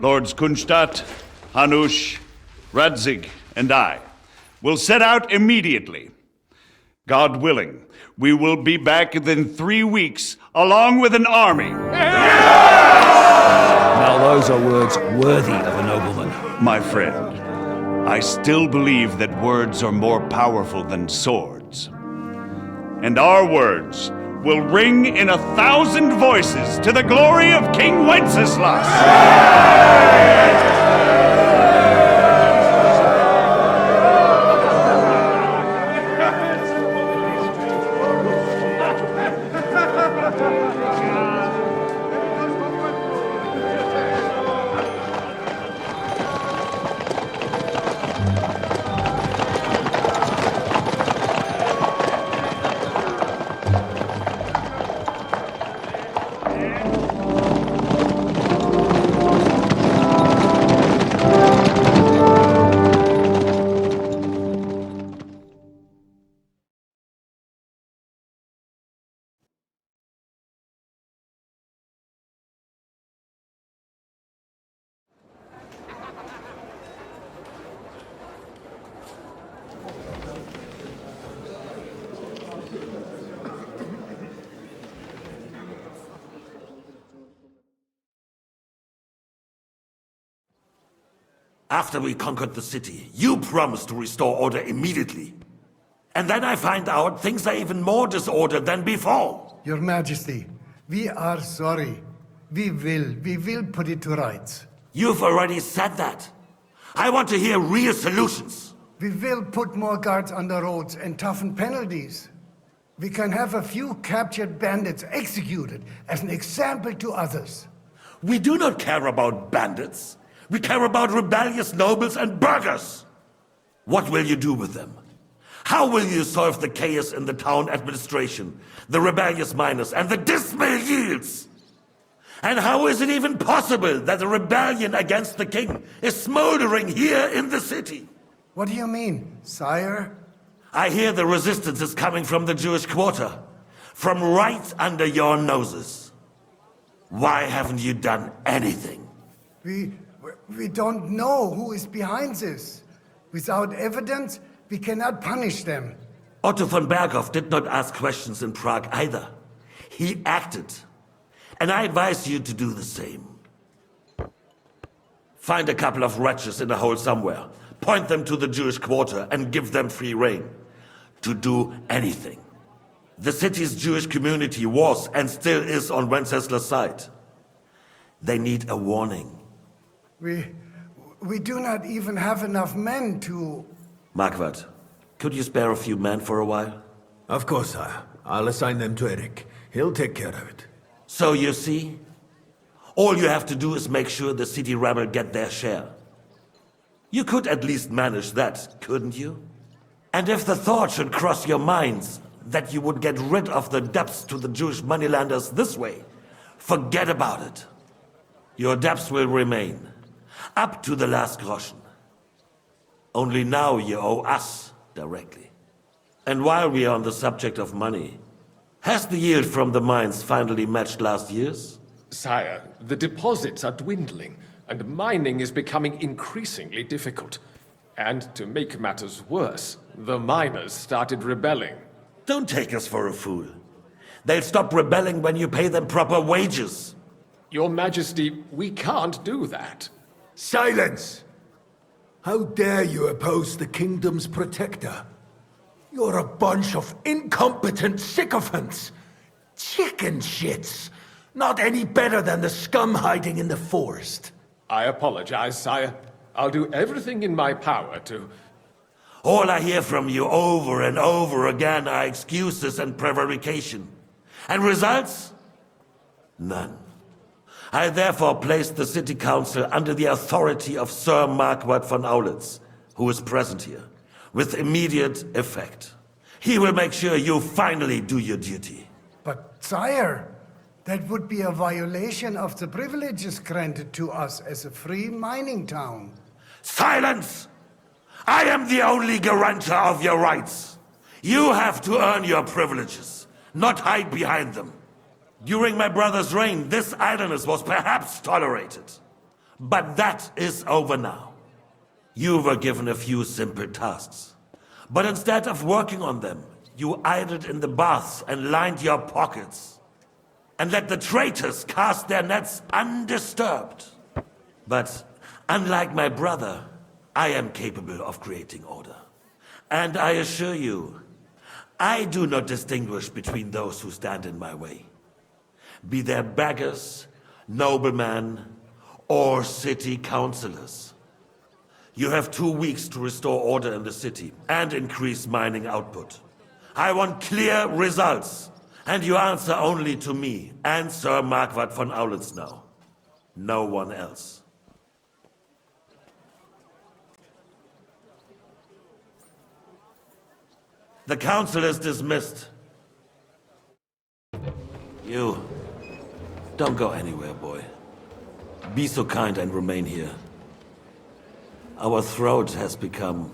Lords Kunstadt, Hanush, Radzig, and I will set out immediately. God willing, we will be back within 3 weeks, along with an army.
Now those are words worthy of a nobleman.
My friend, I still believe that words are more powerful than swords. And our words will ring in 1,000 voices to the glory of King Wenceslas.
After we conquered the city, you promised to restore order immediately. And then I find out things are even more disordered than before.
Your Majesty, we are sorry. We will put it to rights.
You've already said that. I want to hear real solutions.
We will put more guards on the roads and toughen penalties. We can have a few captured bandits executed as an example to others.
We do not care about bandits. We care about rebellious nobles and burghers. What will you do with them? How will you solve the chaos in the town administration, the rebellious miners, and the dismal yields? And how is it even possible that a rebellion against the king is smoldering here in the city?
What do you mean, sire?
I hear the resistance is coming from the Jewish quarter, from right under your noses. Why haven't you done anything?
We don't know who is behind this. Without evidence, we cannot punish them.
Otto von Berghoff did not ask questions in Prague either. He acted. And I advise you to do the same. Find a couple of wretches in a hole somewhere, point them to the Jewish quarter, and give them free rein to do anything. The city's Jewish community was and still is on Wenceslas' side. They need a warning.
We do not even have enough men to...
Marquardt, could you spare a few men for a while?
Of course, sire. I'll assign them to Eric. He'll take care of it.
So you see, all you have to do is make sure the city rebel get their share. You could at least manage that, couldn't you? And if the thought should cross your minds that you would get rid of the debts to the Jewish moneylenders this way, forget about it. Your debts will remain, up to the last groschen. Only now you owe us directly. And while we are on the subject of money, has the yield from the mines finally matched last year's?
Sire, the deposits are dwindling, and mining is becoming increasingly difficult. And to make matters worse, the miners started rebelling.
Don't take us for a fool. They'll stop rebelling when you pay them proper wages.
Your Majesty, we can't do that.
Silence! How dare you oppose the kingdom's protector? You're a bunch of incompetent sycophants! Chicken shits! Not any better than the scum hiding in the forest.
I apologize, sire. I'll do everything in my power to...
All I hear from you over and over again are excuses and prevarication. And results? None. I therefore place the City Council under the authority of Sir Marquardt von Aulitz, who is present here, with immediate effect. He will make sure you finally do your duty.
But, sire, that would be a violation of the privileges granted to us as a free mining town.
Silence! I am the only guarantor of your rights. You have to earn your privileges, not hide behind them. During my brother's reign, this idleness was perhaps tolerated. But that is over now. You were given a few simple tasks. But instead of working on them, you idled in the baths and lined your pockets. And let the traitors cast their nets undisturbed. But unlike my brother, I am capable of creating order. And I assure you, I do not distinguish between those who stand in my way. Be they beggars, noblemen, or city councillors. You have 2 weeks to restore order in the city and increase mining output. I want clear results, and you answer only to me and Sir Marquardt von Aulitz now. No one else. The council is dismissed. You, don't go anywhere, boy. Be so kind and remain here. Our throat has become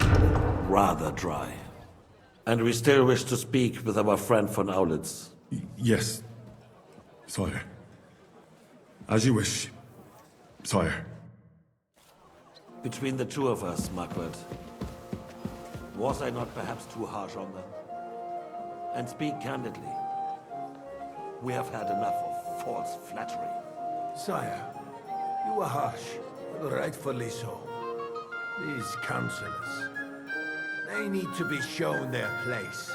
rather dry. And we still wish to speak with our friend von Aulitz.
Yes, sire. As you wish, sire.
Between the two of us, Marquardt, was I not perhaps too harsh on them? And speak candidly. We have had enough of false flattery.
Sire, you were harsh, but rightfully so. These councillors, they need to be shown their place.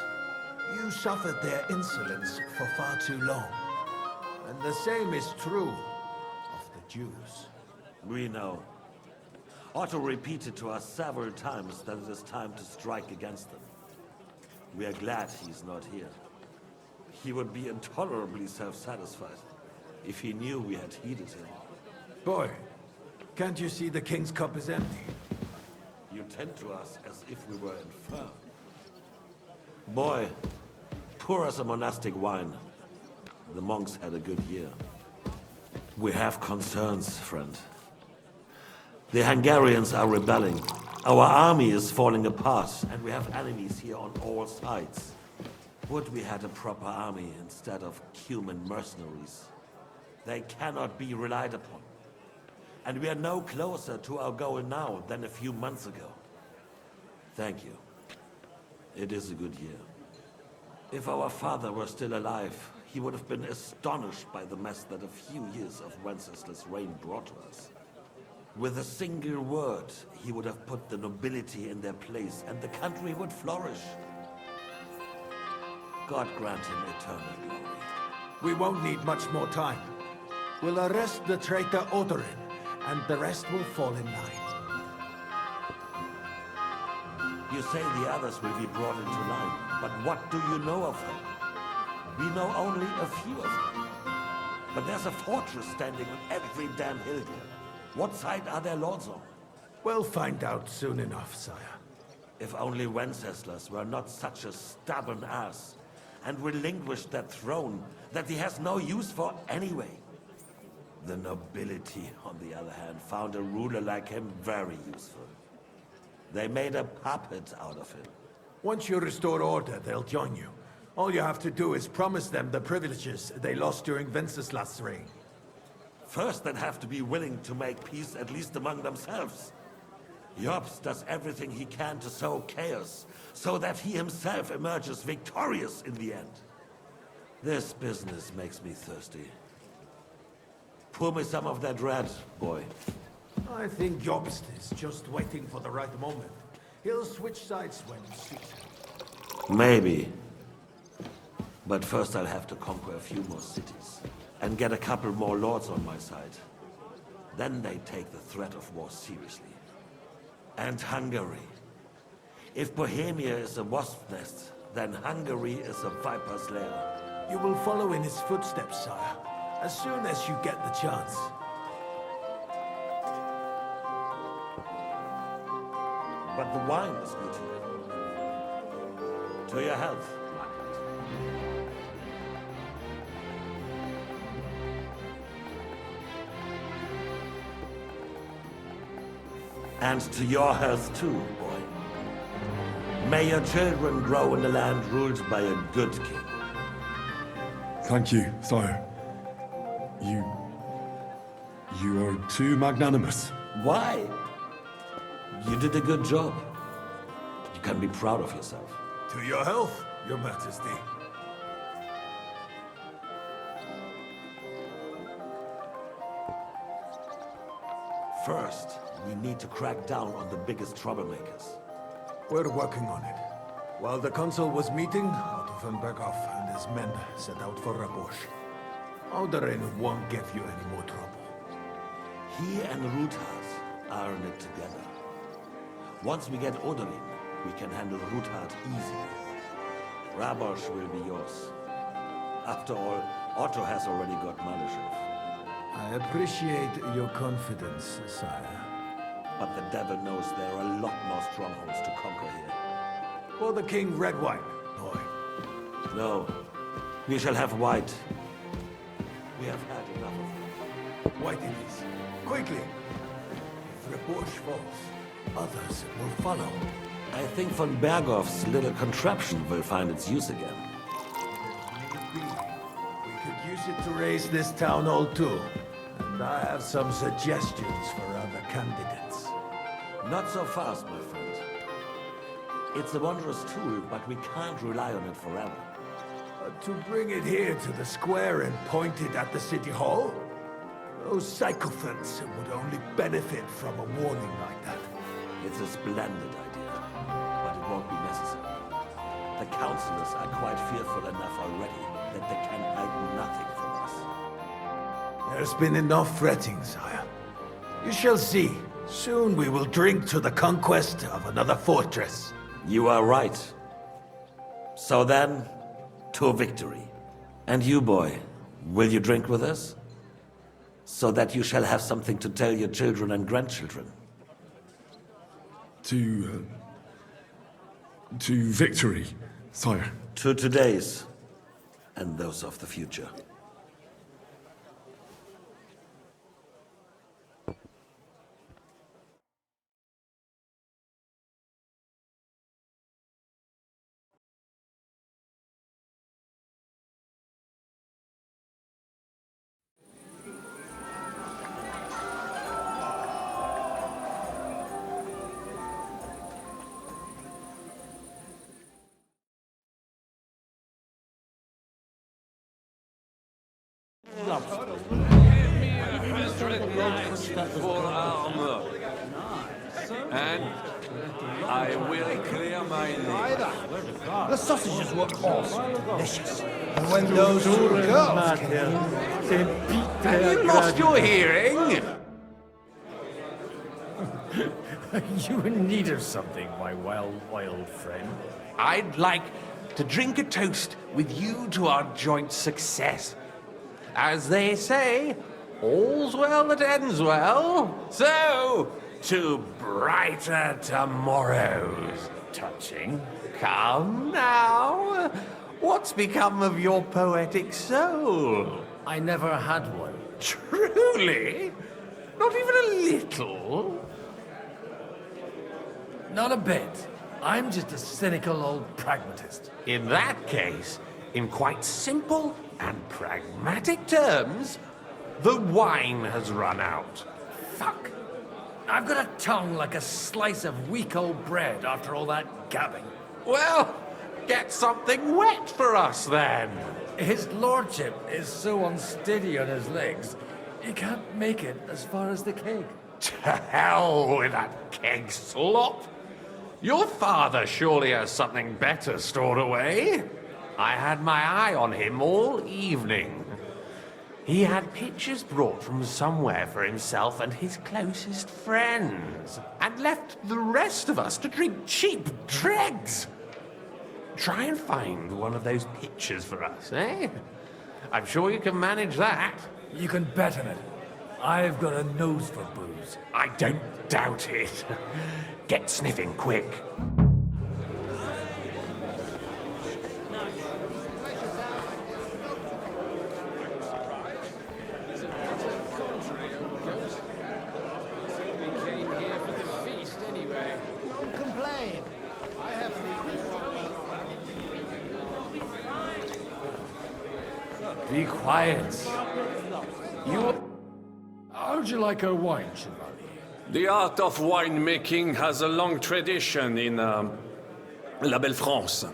You suffered their insolence for far too long. And the same is true of the Jews.
We know. Otto repeated to us several times that it is time to strike against them. We are glad he's not here. He would be intolerably self-satisfied if he knew we had heeded him.
Boy, can't you see the king's cup is empty?
You tend to us as if we were infirm. Boy, pour us a monastic wine. The monks had a good year. We have concerns, friend. The Hungarians are rebelling. Our army is falling apart, and we have enemies here on all sides. Would we had a proper army instead of human mercenaries? They cannot be relied upon. And we are no closer to our goal now than a few months ago. Thank you. It is a good year. If our father were still alive, he would have been astonished by the mess that a few years of Wenceslas' reign brought to us. With a single word, he would have put the nobility in their place, and the country would flourish. God grant him eternal glory.
We won't need much more time. We'll arrest the traitor Odorin, and the rest will fall in line.
You say the others will be brought into line, but what do you know of them? We know only a few of them. But there's a fortress standing on every damn hill here. What side are their lords on?
We'll find out soon enough, sire.
If only Wenceslas were not such a stubborn ass, and relinquished that throne that he has no use for anyway. The nobility, on the other hand, found a ruler like him very useful. They made a puppet out of him.
Once you restore order, they'll join you. All you have to do is promise them the privileges they lost during Wenceslas' reign.
First, they'd have to be willing to make peace, at least among themselves. Jobs does everything he can to sow chaos, so that he himself emerges victorious in the end. This business makes me thirsty. Pour me some of that red, boy.
I think Jobst is just waiting for the right moment. He'll switch sides when it suits him.
Maybe. But first I'll have to conquer a few more cities. And get a couple more lords on my side. Then they take the threat of war seriously. And Hungary. If Bohemia is a wasp nest, then Hungary is a viper's lair.
You will follow in his footsteps, sire, as soon as you get the chance.
But the wine is good here. To your health, and to your health too, boy. May your children grow in a land ruled by a good king.
Thank you, sire. You are too magnanimous.
Why? You did a good job. You can be proud of yourself.
To your health, your majesty.
First, we need to crack down on the biggest troublemakers.
We're working on it. While the council was meeting, Otto von Berghoff and his men set out for Rabosch. Odorin won't give you any more trouble.
He and Ruthard are in it together. Once we get Odorin, we can handle Ruthard easily. Rabosch will be yours. After all, Otto has already got Malyshev.
I appreciate your confidence, sire.
But the devil knows there are a lot more strongholds to conquer here.
For the king, red wine, boy.
No, we shall have white. We have had enough of it.
White it is. Quickly! If Rabosch falls, others will follow.
I think von Berghoff's little contraption will find its use again.
We could use it to raise this town hall too. And I have some suggestions for other candidates.
Not so fast, my friend. It's a wondrous tool, but we can't rely on it forever.
To bring it here to the square and point it at the city hall? Those sycophants would only benefit from a warning like that.
It's a splendid idea, but it won't be necessary. The councillors are quite fearful enough already that they can hide nothing from us.
There's been enough fretting, sire. You shall see. Soon we will drink to the conquest of another fortress.
You are right. So then, to victory. And you, boy, will you drink with us? So that you shall have something to tell your children and grandchildren.
To victory, sire.
To today's, and those of the future.
For armor. And I will clear my name.
The sausages were also delicious. And when those two girls came, they beat their
Have you lost your hearing?
Are you in need of something, my wild friend?
I'd like to drink a toast with you to our joint success. As they say, all's well that ends well. So, to brighter tomorrows.
Touching.
Come now. What's become of your poetic soul?
I never had one.
Truly? Not even a little?
Not a bit. I'm just a cynical old pragmatist.
In that case, in quite simple and pragmatic terms, the wine has run out.
Fuck. I've got a tongue like a slice of weak old bread after all that gabbing.
Well, get something wet for us then.
His lordship is so unsteady on his legs, he can't make it as far as the keg.
To hell with that keg slop! Your father surely has something better stored away. I had my eye on him all evening. He had pictures brought from somewhere for himself and his closest friends, and left the rest of us to drink cheap dregs. Try and find one of those pictures for us, eh? I'm sure you can manage that.
You can bet on it. I've got a nose for booze.
I don't doubt it. Get sniffing quick.
Be quiet. How'd you like a wine, Chevalier?
The art of winemaking has a long tradition in La Belle France.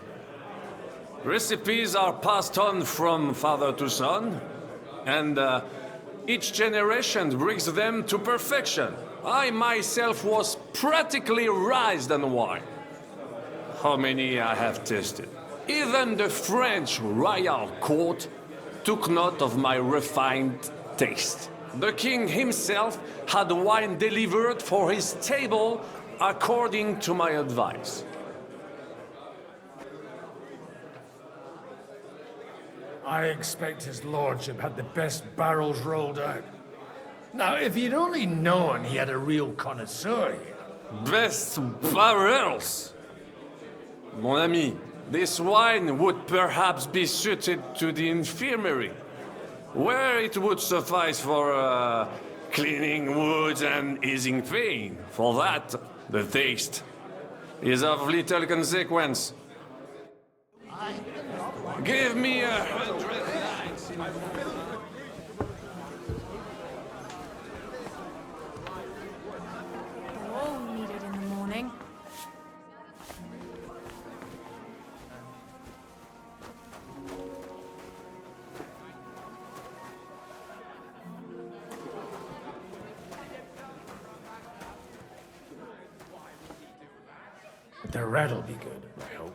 Recipes are passed on from father to son, and each generation brings them to perfection. I myself was practically raised on wine. How many I have tasted. Even the French royal court took note of my refined taste. The king himself had wine delivered for his table according to my advice.
I expect his lordship had the best barrels rolled out. Now, if he'd only known he had a real connoisseur here.
Best barrels! Mon ami, this wine would perhaps be suited to the infirmary, where it would suffice for cleaning wounds and easing pain. For that, the taste is of little consequence. Give me 100 nights.
All needed in the morning.
The red'll be good, I hope.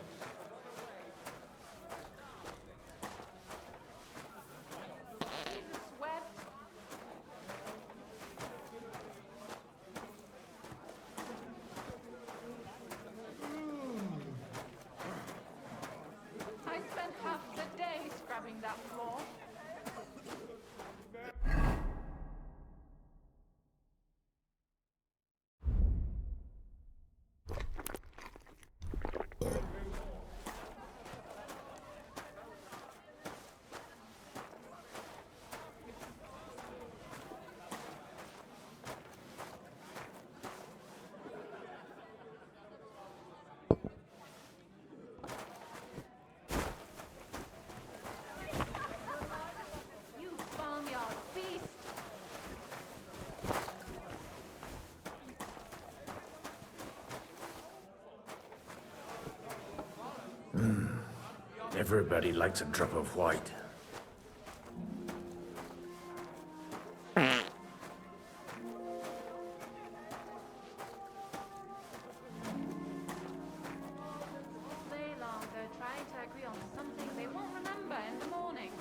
I spent half the day scrubbing that floor. You farmyard beast!
Everybody likes a drop of white.
All day long, they're trying to agree on something they won't remember in the morning.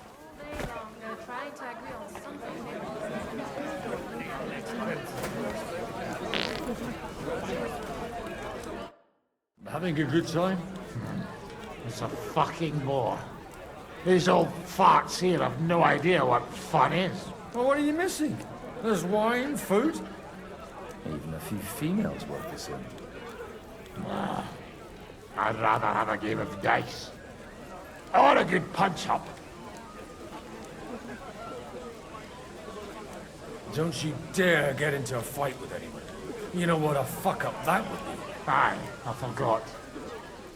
All day long, they're trying to agree on something they won't
Having a good time?
It's a fucking bore. These old farts here have no idea what fun is.
Well, what are you missing? There's wine, food.
Even a few females work this in.
Ah, I'd rather have a game of dice. I want a good punch-up.
Don't you dare get into a fight with anyone. You know what a fuck-up that would be?
Aye, I forgot.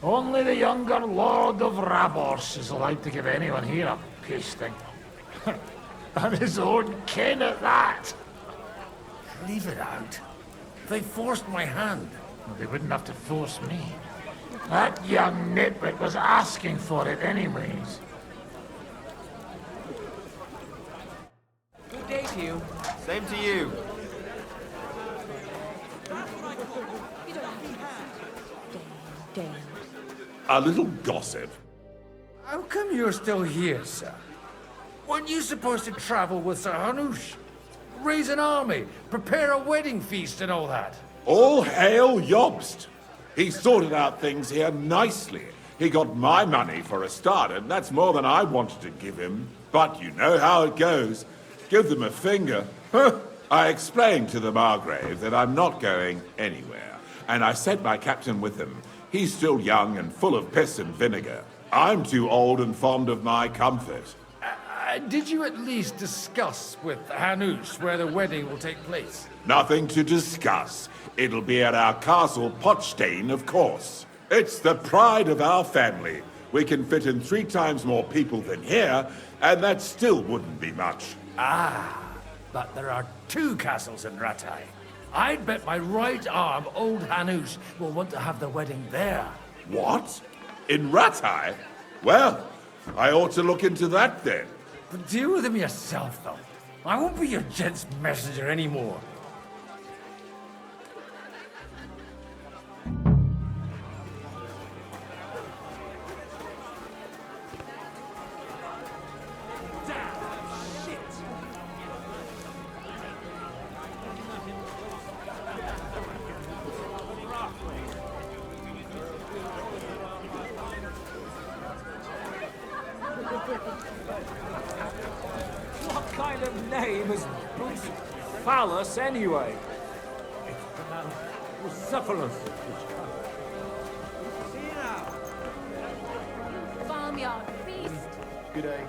Only the younger Lord of Rabors is allowed to give anyone here a pasting. And his own kin at that.
Leave it out. They forced my hand.
Well, they wouldn't have to force me. That young nitwit was asking for it anyways.
Good day to you. Same to you.
A little gossip.
How come you're still here, sir? Weren't you supposed to travel with Sir Hanush? Raise an army, prepare a wedding feast and all that?
All hail Jobst. He sorted out things here nicely. He got my money for a start, and that's more than I wanted to give him. But you know how it goes. Give them a finger. I explained to the Margrave that I'm not going anywhere, and I sent my captain with him. He's still young and full of piss and vinegar. I'm too old and fond of my comfort.
Did you at least discuss with Hanush where the wedding will take place?
Nothing to discuss. It'll be at our castle Potstein, of course. It's the pride of our family. We can fit in 3 times more people than here, and that still wouldn't be much.
Ah, but there are 2 castles in Rattay. I'd bet my right arm old Hanush will want to have the wedding there.
What? In Rattay? Well, I ought to look into that then.
But deal with him yourself, though. I won't be your gent's messenger anymore.
What kind of name is Bruce Phallus, anyway? It's pronounced Bucephalus.
See you now. Farmyard feast.
Good day.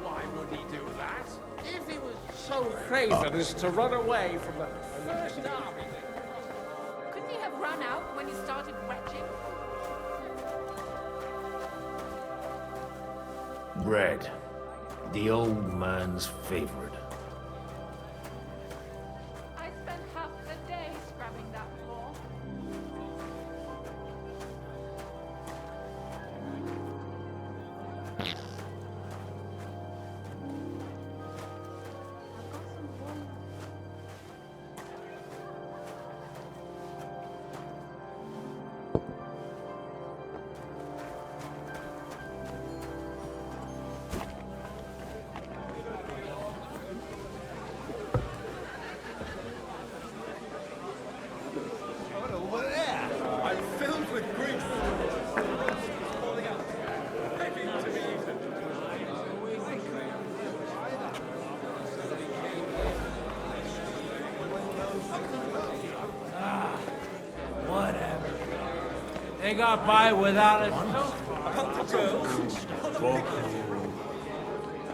Why would he do that? If he was so craven as to run away from the first army.
Couldn't he have run out when he started retching?
Bread. The old man's favorite.
I spent half the day scrubbing that floor.
Over there, I'm filled with grief.
Whatever. They got by without it.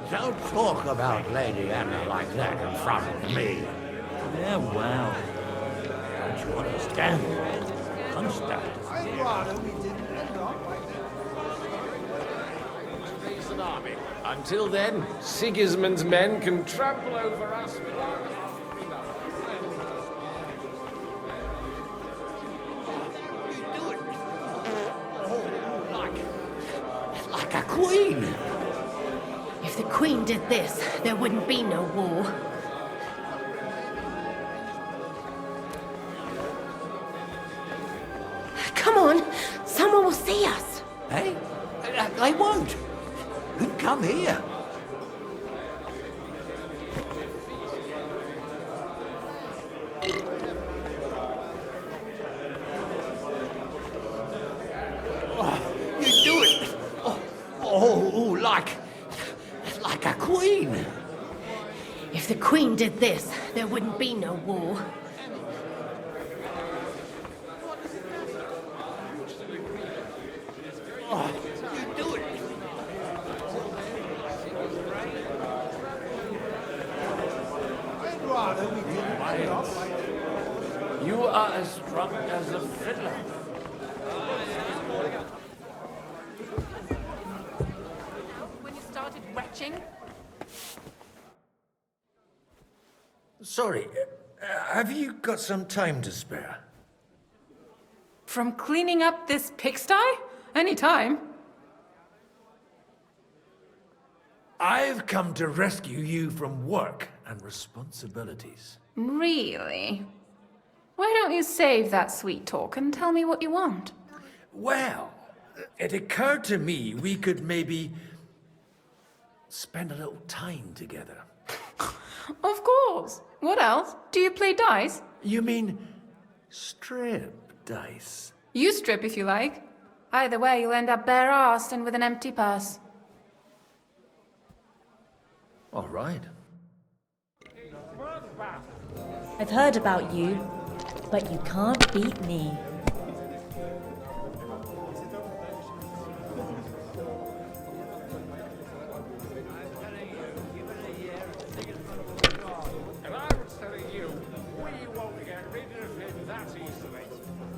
Don't talk about Lady Anna like that in front of me.
Yeah, well.
Don't you understand? Constance.
I'd rather we didn't end up like
Raise an army. Until then, Sigismund's men can trample over us without
Like a queen.
If the Queen did this, there wouldn't be no war. Come on, someone will see us.
Hey? They won't. You come here. You do it. Like a queen.
If the Queen did this, there wouldn't be no war.
You do it.
I'd rather we didn't end up
You are as drunk as a fiddler.
When you started retching?
Sorry, have you got some time to spare?
From cleaning up this pigsty? Any time.
I've come to rescue you from work and responsibilities.
Really? Why don't you save that sweet talk and tell me what you want?
Well, it occurred to me we could maybe spend a little time together.
Of course. What else? Do you play dice?
You mean strip dice?
You strip if you like. Either way, you'll end up bare-arsed and with an empty purse.
All right.
I've heard about you, but you can't beat me.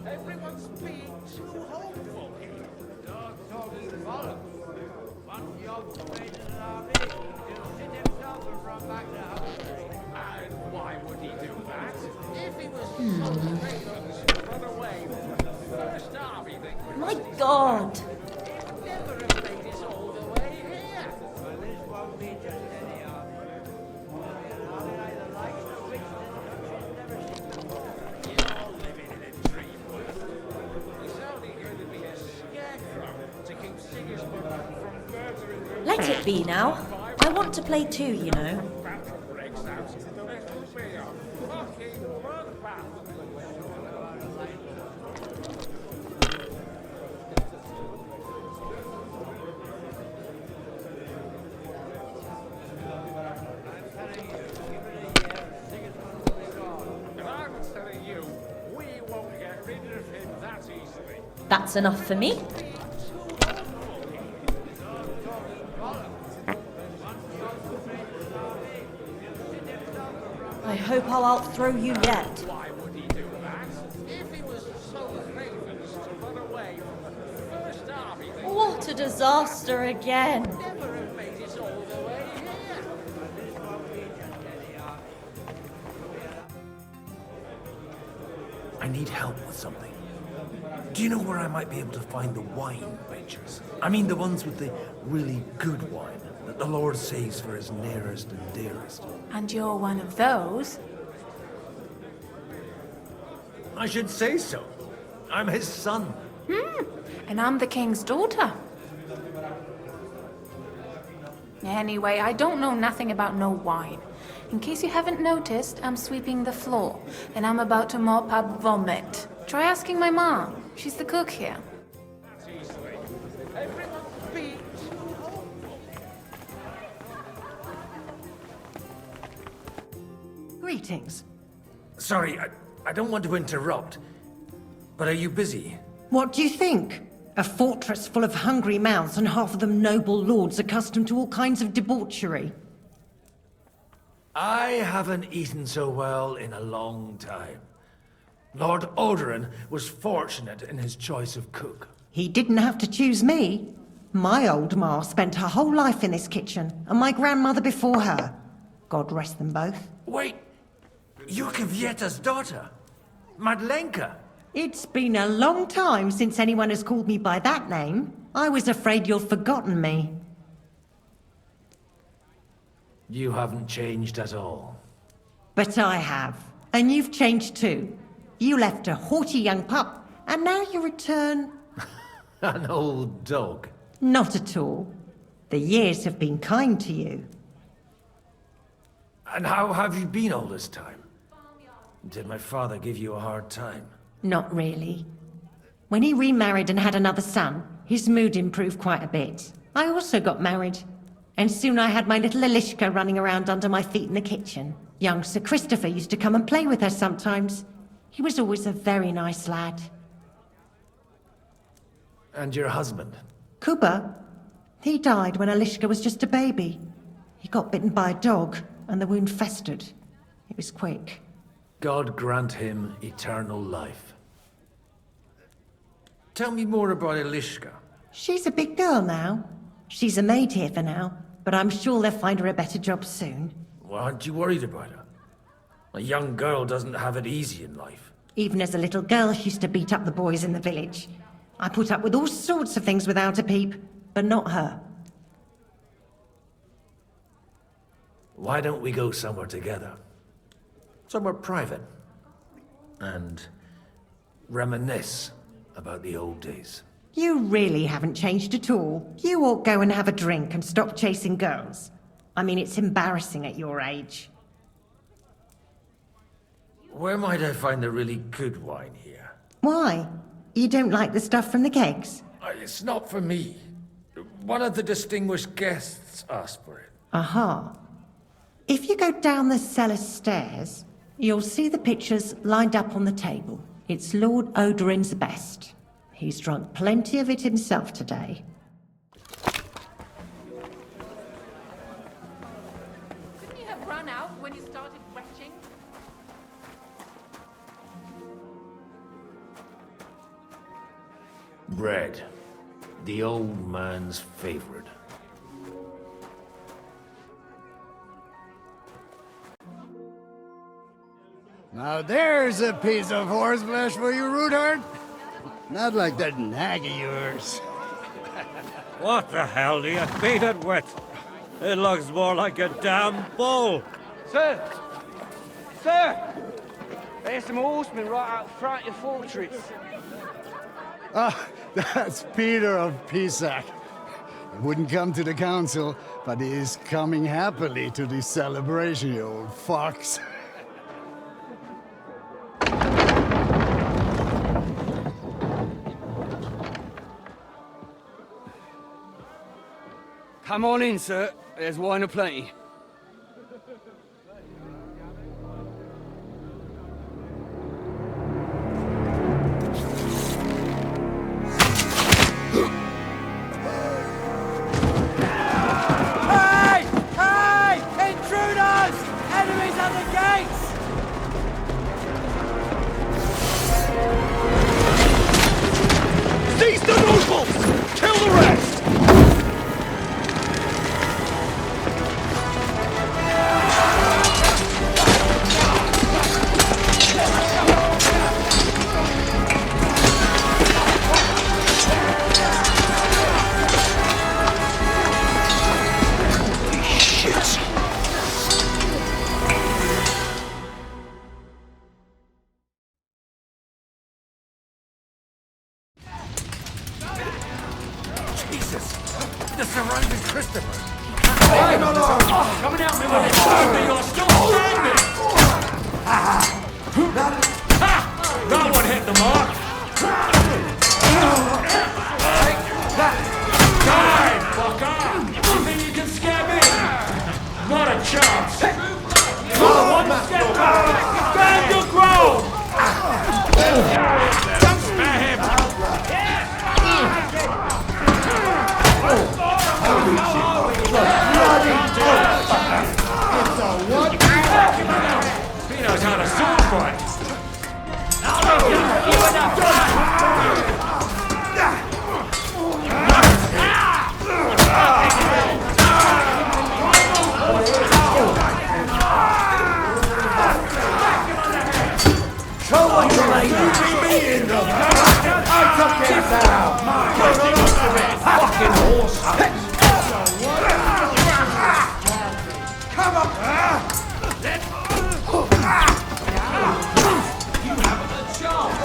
Everyone's being too hopeful here. Don't talk to the follow. Once you've made an army, he'll sit himself and run back to Hungary. And why would he do that? If he was so famous to run away from the first army that
My God!
he'd never have made it all the way here. Well, this won't be just any army. An army either likes the rich and never seen before. You're all living in a dream world. It's only going to be a scarecrow to keep Sigismund from murdering.
Let it be now. I want to play too, you know. That's enough for me. I hope I'll outthrow you yet.
Why would he do that? If he was so famous to run away from the first army that
What a disaster again.
never have made it all the way here.
I need help with something. Do you know where I might be able to find the wine benchers? I mean the ones with the really good wine that the Lord saves for his nearest and dearest.
And you're one of those?
I should say so. I'm his son.
And I'm the king's daughter. Anyway, I don't know nothing about no wine. In case you haven't noticed, I'm sweeping the floor, and I'm about to mop up vomit. Try asking my mom. She's the cook here.
Everyone's being too hopeful.
Greetings.
Sorry, I don't want to interrupt, but are you busy?
What do you think? A fortress full of hungry mouths and half of them noble lords accustomed to all kinds of debauchery.
I haven't eaten so well in a long time. Lord Alderaan was fortunate in his choice of cook.
He didn't have to choose me. My old ma spent her whole life in this kitchen, and my grandmother before her. God rest them both.
Wait, you're Kvieta's daughter, Madlenka.
It's been a long time since anyone has called me by that name. I was afraid you'd forgotten me.
You haven't changed at all.
But I have. And you've changed too. You left a haughty young pup, and now you return...
An old dog.
Not at all. The years have been kind to you.
And how have you been all this time? Did my father give you a hard time?
Not really. When he remarried and had another son, his mood improved quite a bit. I also got married. And soon I had my little Elishka running around under my feet in the kitchen. Young Sir Christopher used to come and play with her sometimes. He was always a very nice lad.
And your husband?
Kuba? He died when Elishka was just a baby. He got bitten by a dog, and the wound festered. It was quick.
God grant him eternal life. Tell me more about Elishka.
She's a big girl now. She's a maid here for now, but I'm sure they'll find her a better job soon.
Well, aren't you worried about her? A young girl doesn't have it easy in life.
Even as a little girl, she used to beat up the boys in the village. I put up with all sorts of things without a peep, but not her.
Why don't we go somewhere together? Somewhere private. And reminisce about the old days.
You really haven't changed at all. You ought go and have a drink and stop chasing girls. I mean, it's embarrassing at your age.
Where might I find the really good wine here?
Why? You don't like the stuff from the kegs?
It's not for me. One of the distinguished guests asked for it.
Aha. If you go down the cellar stairs, you'll see the pictures lined up on the table. It's Lord Odorin's best. He's drunk plenty of it himself today.
Couldn't you have run out when you started retching?
Bread. The old man's favorite.
Now there's a piece of horseflesh for you, Rootheart. Not like that nag of yours.
What the hell do you feed it with? It looks more like a damn bull.
Sir! Sir! There's some horsemen right out front of the fortress.
Ah, that's Peter of Pisac. He wouldn't come to the council, but he is coming happily to the celebration, you old fox.
Come on in, sir. There's wine aplenty.
Hey! Hey! Intruders! Enemies at the gates!
Seize the nobles! Kill the rest!
Jesus! The surrounding Christopher!
Hey! Coming at me with it! You're still standing!
That one hit the mark!
Die, fucker! You think you can scare me? Not a chance! One step back! Stand your ground! Don't spare him!
He knows how to sword fight!
Show what you're made of! I took this out! Fucking horse! Come on! You haven't a chance!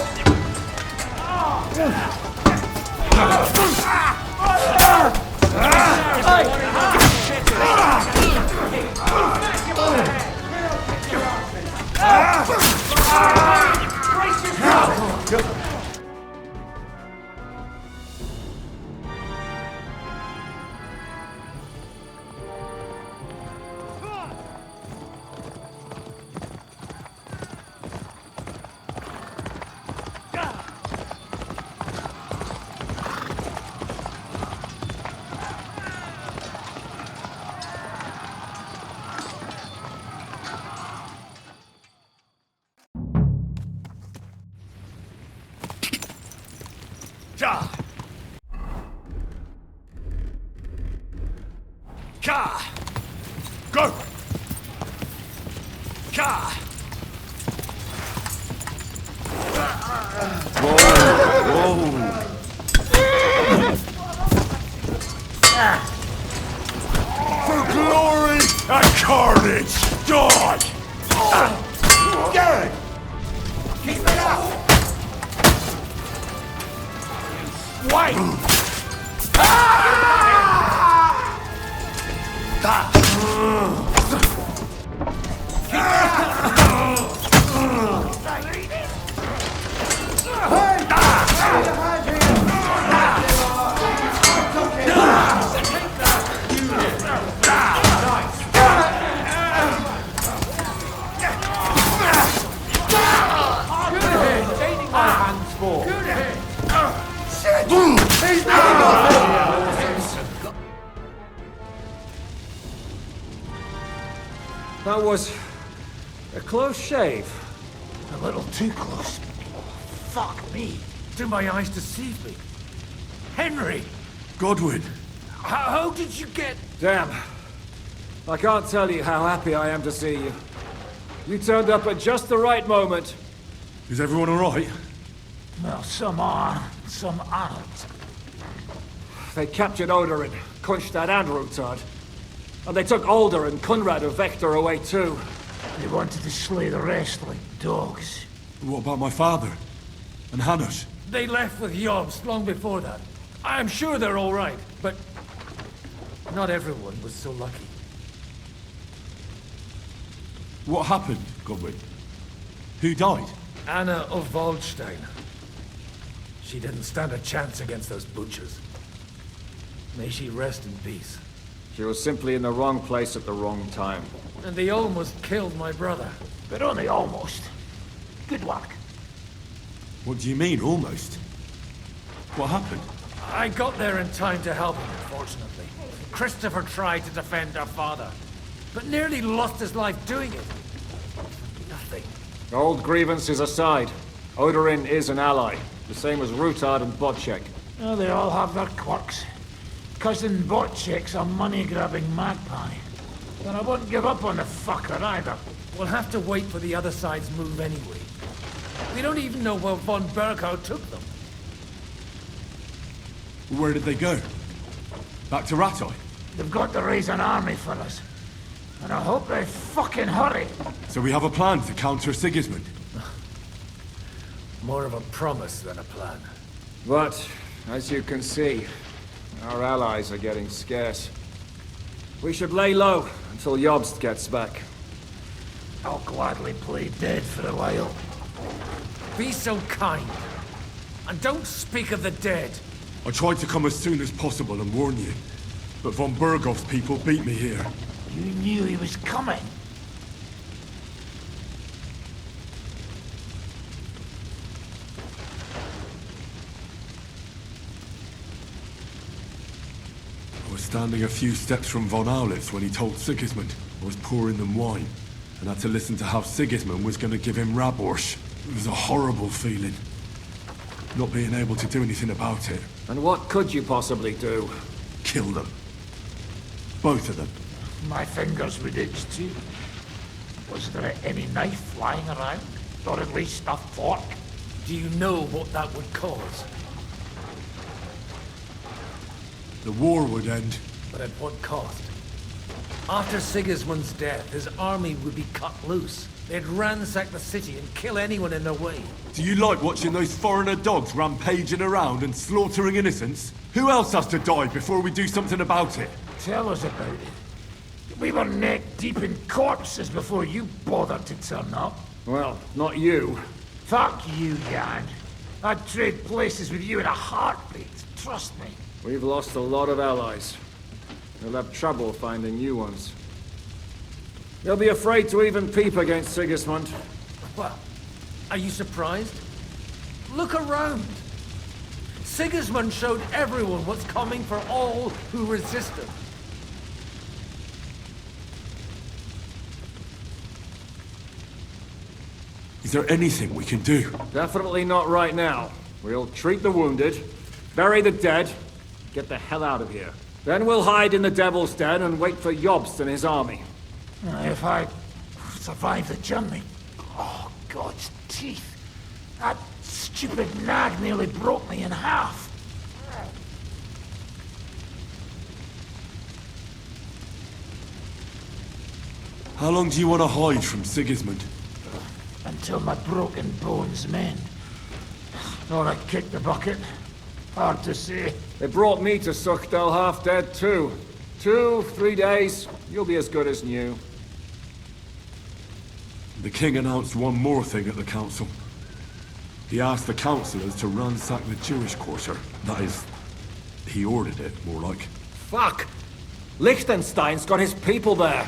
Ka! Ka! Go! Ka! For glory and carnage! Die! Good! Keep it up! Wait!
That was a close shave.
A little too close. Fuck me.
Do my eyes deceive me? Henry!
Godwin!
How did you get...
Damn. I can't tell you how happy I am to see you. You turned up at just the right moment.
Is everyone alright?
Well, some are, some aren't.
They captured Odorin, Kunstad and Rutard. And they took Alder and Kunrad of Vector away too.
They wanted to slay the rest like dogs.
What about my father? And Hanush?
They left with Yobs long before that. I'm sure they're all right, but not everyone was so lucky.
What happened, Godwin? Who died?
Anna of Waldstein. She didn't stand a chance against those butchers. May she rest in peace.
She was simply in the wrong place at the wrong time.
And they almost killed my brother.
But only almost. Good work.
What do you mean, almost? What happened?
I got there in time to help him, unfortunately. Christopher tried to defend our father, but nearly lost his life doing it. Nothing.
Old grievances aside, Odorin is an ally, the same as Rutard and Bocek.
Oh, they all have their quirks. Cousin Bocek's a money-grabbing magpie. But I wouldn't give up on the fucker either.
We'll have to wait for the other side's move anyway. We don't even know where von Berghout took them.
Where did they go? Back to Ratoi?
They've got to raise an army for us. And I hope they fucking hurry.
So we have a plan to counter Sigismund?
More of a promise than a plan.
But, as you can see, our allies are getting scarce. We should lay low until Jobst gets back.
I'll gladly play dead for a while.
Be so kind. And don't speak of the dead.
I tried to come as soon as possible and warn you, but von Bergov's people beat me here.
You knew he was coming.
I was standing a few steps from von Aulitz when he told Sigismund I was pouring them wine, and had to listen to how Sigismund was going to give him Raborsch. It was a horrible feeling, not being able to do anything about it.
And what could you possibly do?
Kill them. Both of them.
My fingers would itch too. Was there any knife lying around? Or at least a fork?
Do you know what that would cause?
The war would end.
But at what cost? After Sigismund's death, his army would be cut loose. They'd ransack the city and kill anyone in their way.
Do you like watching those foreigner dogs rampaging around and slaughtering innocents? Who else has to die before we do something about it?
Tell us about it. We were neck deep in corpses before you bothered to turn up.
Well, not you.
Fuck you, Jan. I'd trade places with you in a heartbeat. Trust me.
We've lost a lot of allies. We'll have trouble finding new ones. They'll be afraid to even peep against Sigismund.
Well, are you surprised? Look around. Sigismund showed everyone what's coming for all who resist him.
Is there anything we can do?
Definitely not right now. We'll treat the wounded,
Bury the dead. Get the hell out of here. Then we'll hide in the Devil's Den and wait for Jobst and his army.
If I survive the journey... Oh, God's teeth. That stupid nag nearly broke me in half.
How long do you want to hide from Sigismund?
Until my broken bones mend. Or I kick the bucket. Hard to say.
They brought me to Suchdale half dead too. 2-3 days, you'll be as good as new.
The king announced one more thing at the council. He asked the councillors to ransack the Jewish quarter. That is, he ordered it, more like.
Fuck! Liechtenstein's got his people there.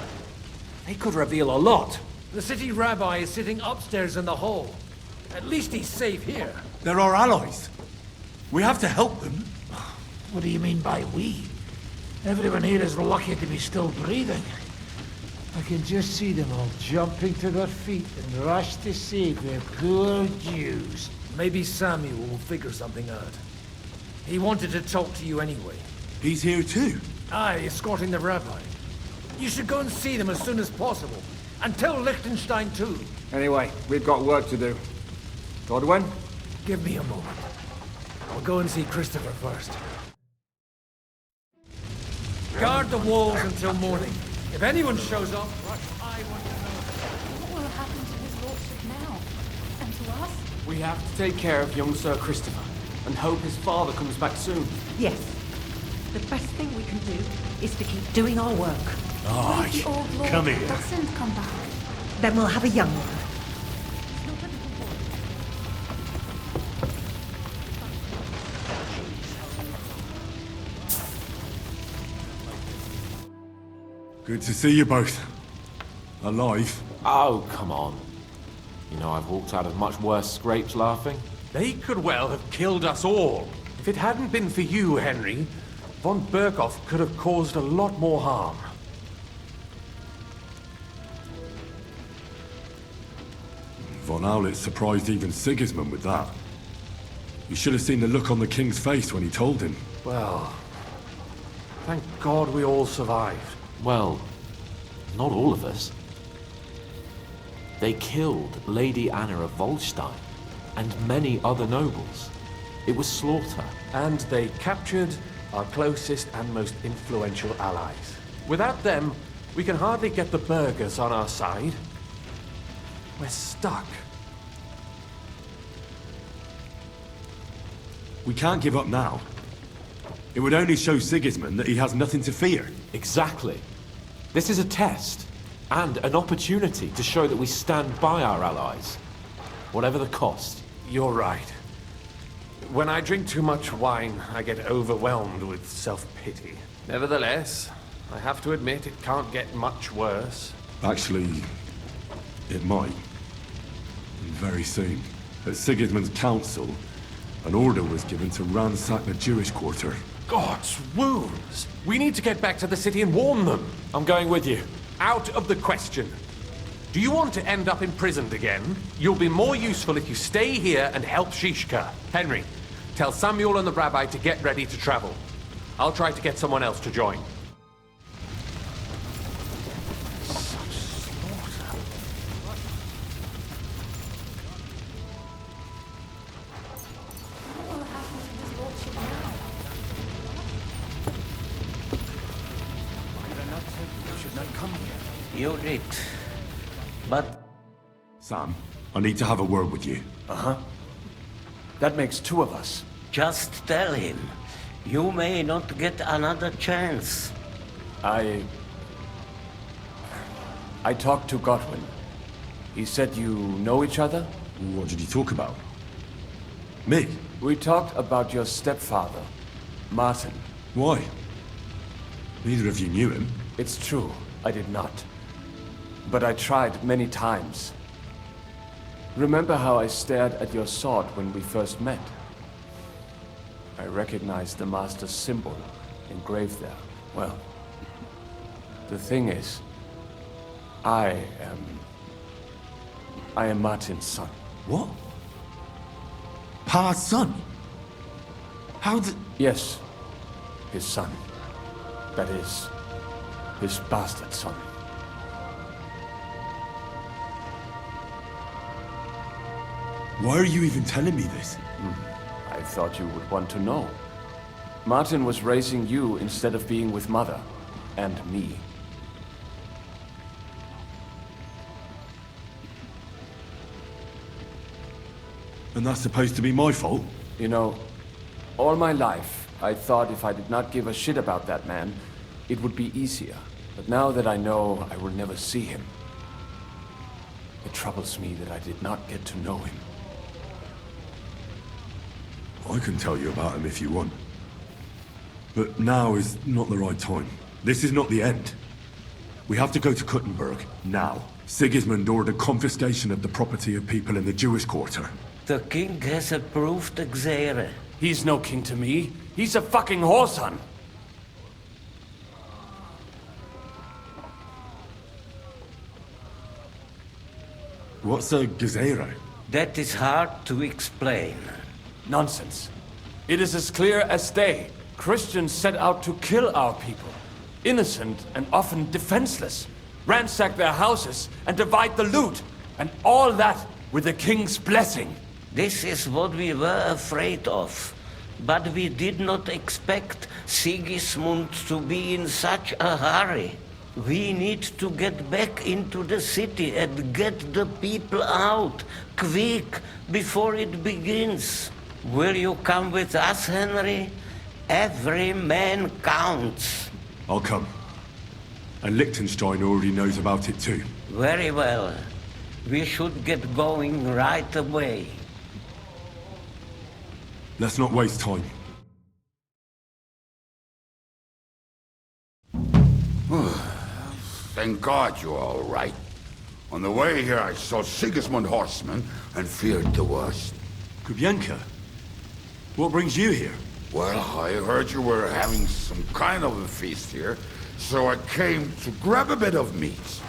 They could reveal a lot.
The city rabbi is sitting upstairs in the hall. At least he's safe here.
They're our allies. We have to help them.
What do you mean by we? Everyone here is lucky to be still breathing.
I can just see them all jumping to their feet and rush to save their poor Jews.
Maybe Samuel will figure something out. He wanted to talk to you anyway.
He's here too?
Aye, escorting the rabbi. You should go and see them as soon as possible. And tell Liechtenstein too.
Anyway, we've got work to do. Godwin?
Give me a moment. I'll go and see Christopher first. Guard the walls until morning. If anyone shows up, I want to know.
What will happen to his lordship now? And to us?
We have to take care of young Sir Christopher, and hope his father comes back soon.
Yes. The best thing we can do is to keep doing our work.
What if the old lord doesn't come back?
Then we'll have a young one.
Good to see you both. Alive.
Oh, come on. You know, I've walked out of much worse scrapes laughing.
They could well have killed us all. If it hadn't been for you, Henry, von Berghoff could have caused a lot more harm.
Von Aulitz surprised even Sigismund with that. You should have seen the look on the king's face when he told him.
Well, thank God we all survived.
Well, not all of us. They killed Lady Anna of Volstein and many other nobles. It was slaughter.
And they captured our closest and most influential allies. Without them, we can hardly get the burghers on our side. We're stuck.
We can't give up now. It would only show Sigismund that he has nothing to fear.
Exactly. This is a test, and an opportunity to show that we stand by our allies, whatever the cost.
You're right. When I drink too much wine, I get overwhelmed with self-pity. Nevertheless, I have to admit it can't get much worse.
Actually, it might. Very soon. At Sigismund's council, an order was given to ransack the Jewish quarter.
God's wounds! We need to get back to the city and warn them.
I'm going with you.
Out of the question. Do you want to end up imprisoned again? You'll be more useful if you stay here and help Shishka. Henry, tell Samuel and the rabbi to get ready to travel. I'll try to get someone else to join.
You're it. But...
Sam, I need to have a word with you.
Uh-huh. That makes two of us. Just tell him. You may not get another chance.
I talked to Godwin. He said you know each other?
What did you talk about? Me?
We talked about your stepfather, Martin.
Why? Neither of you knew him.
It's true, I did not. But I tried many times. Remember how I stared at your sword when we first met? I recognized the Master's symbol engraved there. Well, the thing is, I am Martin's son.
What? Pa's son? How did...
Yes. His son. That is, his bastard son.
Why are you even telling me this?
I thought you would want to know. Martin was raising you instead of being with Mother. And me.
And that's supposed to be my fault?
You know, all my life, I thought if I did not give a shit about that man, it would be easier. But now that I know I will never see him, it troubles me that I did not get to know him.
I can tell you about him if you want. But now is not the right time. This is not the end. We have to go to Kuttenberg, now. Sigismund ordered confiscation of the property of people in the Jewish quarter.
The king has approved Xere.
He's no king to me. He's a fucking whoreson.
What's a Gezerah?
That is hard to explain.
Nonsense. It is as clear as day. Christians set out to kill our people. Innocent and often defenseless. Ransack their houses and divide the loot. And all that with the king's blessing.
This is what we were afraid of. But we did not expect Sigismund to be in such a hurry. We need to get back into the city and get the people out, quick, before it begins. Will you come with us, Henry? Every man counts.
I'll come. And Liechtenstein already knows about it too.
Very well. We should get going right away.
Let's not waste time.
Thank God you're all right. On the way here, I saw Sigismund horsemen and feared the worst.
Kubienka? What brings you here?
Well, I heard you were having some kind of a feast here, so I came to grab a bit of meat.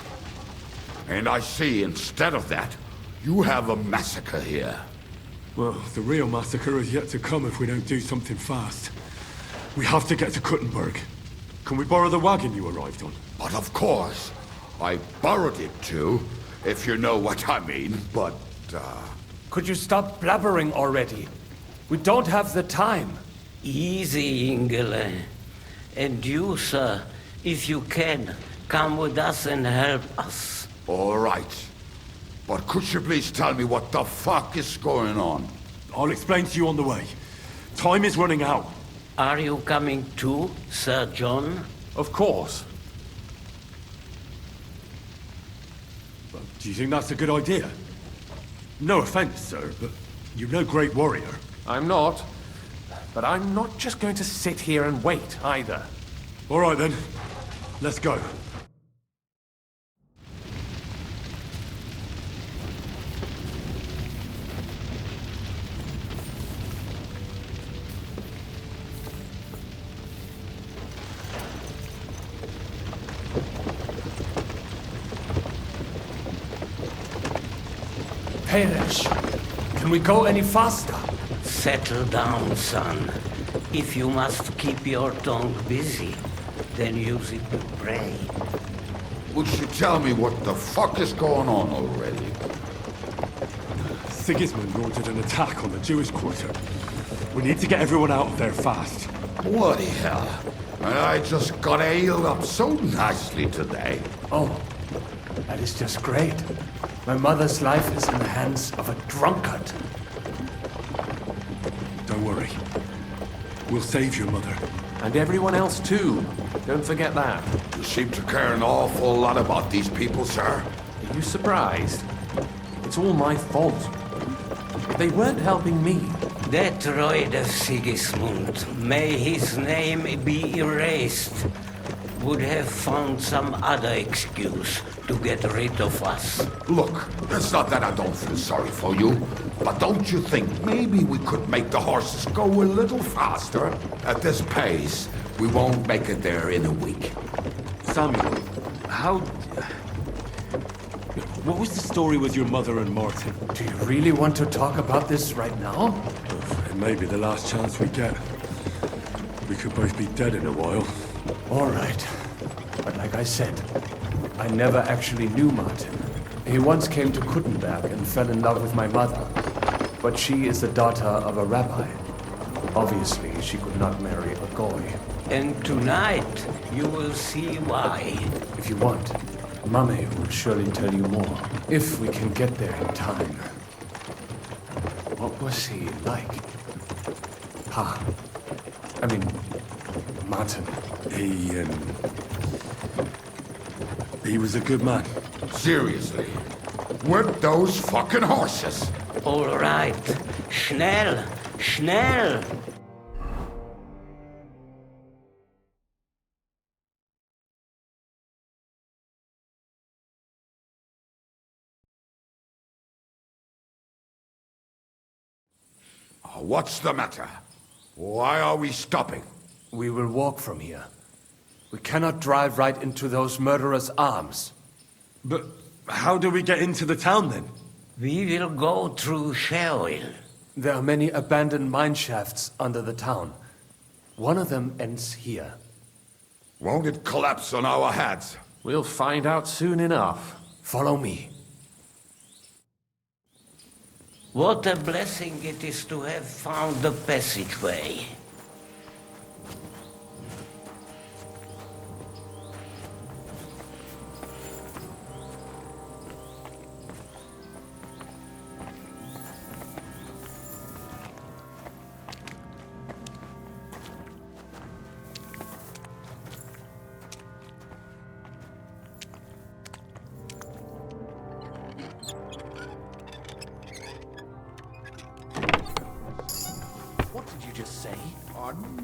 And I see, instead of that, you have a massacre here.
Well, the real massacre is yet to come if we don't do something fast. We have to get to Kuttenberg. Can we borrow the wagon you arrived on?
But of course. I borrowed it too, if you know what I mean, but,
Could you stop blabbering already? We don't have the time.
Easy, Ingele. And you, sir, if you can, come with us and help us.
All right. But could you please tell me what the fuck is going on?
I'll explain to you on the way. Time is running out.
Are you coming too, Sir John?
Of course.
Do you think that's a good idea? No offense, sir, but you're no great warrior.
I'm not. But I'm not just going to sit here and wait, either.
All right, then. Let's go.
Perish. Can we go any faster?
Settle down, son. If you must keep your tongue busy, then use it to pray.
Would you tell me what the fuck is going on already?
Sigismund ordered an attack on the Jewish quarter. We need to get everyone out of there fast.
Bloody hell. And I just got ailed up so nicely today.
Oh, that is just great. My mother's life is in the hands of a drunkard.
Don't worry. We'll save your mother.
And everyone else too. Don't forget that.
You seem to care an awful lot about these people, sir.
Are you surprised? It's all my fault. They weren't helping me.
That Reuter Sigismund, may his name be erased, would have found some other excuse to get rid of us.
Look, it's not that I don't feel sorry for you, but don't you think maybe we could make the horses go a little faster? At this pace, we won't make it there in a week.
Samuel, how... What was the story with your mother and Martin?
Do you really want to talk about this right now?
It may be the last chance we get. We could both be dead in a while.
All right. But like I said, I never actually knew Martin. He once came to Kuttenberg and fell in love with my mother. But she is the daughter of a rabbi. Obviously, she could not marry a goy.
And tonight, you will see why.
If you want, Mame will surely tell you more. If we can get there in time. What was he like? Martin.
He was a good man.
Seriously. Whip those fucking horses.
All right. Schnell! Schnell!
What's the matter? Why are we stopping?
We will walk from here. We cannot drive right into those murderers' arms.
But how do we get into the town then?
We will go through Sheol.
There are many abandoned mine shafts under the town. One of them ends here.
Won't it collapse on our heads?
We'll find out soon enough.
Follow me.
What a blessing it is to have found the passageway.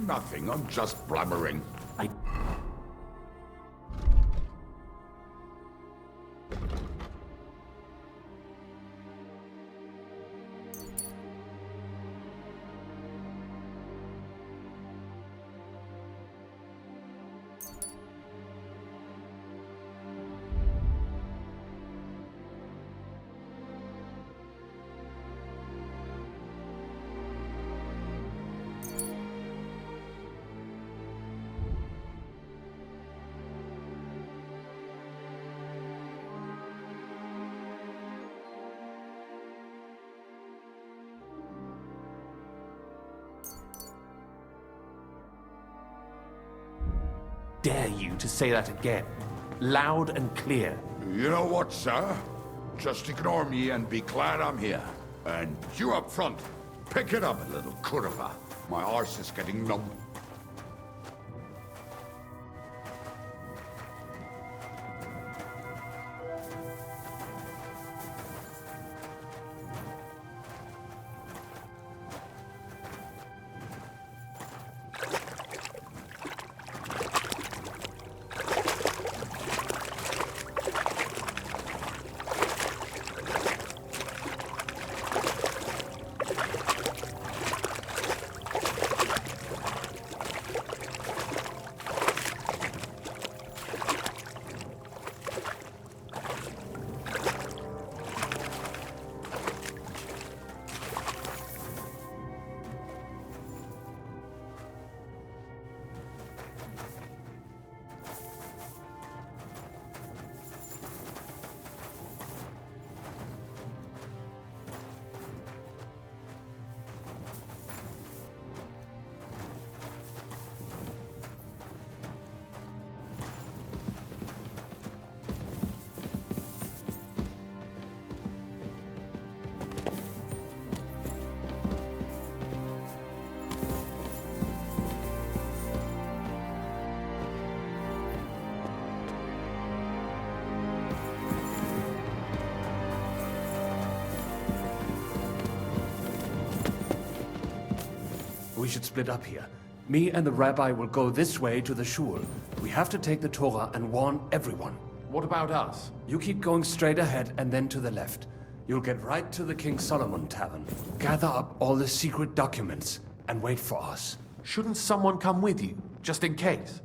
Nothing, I'm just blabbering.
Dare you to say that again, loud and clear.
You know what, sir? Just ignore me and be glad I'm here. And you up front, pick it up a little curva. My arse is getting numb.
We should split up here. Me and the rabbi will go this way to the shul. We have to take the Torah and warn everyone.
What about us?
You keep going straight ahead and then to the left. You'll get right to the King Solomon Tavern. Gather up all the secret documents and wait for us.
Shouldn't someone come with you, just in case?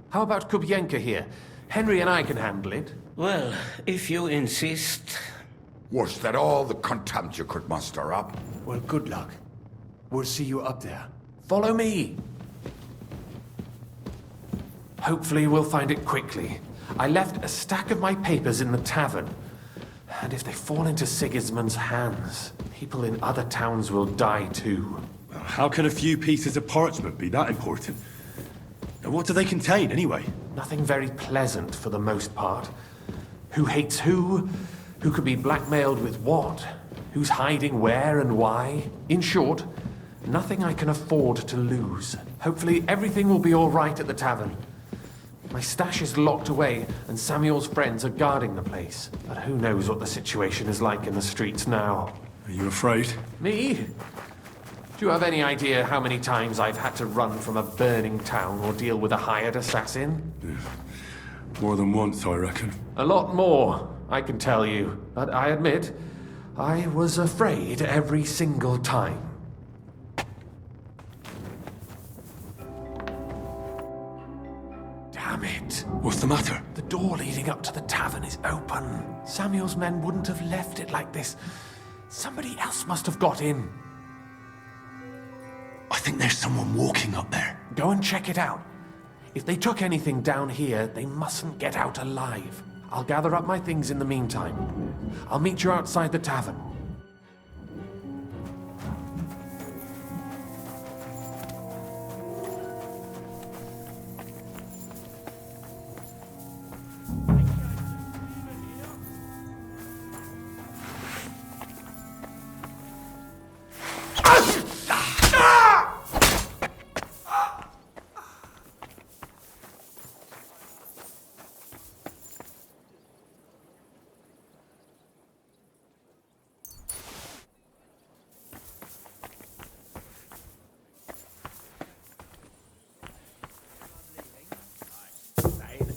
How about Kubienka here? Henry and I can handle it.
Well, if you insist.
Was that all the contempt you could muster up?
Well, good luck. We'll see you up there.
Follow me. Hopefully we'll find it quickly. I left a stack of my papers in the tavern. And if they fall into Sigismund's hands, people in other towns will die too.
How can a few pieces of parchment be that important? And what do they contain, anyway?
Nothing very pleasant for the most part. Who hates who? Who could be blackmailed with what? Who's hiding where and why? In short, nothing I can afford to lose. Hopefully everything will be all right at the tavern. My stash is locked away, and Samuel's friends are guarding the place. But who knows what the situation is like in the streets now?
Are you afraid?
Me? Do you have any idea how many times I've had to run from a burning town or deal with a hired assassin?
More than once, I reckon.
A lot more, I can tell you. But I admit, I was afraid every single time. Damn it.
What's the matter?
The door leading up to the tavern is open. Samuel's men wouldn't have left it like this. Somebody else must have got in.
I think there's someone walking up there.
Go and check it out. If they took anything down here, they mustn't get out alive. I'll gather up my things in the meantime. I'll meet you outside the tavern.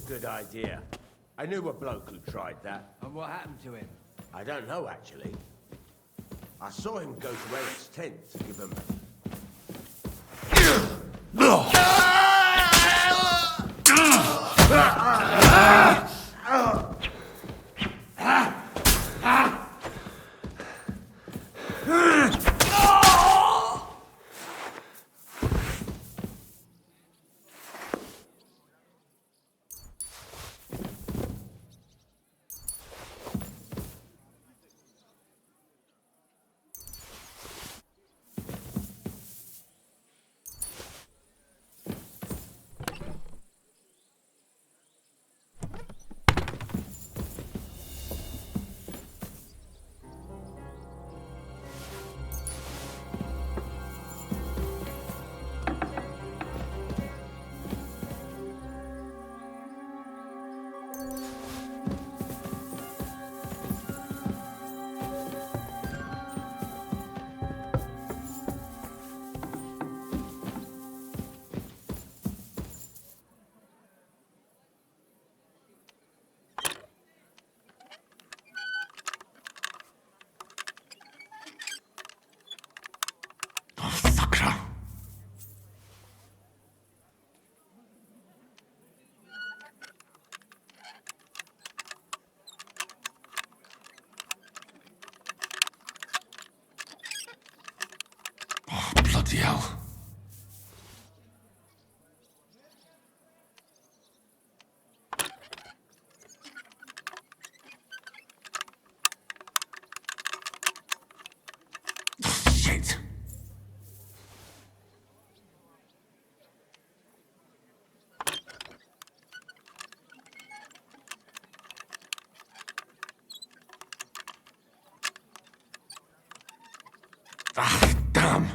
Good idea. I knew a bloke who tried that.
And what happened to him?
I don't know, actually. I saw him go to Eric's tent to give him...
Bloody hell. Shit. Ah, damn.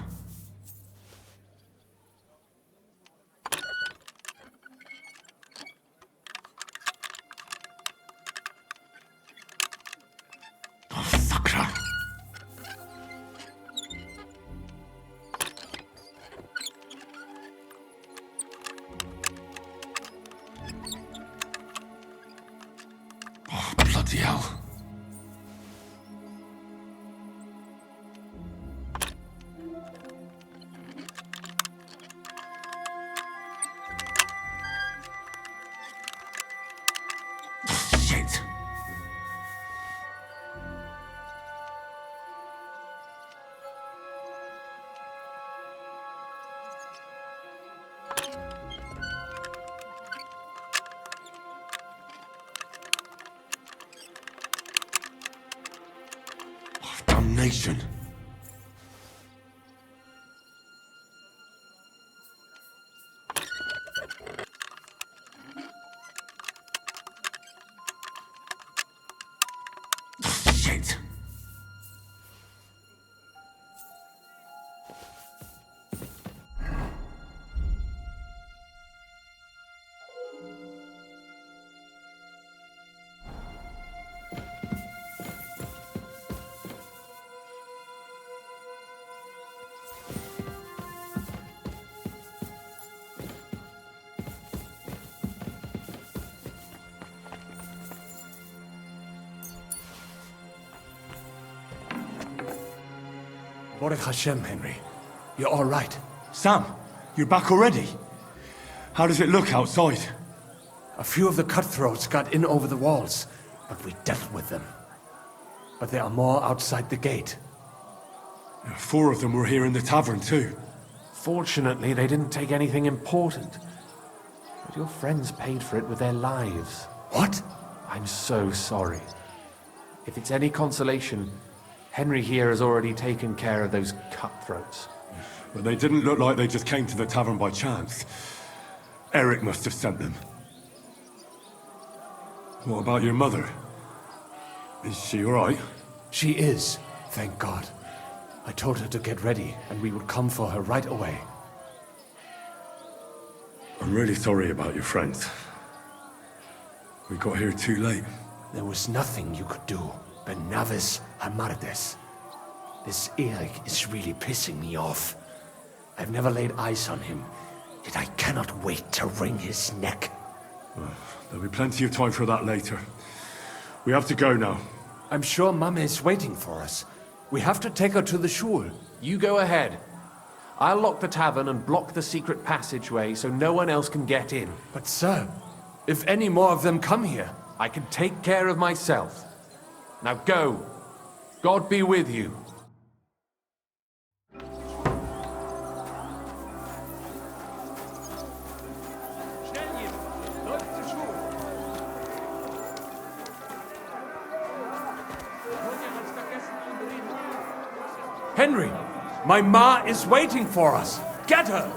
Bloody hell. abomination. Shit.
Baruch Hashem, Henry. You're all right.
Sam, you're back already? How does it look outside?
A few of the cutthroats got in over the walls, but we dealt with them. But there are more outside the gate.
4 of them were here in the tavern too.
Fortunately, they didn't take anything important. But your friends paid for it with their lives.
What?
I'm so sorry. If it's any consolation, Henry here has already taken care of those cutthroats.
But they didn't look like they just came to the tavern by chance. Eric must have sent them. What about your mother? Is she all right?
She is, thank God. I told her to get ready, and we would come for her right away.
I'm really sorry about your friends. We got here too late.
There was nothing you could do. Benavis Hamardes. This Eric is really pissing me off. I've never laid eyes on him, yet I cannot wait to wring his neck.
Well, there'll be plenty of time for that later. We have to go now.
I'm sure Mama is waiting for us. We have to take her to the shul.
You go ahead. I'll lock the tavern and block the secret passageway so no one else can get in.
But sir, if any more of them come here,
I can take care of myself. Now go. God be with you.
Henry, my ma is waiting for us. Get her!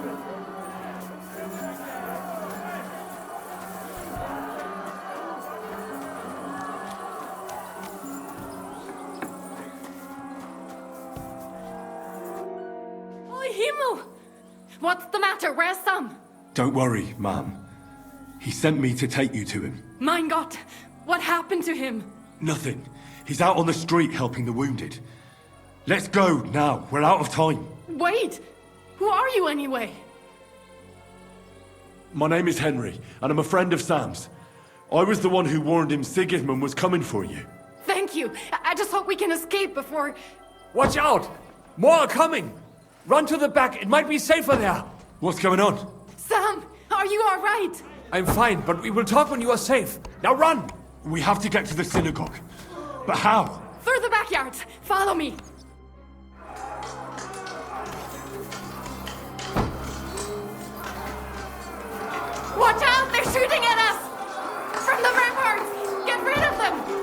Oh, Himmel! What's the matter? Where's Sam?
Don't worry, ma'am. He sent me to take you to him.
Mein Gott! What happened to him?
Nothing. He's out on the street helping the wounded. Let's go now. We're out of time.
Wait! Who are you anyway?
My name is Henry, and I'm a friend of Sam's. I was the one who warned him Sigismund was coming for you.
Thank you. I just hope we can escape before...
Watch out! More are coming! Run to the back, it might be safer there!
What's going on?
Sam, are you all right?
I'm fine, but we will talk when you are safe. Now run!
We have to get to the synagogue. But how?
Through the backyards. Follow me. Watch out! They're shooting at us! From the ramparts! Get rid of them!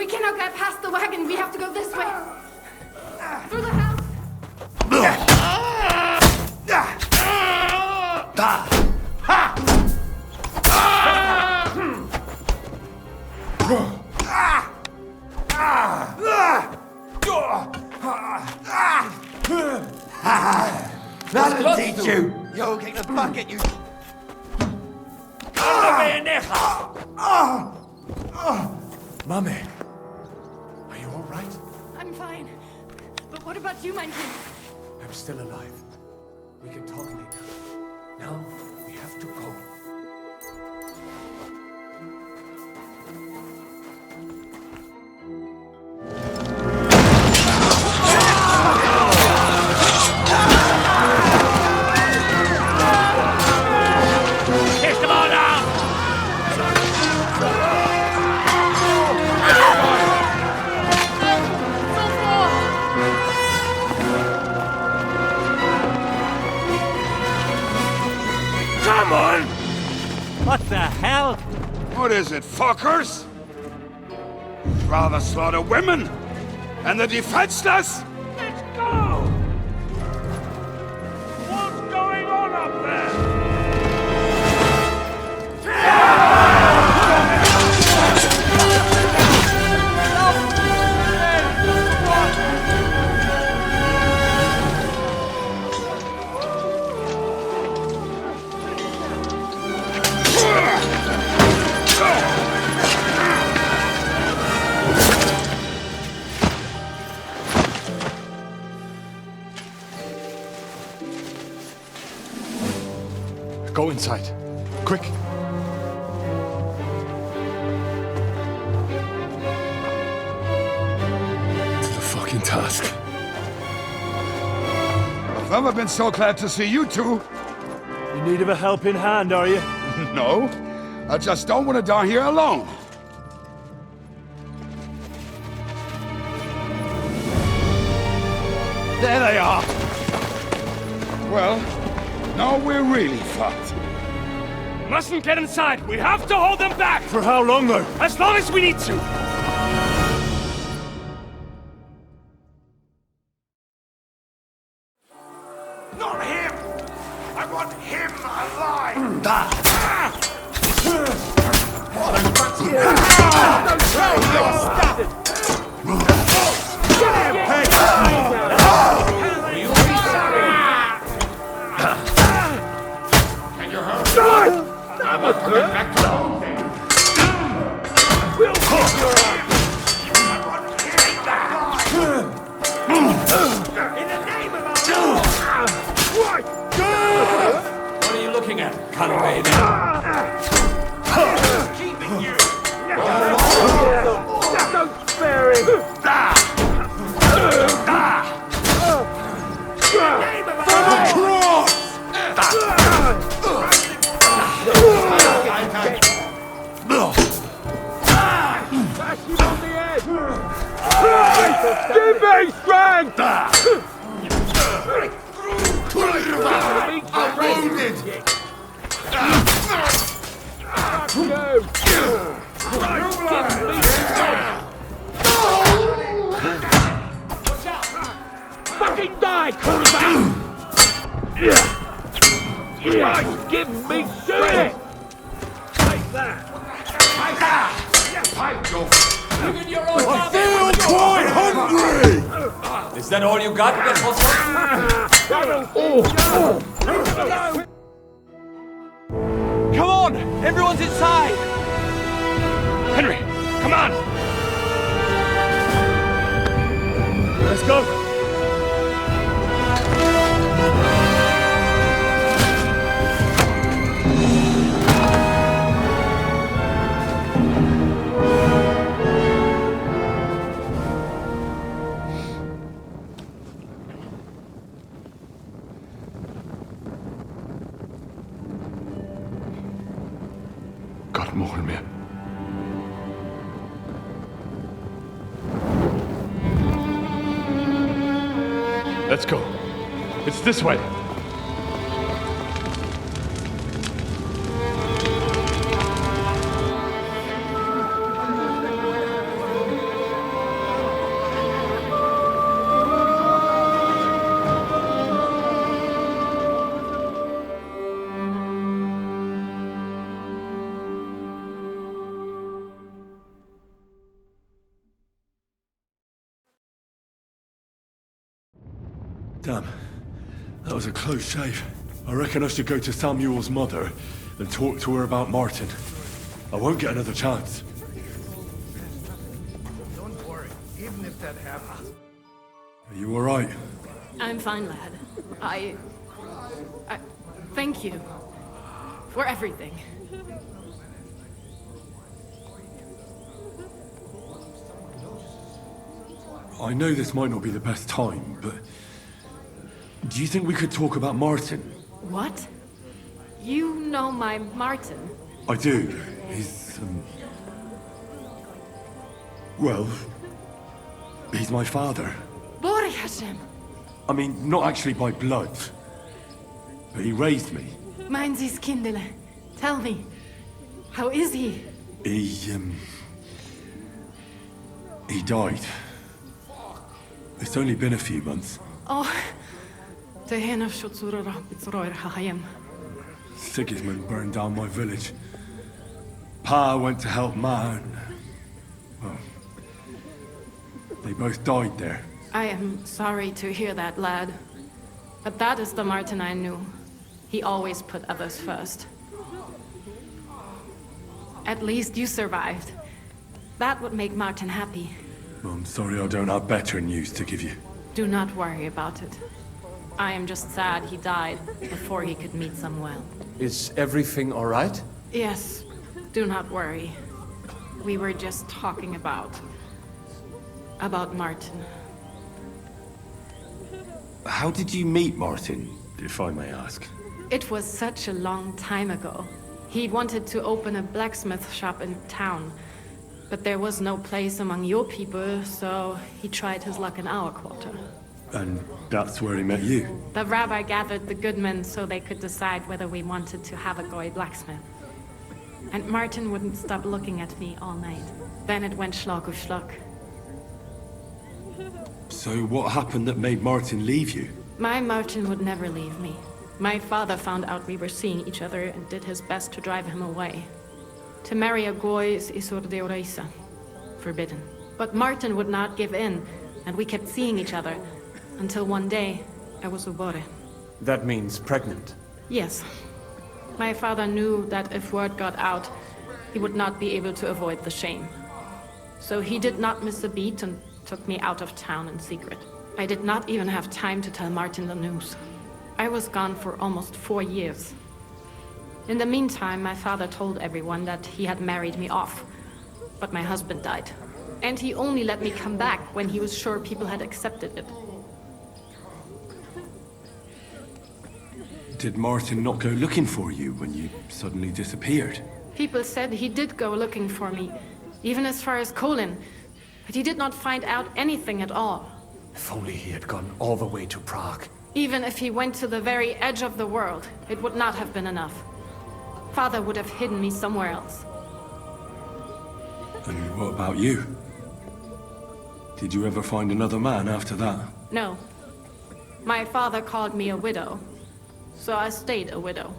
We cannot get past the wagon. We have to go this way. Through the house.
That'll teach you! Yo, kick the bucket, you...
Mummy, are you all right?
I'm fine. But what about you, mein Kind?
I'm still alive. We can talk later. Now, we have to go.
Come on! What the hell?
What is it, fuckers? Rather slaughter women and the defenseless?
Let's go! What's going on up there?
Go inside. Quick.
To the fucking task.
I've never been so glad to see you two.
In need of a helping hand, are you?
No, I just don't want to die here alone.
There they are!
Well, now we're really fucked.
Mustn't get inside! We have to hold them back! For how long, though? As long as we need to!
Not him! I want him alive!
We'll keep your arm! In the name of our Lord! What?
What are you looking at, Conway?
Keeping you! Don't spare him! In the name of our Lord! Bash him on the head! Give me strength!
I'm wounded!
Fucking die, quarterback! Give me shit! Take that!
I feel quite hungry!
Is that all you got,
Come on! Everyone's inside! Henry, come on! Let's go!
Gott mohel mir. Let's go. It's this way. Damn. That was a close shave. I reckon I should go to Samuel's mother and talk to her about Martin. I won't get another chance.
Don't worry, even if that happens.
Are you alright?
I'm fine, lad. I thank you for everything.
I know this might not be the best time, but... do you think we could talk about Martin?
What? You know my Martin?
I do. He's, well... he's my father.
Bori Hashem!
I mean, not actually by blood. But he raised me.
Meinen Sie's Kindele. Tell me, how is he?
He died. It's only been a few months.
Oh,
Sigismund burned down my village. Pa went to help Ma, and... well... they both died there.
I am sorry to hear that, lad. But that is the Martin I knew. He always put others first. At least you survived. That would make Martin happy.
I'm sorry I don't have better news to give you.
Do not worry about it. I am just sad he died before he could meet someone.
Is everything all right?
Yes, do not worry. We were just talking about Martin.
How did you meet Martin, if I may ask?
It was such a long time ago. He wanted to open a blacksmith shop in town, but there was no place among your people, so he tried his luck in our quarter.
And that's where he met you?
The rabbi gathered the good men so they could decide whether we wanted to have a goy blacksmith. And Martin wouldn't stop looking at me all night. Then it went schlag auf schlag.
So what happened that made Martin leave you?
My Martin would never leave me. My father found out we were seeing each other and did his best to drive him away. To marry a goy is isur deoraisa, forbidden. But Martin would not give in, and we kept seeing each other, until one day, I was ubore.
That means pregnant.
Yes. My father knew that if word got out, he would not be able to avoid the shame. So he did not miss a beat and took me out of town in secret. I did not even have time to tell Martin the news. I was gone for almost 4 years. In the meantime, my father told everyone that he had married me off, but my husband died. And he only let me come back when he was sure people had accepted it.
Did Martin not go looking for you when you suddenly disappeared?
People said he did go looking for me, even as far as Colin, but he did not find out anything at all.
If only he had gone all the way to Prague.
Even if he went to the very edge of the world, it would not have been enough. Father would have hidden me somewhere else.
And what about you? Did you ever find another man after that?
No. My father called me a widow, so I stayed a widow.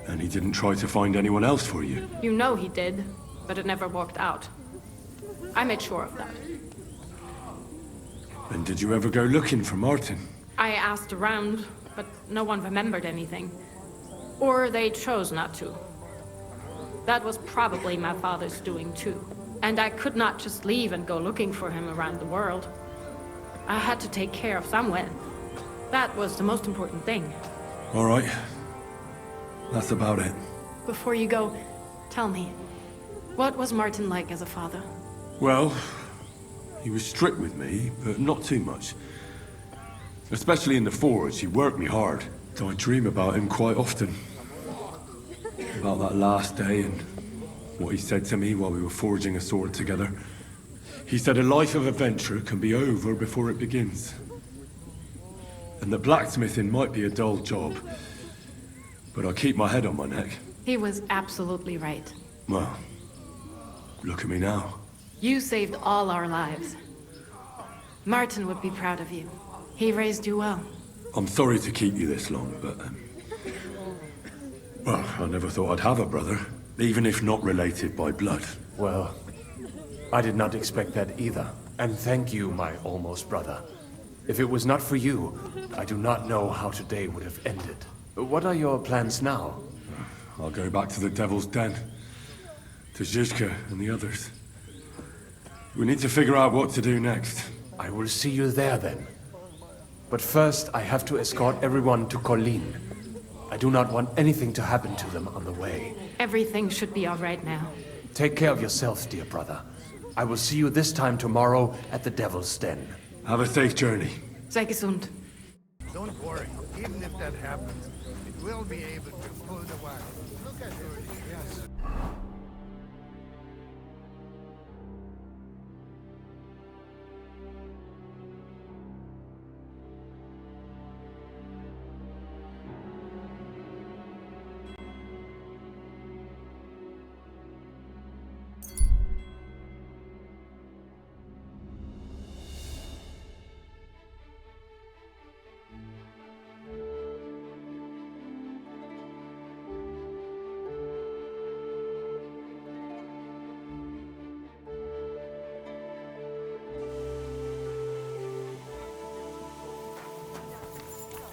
And he didn't try to find anyone else for you?
You know he did, but it never worked out. I made sure of that.
And did you ever go looking for Martin?
I asked around, but no one remembered anything. Or they chose not to. That was probably my father's doing too. And I could not just leave and go looking for him around the world. I had to take care of someone. That was the most important thing.
All right. That's about it.
Before you go, tell me, what was Martin like as a father?
Well, he was strict with me, but not too much. Especially in the forge, he worked me hard. So I dream about him quite often. About that last day and what he said to me while we were forging a sword together. He said a life of adventure can be over before it begins. And that blacksmithing might be a dull job, but I keep my head on my neck.
He was absolutely right.
Well, look at me now.
You saved all our lives. Martin would be proud of you. He raised you well.
I'm sorry to keep you this long, but... well, I never thought I'd have a brother, even if not related by blood.
Well, I did not expect that either. And thank you, my almost brother. If it was not for you, I do not know how today would have ended. What are your plans now?
I'll go back to the Devil's Den. To Zizka and the others. We need to figure out what to do next.
I will see you there then. But first, I have to escort everyone to Colleen. I do not want anything to happen to them on the way.
Everything should be all right now.
Take care of yourself, dear brother. I will see you this time tomorrow at the Devil's Den.
Have a safe journey.
Sei gesund.
Don't worry. Even if that happens, it will be able to pull the wagon. Look at her. Yes.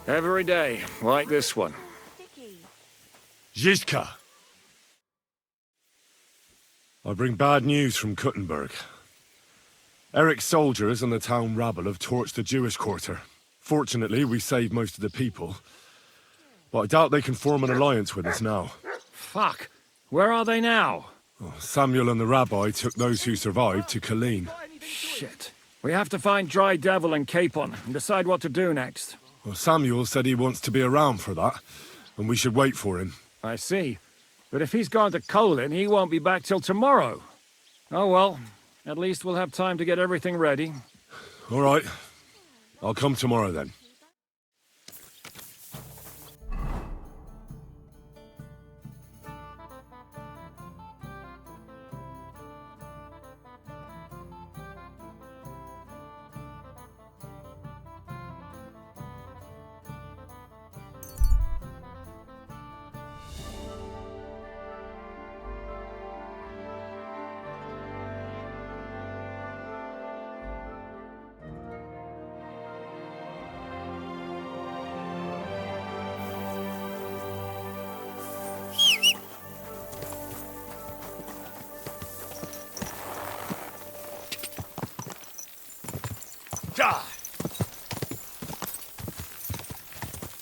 Every day, like this one.
Zizka! I bring bad news from Kuttenberg. Eric's soldiers and the town rabble have torched the Jewish quarter. Fortunately, we saved most of the people. But I doubt they can form an alliance with us now.
Fuck! Where are they now?
Samuel and the rabbi took those who survived to Colleen.
Shit. We have to find Dry Devil and Capon and decide what to do next.
Well, Samuel said he wants to be around for that, and we should wait for him.
I see. But if he's gone to Colin, he won't be back till tomorrow. Oh well, at least we'll have time to get everything ready.
All right. I'll come tomorrow then.
Ka!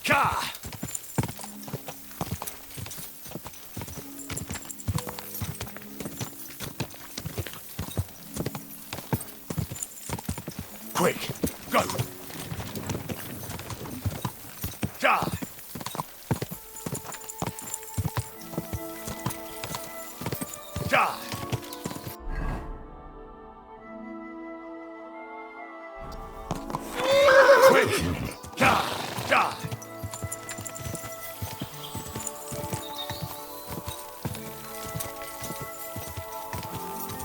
Ka! Quick, go! Ka! Ka!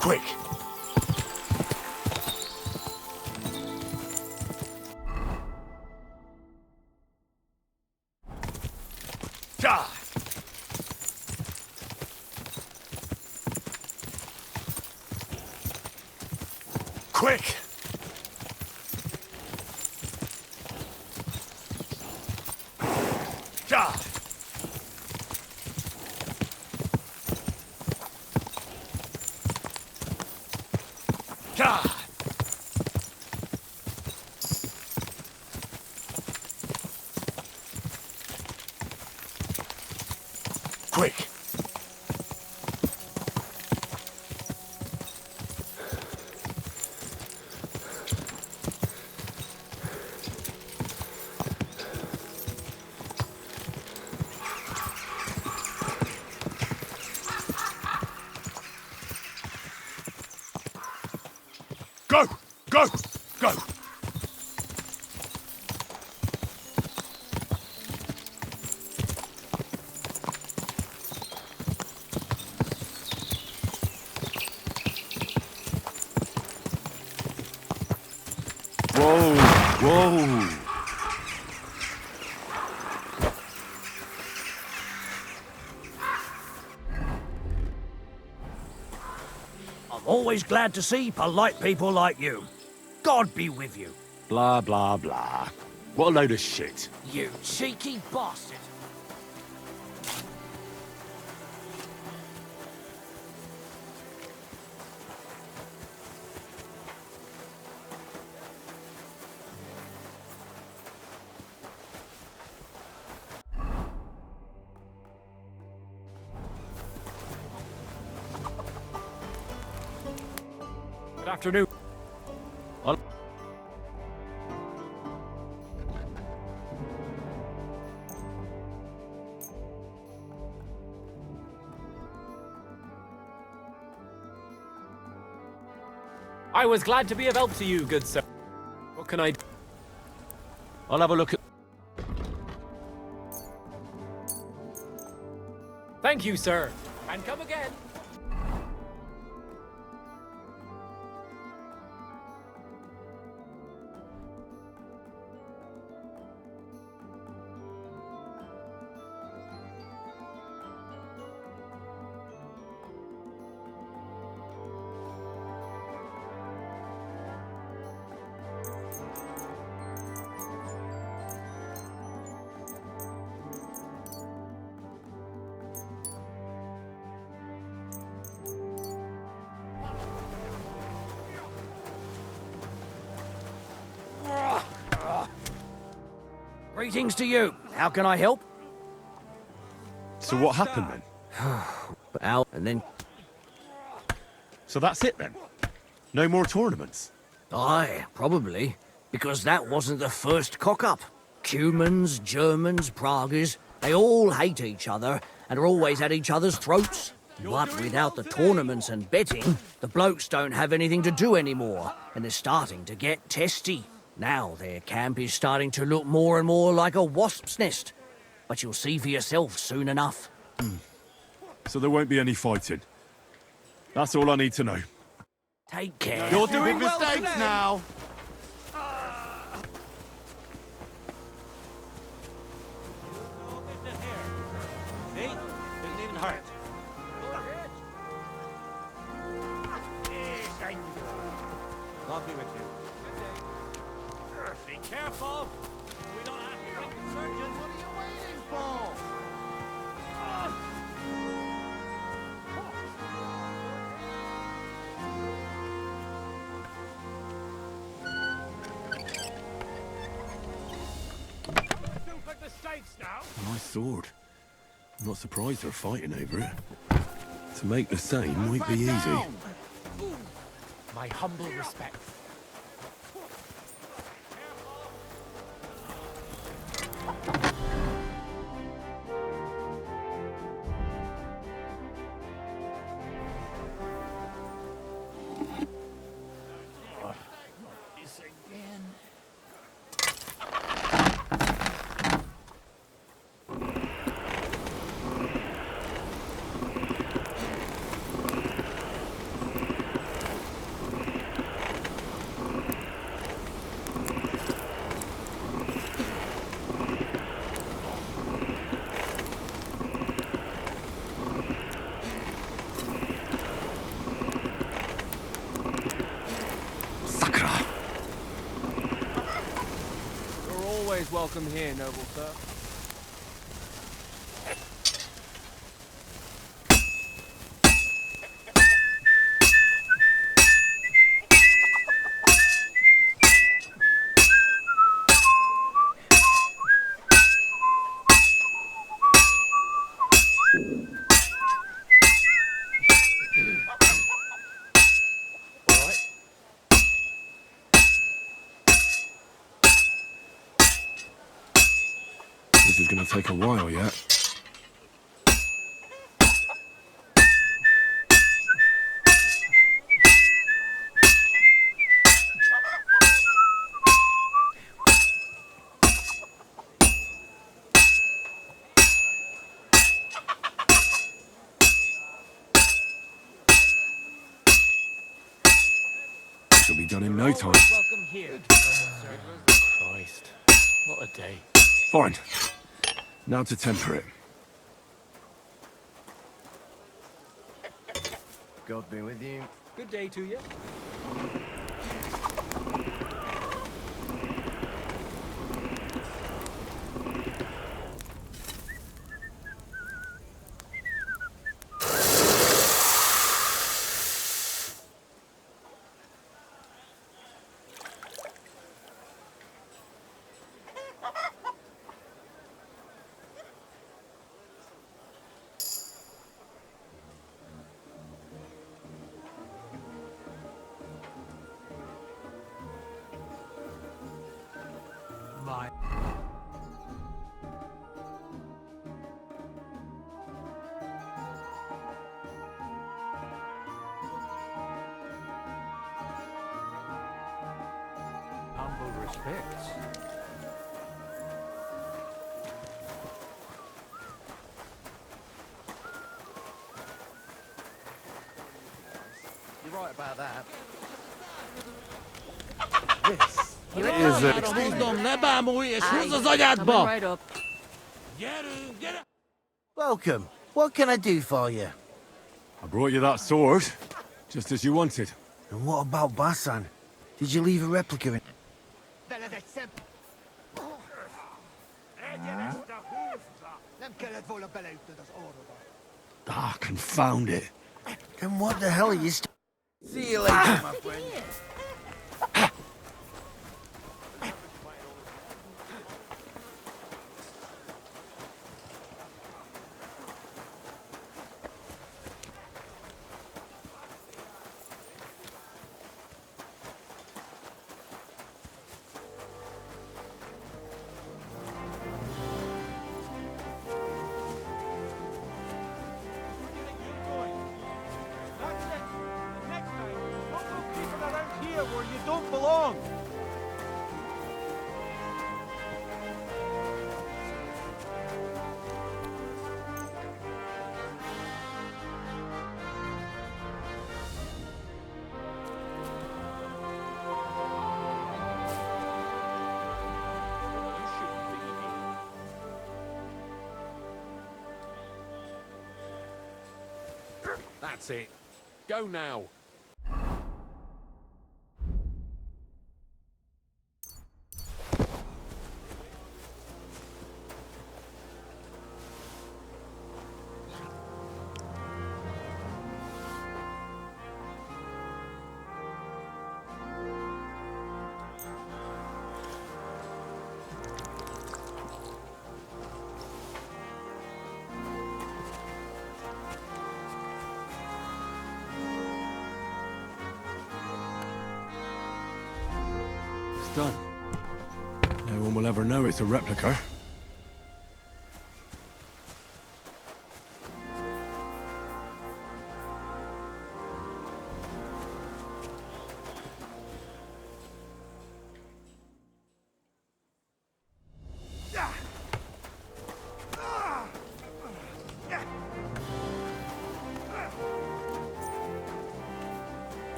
Quick! Die! Quick! Die! Die! Quick! Go! Go! Go!
Whoa! Whoa!
I'm always glad to see polite people like you. God be with you.
Blah, blah, blah. What a load of shit.
You cheeky bastard!
Good afternoon. I was glad to be of help to you, good sir. What can I do?
I'll have a look at...
Thank you, sir. And come again.
Greetings to you. How can I help?
So what happened then?
Out and then...
So that's it then? No more tournaments?
Aye, probably. Because that wasn't the first cock-up. Cumans, Germans, Praguers, they all hate each other and are always at each other's throats. But without the tournaments and betting, the blokes don't have anything to do anymore, and they're starting to get testy. Now their camp is starting to look more and more like a wasp's nest. But you'll see for yourself soon enough.
So there won't be any fighting. That's all I need to know.
Take care.
You're doing mistakes now!
See? Didn't even hurt. God be with you. Be careful! We don't have to bring the surgeons. What are you waiting for?
Nice sword. I'm not surprised they're fighting over it. To make the same won't be easy.
My humble respect. Welcome here, noble sir.
This is gonna take a while yet. This will be done in no time.
Welcome here. Christ, what a day.
Fine. Now to temper it.
God be with you.
Good day to you.
time. Humble respects.
You're right about that.
Is it? Mondom, ne bámulj, és húzz az agyádba!
Right up.
Gyerünk, gyere!
Welcome. What can I do for you?
I brought you that sword, just as you wanted.
And what about Basan? Did you leave a replica in?
Ah, confound it.
Then what the hell are you See you later, my friend.
Where you don't belong!
That's it. Go now.
Done. No one will ever know it's a replica.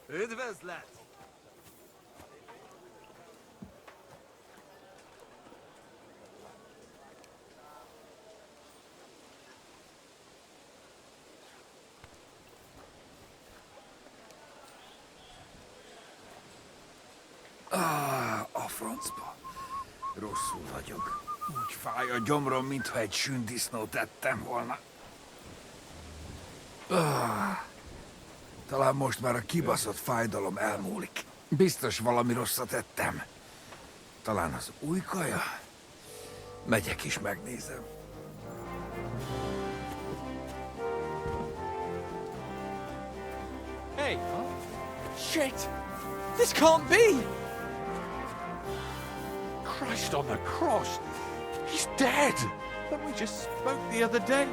Üdvözlet!
A francba. Rosszul vagyok. Úgy fáj a gyomrom, mintha egy sündisznót ettem volna. Talán most már a kibaszott fájdalom elmúlik. Biztos valami rosszat ettem. Talán az új kaja? Megyek is megnézem.
Hey! Shit! This can't be! Christ on the cross! He's dead! But we just spoke the other day.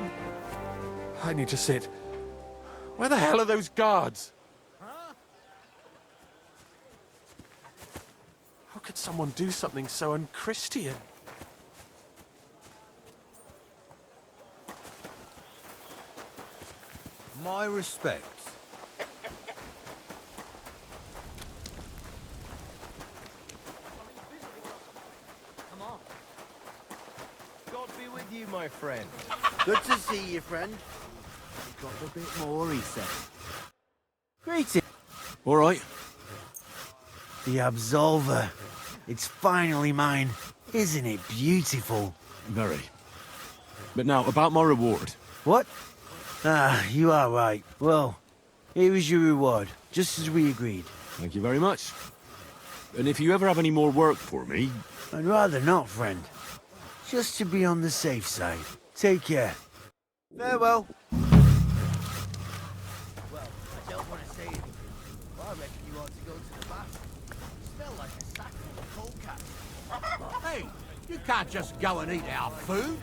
I need to sit. Where the hell are those guards? How could someone do something so unchristian?
My respects.
Come on.
God be with you, my friend.
Good to see you, friend.
Got a bit more, he said.
Greeting.
All right.
The Absolver. It's finally mine. Isn't it beautiful?
Very.
But now, about my reward.
What? Ah, you are right. Well, here is your reward, just as we agreed.
Thank you very much. And if you ever have any more work for me...
I'd rather not, friend. Just to be on the safe side. Take care. Farewell. Well, I don't want to say anything, but I reckon you ought to go to the bathroom. You smell like a sack full of polecat.
Hey, you can't just go and eat our food.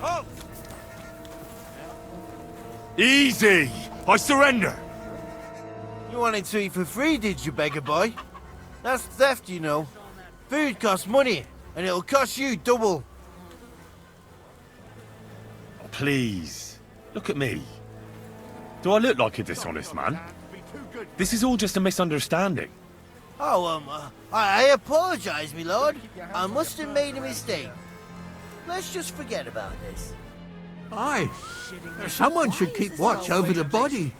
Oh!
Easy! I surrender!
You wanted to eat for free, did you, beggar boy? That's theft, you know. Food costs money, and it'll cost you double.
Please, look at me. Do I look like a dishonest man? This is all just a misunderstanding.
Oh, I apologize, my lord. I must have made a mistake. Let's just forget about this.
Aye. Someone should keep watch over the body.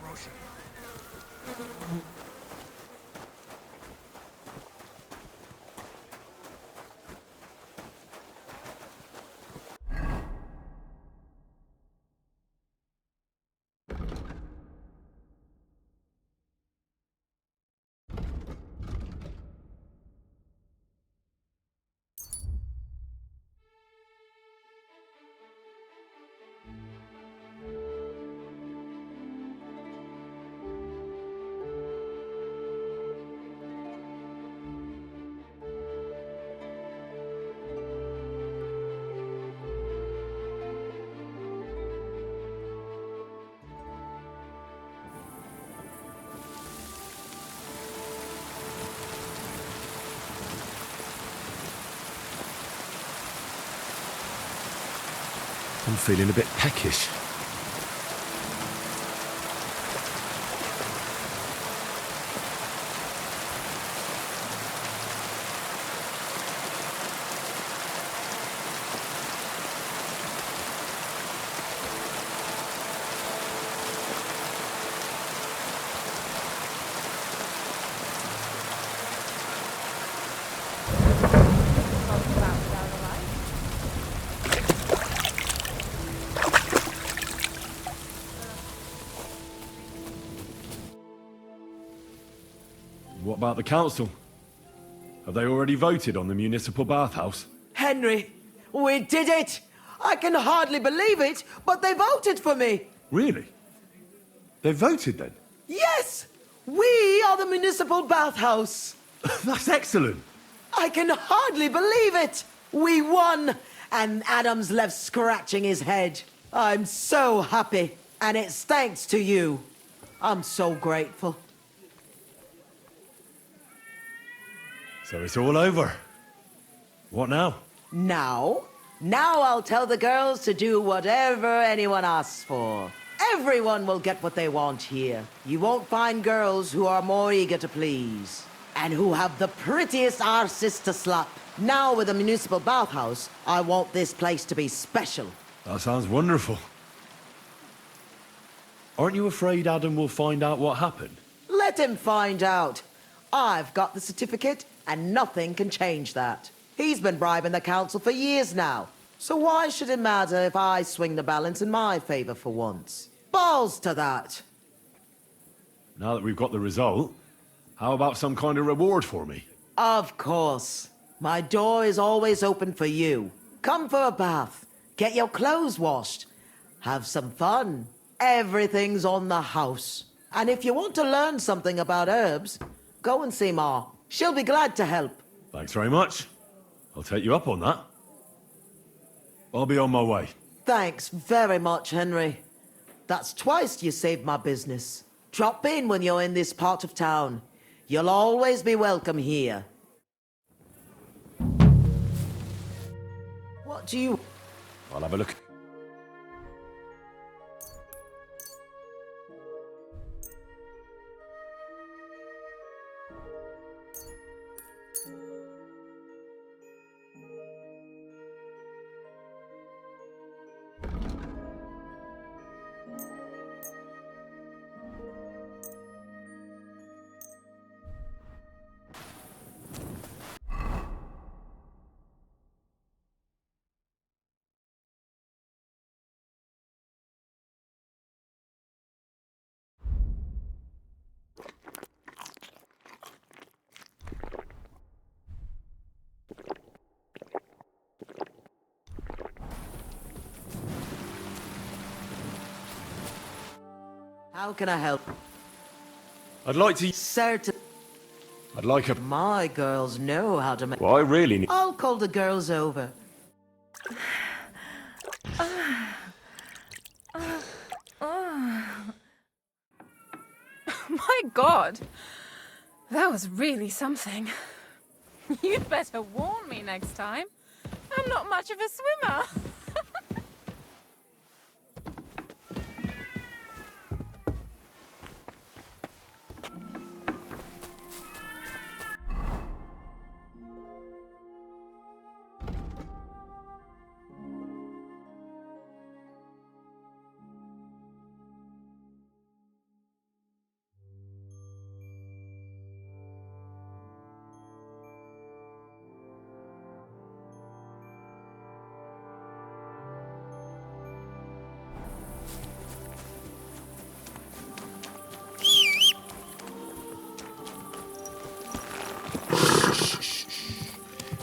I'm feeling a bit peckish. What about the council? Have they already voted on the municipal bathhouse?
Henry, we did it! I can hardly believe it, but they voted for me!
Really? They voted then?
Yes! We are the municipal bathhouse!
That's excellent!
I can hardly believe it! We won! And Adam's left scratching his head. I'm so happy, and it's thanks to you. I'm so grateful.
So it's all over. What now?
Now I'll tell the girls to do whatever anyone asks for. Everyone will get what they want here. You won't find girls who are more eager to please. And who have the prettiest arses to slap. Now with the municipal bathhouse, I want this place to be special.
That sounds wonderful. Aren't you afraid Adam will find out what happened?
Let him find out. I've got the certificate, and nothing can change that. He's been bribing the council for years now. So why should it matter if I swing the balance in my favor for once? Balls to that.
Now that we've got the result, how about some kind of reward for me?
Of course. My door is always open for you. Come for a bath. Get your clothes washed. Have some fun. Everything's on the house. And if you want to learn something about herbs, go and see Ma. She'll be glad to help.
Thanks very much. I'll take you up on that. I'll be on my way.
Thanks very much, Henry. That's twice you saved my business. Drop in when you're in this part of town. You'll always be welcome here. What do you...
I'll have a look.
How can I help?
I'd like to...
Certain.
I'd like a...
My girls know how to make...
Well, I really need...
I'll call the girls over.
My God! That was really something. You'd better warn me next time. I'm not much of a swimmer.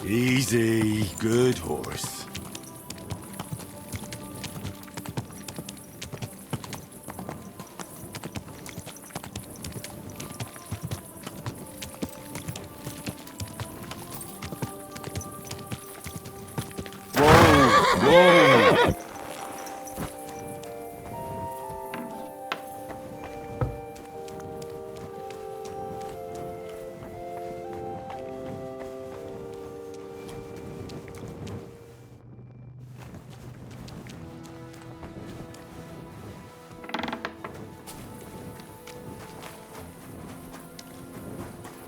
Easy, good horse. Whoa!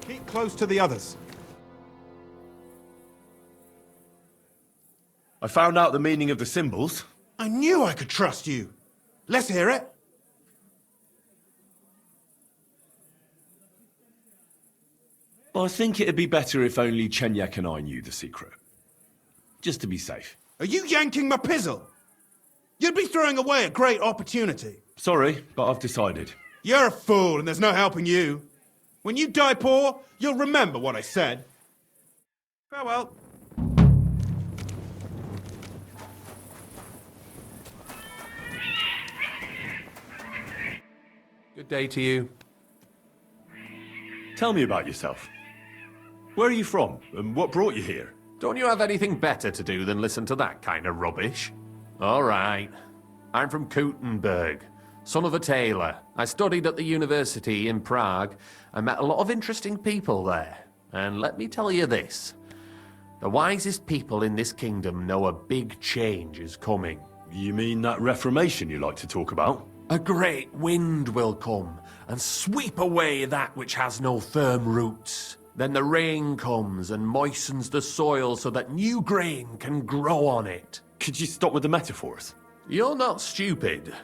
Keep close to the others.
I found out the meaning of the symbols.
I knew I could trust you. Let's hear it.
I think it'd be better if only Chenyak and I knew the secret. Just to be safe.
Are you yanking my pizzle? You'd be throwing away a great opportunity.
Sorry, but I've decided.
You're a fool and there's no helping you. When you die poor, you'll remember what I said. Farewell.
Good day to you.
Tell me about yourself. Where are you from, and what brought you here?
Don't you have anything better to do than listen to that kind of rubbish? All right. I'm from Kuttenberg, son of a tailor. I studied at the university in Prague. I met a lot of interesting people there. And let me tell you this. The wisest people in this kingdom know a big change is coming.
You mean that reformation you like to talk about?
A great wind will come and sweep away that which has no firm roots. Then the rain comes and moistens the soil so that new grain can grow on it.
Could you stop with the metaphors?
You're not stupid.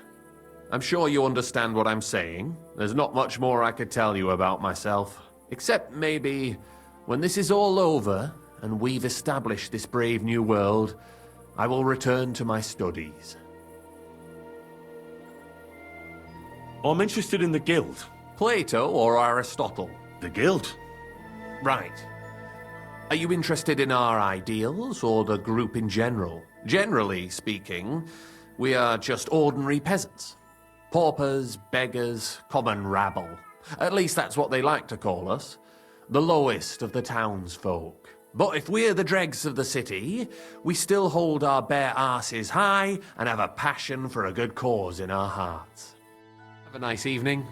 I'm sure you understand what I'm saying. There's not much more I could tell you about myself. Except maybe when this is all over and we've established this brave new world, I will return to my studies.
I'm interested in the guild.
Plato or Aristotle?
The guild.
Right. Are you interested in our ideals or the group in general? Generally speaking, we are just ordinary peasants. Paupers, beggars, common rabble. At least that's what they like to call us. The lowest of the townsfolk. But if we're the dregs of the city, we still hold our bare arses high and have a passion for a good cause in our hearts. Have a nice evening.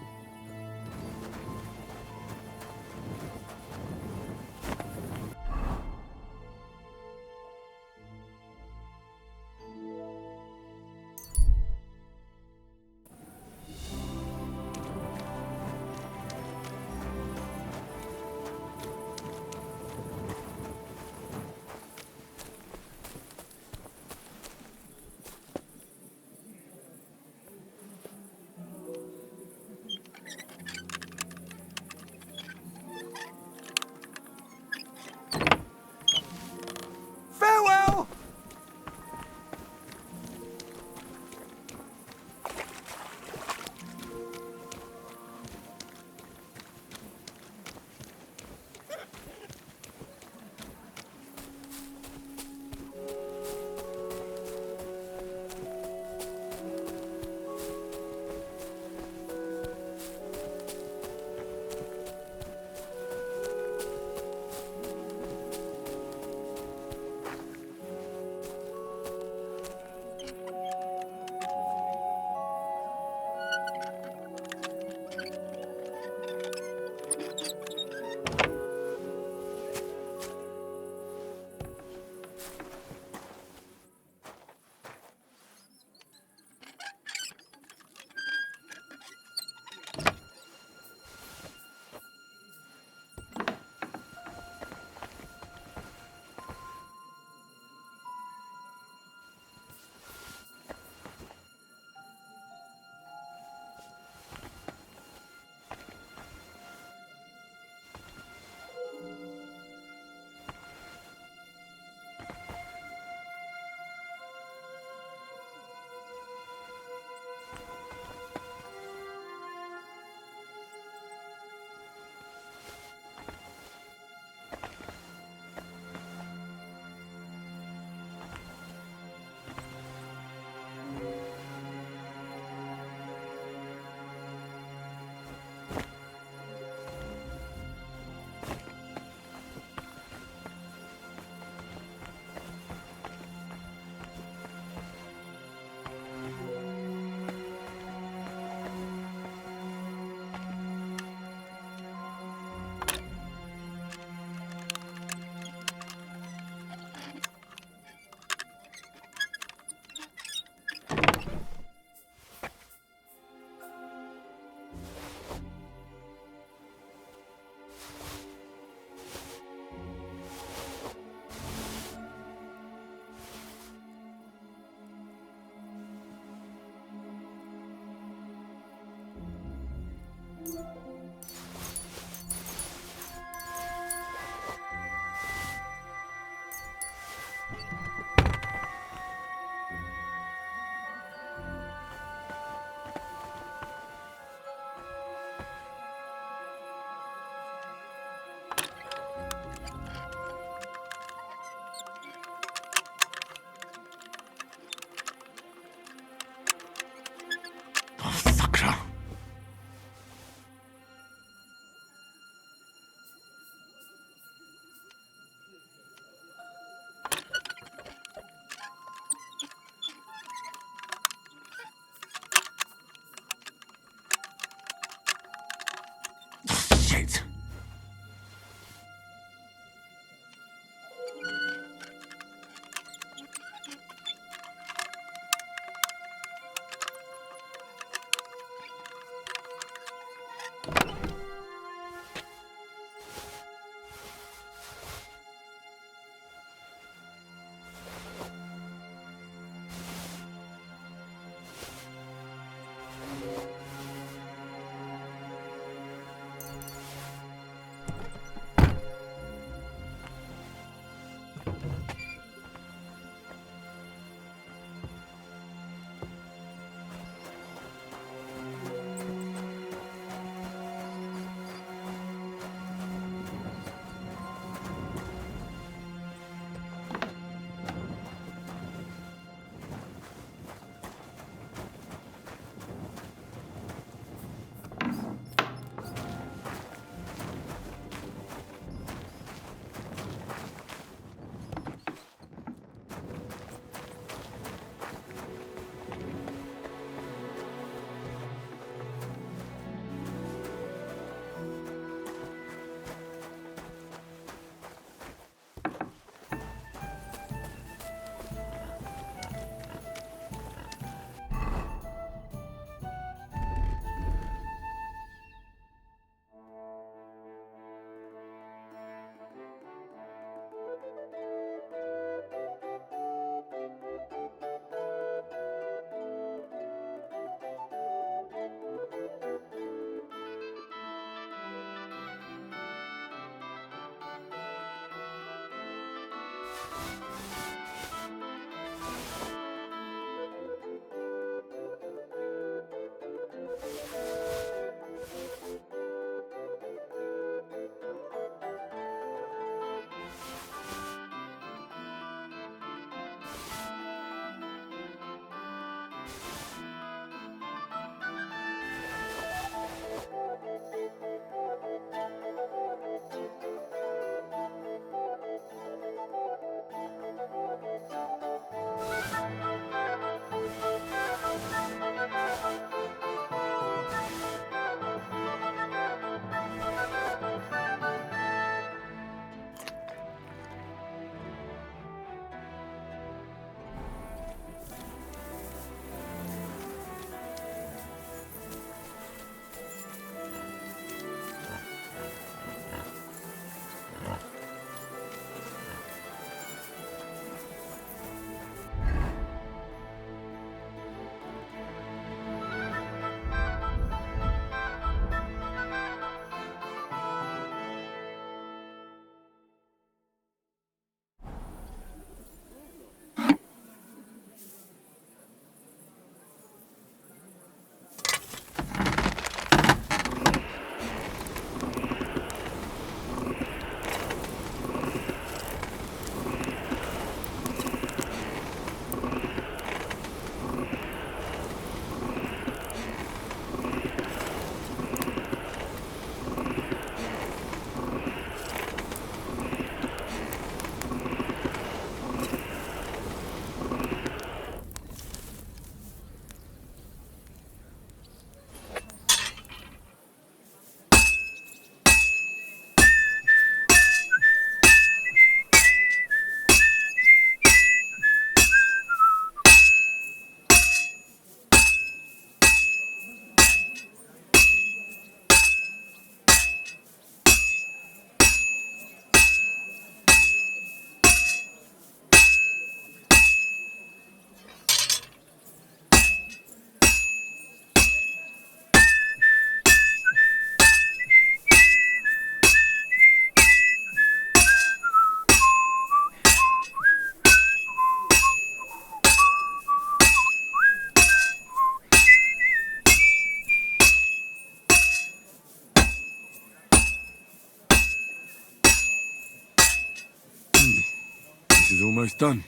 This is almost done.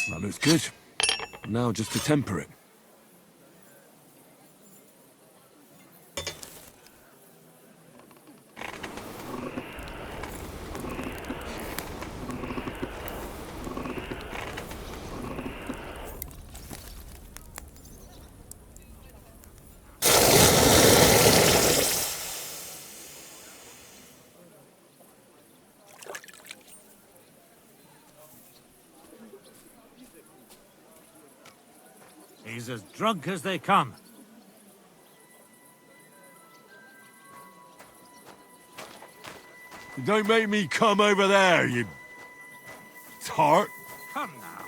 That looks good. Now just to temper it.
He's as drunk as they come.
Don't make me come over there, you tart.
Come now.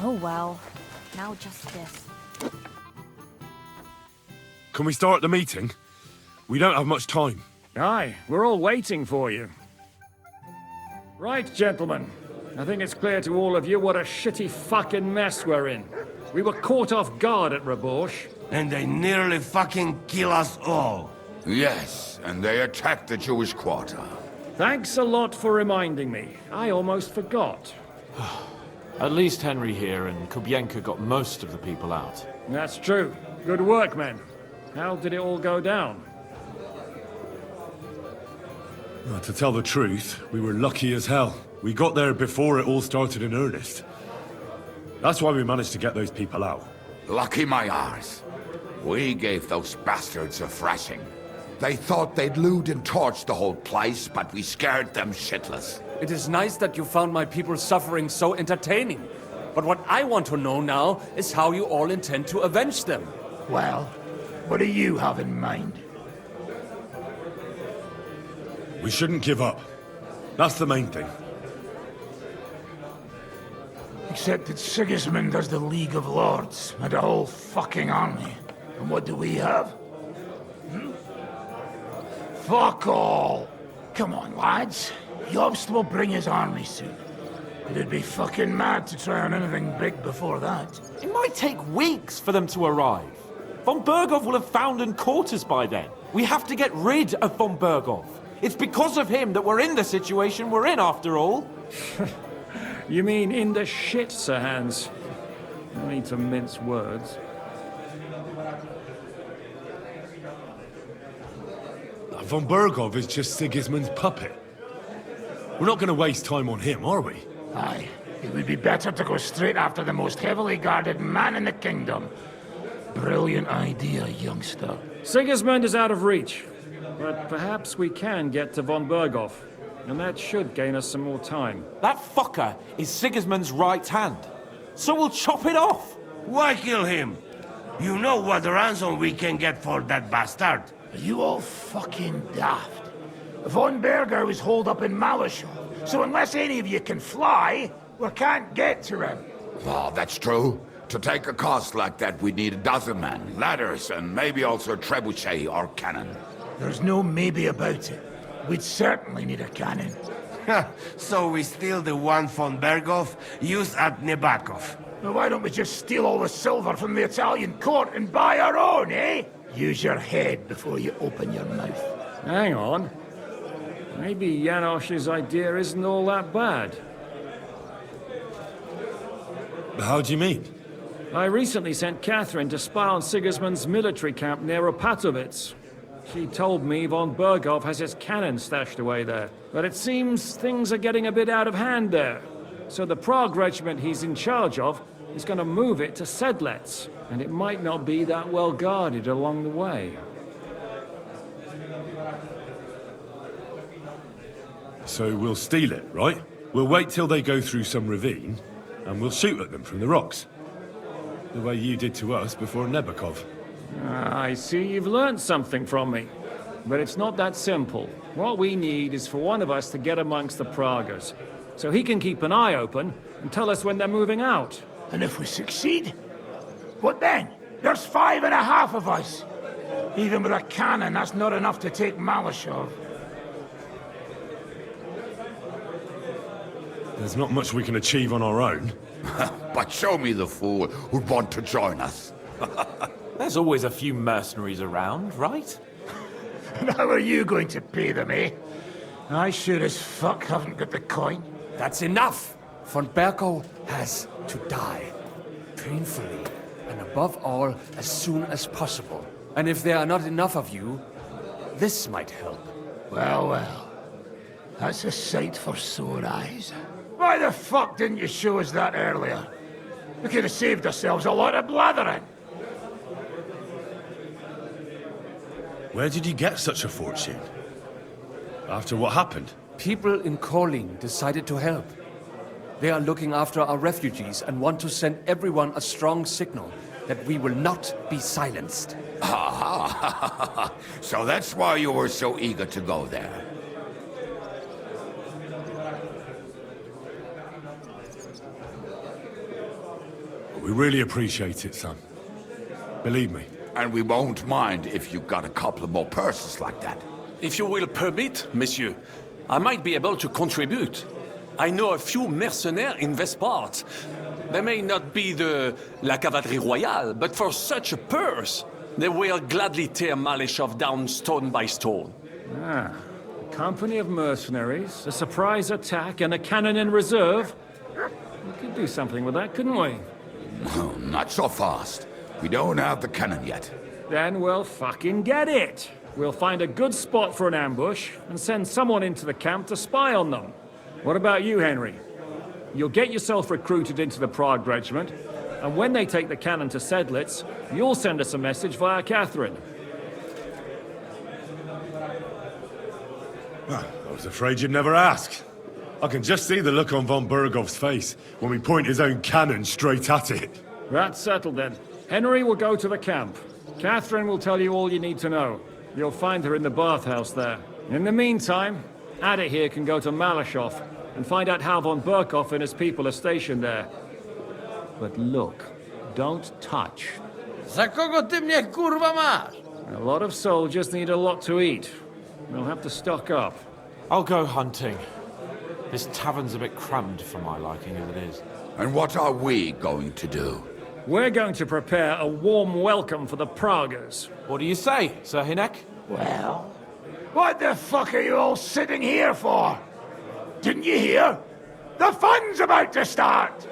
Oh well. Now just this.
Can we start the meeting? We don't have much time.
Aye, we're all waiting for you. Right, gentlemen. I think it's clear to all of you what a shitty fucking mess we're in. We were caught off guard at Raborsh.
And they nearly fucking kill us all.
Yes, and they attacked the Jewish quarter.
Thanks a lot for reminding me. I almost forgot.
At least Henry here and Kubienka got most of the people out.
That's true. Good work, men. How did it all go down?
Well, to tell the truth, we were lucky as hell. We got there before it all started in earnest. That's why we managed to get those people out.
Lucky my arse. We gave those bastards a thrashing. They thought they'd loot and torch the whole place, but we scared them shitless.
It is nice that you found my people's suffering so entertaining. But what I want to know now is how you all intend to avenge them.
Well, what do you have in mind?
We shouldn't give up. That's the main thing.
Except that Sigismund has the League of Lords and a whole fucking army. And what do we have? Hmm? Fuck all! Come on, lads. Jobst will bring his army soon. It'd be fucking mad to try on anything big before that.
It might take weeks for them to arrive. Von Berghoff will have found and caught us by then. We have to get rid of Von Berghoff. It's because of him that we're in the situation we're in, after all.
You mean in the shit, Sir Hans? No need to mince words.
Von Berghoff is just Sigismund's puppet. We're not going to waste time on him, are we?
Aye. It would be better to go straight after the most heavily guarded man in the kingdom. Brilliant idea, youngster.
Sigismund is out of reach. But perhaps we can get to Von Berghoff. And that should gain us some more time.
That fucker is Sigismund's right hand. So we'll chop it off.
Why kill him? You know what ransom we can get for that bastard.
Are you all fucking daft? Von Berger was holed up in Malashov, so unless any of you can fly, we can't get to him.
Oh, that's true. To take a cost like that, we'd need a dozen men, ladders, and maybe also a trebuchet or cannon.
There's no maybe about it. We'd certainly need a cannon.
So we steal the one von Berghoff used at Nebakov.
Now why don't we just steal all the silver from the Italian court and buy our own, eh? Use your head before you open your mouth.
Hang on. Maybe Janosch's idea isn't all that bad.
How do you mean?
I recently sent Catherine to spy on Sigismund's military camp near Opatovitz. She told me Von Berghoff has his cannon stashed away there. But it seems things are getting a bit out of hand there. So the Prague regiment he's in charge of is going to move it to Sedlec. And it might not be that well guarded along the way.
So we'll steal it, right? We'll wait till they go through some ravine, and we'll shoot at them from the rocks. The way you did to us before Nebakov.
I see you've learned something from me. But it's not that simple. What we need is for one of us to get amongst the Praguers, so he can keep an eye open and tell us when they're moving out.
And if we succeed, what then? There's 5.5 of us. Even with a cannon, that's not enough to take Malashov.
There's not much we can achieve on our own.
But show me the fool who'd want to join us.
There's always a few mercenaries around, right?
And how are you going to pay them, eh? I sure as fuck haven't got the coin.
That's enough! Von Berghoff has to die. Painfully. And above all, as soon as possible. And if there are not enough of you, this might help.
Well, well. That's a sight for sore eyes. Why the fuck didn't you show us that earlier? We could have saved ourselves a lot of blathering.
Where did you get such a fortune? After what happened?
People in Kolin decided to help. They are looking after our refugees and want to send everyone a strong signal that we will not be silenced.
So that's why you were so eager to go there.
We really appreciate it, son. Believe me.
And we won't mind if you got a couple of more purses like that.
If you will permit, monsieur, I might be able to contribute. I know a few mercenaires in this part. They may not be la cavalerie royale, but for such a purse, they will gladly tear Malishov down stone by stone.
Ah, a company of mercenaries, a surprise attack, and a cannon in reserve. We could do something with that, couldn't we?
Oh, not so fast. We don't have the cannon yet.
Then we'll fucking get it. We'll find a good spot for an ambush and send someone into the camp to spy on them. What about you, Henry? You'll get yourself recruited into the Prague regiment, and when they take the cannon to Sedlitz, you'll send us a message via Catherine.
Well, I was afraid you'd never ask. I can just see the look on von Bergov's face when we point his own cannon straight at it.
That's settled then. Henry will go to the camp. Catherine will tell you all you need to know. You'll find her in the bathhouse there. In the meantime, Ada here can go to Malashov and find out how von Berkov and his people are stationed there. But look, don't touch.
Za kogo ty mnie kurwa masz?
A lot of soldiers need a lot to eat. We'll have to stock up.
I'll go hunting. This tavern's a bit crammed for my liking as it is.
And what are we going to do?
We're going to prepare a warm welcome for the Praguers.
What do you say, Sir Hinek?
Well, what the fuck are you all sitting here for? Didn't you hear? The fun's about to start!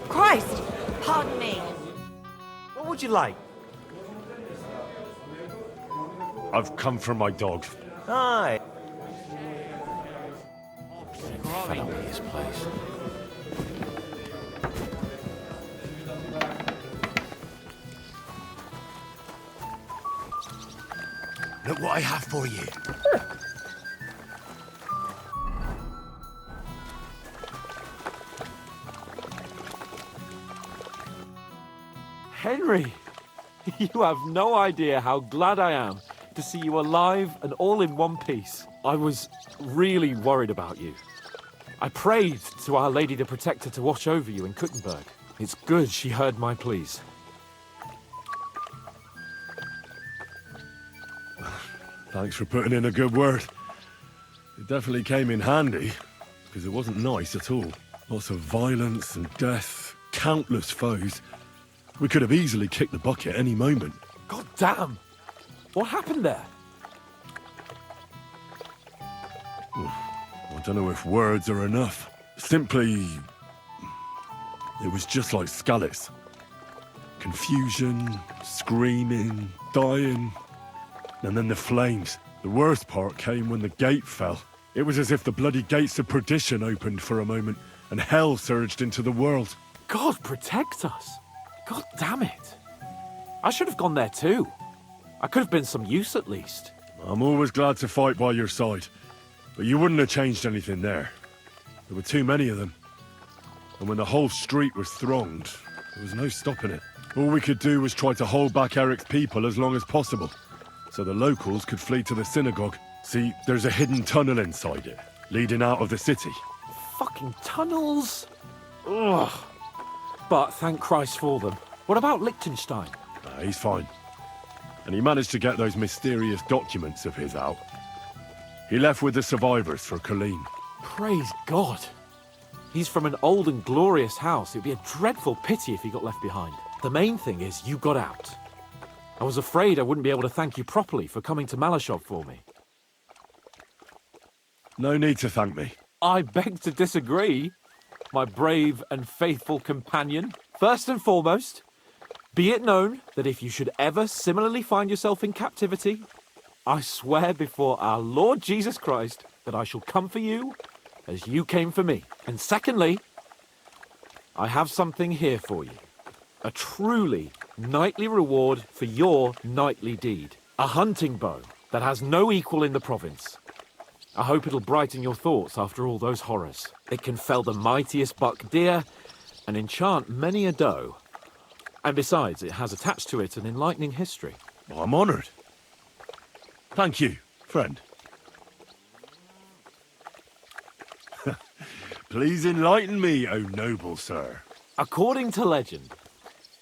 Christ! Pardon me.
What would you like?
I've come for my dog.
Aye.
Fed up with this place. Look what I have for you.
Henry! You have no idea how glad I am to see you alive and all in one piece. I was really worried about you. I prayed to Our Lady the Protector to watch over you in Kuttenberg. It's good she heard my pleas.
Thanks for putting in a good word. It definitely came in handy, because it wasn't nice at all. Lots of violence and death, countless foes. We could have easily kicked the bucket any moment.
God damn! What happened there?
I don't know if words are enough. Simply... it was just like Skalitz. Confusion, screaming, dying... and then the flames. The worst part came when the gate fell. It was as if the bloody gates of perdition opened for a moment, and hell surged into the world.
God protect us! God damn it! I should have gone there too. I could have been some use at least.
I'm always glad to fight by your side, but you wouldn't have changed anything there. There were too many of them. And when the whole street was thronged, there was no stopping it. All we could do was try to hold back Eric's people as long as possible, so the locals could flee to the synagogue. See, there's a hidden tunnel inside it, leading out of the city.
Fucking tunnels! Ugh. But thank Christ for them. What about Liechtenstein?
He's fine. And he managed to get those mysterious documents of his out. He left with the survivors for Colleen.
Praise God. He's from an old and glorious house. It'd be a dreadful pity if he got left behind. The main thing is you got out. I was afraid I wouldn't be able to thank you properly for coming to Malashov for me.
No need to thank me.
I beg to disagree, my brave and faithful companion. First and foremost, be it known that if you should ever similarly find yourself in captivity, I swear before our Lord Jesus Christ that I shall come for you as you came for me. And secondly, I have something here for you. A truly knightly reward for your knightly deed. A hunting bow that has no equal in the province. I hope it'll brighten your thoughts after all those horrors. It can fell the mightiest buck deer and enchant many a doe. And besides, it has attached to it an enlightening history.
Well, I'm honoured. Thank you, friend.
Please enlighten me, O noble sir.
According to legend,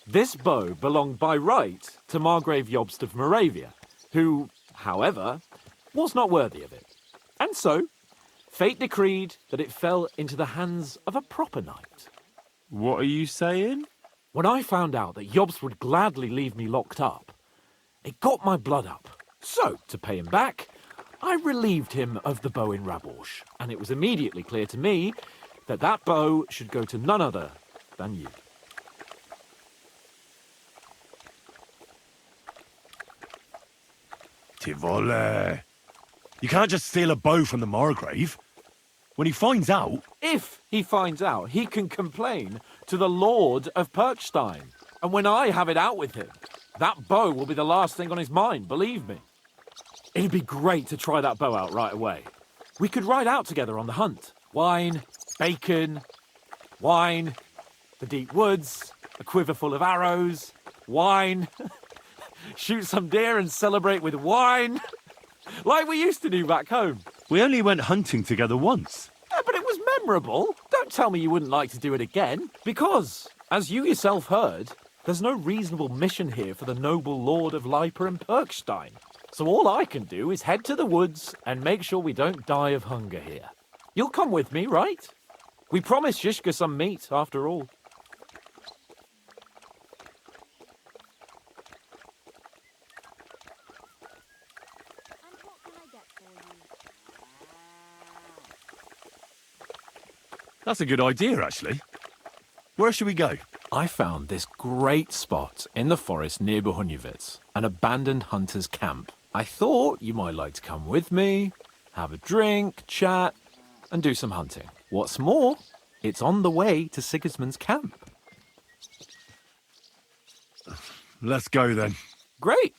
this bow belonged by right to Margrave Jobst of Moravia, who, however, was not worthy of it. And so, fate decreed that it fell into the hands of a proper knight.
What are you saying?
When I found out that Jobst would gladly leave me locked up, it got my blood up. So, to pay him back, I relieved him of the bow in Raborsh, and it was immediately clear to me that that bow should go to none other than you.
Tivole. You can't just steal a bow from the Margrave. When he finds out...
If he finds out, he can complain to the Lord of Perkstein. And when I have it out with him, that bow will be the last thing on his mind, believe me. It'd be great to try that bow out right away. We could ride out together on the hunt. Wine, bacon, wine, the deep woods, a quiver full of arrows, wine, shoot some deer and celebrate with wine, like we used to do back home.
We only went hunting together once.
Yeah, but it was memorable. Don't tell me you wouldn't like to do it again. Because, as you yourself heard, there's no reasonable mission here for the noble lord of Leiper and Perkstein. So all I can do is head to the woods and make sure we don't die of hunger here. You'll come with me, right? We promised Shishka some meat, after all.
That's a good idea, actually. Where should we go?
I found this great spot in the forest near Bohunjevitz, an abandoned hunter's camp. I thought you might like to come with me, have a drink, chat, and do some hunting. What's more, it's on the way to Sigismund's camp.
Let's go, then.
Great.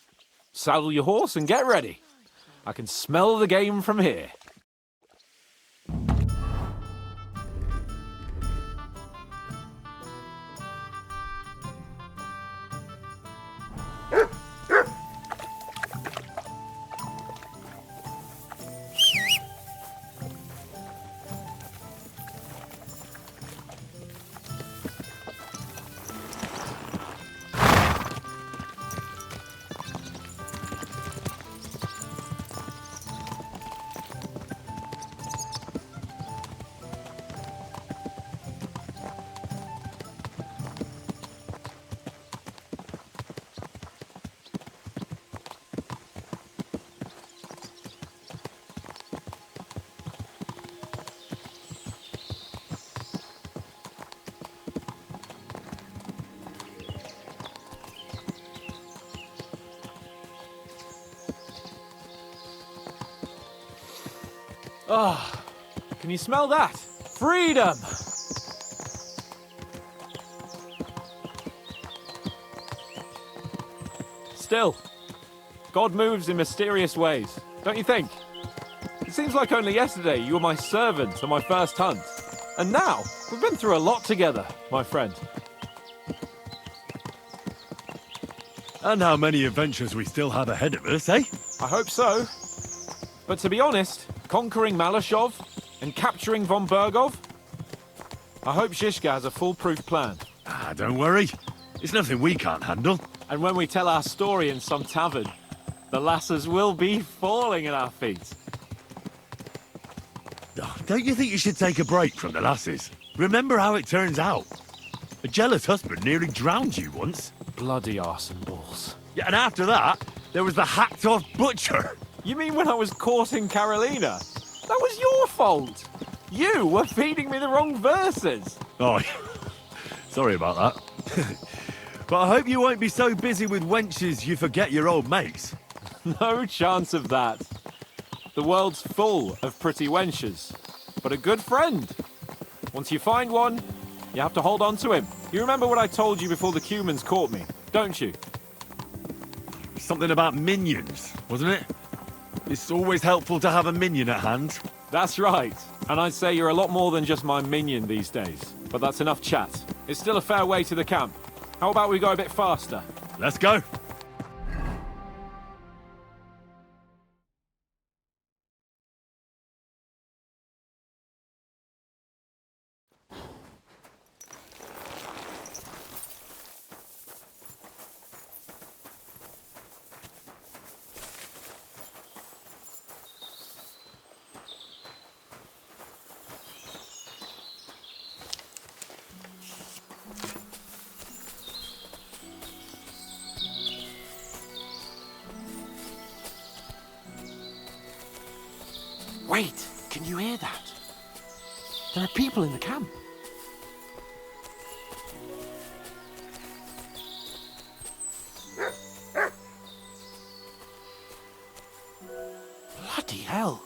Saddle your horse and get ready. I can smell the game from here. Ah, can you smell that? Freedom! Still, God moves in mysterious ways, don't you think? It seems like only yesterday you were my servant on my first hunt. And now, we've been through a lot together, my friend.
And how many adventures we still have ahead of us, eh?
I hope so. But to be honest, conquering Malashov and capturing von Bergov, I hope Shishka has a foolproof plan.
Ah, don't worry. It's nothing we can't handle.
And when we tell our story in some tavern, the lasses will be falling at our feet.
Oh, don't you think you should take a break from the lasses? Remember how it turns out. A jealous husband nearly drowned you once.
Bloody arson balls.
Yeah, and after that, there was the hacked-off butcher.
You mean when I was courting Carolina? That was your fault. You were feeding me the wrong verses.
Oh, sorry about that. But I hope you won't be so busy with wenches you forget your old mates.
No chance of that. The world's full of pretty wenches. But a good friend. Once you find one, you have to hold on to him. You remember what I told you before the Cumans caught me, don't you?
Something about minions, wasn't it? It's always helpful to have a minion at hand.
That's right. And I'd say you're a lot more than just my minion these days. But that's enough chat. It's still a fair way to the camp. How about we go a bit faster?
Let's go.
You hear that? There are people in the camp. Bloody hell!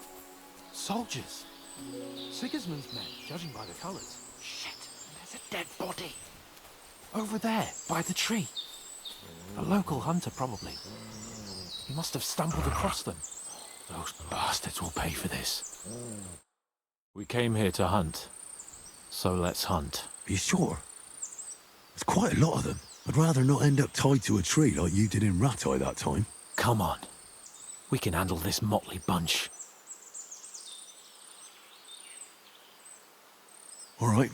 Soldiers. Sigismund's men, judging by the colours. Shit, there's a dead body. Over there, by the tree. A local hunter, probably. He must have stumbled across them. Those bastards will pay for this. We came here to hunt. So let's hunt.
Are you sure? There's quite a lot of them. I'd rather not end up tied to a tree like you did in Ratai that time.
Come on. We can handle this motley bunch.
All right.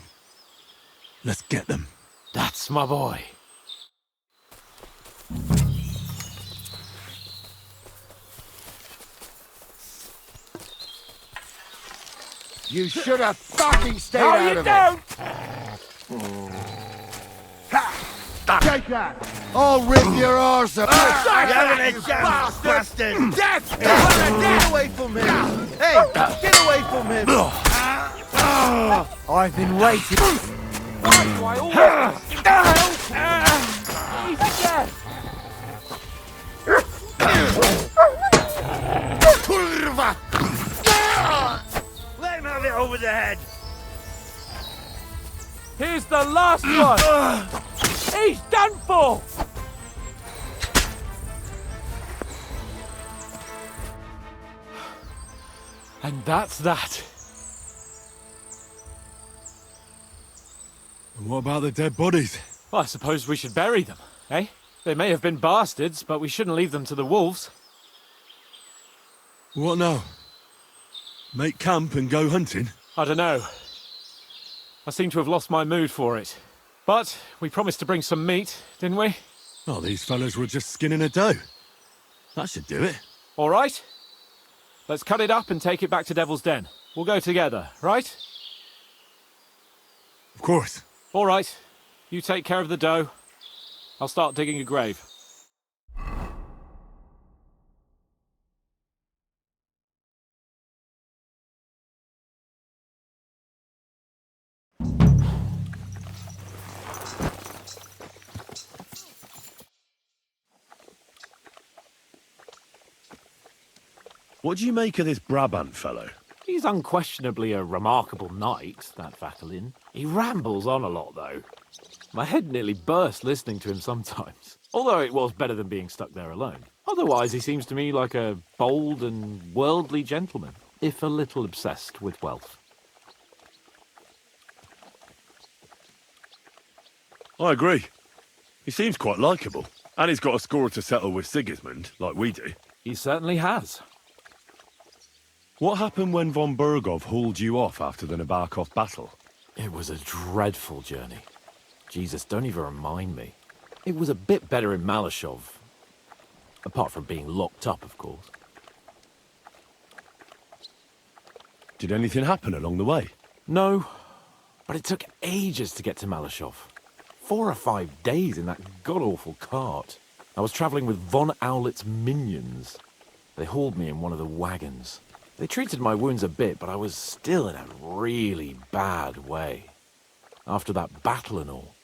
Let's get them.
That's my boy.
You should have fucking stayed
No,
out
you
of
don't!
it. Take that! I'll rip your arse apart!
You haven't a chance, bastard!
Death!
Get away from him! Hey, get away from him!
I've been waiting. Why do I always He's dead!
Let him have it over the head!
Here's the last one! He's done for! And that's that.
And what about the dead bodies?
Well, I suppose we should bury them, eh? They may have been bastards, but we shouldn't leave them to the wolves.
What now? Make camp and go hunting?
I don't know. I seem to have lost my mood for it. But we promised to bring some meat, didn't we?
Oh, these fellas were just skinning a doe. That should do it.
All right. Let's cut it up and take it back to Devil's Den. We'll go together, right?
Of course.
All right. You take care of the doe. I'll start digging a grave.
What do you make of this Brabant fellow?
He's unquestionably a remarkable knight, that Vatalin. He rambles on a lot, though. My head nearly burst listening to him sometimes. Although it was better than being stuck there alone. Otherwise, he seems to me like a bold and worldly gentleman, if a little obsessed with wealth.
I agree. He seems quite likeable. And he's got a score to settle with Sigismund, like we do.
He certainly has.
What happened when von Bergov hauled you off after the Nabokov battle?
It was a dreadful journey. Jesus, don't even remind me. It was a bit better in Malashov. Apart from being locked up, of course.
Did anything happen along the way?
No, but it took ages to get to Malashov. 4 or 5 days in that god-awful cart. I was travelling with von Owlet's minions. They hauled me in one of the wagons. They treated my wounds a bit, but I was still in a really bad way. After that battle and all.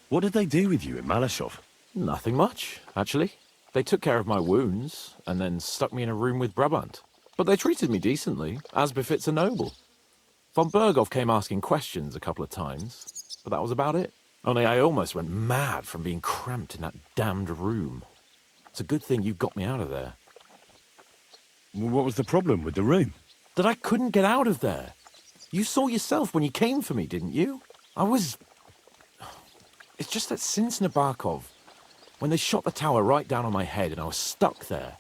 What did they do with you in Malashov?
Nothing much, actually. They took care of my wounds, and then stuck me in a room with Brabant. But they treated me decently, as befits a noble. Von Bergov came asking questions a couple of times, but that was about it. Only I almost went mad from being cramped in that damned room. It's a good thing you got me out of there.
What was the problem with the room?
That I couldn't get out of there. You saw yourself when you came for me, didn't you? It's just that since Nabokov, when they shot the tower right down on my head and I was stuck there.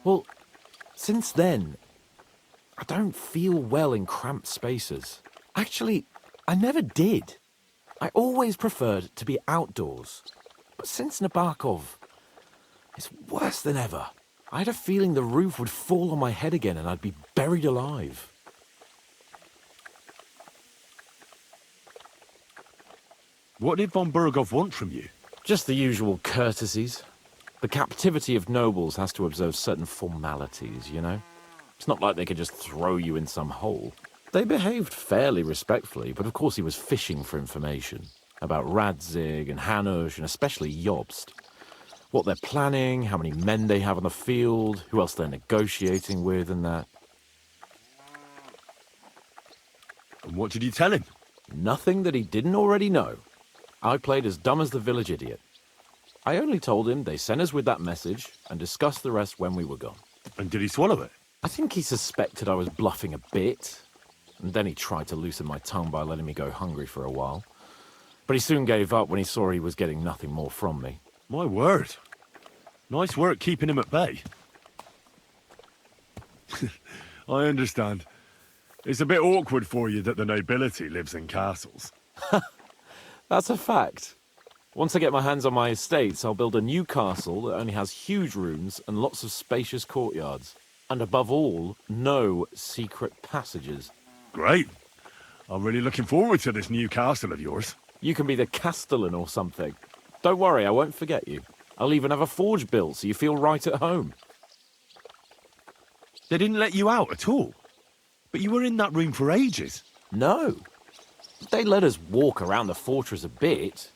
Well, since then, I don't feel well in cramped spaces. Actually, I never did. I always preferred to be outdoors. But since Nabokov, it's worse than ever. I had a feeling the roof would fall on my head again and I'd be buried alive.
What did von Bergov want from you?
Just the usual courtesies. The captivity of nobles has to observe certain formalities, you know?
It's not like they could just throw you in some hole. They behaved fairly respectfully, but of course he was fishing for information about Radzig and Hanush and especially Jobst. What they're planning, how many men they have on the field, who else they're negotiating with and that.
And what did you tell him?
Nothing that he didn't already know. I played as dumb as the village idiot. I only told him they sent us with that message and discussed the rest when we were gone.
And did he swallow it?
I think he suspected I was bluffing a bit, and then he tried to loosen my tongue by letting me go hungry for a while. But he soon gave up when he saw he was getting nothing more from me.
My word. Nice work keeping him at bay. I understand. It's a bit awkward for you that the nobility lives in castles.
That's a fact. Once I get my hands on my estates, I'll build a new castle that only has huge rooms and lots of spacious courtyards. And above all, no secret passages.
Great. I'm really looking forward to this new castle of yours.
You can be the castellan or something. Don't worry, I won't forget you. I'll even have a forge built so you feel right at home.
They didn't let you out at all? But you were in that room for ages.
No. They let us walk around the fortress a bit.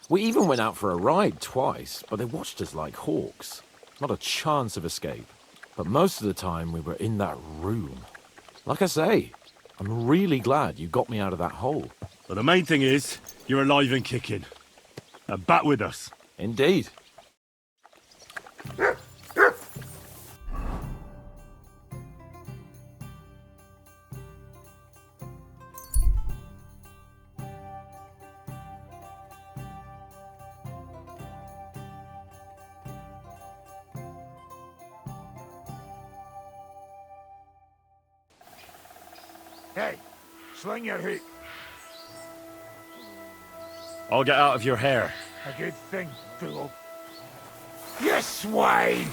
We even went out for a ride twice, but they watched us like hawks. Not a chance of escape. But most of the time we were in that room. Like I say, I'm really glad you got me out of that hole.
But the main thing is, you're alive and kicking. And back with us.
Indeed.
Hey, sling your hook.
I'll get out of your hair.
A good thing, fool. You swine!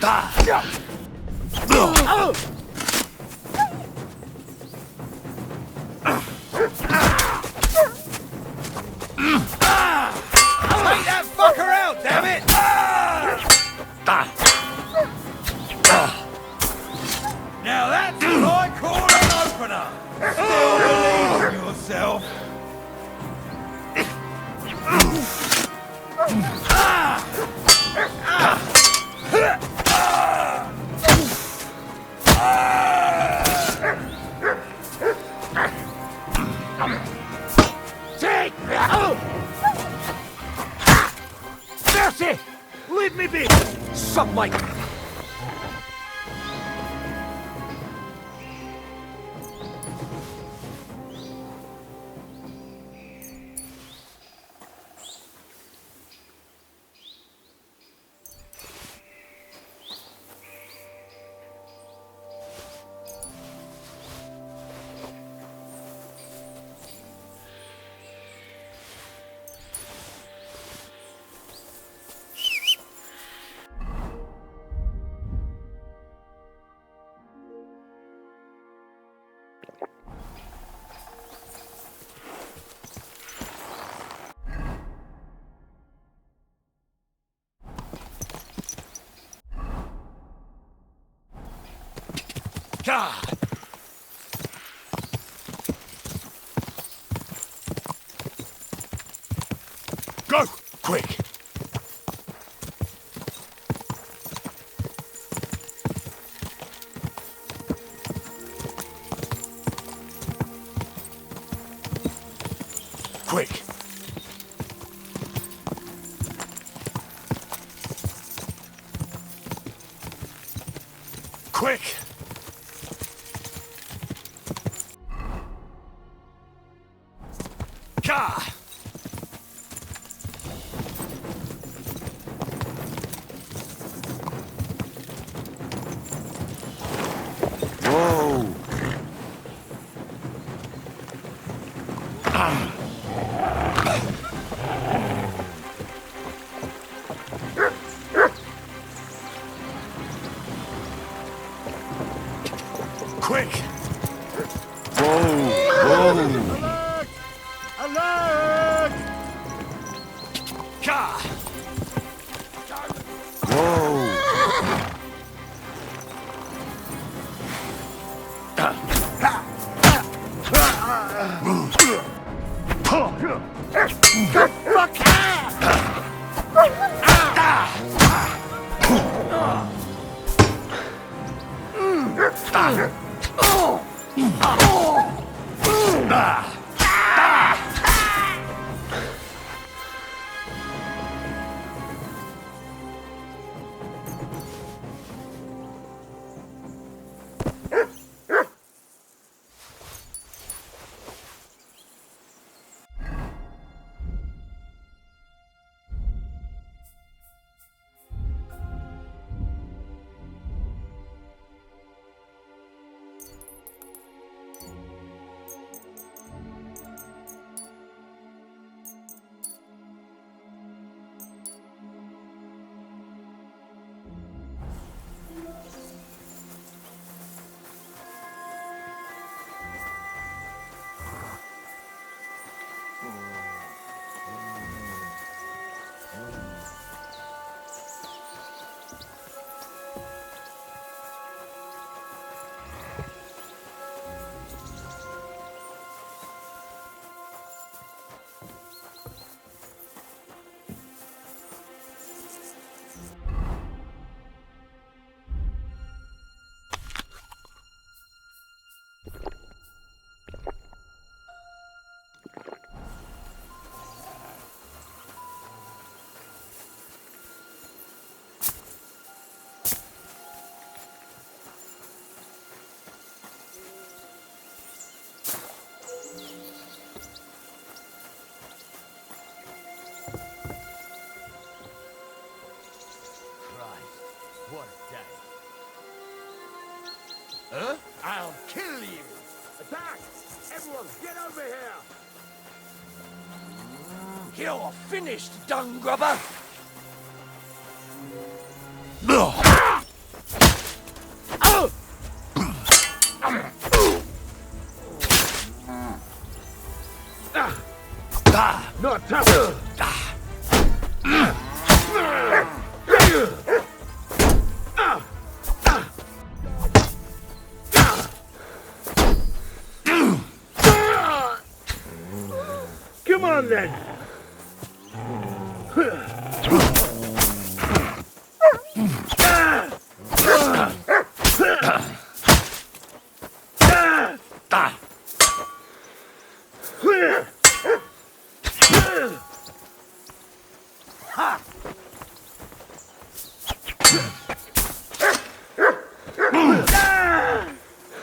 Take that fucker out, damn it! Now that's what I call an opener! Still believe in yourself?
Take that! Mercy! Leave me be!
Suck my... God!
Go! Quick! Quick! Quick! Ka! Whoa! Quick! Whoa! Whoa!
Alert!
Ka! Whoa!
What a day. Huh? I'll kill you! Attack! Everyone, get over here!
You're finished, dung grubber!
Not tough! Come on then!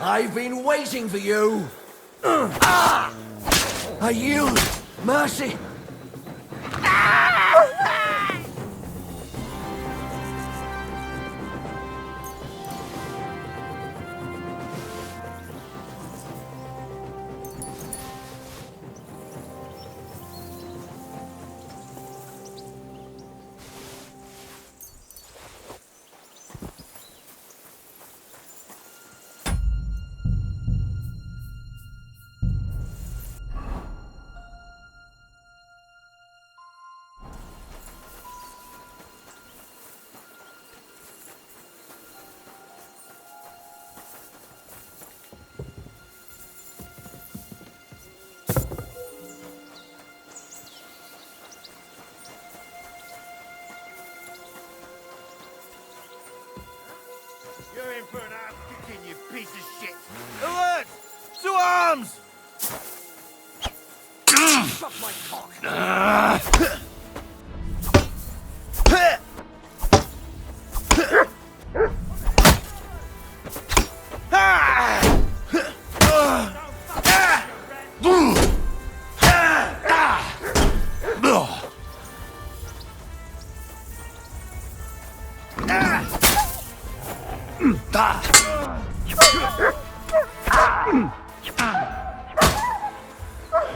I've been waiting for you! I yield! Mercy!
You're in for an ass kicking, you piece of shit! Alert! To arms!
Suck my cock!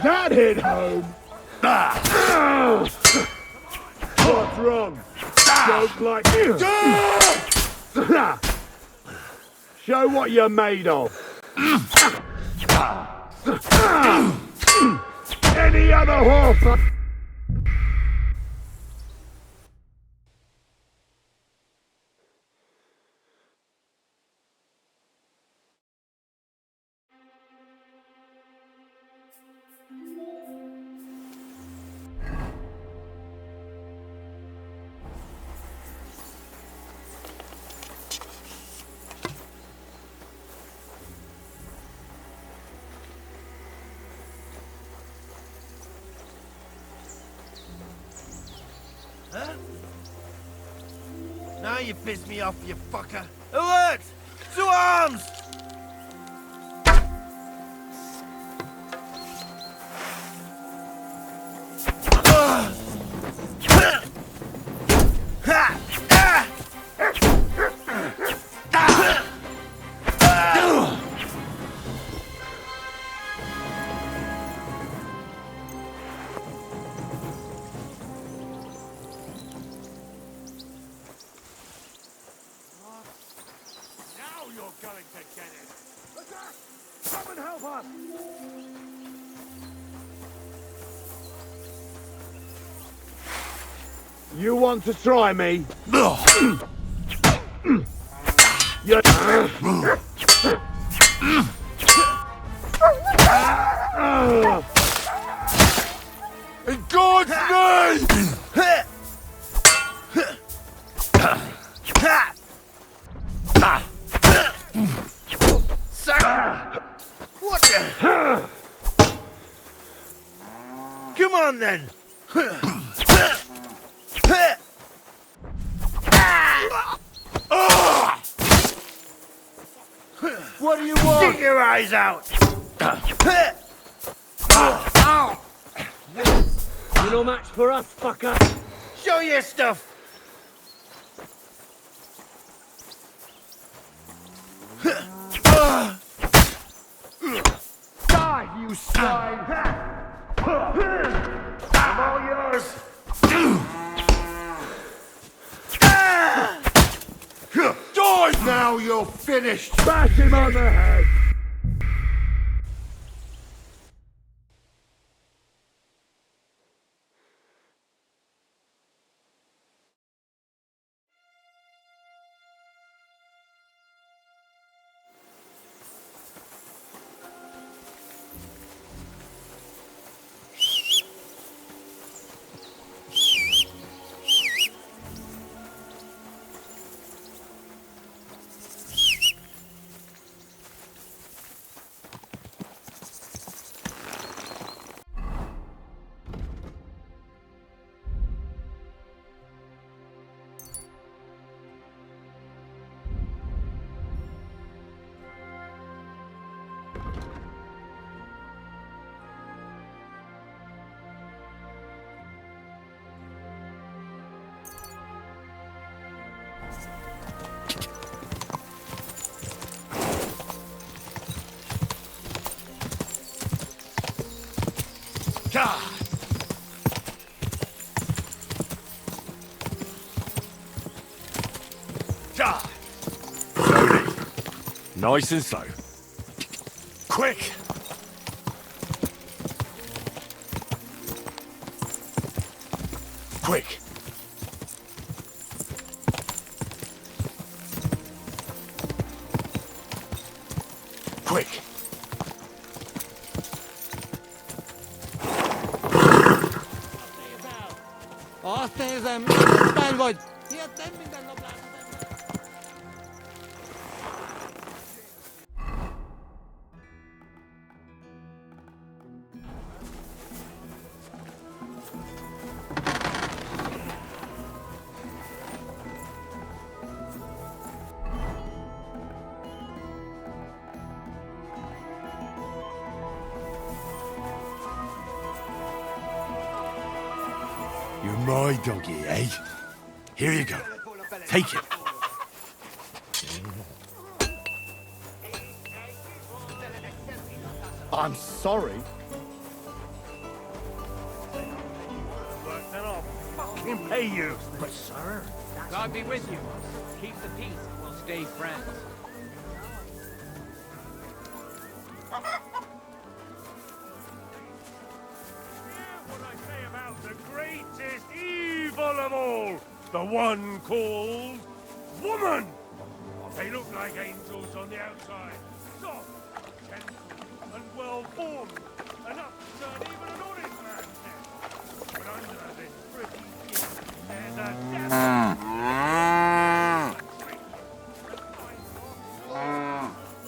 That hit home! What's wrong? Don't like you. Show what you're made of. Any other horse?
Now you piss me off, you fucker. Alert! To arms!
You want to try me? You...
In God's name!
What the? Come on then!
What do you want?
Stick your eyes out!
You no match for us, fucker.
Show your stuff!
Die, you swine! I'm all yours!
Die now, you're finished!
Bash him on the head!
Nice and slow. Quick! Quick! Quick!
You're my doggy, eh? Here you go. Take it.
I'm sorry.
Then I'll fucking pay you.
But sir, God be with you. Keep the peace and we'll stay friends.
What I say about the greatest evil of all, the one called woman. They look like angels on the outside, soft, gentle, and well-formed, enough to turn even an honest man's head. But under this pretty skin, there's a devil.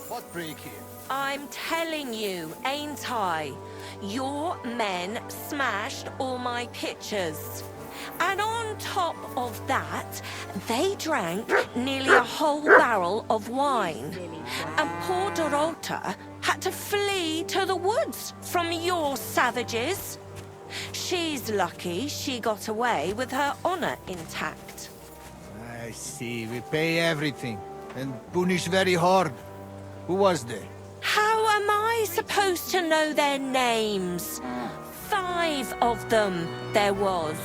What break here? I'm
telling you, ain't I? Your men smashed all my pictures. And on top of that, they drank nearly a whole barrel of wine. And poor Dorota had to flee to the woods from your savages. She's lucky she got away with her honor intact.
I see. We pay everything. And punish very hard. Who was there?
How am I supposed to know their names? 5 of them there was.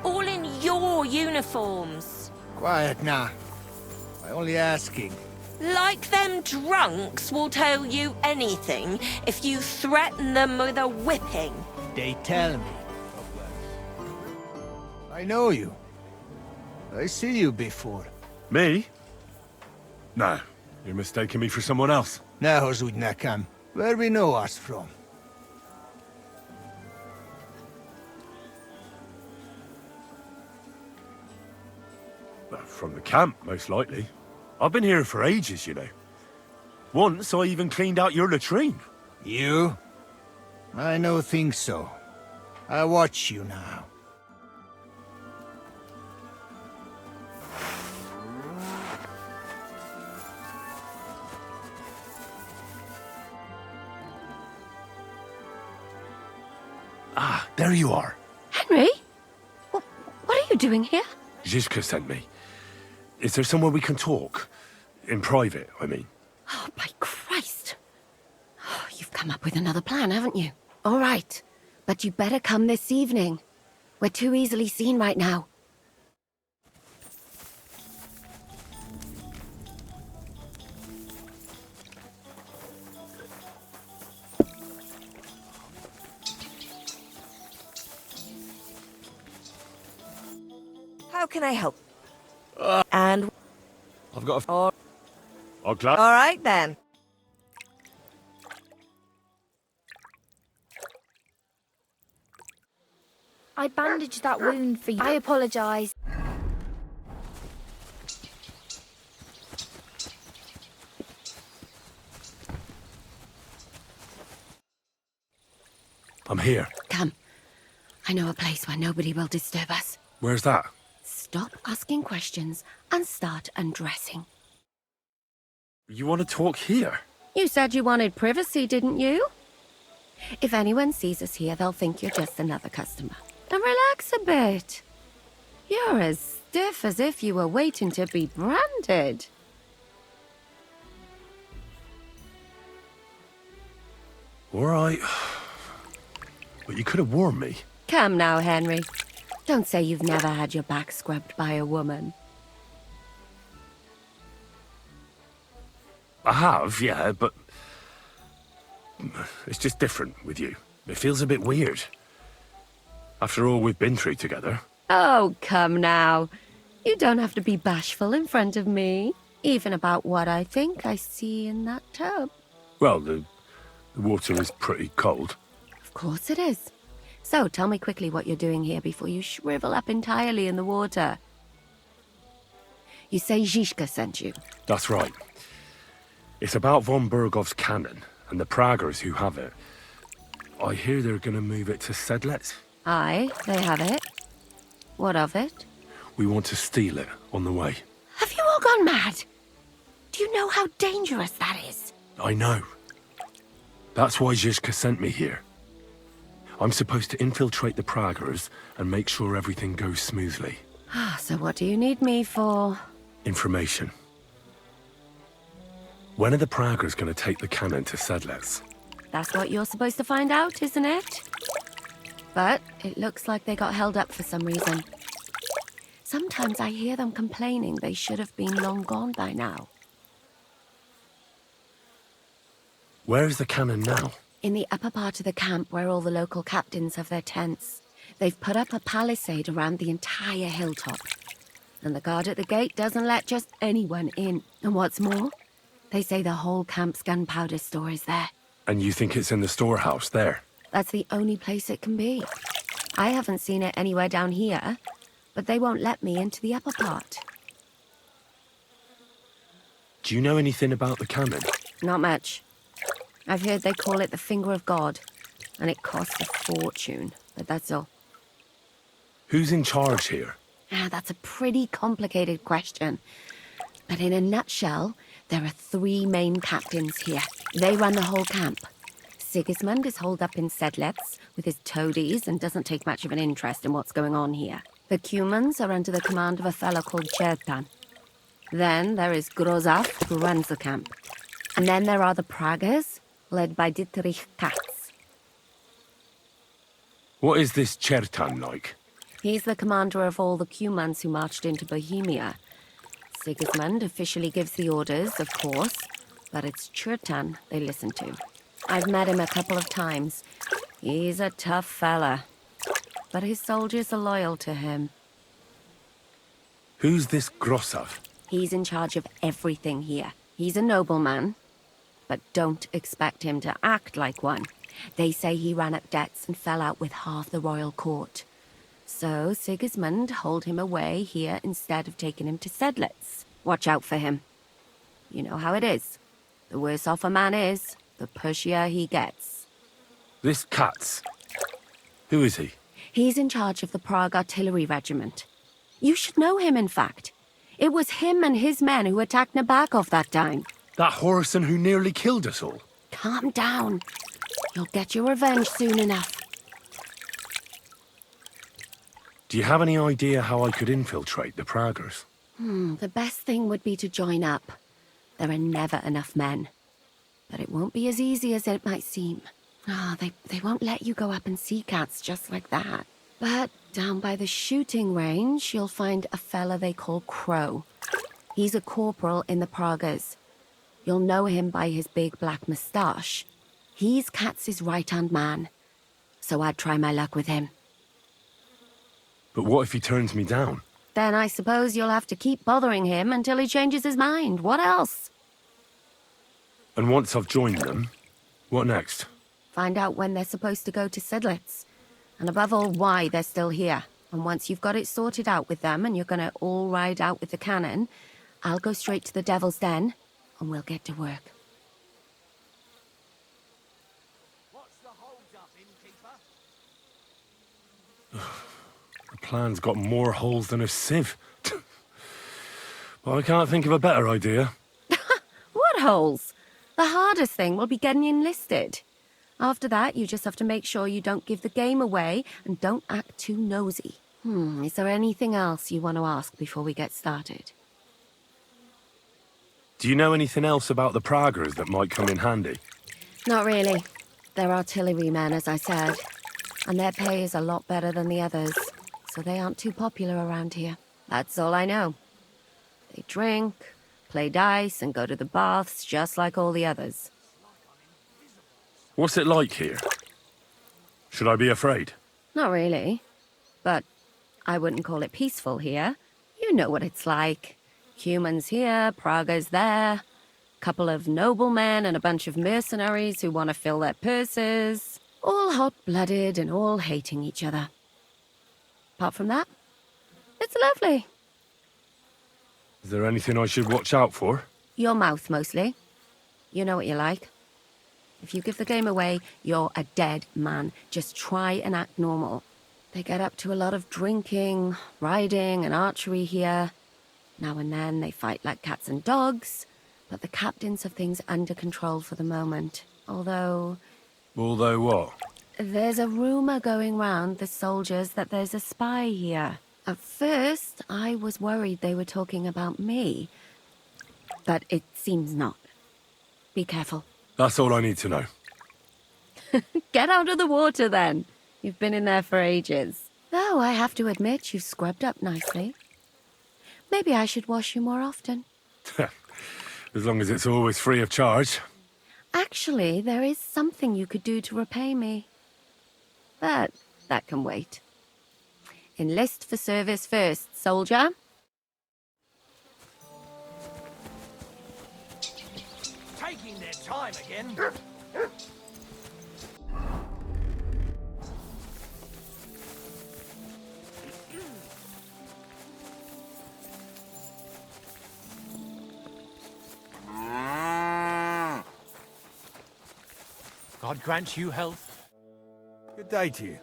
All in your uniforms.
Quiet now. I'm only asking.
Like them drunks will tell you anything if you threaten them with a whipping.
They tell me. I know you. I see you before.
Me? No, you're mistaking me for someone else.
Now, Zudnakam, where we know us from?
Well, from the camp, most likely. I've been here for ages, you know. Once I even cleaned out your latrine.
You? I no think so. I watch you now.
Ah, there you are.
Henry? What are you doing here?
Zizka sent me. Is there somewhere we can talk? In private, I mean.
Oh, by Christ. Oh, you've come up with another plan, haven't you? All right. But you better come this evening. We're too easily seen right now.
How can I help? And
I've got a...
all right then.
I bandaged that wound for you. I apologize.
I'm here.
Come. I know a place where nobody will disturb us.
Where's that?
Stop asking questions and start undressing.
You want to talk here?
You said you wanted privacy, didn't you? If anyone sees us here, they'll think you're just another customer. Now relax a bit. You're as stiff as if you were waiting to be branded.
All right. But you could have warned me.
Come now, Henry. Don't say you've never had your back scrubbed by a woman.
I have, yeah, but... it's just different with you. It feels a bit weird. After all we've been through together.
Oh, come now. You don't have to be bashful in front of me. Even about what I think I see in that tub.
Well, the water is pretty cold.
Of course it is. So, tell me quickly what you're doing here before you shrivel up entirely in the water. You say Zizka sent you?
That's right. It's about von Bergov's cannon and the Praggers who have it. I hear they're going to move it to Sedlec.
Aye, they have it. What of it?
We want to steal it on the way.
Have you all gone mad? Do you know how dangerous that is?
I know. That's why Zizka sent me here. I'm supposed to infiltrate the Praggers and make sure everything goes smoothly.
So what do you need me for?
Information. When are the Praggers going to take the cannon to Sedlec?
That's what you're supposed to find out, isn't it? But it looks like they got held up for some reason. Sometimes I hear them complaining they should have been long gone by now.
Where's the cannon now?
In the upper part of the camp where all the local captains have their tents. They've put up a palisade around the entire hilltop. And the guard at the gate doesn't let just anyone in. And what's more, they say the whole camp's gunpowder store is there.
And you think it's in the storehouse there?
That's the only place it can be. I haven't seen it anywhere down here, but they won't let me into the upper part.
Do you know anything about the cannon?
Not much. I've heard they call it the Finger of God, and it costs a fortune, but that's all.
Who's in charge here?
That's a pretty complicated question. But in a nutshell, there are 3 main captains here. They run the whole camp. Sigismund is holed up in Sedlets with his toadies and doesn't take much of an interest in what's going on here. The Cumans are under the command of a fellow called Chertan. Then there is Grozaf, who runs the camp. And then there are the Pragas, led by Dietrich Katz.
What is this Chertan like?
He's the commander of all the Cumans who marched into Bohemia. Sigismund officially gives the orders, of course, but it's Chertan they listen to. I've met him a couple of times. He's a tough fella, but his soldiers are loyal to him.
Who's this Grossav?
He's in charge of everything here. He's a nobleman, but don't expect him to act like one. They say he ran up debts and fell out with half the royal court. So Sigismund holed him away here instead of taking him to Sedlitz. Watch out for him. You know how it is. The worse off a man is, the pushier he gets.
This Katz. Who is he?
He's in charge of the Prague Artillery Regiment. You should know him, in fact. It was him and his men who attacked Nabokov that time.
That Horson who nearly killed us all.
Calm down. You'll get your revenge soon enough.
Do you have any idea how I could infiltrate the Praggers?
The best thing would be to join up. There are never enough men. But it won't be as easy as it might seem. They won't let you go up and see cats just like that. But down by the shooting range, you'll find a fella they call Crow. He's a corporal in the Pragas. You'll know him by his big black moustache. He's Katz's right-hand man. So I'd try my luck with him.
But what if he turns me down?
Then I suppose you'll have to keep bothering him until he changes his mind. What else?
And once I've joined them, what next?
Find out when they're supposed to go to Sedlitz. And above all, why they're still here. And once you've got it sorted out with them and you're gonna all ride out with the cannon, I'll go straight to the Devil's Den and we'll get to work.
The plan's got more holes than a sieve. Well, I can't think of a better idea.
What holes? The hardest thing will be getting enlisted. After that, you just have to make sure you don't give the game away and don't act too nosy. Is there anything else you want to ask before we get started?
Do you know anything else about the Praggers that might come in handy?
Not really. They're artillerymen, as I said. And their pay is a lot better than the others, so they aren't too popular around here. That's all I know. They drink, play dice, and go to the baths just like all the others.
What's it like here? Should I be afraid?
Not really. But I wouldn't call it peaceful here. You know what it's like. Humans here, Pragas there. Couple of noblemen and a bunch of mercenaries who want to fill their purses. All hot-blooded and all hating each other. Apart from that, it's lovely.
Is there anything I should watch out for?
Your mouth, mostly. You know what you like. If you give the game away, you're a dead man. Just try and act normal. They get up to a lot of drinking, riding, and archery here. Now and then they fight like cats and dogs, but the captains have things under control for the moment. Although
what?
There's a rumor going round the soldiers that there's a spy here. At first, I was worried they were talking about me, but it seems not. Be careful.
That's all I need to know.
Get out of the water, then. You've been in there for ages. Though I have to admit, you've scrubbed up nicely. Maybe I should wash you more often.
As long as it's always free of charge.
Actually, there is something you could do to repay me. But that can wait. Enlist for service first, soldier.
Taking their time again.
God grant you health.
Good day to you.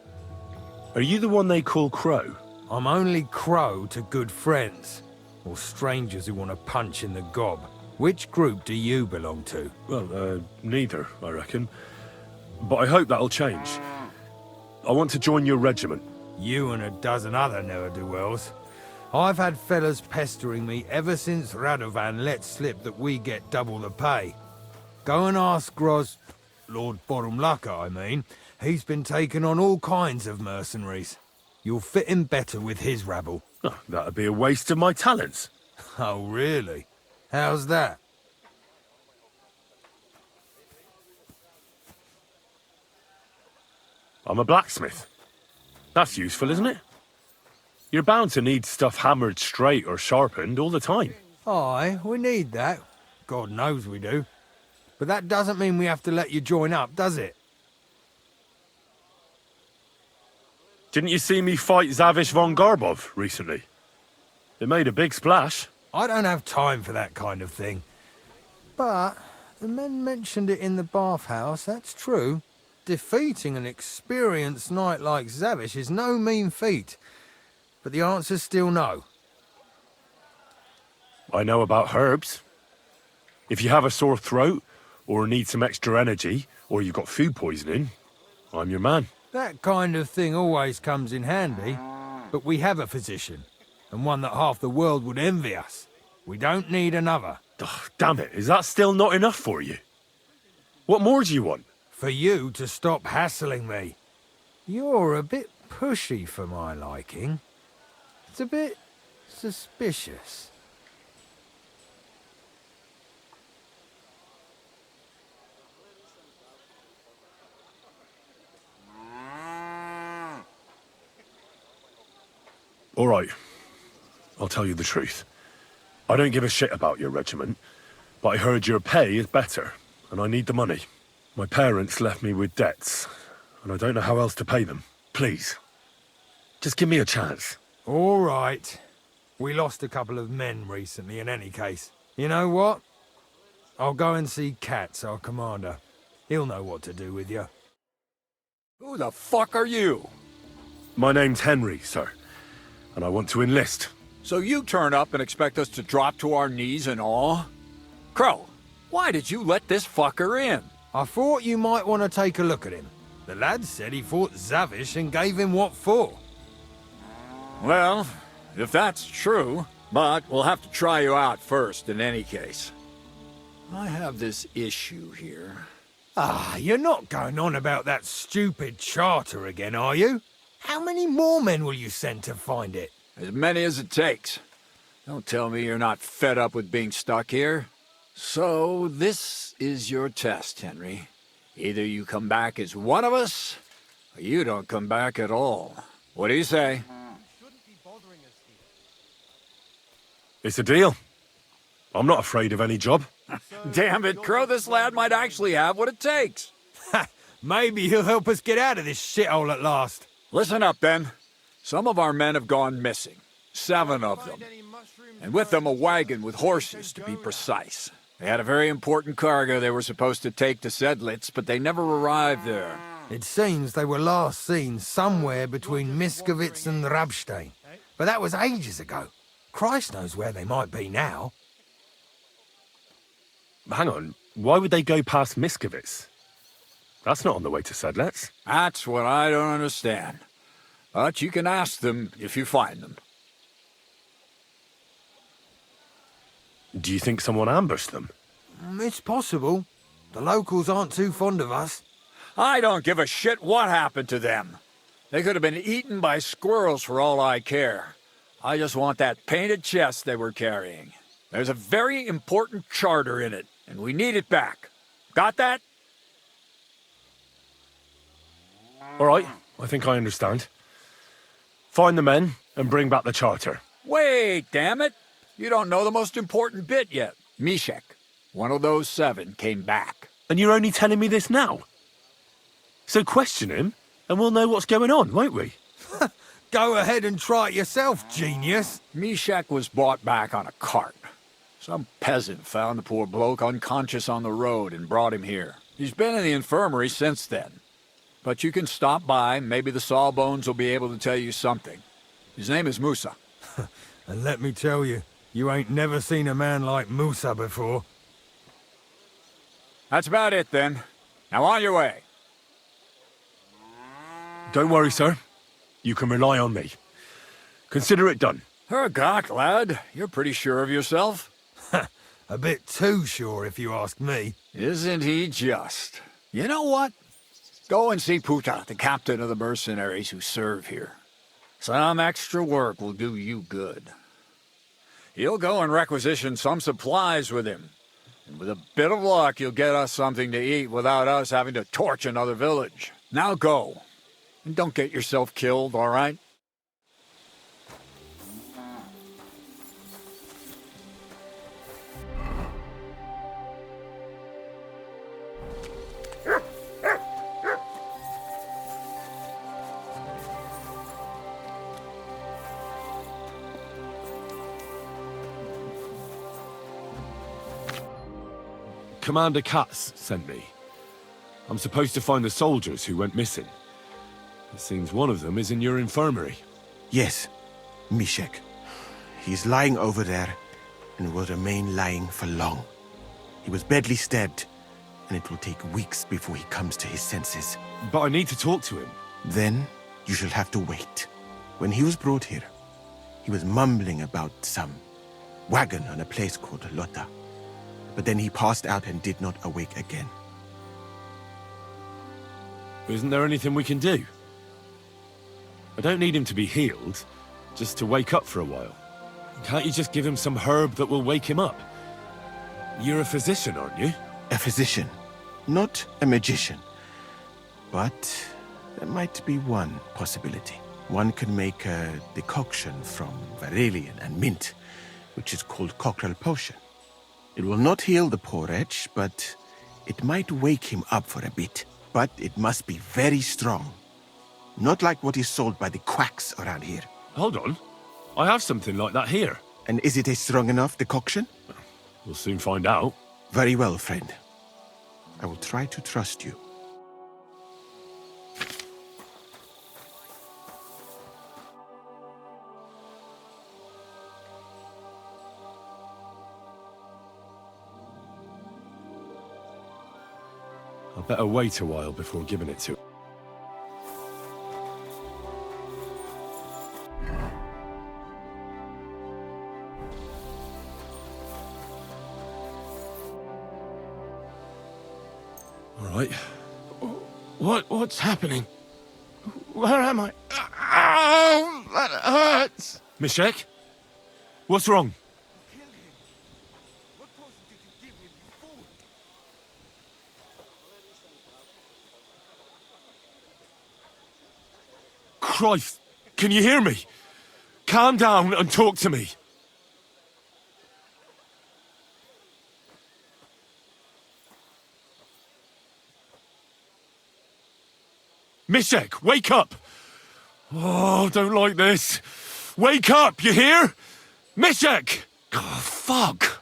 Are you the one they call Crow?
I'm only Crow to good friends, or strangers who want to punch in the gob. Which group do you belong to?
Well, neither, I reckon. But I hope that'll change. I want to join your regiment.
You and a dozen other ne'er-do-wells. I've had fellas pestering me ever since Radovan let slip that we get double the pay. Go and ask Lord Borumlaka, I mean. He's been taking on all kinds of mercenaries. You'll fit in better with his rabble.
Oh, that'd be a waste of my talents.
Oh, really? How's that?
I'm a blacksmith. That's useful, isn't it? You're bound to need stuff hammered straight or sharpened all the time.
Aye, we need that. God knows we do. But that doesn't mean we have to let you join up, does it?
Didn't you see me fight Zavish von Garbov recently? It made a big splash.
I don't have time for that kind of thing. But the men mentioned it in the bathhouse, that's true. Defeating an experienced knight like Zavish is no mean feat. But the answer's still no.
I know about herbs. If you have a sore throat, or need some extra energy, or you've got food poisoning, I'm your man.
That kind of thing always comes in handy. But we have a physician, and one that half the world would envy us. We don't need another.
Oh, damn it, is that still not enough for you? What more do you want?
For you to stop hassling me. You're a bit pushy for my liking. It's a bit suspicious.
All right, I'll tell you the truth. I don't give a shit about your regiment, but I heard your pay is better, and I need the money. My parents left me with debts, and I don't know how else to pay them. Please, just give me a chance.
All right. We lost a couple of men recently in any case. You know what? I'll go and see Katz, our commander. He'll know what to do with you.
Who the fuck are you?
My name's Henry, sir, and I want to enlist.
So you turn up and expect us to drop to our knees in awe? Crow, why did you let this fucker in?
I thought you might want to take a look at him. The lad said he fought Zavish and gave him what for.
Well, if that's true, but we'll have to try you out first in any case. I have this issue here.
Ah, you're not going on about that stupid charter again, are you? How many more men will you send to find it?
As many as it takes. Don't tell me you're not fed up with being stuck here. So, this is your test, Henry. Either you come back as one of us, or you don't come back at all. What do you say?
It's a deal. I'm not afraid of any job.
Damn it, Crow, this lad might actually have what it takes.
Maybe he'll help us get out of this shithole at last.
Listen up, then. Some of our men have gone missing. 7 of them. And with them a wagon with horses, to be precise. They had a very important cargo they were supposed to take to Sedlitz, but they never arrived there.
It seems they were last seen somewhere between Miskovitz and Rabstein. But that was ages ago. Christ knows where they might be now.
Hang on, why would they go past Miskovitz? That's not on the way to Sedlitz.
That's what I don't understand. But you can ask them if you find them.
Do you think someone ambushed them?
It's possible. The locals aren't too fond of us.
I don't give a shit what happened to them. They could have been eaten by squirrels for all I care. I just want that painted chest they were carrying. There's a very important charter in it, and we need it back. Got that?
All right, I think I understand. Find the men and bring back the charter.
Wait, damn it! You don't know the most important bit yet. Mishek, one of those 7, came back.
And you're only telling me this now? So question him, and we'll know what's going on, won't we?
Go ahead and try it yourself, genius.
Mishek was brought back on a cart. Some peasant found the poor bloke unconscious on the road and brought him here. He's been in the infirmary since then. But you can stop by, maybe the Sawbones will be able to tell you something. His name is Musa.
And let me tell you, you ain't never seen a man like Musa before.
That's about it then. Now on your way.
Don't worry, sir. You can rely on me. Consider it done.
Hergott, lad. You're pretty sure of yourself.
A bit too sure, if you ask me.
Isn't he just? You know what? Go and see Puta, the captain of the mercenaries who serve here. Some extra work will do you good. He'll go and requisition some supplies with him. And with a bit of luck, you'll get us something to eat without us having to torch another village. Now go. And don't get yourself killed, all right?
Commander Katz sent me. I'm supposed to find the soldiers who went missing. It seems one of them is in your infirmary.
Yes, Mishek. He's lying over there, and will remain lying for long. He was badly stabbed, and it will take weeks before he comes to his senses.
But I need to talk to him.
Then you shall have to wait. When he was brought here, he was mumbling about some wagon on a place called Lota. But then he passed out and did not awake again.
Isn't there anything we can do? I don't need him to be healed, just to wake up for a while. Can't you just give him some herb that will wake him up? You're a physician, aren't you?
A physician, not a magician. But there might be one possibility. One can make a decoction from Varelian and mint, which is called Cockrell Potion. It will not heal the poor wretch, but it might wake him up for a bit. But it must be very strong. Not like what is sold by the quacks around here.
Hold on. I have something like that here.
And is it a strong enough decoction?
We'll soon find out.
Very well, friend. I will try to trust you.
I better wait a while before giving it to him. All right.
What's happening? Where am I? Ow! That hurts!
Mishek? What's wrong? Christ! Can you hear me? Calm down and talk to me. Mishek, wake up! Oh, don't like this. Wake up, you hear? Mishek! Oh, fuck!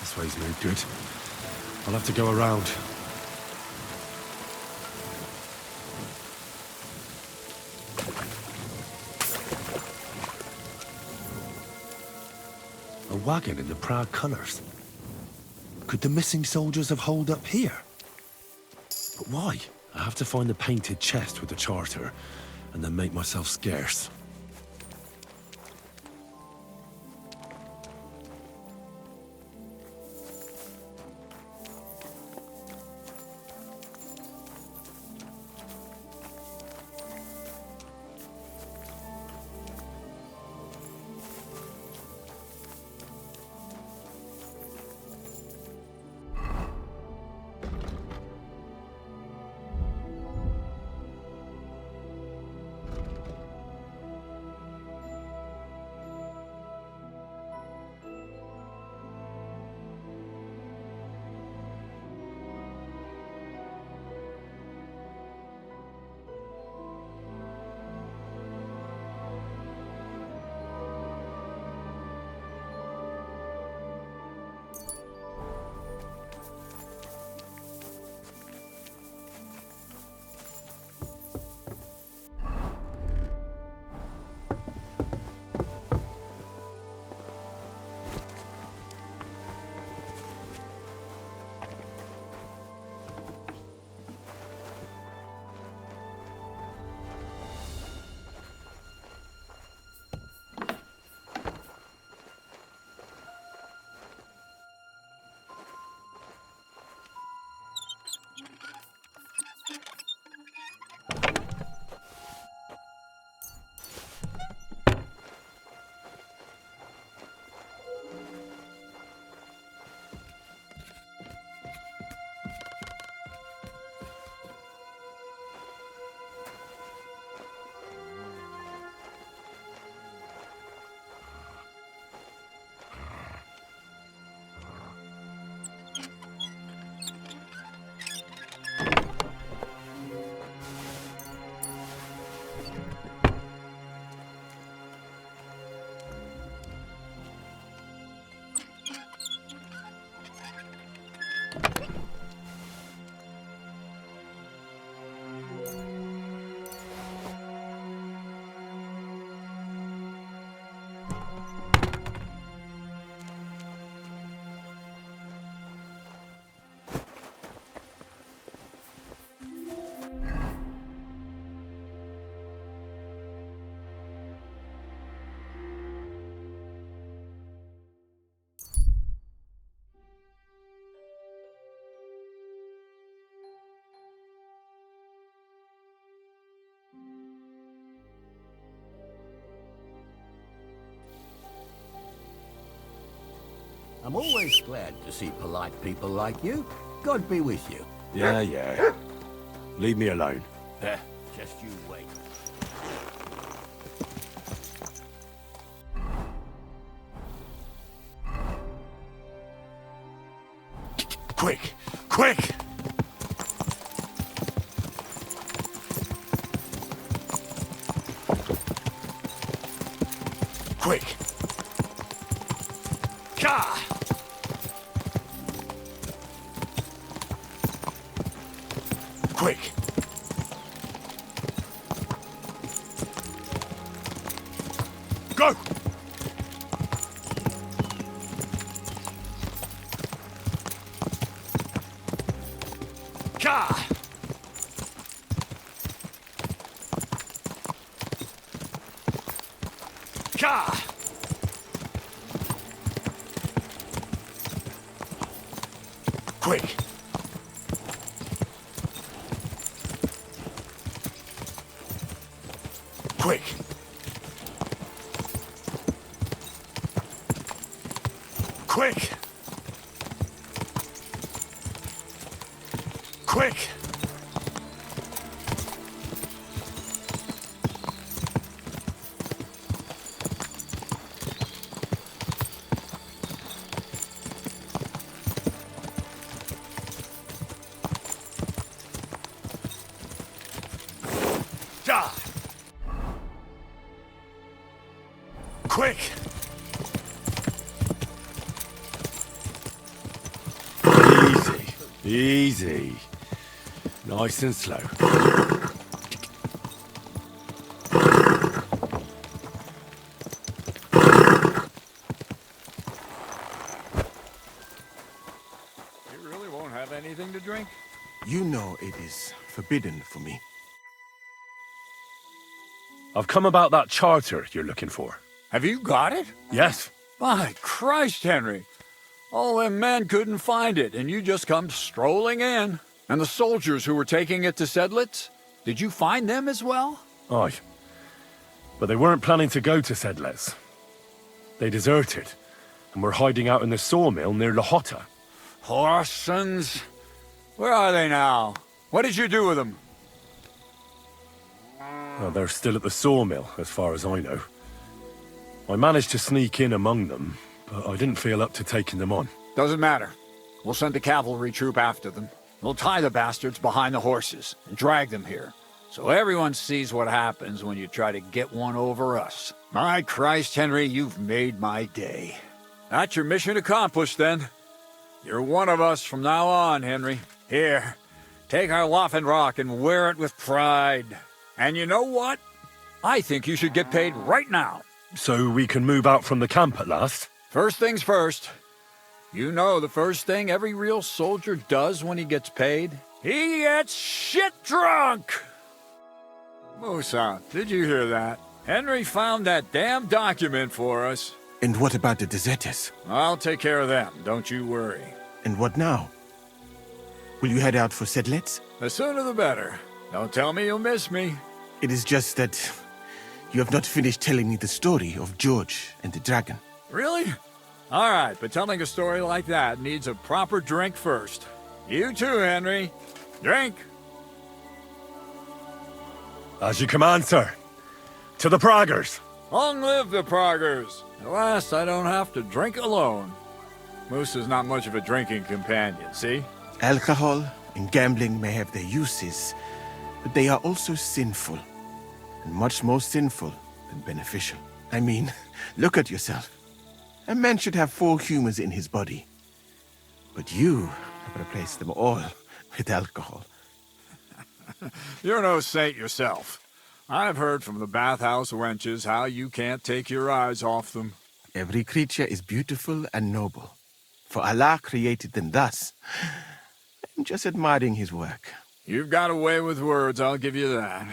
This way's no good. I'll have to go around. A wagon in the proud colours.
Could the missing soldiers have holed up here? But why? I have to find the painted chest with the charter, and then make myself scarce.
I'm always glad to see polite people like you. God be with you.
Yeah. Leave me alone.
Just you wait.
Quick! Quick! Quick! Ka! Quick! Go! Ka! Ka! Quick! Quick! Quick! Quick! Die! Quick! Easy. Nice and slow.
You know it is forbidden for me.
I've come about that charter you're looking for.
Have you got it?
Yes.
My Christ, Henry. All them men couldn't find it, and you just come strolling in. And the soldiers who were taking it to Sedlitz? Did you find them as well?
Aye. But they weren't planning to go to Sedlitz. They deserted, and were hiding out in the sawmill near Lahota.
Horsons. Where are they now? What did you do with them?
Well, they're still at the sawmill, as far as I know. I managed to sneak in among them, but I didn't feel up to taking them on.
Doesn't matter. We'll send a cavalry troop after them. We'll tie the bastards behind the horses and drag them here, so everyone sees what happens when you try to get one over us. My Christ, Henry, you've made my day. That's your mission accomplished, then. You're one of us from now on, Henry. Here, take our Waffenrock and wear it with pride. And you know what? I think you should get paid right now.
So we can move out from the camp at last?
First things first. You know the first thing every real soldier does when he gets paid? He gets shit drunk! Musa, did you hear that? Henry found that damn document for us.
And what about the deserters?
I'll take care of them, don't you worry.
And what now? Will you head out for Sedlitz?
The sooner the better. Don't tell me you'll miss me.
It is just that you have not finished telling me the story of George and the dragon.
Really? All right, but telling a story like that needs a proper drink first. You too, Henry. Drink.
As you command, sir. To the Praggers.
Long live the Praggers. At last, I don't have to drink alone. Moose is not much of a drinking companion, see?
Alcohol and gambling may have their uses, but they are also sinful. And much more sinful than beneficial. I mean, look at yourself. A man should have 4 humors in his body. But you have replaced them all with alcohol.
You're no saint yourself. I've heard from the bathhouse wenches how you can't take your eyes off them.
Every creature is beautiful and noble. For Allah created them thus. I'm just admiring his work.
You've got a way with words, I'll give you that.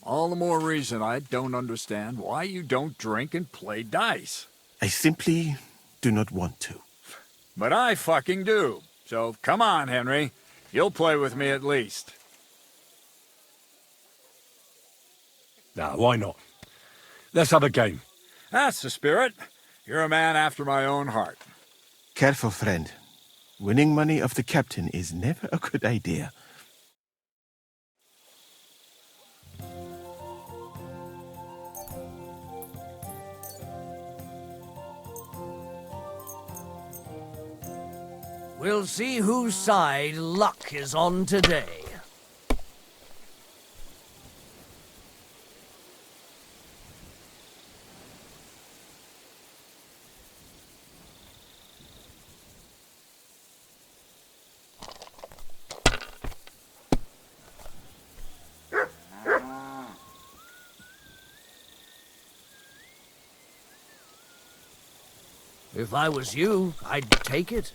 All the more reason I don't understand why you don't drink and play dice.
I simply do not want to.
But I fucking do. So come on, Henry. You'll play with me at least.
Nah, why not? Let's have a game.
That's the spirit. You're a man after my own heart.
Careful, friend. Winning money of the captain is never a good idea.
We'll see whose side luck is on today. If I was you, I'd take it.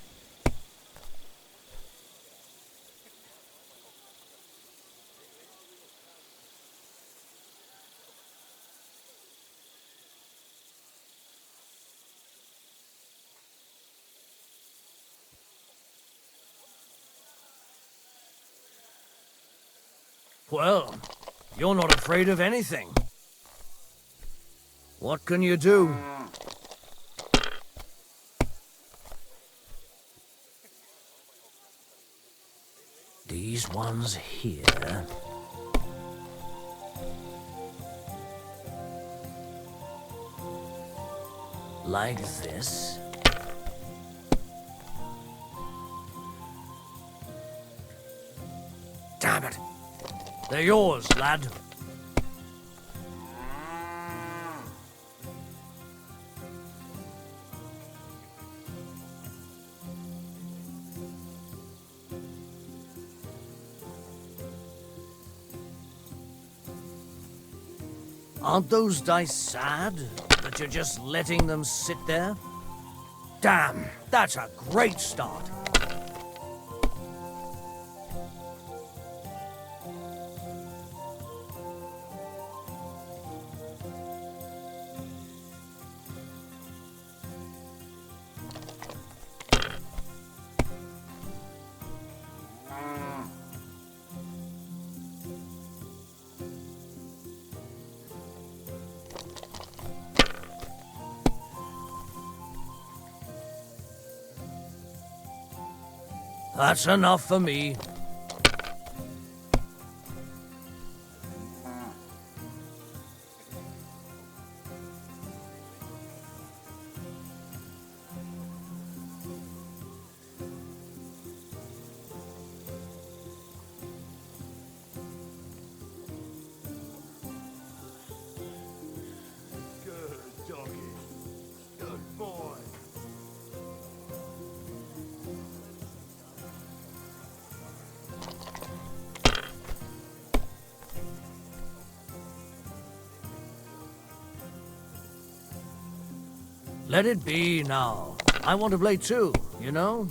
Well, you're not afraid of anything. What can you do? These ones here. Like this. Damn it. They're yours, lad. Aren't those dice sad that you're just letting them sit there? Damn, that's a great start.
That's enough for me. Let it be now. I want to play too, you know?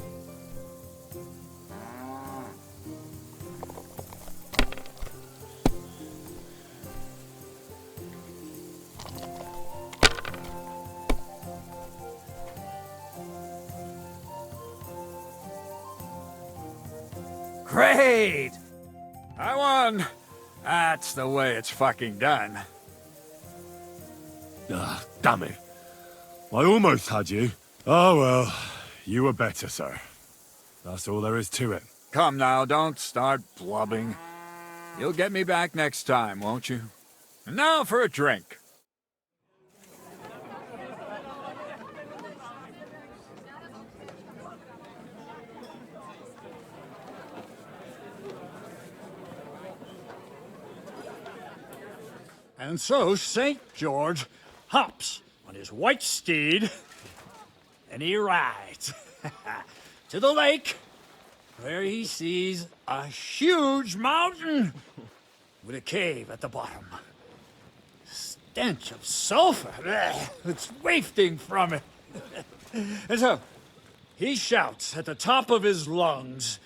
Great! I won! That's the way it's fucking done.
Ah, damn it. I almost had you. Oh well, you were better, sir. That's all there is to it.
Come now, don't start blubbing. You'll get me back next time, won't you? And now for a drink.
And so St. George hops on his white steed, and he rides to the lake, where he sees a huge mountain with a cave at the bottom. Stench of sulfur, it's wafting from it. And so he shouts at the top of his lungs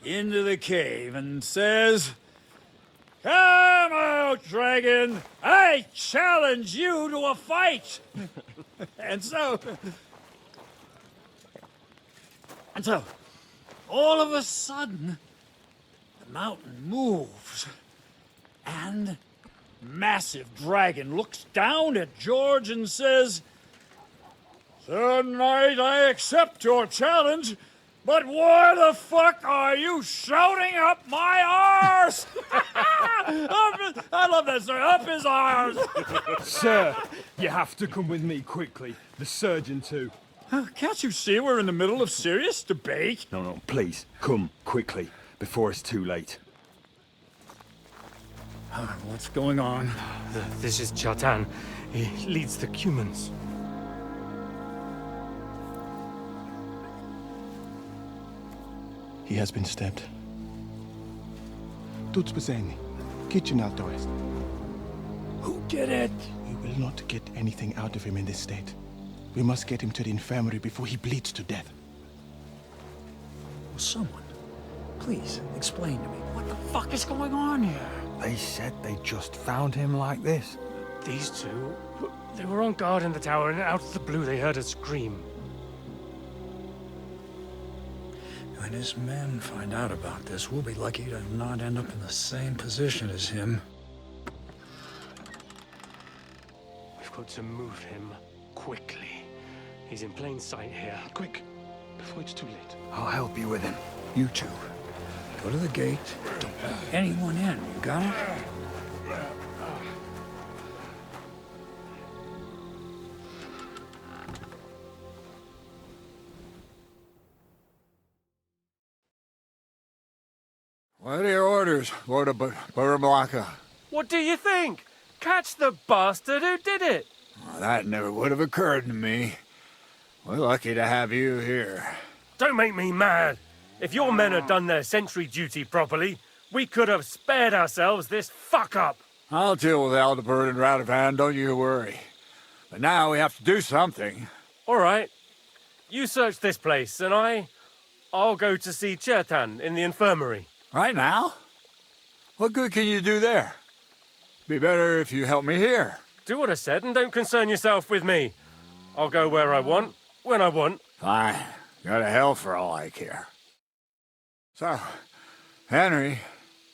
into the cave and says, "Come out, dragon! I challenge you to a fight!" And so, all of a sudden, the mountain moves, and massive dragon looks down at George and says, "Sir Knight, I accept your challenge, but why the fuck are you shouting up my arse?" I love that, sir. Up his arse.
Sir, you have to come with me quickly. The surgeon too.
Can't you see we're in the middle of serious debate?
No, please, come quickly, before it's too late.
What's going on?
This is Chatan. He leads the Cumans.
He has been stabbed. Tuts beseni. Kitchen out the west.
Who did it?
We will not get anything out of him in this state. We must get him to the infirmary before he bleeds to death.
Will someone, please explain to me what the fuck is going on here?
They said they just found him like this.
These two, they were on guard in the tower, and out of the blue they heard a scream.
When his men find out about this, we'll be lucky to not end up in the same position as him.
We've got to move him quickly. He's in plain sight here.
Quick, before it's too late.
I'll help you with him. You two.
Go to the gate. Don't let anyone in. You got it?
What are your orders, Lord of Buramalaka?
What do you think? Catch the bastard who did it!
Well, that never would have occurred to me. We're lucky to have you here.
Don't make me mad. If your men had done their sentry duty properly, we could have spared ourselves this fuck-up.
I'll deal with Aldebert and Radovan, don't you worry. But now we have to do something.
All right. You search this place, and I'll go to see Chertan in the infirmary.
Right now? What good can you do there? Be better if you help me here.
Do what I said and don't concern yourself with me. I'll go where I want, when I want.
Fine. Go to hell for all I care. So, Henry,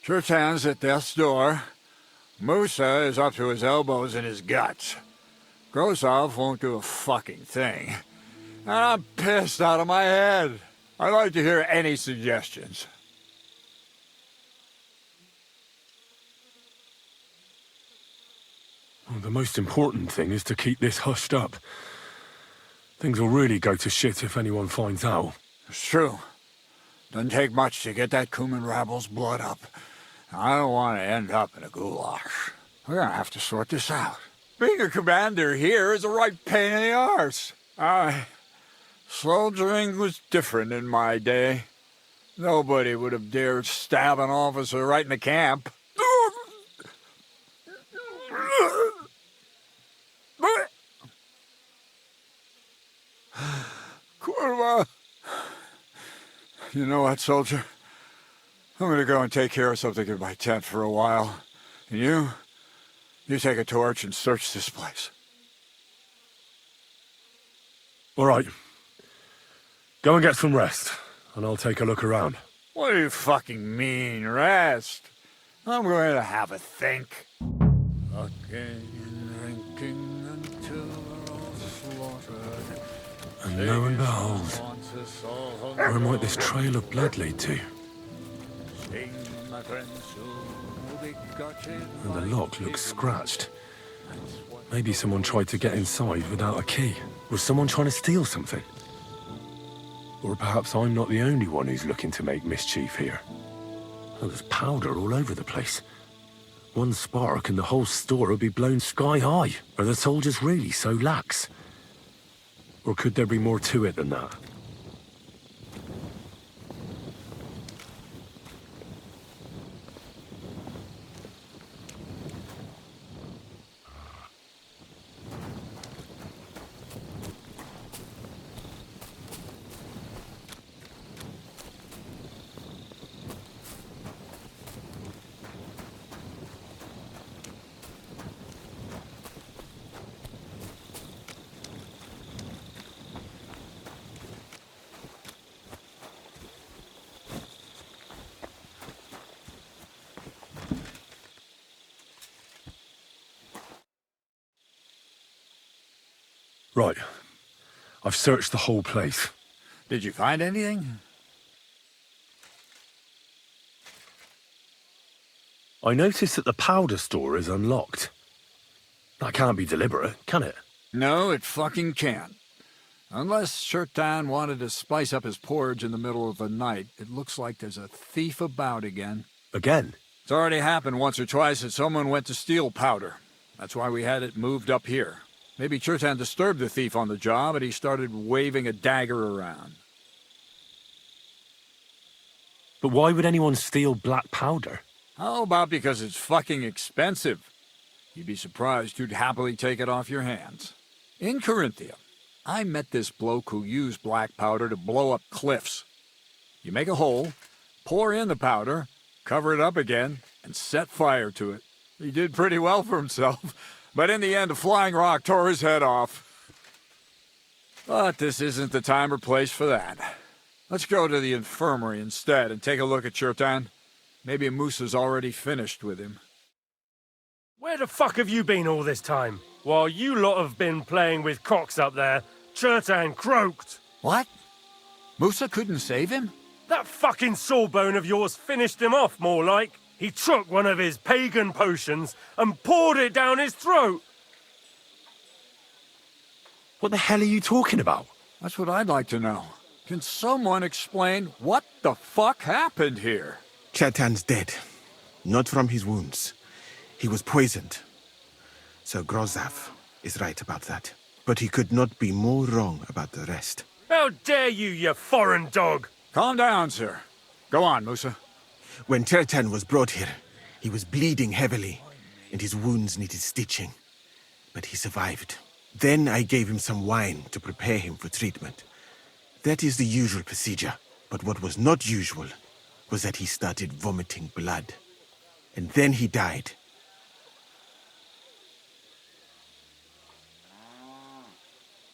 Chertan's at death's door. Musa is up to his elbows in his guts. Grosov won't do a fucking thing. And I'm pissed out of my head. I'd like to hear any suggestions.
Well, the most important thing is to keep this hushed up. Things will really go to shit if anyone finds out.
It's true. Doesn't take much to get that Kuman rabble's blood up. I don't want to end up in a goulash. We're gonna have to sort this out. Being a commander here is a right pain in the arse. Soldiering was different in my day. Nobody would have dared stab an officer right in the camp. Kurva! You know what, soldier? I'm gonna go and take care of something in my tent for a while. And you take a torch and search this place.
All right. Go and get some rest, and I'll take a look around.
What do you fucking mean, rest? I'm going to have a think. Fucking drinking until we're all slaughtered.
And lo and behold, where might this trail of blood lead to? And the lock looks scratched. Maybe someone tried to get inside without a key. Was someone trying to steal something? Or perhaps I'm not the only one who's looking to make mischief here. Oh, there's powder all over the place. One spark and the whole store would be blown sky high. Are the soldiers really so lax? Or could there be more to it than that? Right. I've searched the whole place.
Did you find anything?
I noticed that the powder store is unlocked. That can't be deliberate, can it?
No, it fucking can't. Unless Shirtan wanted to spice up his porridge in the middle of the night, it looks like there's a thief about again.
Again?
It's already happened once or twice that someone went to steal powder. That's why we had it moved up here. Maybe Shirtan disturbed the thief on the job and he started waving a dagger around.
But why would anyone steal black powder?
How about because it's fucking expensive? You'd be surprised who'd happily take it off your hands. In Corinthia, I met this bloke who used black powder to blow up cliffs. You make a hole, pour in the powder, cover it up again, and set fire to it. He did pretty well for himself, but in the end a flying rock tore his head off. But this isn't the time or place for that. Let's go to the infirmary instead and take a look at Shirtan. Maybe Musa's already finished with him.
Where the fuck have you been all this time? While you lot have been playing with cocks up there, Shirtan croaked.
What? Musa couldn't save him?
That fucking sawbone of yours finished him off, more like. He took one of his pagan potions and poured it down his throat.
What the hell are you talking about?
That's what I'd like to know. Can someone explain what the fuck happened here?
Shirtan's dead. Not from his wounds. He was poisoned. So Grozav is right about that. But he could not be more wrong about the rest.
How dare you, you foreign dog!
Calm down, sir. Go on, Musa.
When Shirtan was brought here, he was bleeding heavily, and his wounds needed stitching. But he survived. Then I gave him some wine to prepare him for treatment. That is the usual procedure. But what was not usual was that he started vomiting blood. And then he died.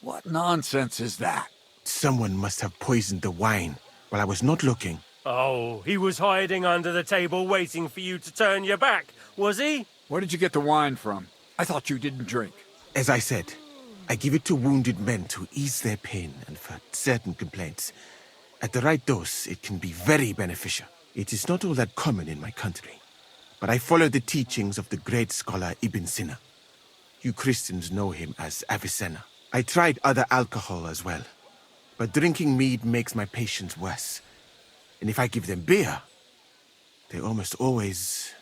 What nonsense is that?
Someone must have poisoned the wine while I was not looking.
Oh, he was hiding under the table waiting for you to turn your back, was he?
Where did you get the wine from? I thought you didn't drink.
As I said, I give it to wounded men to ease their pain and for certain complaints. At the right dose, it can be very beneficial. It is not all that common in my country, but I follow the teachings of the great scholar Ibn Sina. You Christians know him as Avicenna. I tried other alcohol as well, but drinking mead makes my patients worse. And if I give them beer, they almost always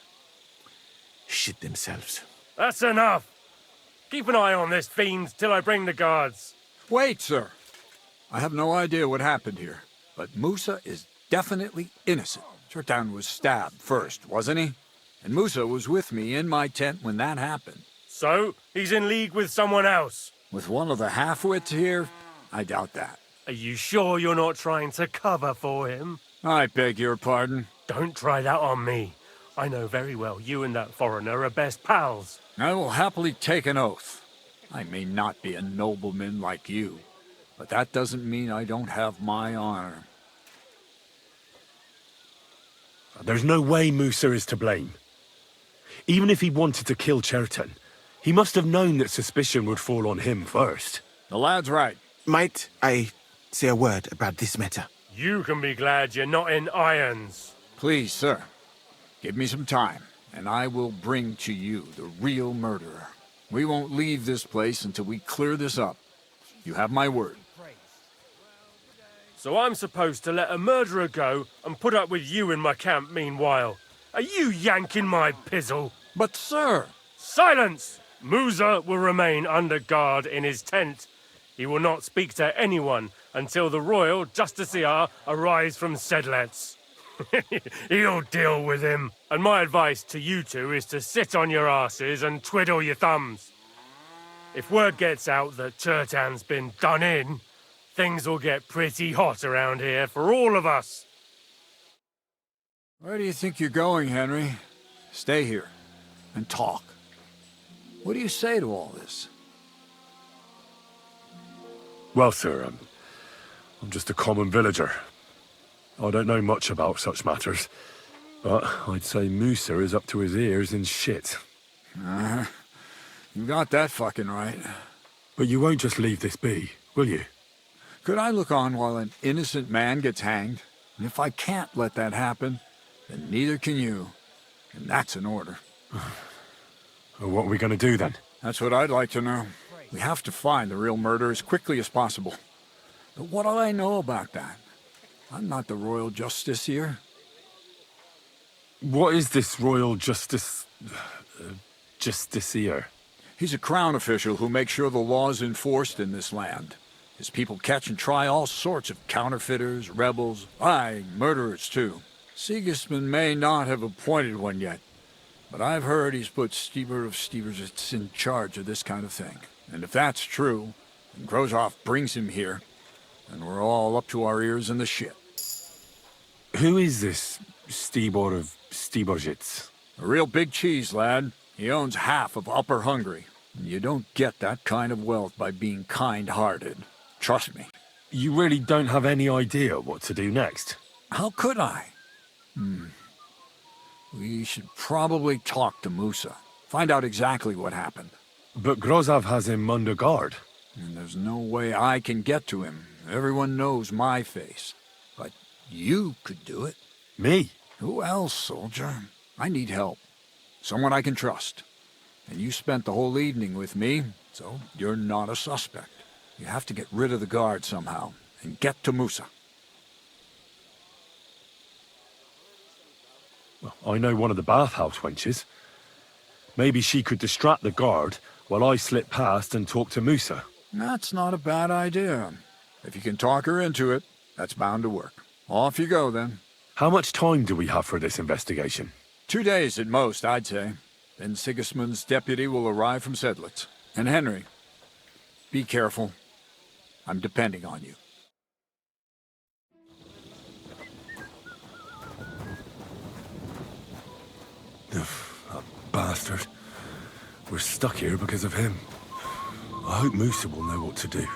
shit themselves.
That's enough! Keep an eye on this fiend till I bring the guards.
Wait, sir. I have no idea what happened here, but Musa is definitely innocent. Chertan was stabbed first, wasn't he? And Musa was with me in my tent when that happened.
So, he's in league with someone else?
With one of the half-wits here? I doubt that.
Are you sure you're not trying to cover for him?
I beg your pardon?
Don't try that on me. I know very well you and that foreigner are best pals.
I will happily take an oath. I may not be a nobleman like you, but that doesn't mean I don't have my honor.
There's no way Musa is to blame. Even if he wanted to kill Chertan, he must have known that suspicion would fall on him first.
The lad's right.
Might I say a word about this matter?
You can be glad you're not in irons.
Please, sir. Give me some time, and I will bring to you the real murderer. We won't leave this place until we clear this up. You have my word.
So I'm supposed to let a murderer go and put up with you in my camp meanwhile. Are you yanking my pizzle?
But, sir...
Silence! Musa will remain under guard in his tent. He will not speak to anyone until the royal justiciar arrives from Sedlets. He'll deal with him. And my advice to you two is to sit on your asses and twiddle your thumbs. If word gets out that Chertan's been done in, things will get pretty hot around here for all of us.
Where do you think you're going, Henry? Stay here and talk. What do you say to all this?
Well, sir, I'm just a common villager. I don't know much about such matters, but I'd say Musa is up to his ears in shit.
You got that fucking right.
But you won't just leave this be, will you?
Could I look on while an innocent man gets hanged? And if I can't let that happen, then neither can you. And that's an order.
Well, what are we going to do then?
That's what I'd like to know. We have to find the real murderer as quickly as possible. But what do I know about that? I'm not the royal justiciar.
What is this royal justiciar?
He's a crown official who makes sure the law is enforced in this land. His people catch and try all sorts of counterfeiters, rebels, aye, murderers too. Sigismund may not have appointed one yet, but I've heard he's put Stieber of Stiebersitz in charge of this kind of thing. And if that's true, and Grozov brings him here, then we're all up to our ears in the shit.
Who is this Stibor of Stiebersitz?
A real big cheese, lad. He owns half of Upper Hungary. And you don't get that kind of wealth by being kind-hearted. Trust me.
You really don't have any idea what to do next?
How could I? We should probably talk to Musa. Find out exactly what happened.
But Grozov has him under guard.
And there's no way I can get to him. Everyone knows my face. But you could do it.
Me?
Who else, soldier? I need help. Someone I can trust. And you spent the whole evening with me, so you're not a suspect. You have to get rid of the guard somehow, and get to Musa.
Well, I know one of the bathhouse wenches. Maybe she could distract the guard while I slip past and talk to Musa.
That's not a bad idea. If you can talk her into it, that's bound to work. Off you go, then.
How much time do we have for this investigation?
2 days at most, I'd say. Then Sigismund's deputy will arrive from Sedlitz. And Henry, be careful. I'm depending on you.
That bastard. We're stuck here because of him. I hope Musa will know what to do.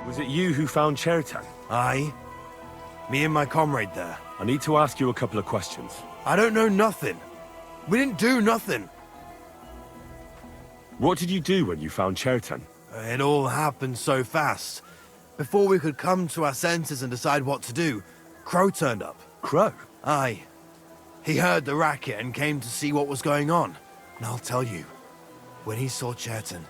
Was it you who found Chertan?
Aye. Me and my comrade there.
I need to ask you a couple of questions.
I don't know nothing. We didn't do nothing.
What did you do when you found Chertan?
It all happened so fast. Before we could come to our senses and decide what to do, Crow turned up.
Crow?
Aye. He heard the racket and came to see what was going on. And I'll tell you, when he saw Chertan,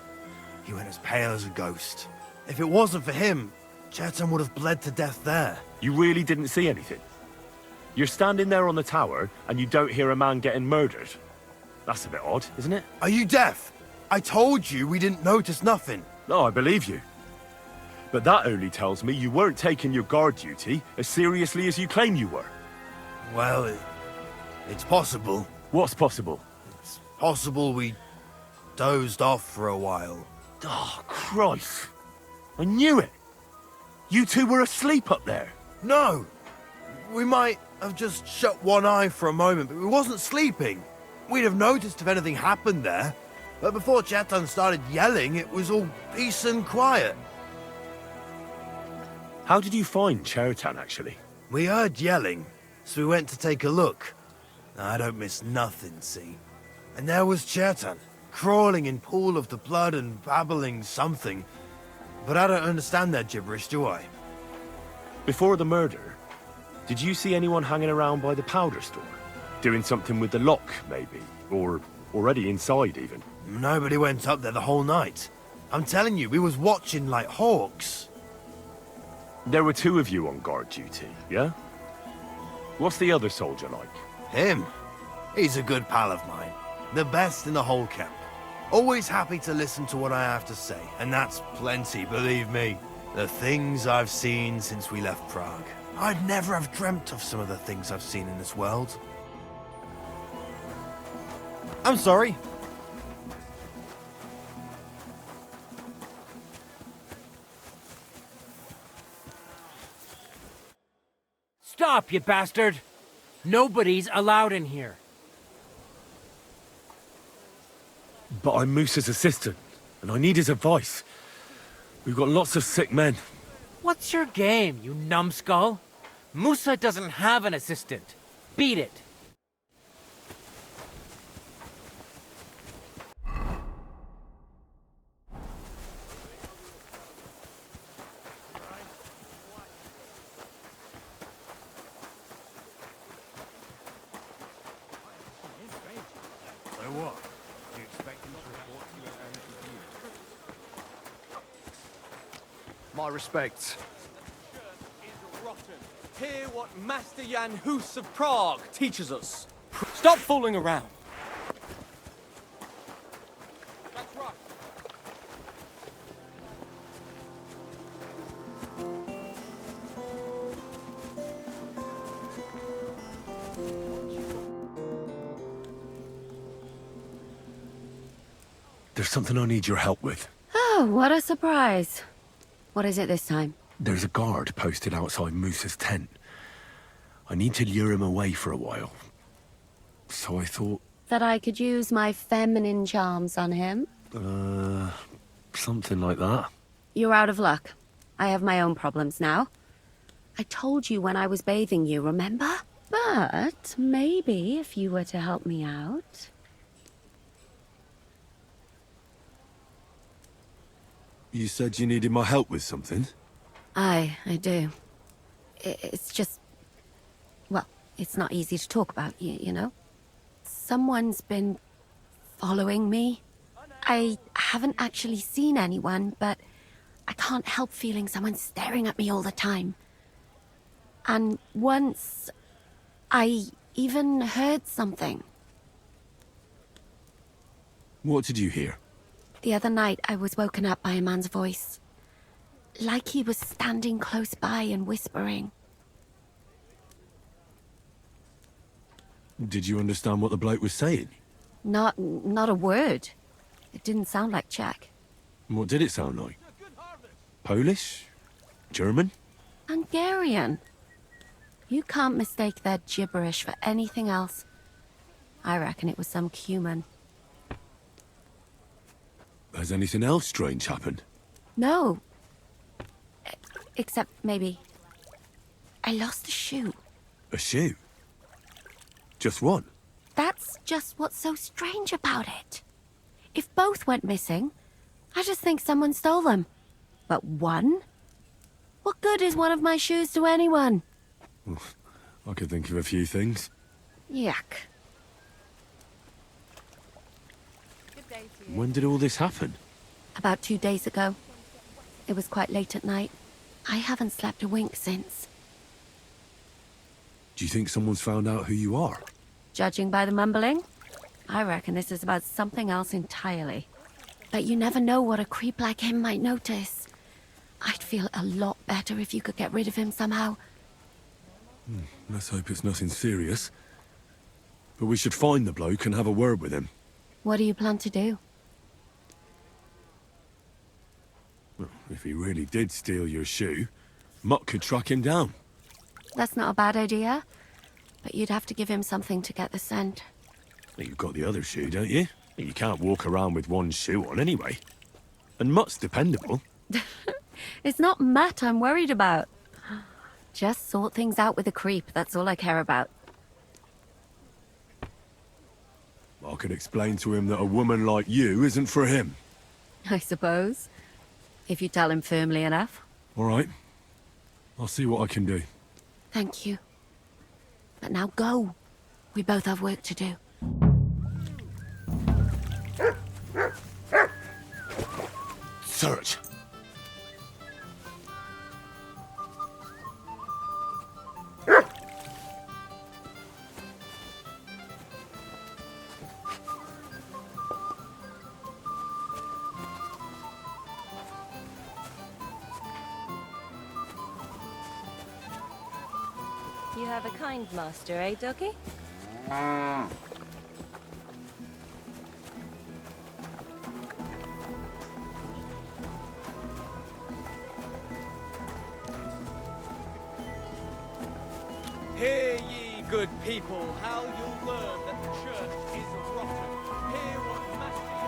he went as pale as a ghost. If it wasn't for him, Chertan would have bled to death there.
You really didn't see anything? You're standing there on the tower, and you don't hear a man getting murdered. That's a bit odd, isn't it?
Are you deaf? I told you we didn't notice nothing.
No, I believe you. But that only tells me you weren't taking your guard duty as seriously as you claim you were.
Well, it's possible.
What's possible?
It's possible we dozed off for a while.
Oh, Christ. I knew it. You two were asleep up there.
No. We might have just shut one eye for a moment, but we wasn't sleeping. We'd have noticed if anything happened there. But before Chertan started yelling, it was all peace and quiet.
How did you find Chertan, actually?
We heard yelling, so we went to take a look. I don't miss nothing, see? And there was Chertan, crawling in pool of the blood and babbling something. But I don't understand their gibberish, do I?
Before the murder, did you see anyone hanging around by the powder store? Doing something with the lock, maybe? Or already inside, even?
Nobody went up there the whole night. I'm telling you, we was watching like hawks.
There were two of you on guard duty, yeah? What's the other soldier like?
Him? He's a good pal of mine. The best in the whole camp. Always happy to listen to what I have to say, and that's plenty, believe me. The things I've seen since we left Prague. I'd never have dreamt of some of the things I've seen in this world. I'm sorry.
Stop, you bastard! Nobody's allowed in here.
But I'm Moose's assistant, and I need his advice. We've got lots of sick men.
What's your game, you numbskull? Musa doesn't have an assistant. Beat it.
My respects. Hear what Master Jan Hus of Prague teaches us. Stop fooling around. That's right.
There's something I need your help with.
Oh, what a surprise. What is it this time?
There's a guard posted outside Moose's tent. I need to lure him away for a while. So I thought...
That I could use my feminine charms on him?
Something like that.
You're out of luck. I have my own problems now. I told you when I was bathing you, remember? But maybe if you were to help me out...
You said you needed my help with something?
I do. It's just... Well, it's not easy to talk about, you know? Someone's been following me. I haven't actually seen anyone, but I can't help feeling someone staring at me all the time. And once, I even heard something.
What did you hear?
The other night, I was woken up by a man's voice. Like he was standing close by and whispering.
Did you understand what the bloke was saying?
Not a word. It didn't sound like Czech.
What did it sound like? Polish? German?
Hungarian. You can't mistake their gibberish for anything else. I reckon it was some Cuman.
Has anything else strange happened?
No. Except maybe I lost a shoe.
A shoe? Just one?
That's just what's so strange about it. If both went missing, I just think someone stole them. But one? What good is one of my shoes to anyone?
I could think of a few things.
Yuck.
When did all this happen?
About 2 days ago. It was quite late at night. I haven't slept a wink since.
Do you think someone's found out who you are?
Judging by the mumbling, I reckon this is about something else entirely. But you never know what a creep like him might notice. I'd feel a lot better if you could get rid of him somehow.
Let's hope it's nothing serious. But we should find the bloke and have a word with him.
What do you plan to do?
Well, if he really did steal your shoe, Mutt could track him down.
That's not a bad idea. But you'd have to give him something to get the scent.
Well, you've got the other shoe, don't you? You can't walk around with one shoe on anyway. And Mutt's dependable.
It's not Matt I'm worried about. Just sort things out with a creep, that's all I care about.
I could explain to him that a woman like you isn't for him.
I suppose. If you tell him firmly enough.
All right. I'll see what I can do.
Thank you. But now go. We both have work to do.
Search.
You have a kind master, eh, Ducky?
Hear ye, good people, how you'll learn that the church is rotten. Hear what Master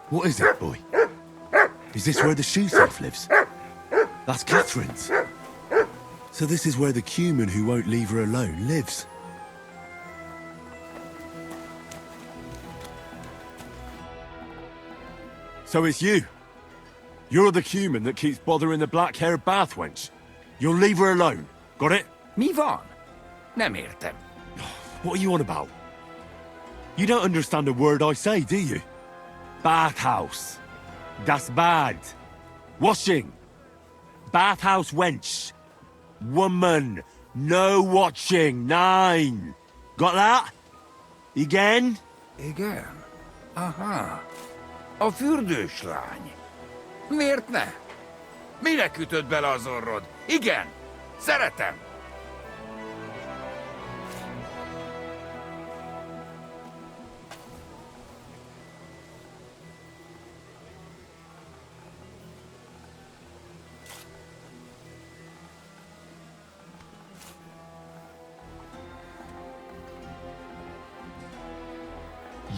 What is it, boy? Is this where the shoe thief lives? That's Catherine's. So this is where the Cuman who won't leave her alone lives. So it's you. You're the Cuman that keeps bothering the black-haired bath wench. You'll leave her alone. Got it?
Mi van. Nem értem.
What are you on about? You don't understand a word I say, do you? Bathhouse. Das Bad. Washing. Bathhouse wench. Woman. No watching. 9. Got that? Igen?
Igen. Aha. A fürdős lány. Miért ne? Mire kütött bele az orrod? Igen. Szeretem.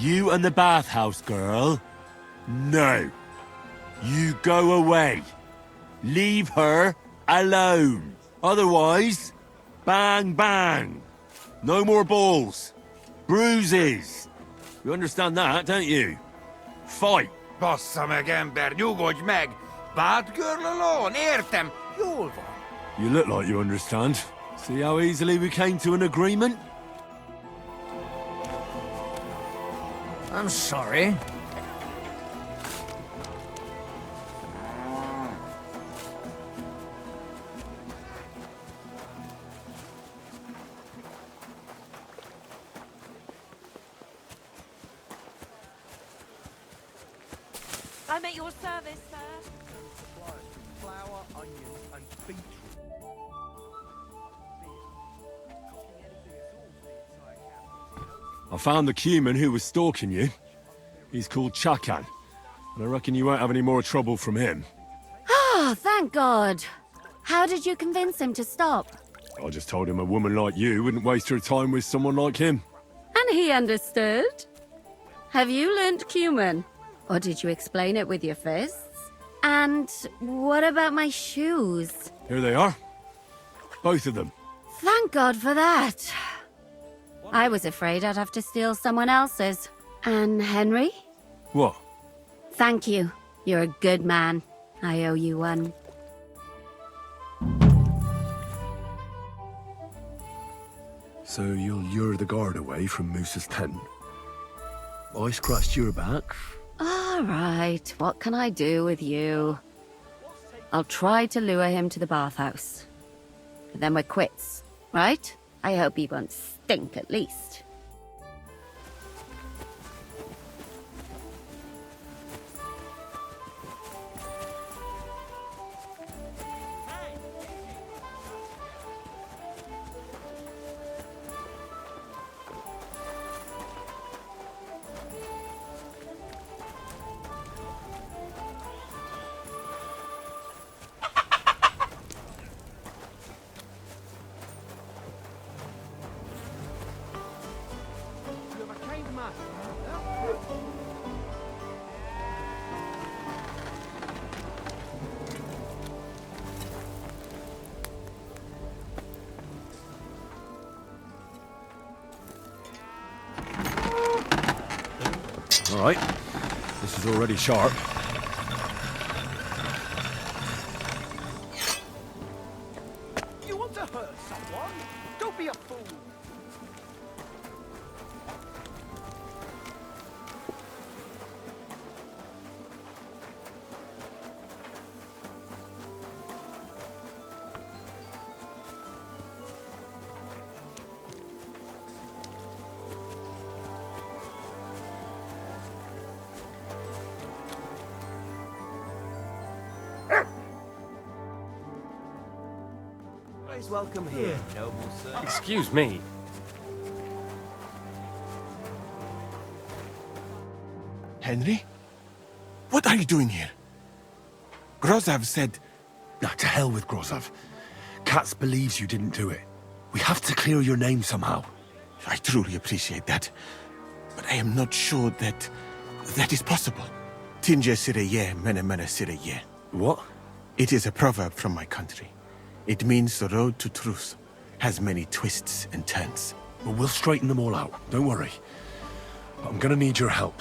You and the bathhouse girl? No. You go away. Leave her alone. Otherwise, bang, bang. No more balls. Bruises. You understand that, don't you? Fight.
Bassza meg, ember, nyugodj meg! Bad girl alone, értem, jól van.
You look like you understand. See how easily we came to an agreement?
I'm sorry.
I'm at your service, sir.
Flour, onions, and beetroot.
I found the Cuman who was stalking you. He's called Chakan. And I reckon you won't have any more trouble from him.
Oh, thank God. How did you convince him to stop?
I just told him a woman like you wouldn't waste her time with someone like him.
And he understood? Have you learnt Cuman? Or did you explain it with your fists? And what about my shoes?
Here they are. Both of them.
Thank God for that. I was afraid I'd have to steal someone else's. And Henry?
What?
Thank you. You're a good man. I owe you one.
So you'll lure the guard away from Moose's tent? I scratched your back.
All right, what can I do with you? I'll try to lure him to the bathhouse. But then we're quits, right? I hope he won't stink at least.
All right. This is already sharp.
You want to hurt someone? Don't be a fool.
Always welcome here, noble sir.
Excuse me.
Henry? What are you doing here? Grozov said...
Nah, to hell with Grozov. Katz believes you didn't do it. We have to clear your name somehow.
I truly appreciate that. But I am not sure that... that is possible. Tinje sireye, mene mene sireye.
What?
It is a proverb from my country. It means the road to truth has many twists and turns.
Well, we'll straighten them all out. Don't worry. But I'm gonna need your help.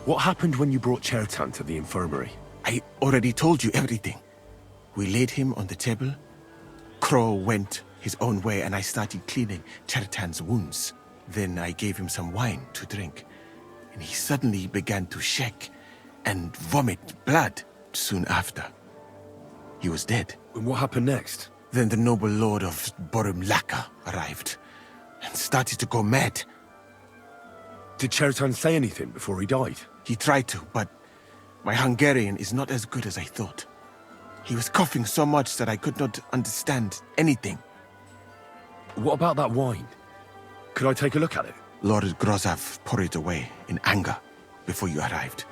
What happened when you brought Chertan to the infirmary?
I already told you everything. We laid him on the table. Crow went his own way and I started cleaning Chertan's wounds. Then I gave him some wine to drink. And he suddenly began to shake and vomit blood soon after. He was dead.
And what happened next?
Then the noble lord of Borumlaka arrived and started to go mad.
Did Chertan say anything before he died?
He tried to, but my Hungarian is not as good as I thought. He was coughing so much that I could not understand anything.
What about that wine? Could I take a look at it?
Lord Grozov poured it away in anger before you arrived,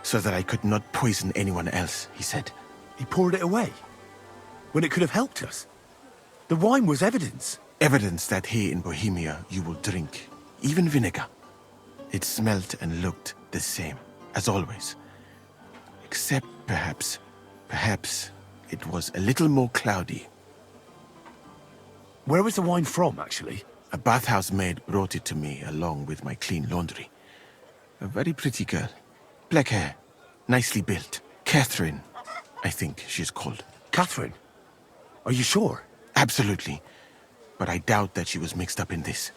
so that I could not poison anyone else, he said.
He poured it away? When it could have helped us? The wine was evidence.
Evidence that here in Bohemia you will drink, even vinegar. It smelt and looked the same, as always. Except perhaps it was a little more cloudy.
Where was the wine from, actually?
A bathhouse maid brought it to me along with my clean laundry. A very pretty girl. Black hair, nicely built. Catherine, I think she's called.
Catherine? Are you sure?
Absolutely. But I doubt that she was mixed up in this.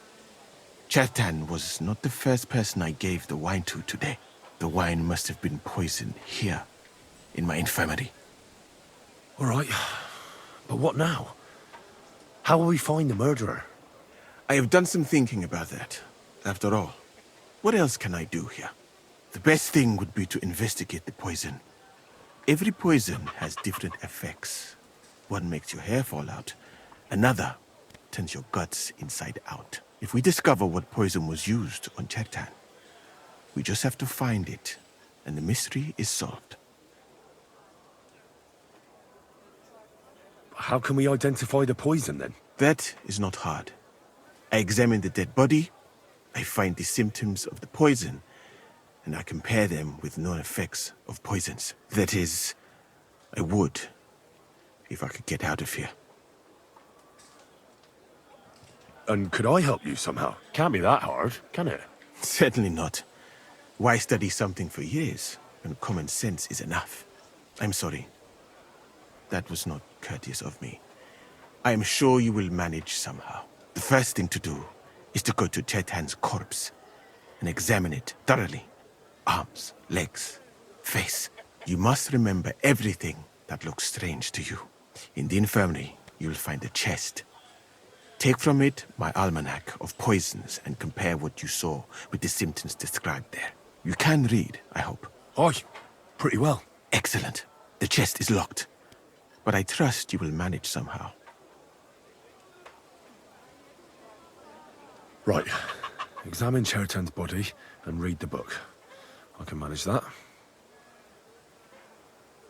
Chertan was not the first person I gave the wine to today. The wine must have been poisoned here, in my infirmary.
All right. But what now? How will we find the murderer?
I have done some thinking about that. After all, what else can I do here? The best thing would be to investigate the poison. Every poison has different effects. One makes your hair fall out. Another turns your guts inside out. If we discover what poison was used on Chertan, we just have to find it, and the mystery is solved.
How can we identify the poison, then?
That is not hard. I examine the dead body, I find the symptoms of the poison, and I compare them with known effects of poisons. That is, I would, if I could get out of here.
And could I help you somehow? Can't be that hard, can it?
Certainly not. Why study something for years when common sense is enough? I'm sorry. That was not courteous of me. I am sure you will manage somehow. The first thing to do is to go to Chetan's corpse and examine it thoroughly. Arms, legs, face. You must remember everything that looks strange to you. In the infirmary, you'll find a chest. Take from it my almanac of poisons and compare what you saw with the symptoms described there. You can read, I hope.
Aye, pretty well.
Excellent. The chest is locked, but I trust you will manage somehow.
Right. Examine Chertan's body and read the book. I can manage that.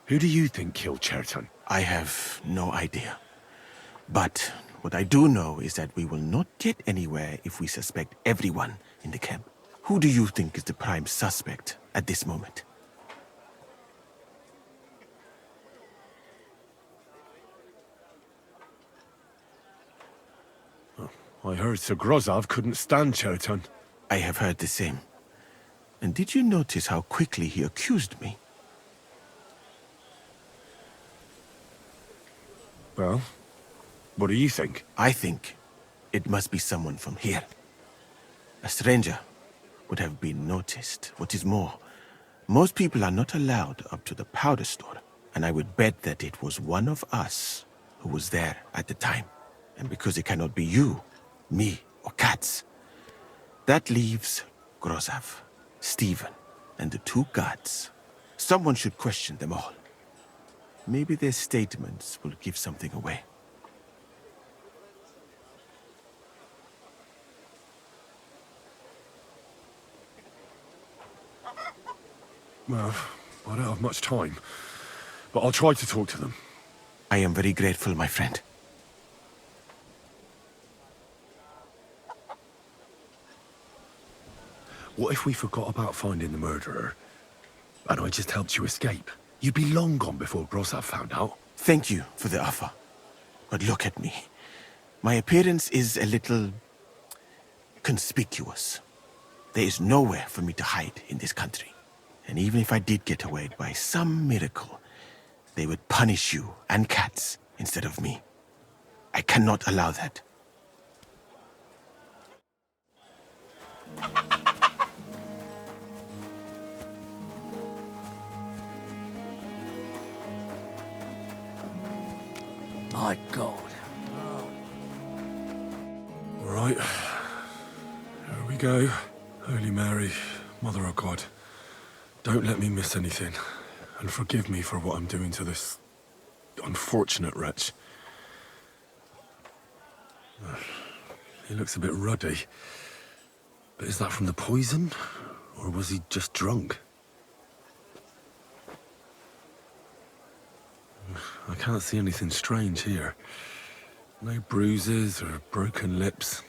Who do you think killed Chertan?
I have no idea. But what I do know is that we will not get anywhere if we suspect everyone in the camp. Who do you think is the prime suspect at this moment?
I heard Sir Grozov couldn't stand Chertan.
I have heard the same. And did you notice how quickly he accused me?
Well, what do you think?
I think it must be someone from here. A stranger would have been noticed. What is more, most people are not allowed up to the powder store. And I would bet that it was one of us who was there at the time. And because it cannot be you, me, or Katz, that leaves Grozov, Stephen, and the two guards. Someone should question them all. Maybe their statements will give something away.
Well, I don't have much time, but I'll try to talk to them.
I am very grateful, my friend.
What if we forgot about finding the murderer, and I just helped you escape? You'd be long gone before Grozov found out.
Thank you for the offer. But look at me. My appearance is a little conspicuous. There is nowhere for me to hide in this country. And even if I did get away by some miracle, they would punish you and Katz instead of me. I cannot allow that.
My God.
All right. Here we go. Holy Mary, Mother of God, don't let me miss anything, and forgive me for what I'm doing to this unfortunate wretch. He looks a bit ruddy. But is that from the poison? Or was he just drunk? I can't see anything strange here. No bruises or broken lips.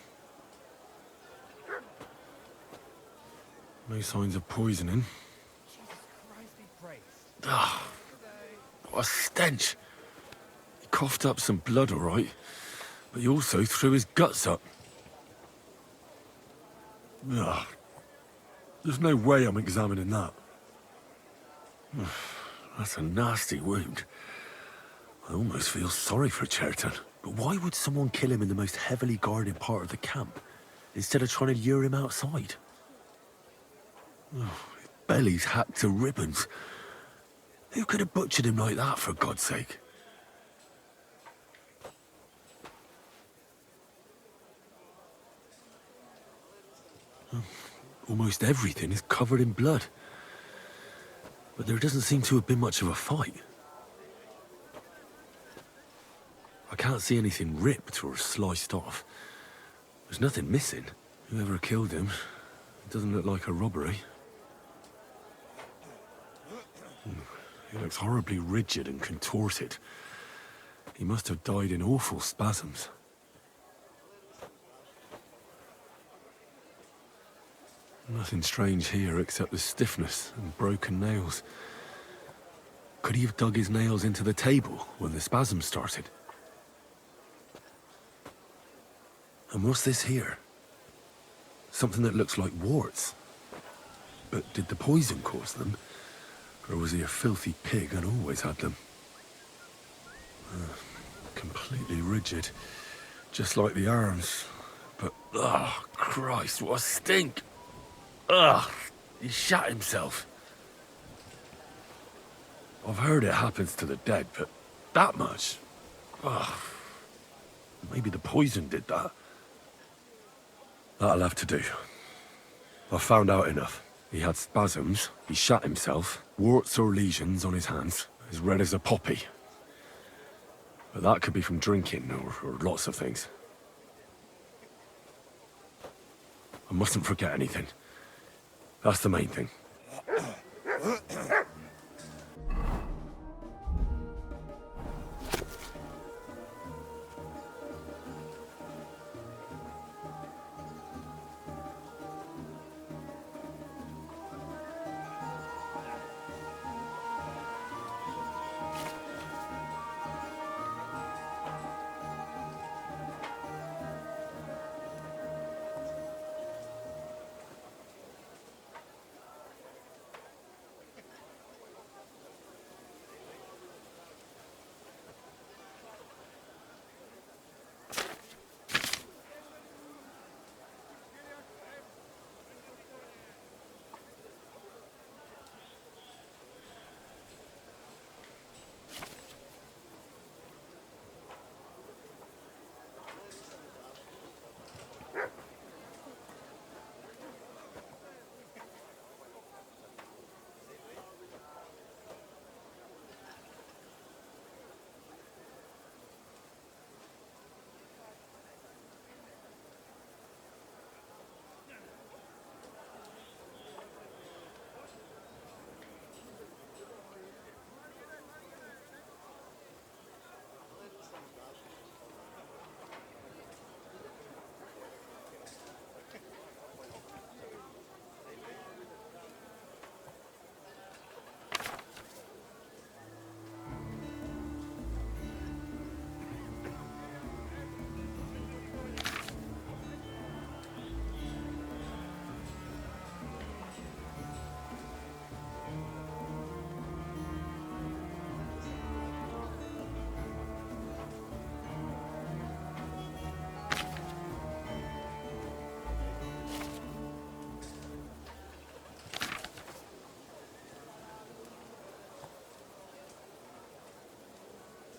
No signs of poisoning. Ah, what a stench. He coughed up some blood, all right, but he also threw his guts up. Ugh. There's no way I'm examining that. That's a nasty wound. I almost feel sorry for Chertan. But why would someone kill him in the most heavily guarded part of the camp, instead of trying to lure him outside? Oh, his belly's hacked to ribbons. Who could have butchered him like that, for God's sake? Almost everything is covered in blood. But there doesn't seem to have been much of a fight. I can't see anything ripped or sliced off. There's nothing missing. Whoever killed him, it doesn't look like a robbery. He looks horribly rigid and contorted. He must have died in awful spasms. Nothing strange here except the stiffness and broken nails. Could he have dug his nails into the table when the spasms started? And what's this here? Something that looks like warts. But did the poison cause them? Or was he a filthy pig and always had them? Completely rigid. Just like the arms. But, oh, Christ, what a stink! Ugh! He shat himself. I've heard it happens to the dead, but that much? Ugh. Maybe the poison did that. That'll have to do. I've found out enough. He had spasms, he shat himself, warts or lesions on his hands, as red as a poppy. But that could be from drinking, or lots of things. I mustn't forget anything. That's the main thing.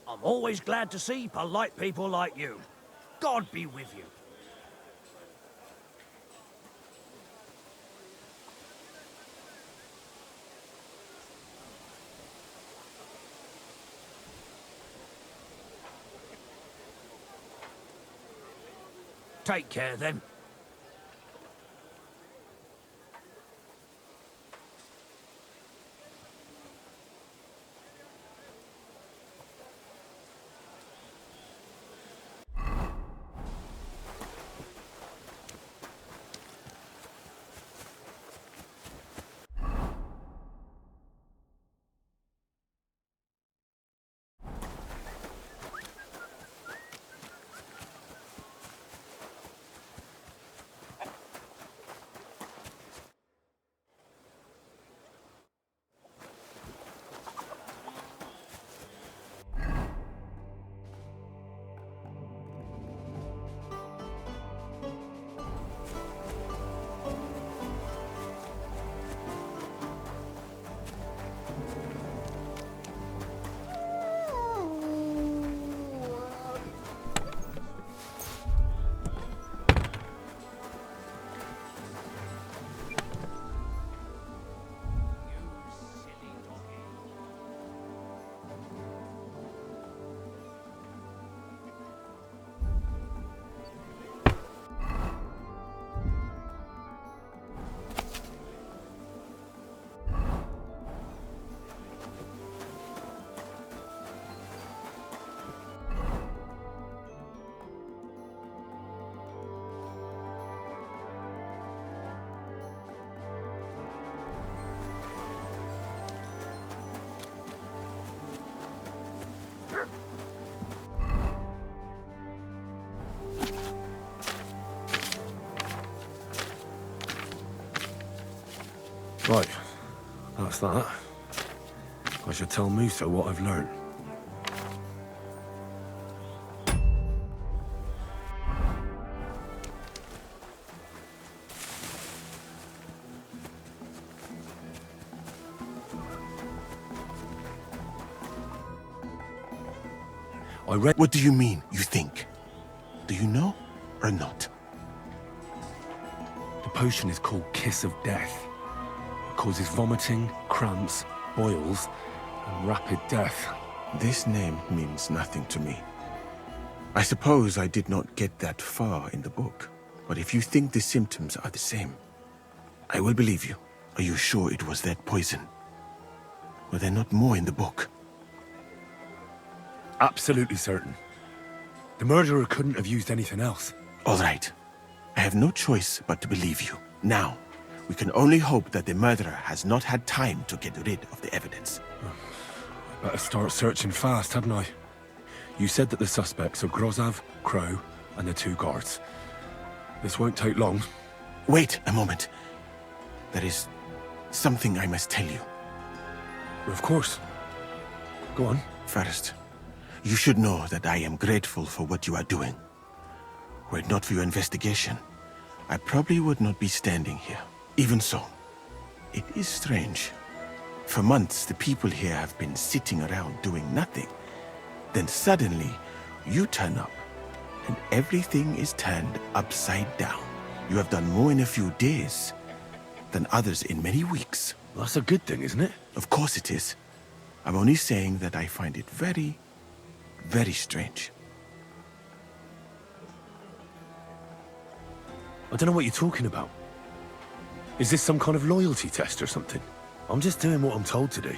I'm always glad to see polite people like you. God be with you. Take care then.
Right, that's that. I should tell Musa what I've learned. I read...
What do you mean, you think? Do you know or not?
The potion is called Kiss of Death. It causes vomiting, cramps, boils, and rapid death.
This name means nothing to me. I suppose I did not get that far in the book, but if you think the symptoms are the same, I will believe you. Are you sure it was that poison? Were there not more in the book?
Absolutely certain. The murderer couldn't have used anything else.
All right. I have no choice but to believe you. Now, we can only hope that the murderer has not had time to get rid of the evidence.
I better start searching fast, hadn't I? You said that the suspects are Grozav, Crow, and the 2 guards. This won't take long.
Wait a moment. There is something I must tell you.
Of course. Go on.
First, you should know that I am grateful for what you are doing. Were it not for your investigation, I probably would not be standing here. Even so, it is strange. For months, the people here have been sitting around doing nothing. Then suddenly, you turn up, and everything is turned upside down. You have done more in a few days than others in many weeks.
Well, that's a good thing, isn't it?
Of course it is. I'm only saying that I find it very, very strange.
I don't know what you're talking about. Is this some kind of loyalty test or something? I'm just doing what I'm told to do.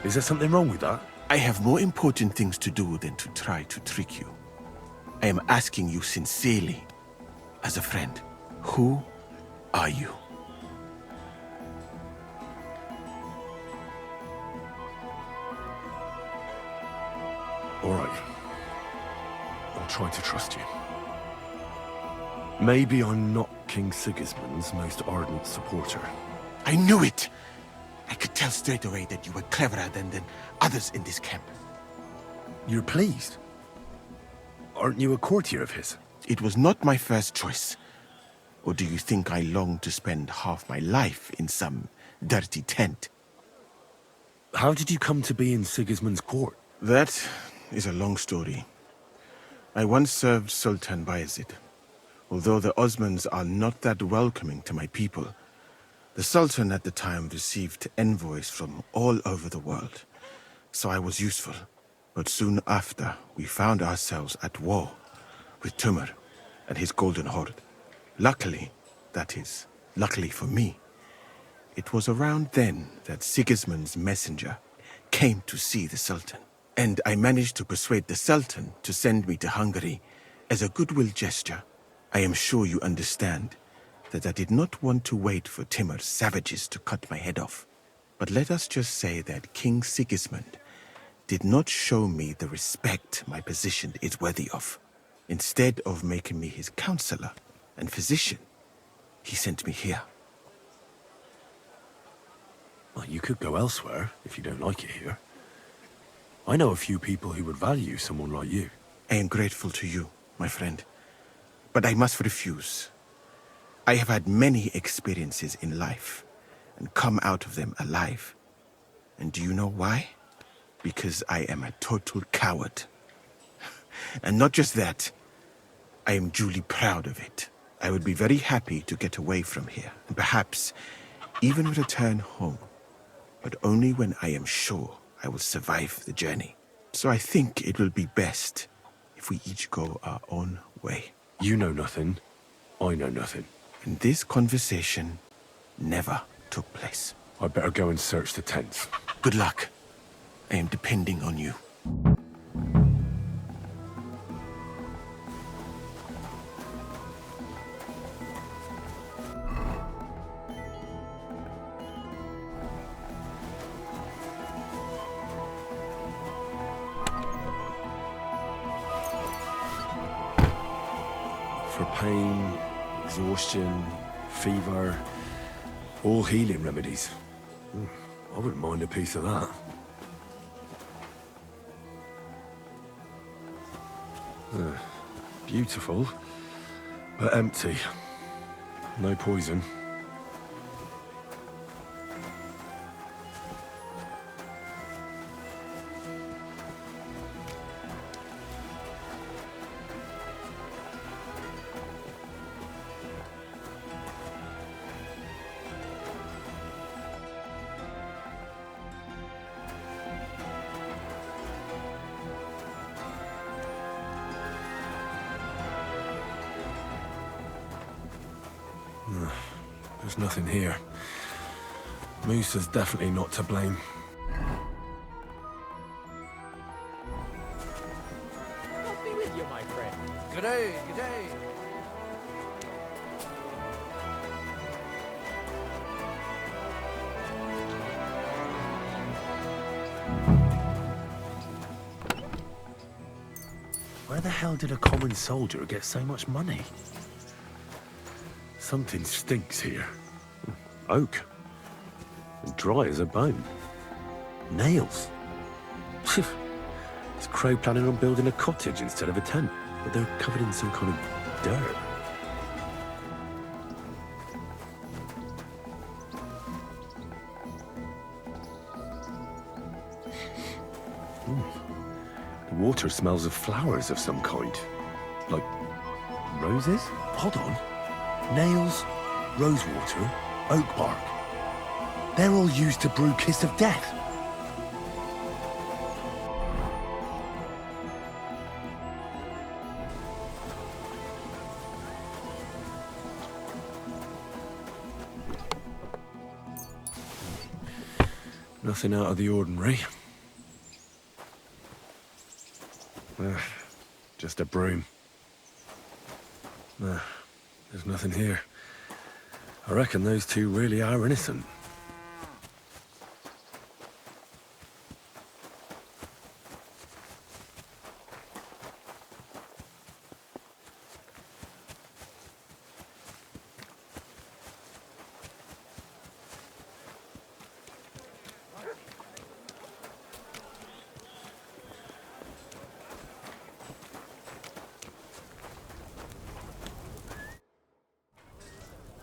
Is there something wrong with that?
I have more important things to do than to try to trick you. I am asking you sincerely, as a friend, who are you?
All right. I'll try to trust you. Maybe I'm not King Sigismund's most ardent supporter.
I knew it! I could tell straight away that you were cleverer than others in this camp.
You're pleased? Aren't you a courtier of his?
It was not my first choice. Or do you think I long to spend half my life in some dirty tent?
How did you come to be in Sigismund's court?
That is a long story. I once served Sultan Bayezid. Although the Osmans are not that welcoming to my people, the Sultan at the time received envoys from all over the world, so I was useful. But soon after, we found ourselves at war with Timur and his Golden Horde. Luckily, that is, luckily for me, it was around then that Sigismund's messenger came to see the Sultan. And I managed to persuade the Sultan to send me to Hungary as a goodwill gesture. I am sure you understand that I did not want to wait for Timur's savages to cut my head off. But let us just say that King Sigismund did not show me the respect my position is worthy of. Instead of making me his counselor and physician, he sent me here.
Well, you could go elsewhere if you don't like it here. I know a few people who would value someone like you.
I am grateful to you, my friend. But I must refuse. I have had many experiences in life and come out of them alive. And do you know why? Because I am a total coward. And not just that, I am duly proud of it. I would be very happy to get away from here and perhaps even return home, but only when I am sure I will survive the journey. So I think it will be best if we each go our own way.
You know nothing. I know nothing.
And this conversation never took place.
I better go and search the tents.
Good luck. I am depending on you.
For pain, exhaustion, fever, All healing remedies. I wouldn't mind a piece of that. Beautiful, but empty. No poison. There's nothing here. Moose is definitely not to blame.
God be with you, my friend.
Good day, good day.
Where the hell did a common soldier get so much money? Something stinks here. Oak. And dry as a bone. Nails. Is Crow planning on building a cottage instead of a tent? But they're covered in some kind of dirt. The water smells of flowers of some kind. Like roses? Hold on. Nails, rosewater, oak bark. They're all used to brew Kiss of Death. Nothing out of the ordinary. Just a broom. There's nothing here. I reckon those two really are innocent.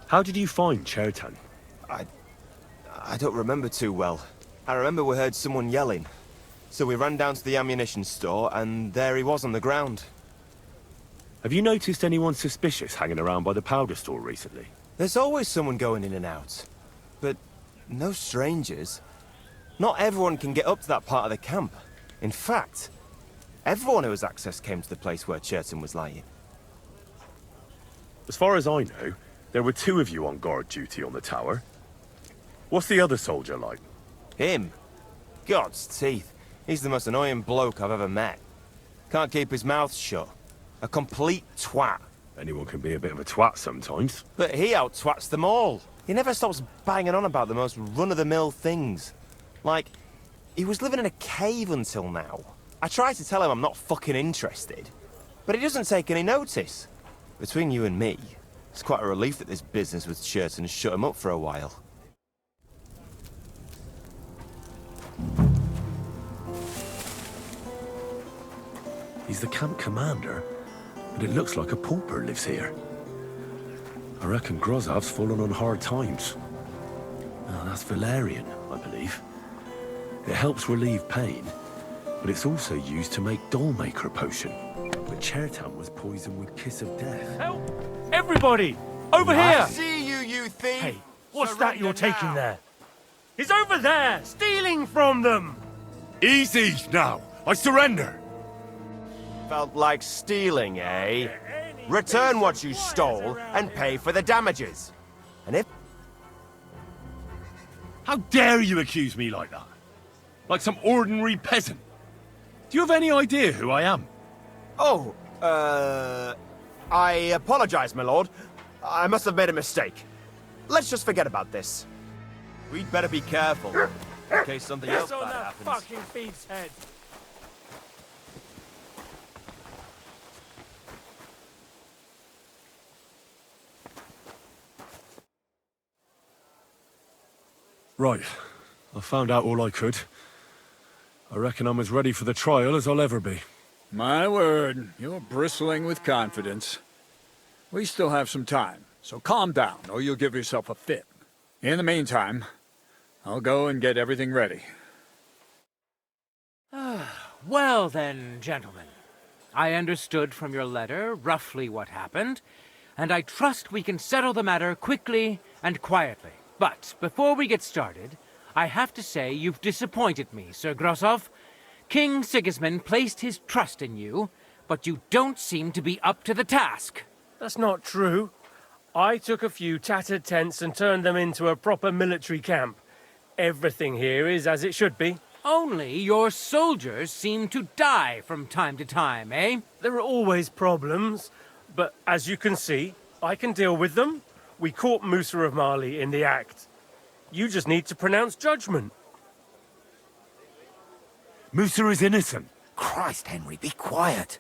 How did you find Chertan?
I don't remember too well. I remember we heard someone yelling. So we ran down to the ammunition store, and there he was on the ground.
Have you noticed anyone suspicious hanging around by the powder store recently?
There's always someone going in and out. But no strangers. Not everyone can get up to that part of the camp. In fact, everyone who has access came to the place where Chertan was lying.
As far as I know, there were two of you on guard duty on the tower. What's the other soldier like?
Him? God's teeth. He's the most annoying bloke I've ever met. Can't keep his mouth shut. A complete twat.
Anyone can be a bit of a twat sometimes.
But he out-twats them all. He never stops banging on about the most run-of-the-mill things. Like, he was living in a cave until now. I tried to tell him I'm not fucking interested, but he doesn't take any notice. Between you and me, it's quite a relief that this business with Chertan shut him up for a while.
He's the camp commander, but it looks like a pauper lives here. I reckon Grozav's fallen on hard times. Oh, that's Valerian, I believe. It helps relieve pain, but it's also used to make Dollmaker potion. But Chertan was poisoned with Kiss of Death.
Help! Everybody! Over here!
I see you, you thief!
Hey, what's that you're taking there? He's over there, stealing from them!
Easy now! I surrender!
Felt like stealing, eh? Return what you stole and pay for the damages. And if...
How dare you accuse me like that? Like some ordinary peasant? Do you have any idea who I am?
Oh, I apologize, my lord. I must have made a mistake. Let's just forget about this. We'd better be careful, in case something else
on
bad
that
happens.
fucking thief's head!
Right. I found out all I could. I reckon I'm as ready for the trial as I'll ever be.
My word, you're bristling with confidence. We still have some time, so calm down, or you'll give yourself a fit. In the meantime, I'll go and get everything ready.
Well then, gentlemen. I understood from your letter roughly what happened, and I trust we can settle the matter quickly and quietly. But before we get started, I have to say you've disappointed me, Sir Grosov. King Sigismund placed his trust in you, but you don't seem to be up to the task.
That's not true. I took a few tattered tents and turned them into a proper military camp. Everything here is as it should be.
Only your soldiers seem to die from time to time, eh?
There are always problems, but as you can see, I can deal with them. We caught Musa of Mali in the act. You just need to pronounce judgment.
Musa is innocent.
Christ, Henry, be quiet.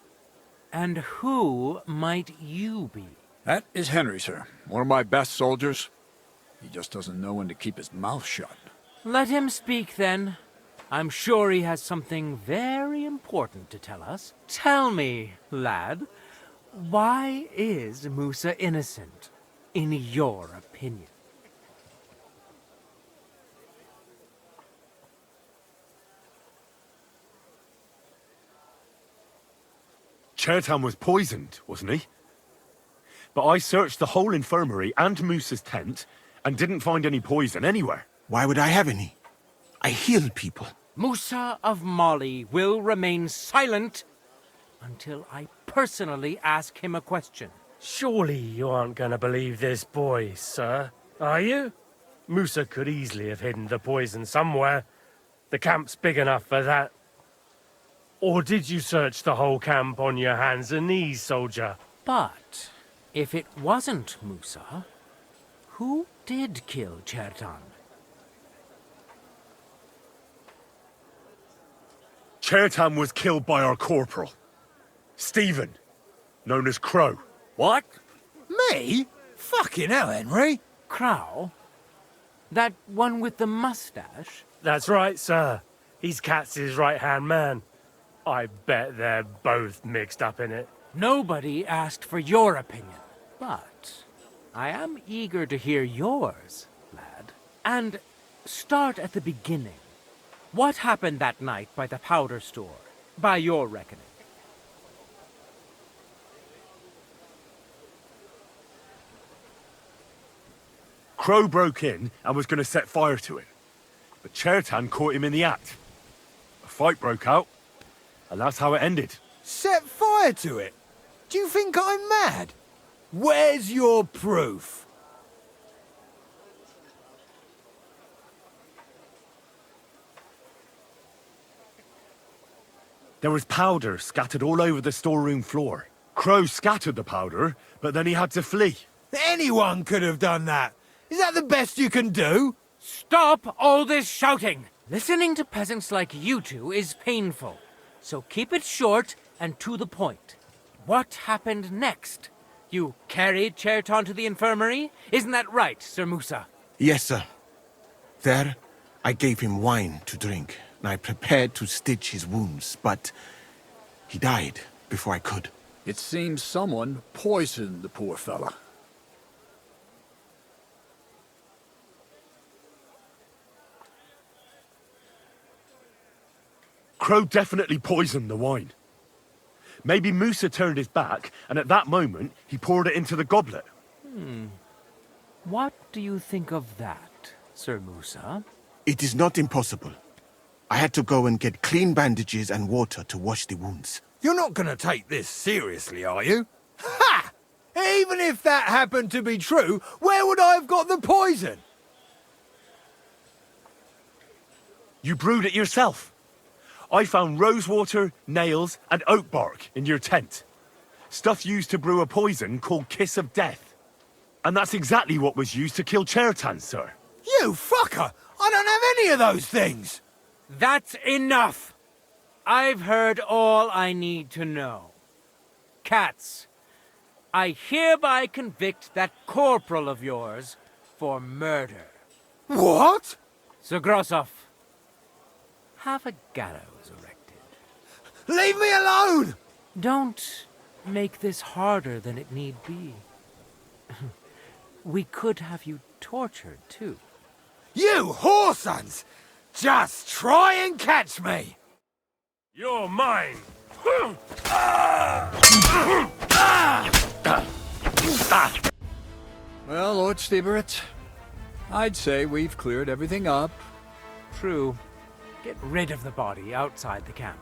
And who might you be?
That is Henry, sir. One of my best soldiers. He just doesn't know when to keep his mouth shut.
Let him speak, then. I'm sure he has something very important to tell us. Tell me, lad, why is Musa innocent, in your opinion?
Chertan was poisoned, wasn't he? But I searched the whole infirmary and Musa's tent and didn't find any poison anywhere.
Why would I have any? I heal people.
Musa of Mali will remain silent until I personally ask him a question.
Surely you aren't going to believe this boy, sir, are you? Musa could easily have hidden the poison somewhere. The camp's big enough for that. Or did you search the whole camp on your hands and knees, soldier?
But if it wasn't Musa, who did kill Chertan?
Chertan was killed by our corporal, Stephen, known as Crow.
What? Me? Fucking hell, Henry.
Crow? That one with the mustache?
That's right, sir. He's Katz's right-hand man. I bet they're both mixed up in it.
Nobody asked for your opinion, but I am eager to hear yours, lad. And start at the beginning. What happened that night by the powder store, by your reckoning?
Crow broke in and was going to set fire to it, but Chertan caught him in the act. A fight broke out, and that's how it ended.
Set fire to it? Do you think I'm mad? Where's your proof?
There was powder scattered all over the storeroom floor. Crow scattered the powder, but then he had to flee.
Anyone could have done that. Is that the best you can do?
Stop all this shouting! Listening to peasants like you two is painful, so keep it short and to the point. What happened next? You carried Chertan to the infirmary? Isn't that right, Sir Musa?
Yes, sir. There, I gave him wine to drink, and I prepared to stitch his wounds, but he died before I could.
It seems someone poisoned the poor fella.
Crow definitely poisoned the wine. Maybe Musa turned his back, and at that moment, he poured it into the goblet.
What do you think of that, Sir Musa?
It is not impossible. I had to go and get clean bandages and water to wash the wounds.
You're not going to take this seriously, are you? Ha! Even if that happened to be true, where would I have got the poison?
You brewed it yourself. I found rosewater, nails, and oak bark in your tent. Stuff used to brew a poison called Kiss of Death. And that's exactly what was used to kill Chertan, sir.
You fucker! I don't have any of those things!
That's enough! I've heard all I need to know. Katz, I hereby convict that corporal of yours for murder.
What?
Sir Grossoff, have a gallows erected.
Leave me alone!
Don't make this harder than it need be. We could have you tortured, too.
You whoresons! Just try and catch me!
You're mine!
Well, Lord Stieberitz, I'd say we've cleared everything up.
True. Get rid of the body outside the camp.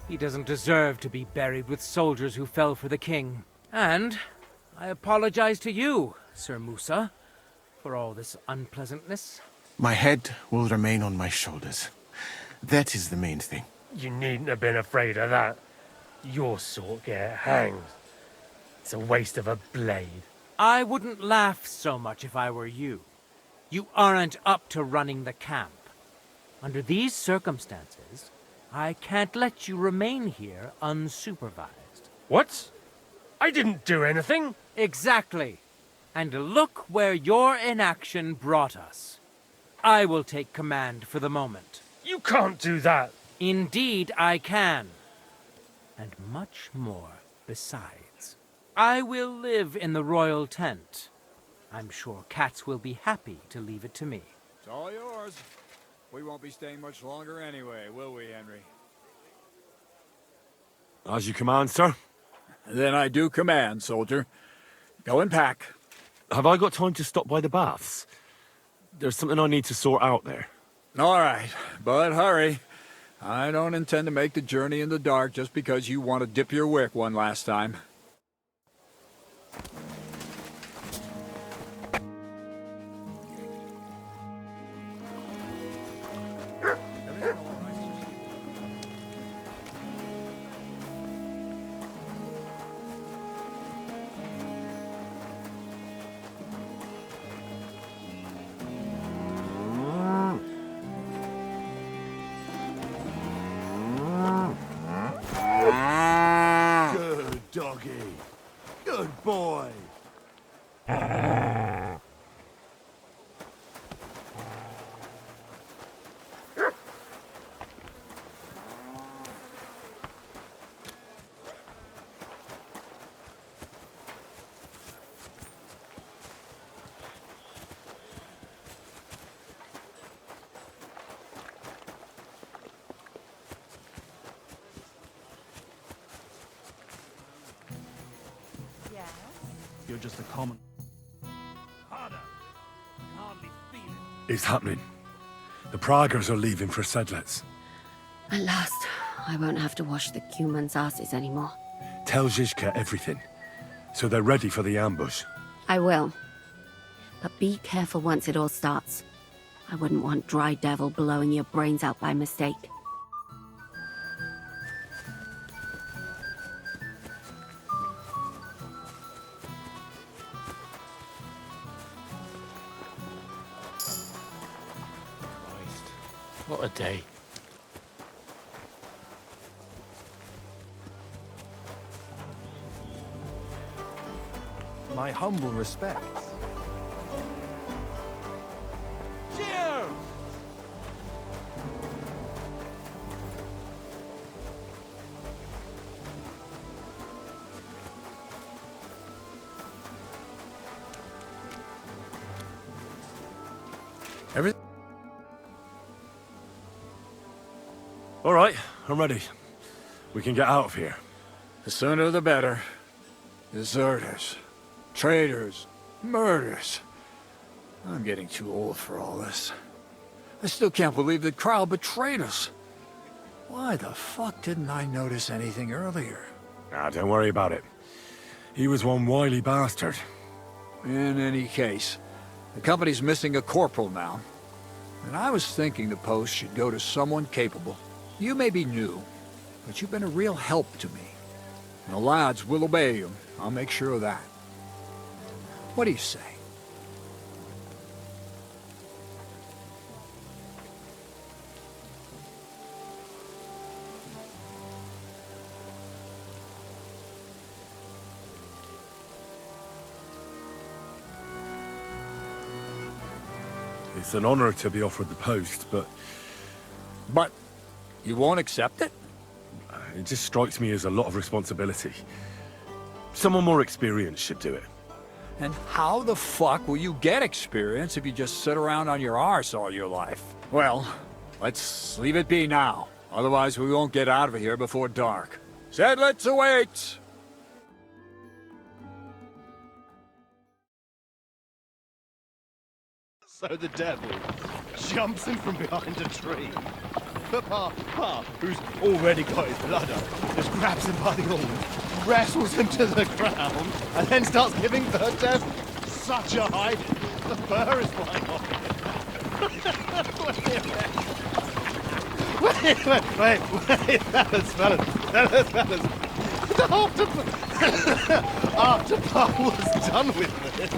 He doesn't deserve to be buried with soldiers who fell for the king. And I apologize to you, Sir Musa, for all this unpleasantness.
My head will remain on my shoulders. That is the main thing.
You needn't have been afraid of that. Your sort get hanged. It's a waste of a blade.
I wouldn't laugh so much if I were you. You aren't up to running the camp. Under these circumstances, I can't let you remain here unsupervised.
What? I didn't do anything.
Exactly. And look where your inaction brought us. I will take command for the moment.
You can't do that.
Indeed, I can. And much more besides. I will live in the royal tent. I'm sure cats will be happy to leave it to me.
It's all yours. We won't be staying much longer anyway, will we, Henry?
As you command, sir.
Then I do command, soldier. Go and pack.
Have I got time to stop by the baths? There's something I need to sort out there.
All right, but hurry. I don't intend to make the journey in the dark just because you want to dip your wick one last time.
Good doggy. Good boy.
You're just a common...
It's happening. The Praggers are leaving for Sedlets.
At last, I won't have to wash the humans' asses anymore.
Tell Zizka everything, so they're ready for the ambush.
I will. But be careful once it all starts. I wouldn't want Dry Devil blowing your brains out by mistake.
What a day.
My humble respects.
Cheers!
Everything?
All right, I'm ready. We can get out of here.
The sooner the better. Deserters, traitors, murders. I'm getting too old for all this. I still can't believe that Kyle betrayed us. Why the fuck didn't I notice anything earlier?
Nah, don't worry about it. He was one wily bastard.
In any case, the company's missing a corporal now. And I was thinking the post should go to someone capable. You may be new, but you've been a real help to me. And the lads will obey you. I'll make sure of that. What do you say?
It's an honor to be offered the post, but...
But you won't accept it?
It just strikes me as a lot of responsibility. Someone more experienced should do it.
And how the fuck will you get experience if you just sit around on your arse all your life? Well, let's leave it be now. Otherwise we won't get out of here before dark. Said let's await!
So the devil jumps in from behind a tree. But Pa, who's already got his blood up, just grabs him by the horn, wrestles him to the ground, and then starts giving the devil such a hiding. The fur is flying off him. Wait, fellas. After Pa was done with this.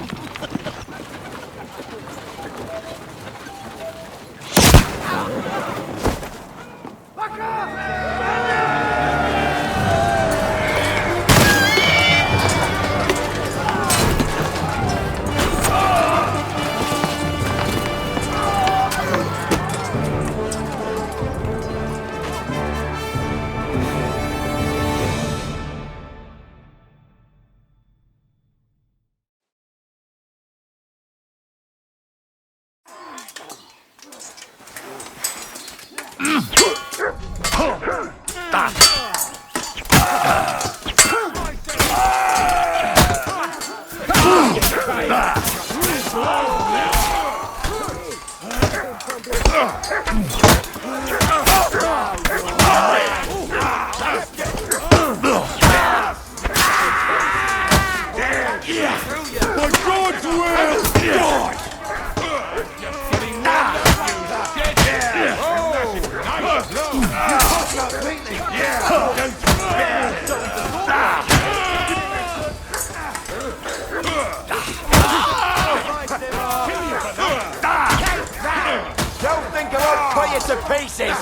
Don't think I won't cut you to pieces!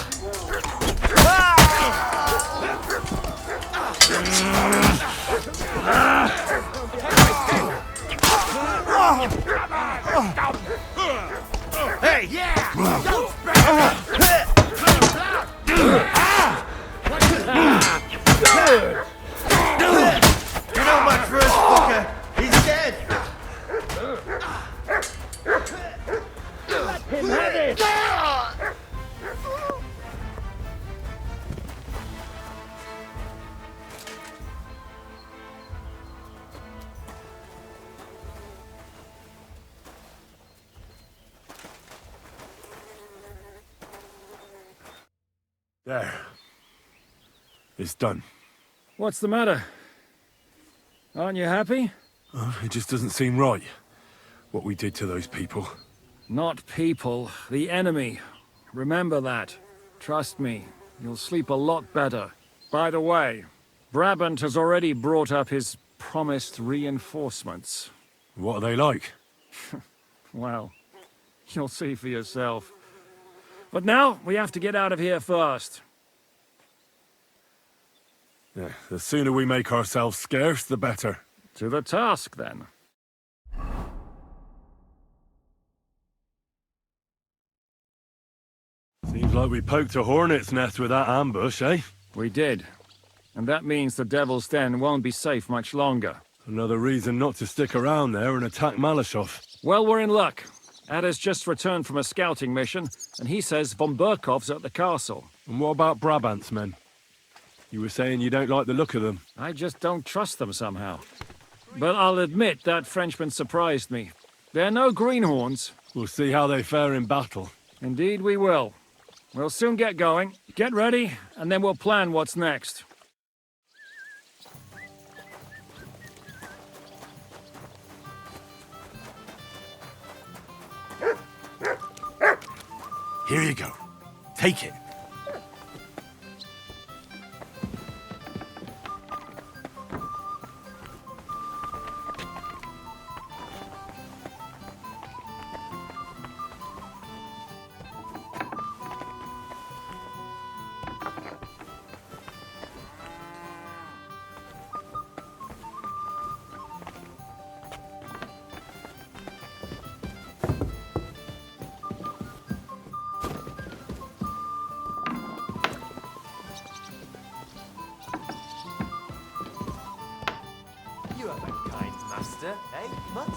Hey! Yeah! You know my first fucker. He's dead.
Let him have it!
There. It's done.
What's the matter? Aren't you happy?
It just doesn't seem right, what we did to those people.
Not people, the enemy. Remember that. Trust me, you'll sleep a lot better. By the way, Brabant has already brought up his promised reinforcements.
What are they like?
Well, you'll see for yourself. But now, we have to get out of here first.
Yeah, the sooner we make ourselves scarce, the better.
To the task, then.
Seems like we poked a hornet's nest with that ambush, eh?
We did. And that means the Devil's Den won't be safe much longer.
Another reason not to stick around there and attack Malashov.
Well, we're in luck. Ada's just returned from a scouting mission, and he says von Burkov's at the castle.
And what about Brabant's men? You were saying you don't like the look of them.
I just don't trust them somehow. But I'll admit that Frenchman surprised me. They're no greenhorns.
We'll see how they fare in battle.
Indeed we will. We'll soon get going. Get ready, and then we'll plan what's next.
Here you go. Take it.
master, eh, Mutt?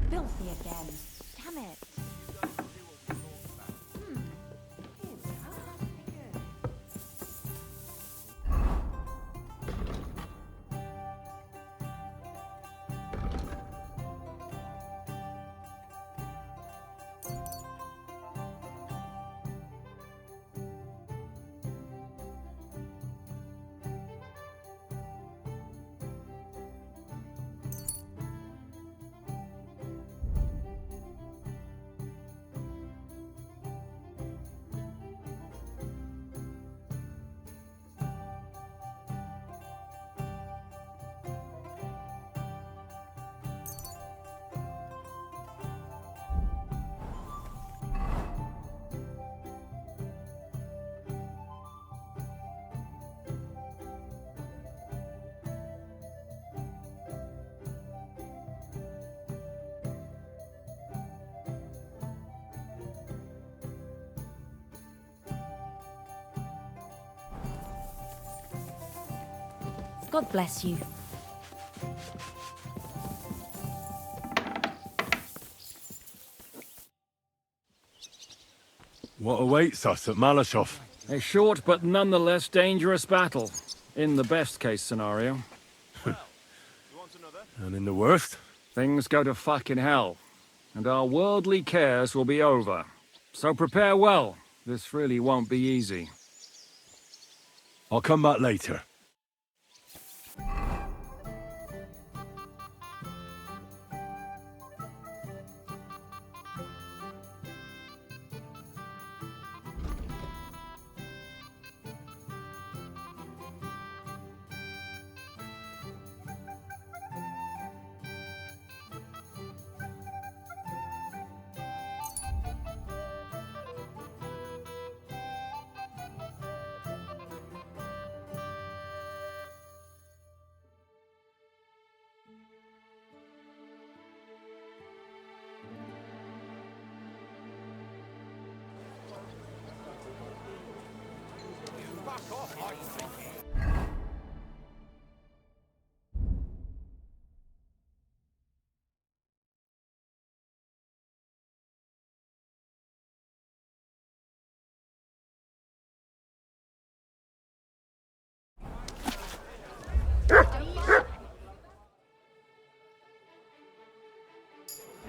Filthy again. Damn it. God bless you.
What awaits us at Malashov?
A short but nonetheless dangerous battle. In the best case scenario.
And in the worst?
Things go to fucking hell. And our worldly cares will be over. So prepare well. This really won't be easy.
I'll come back later.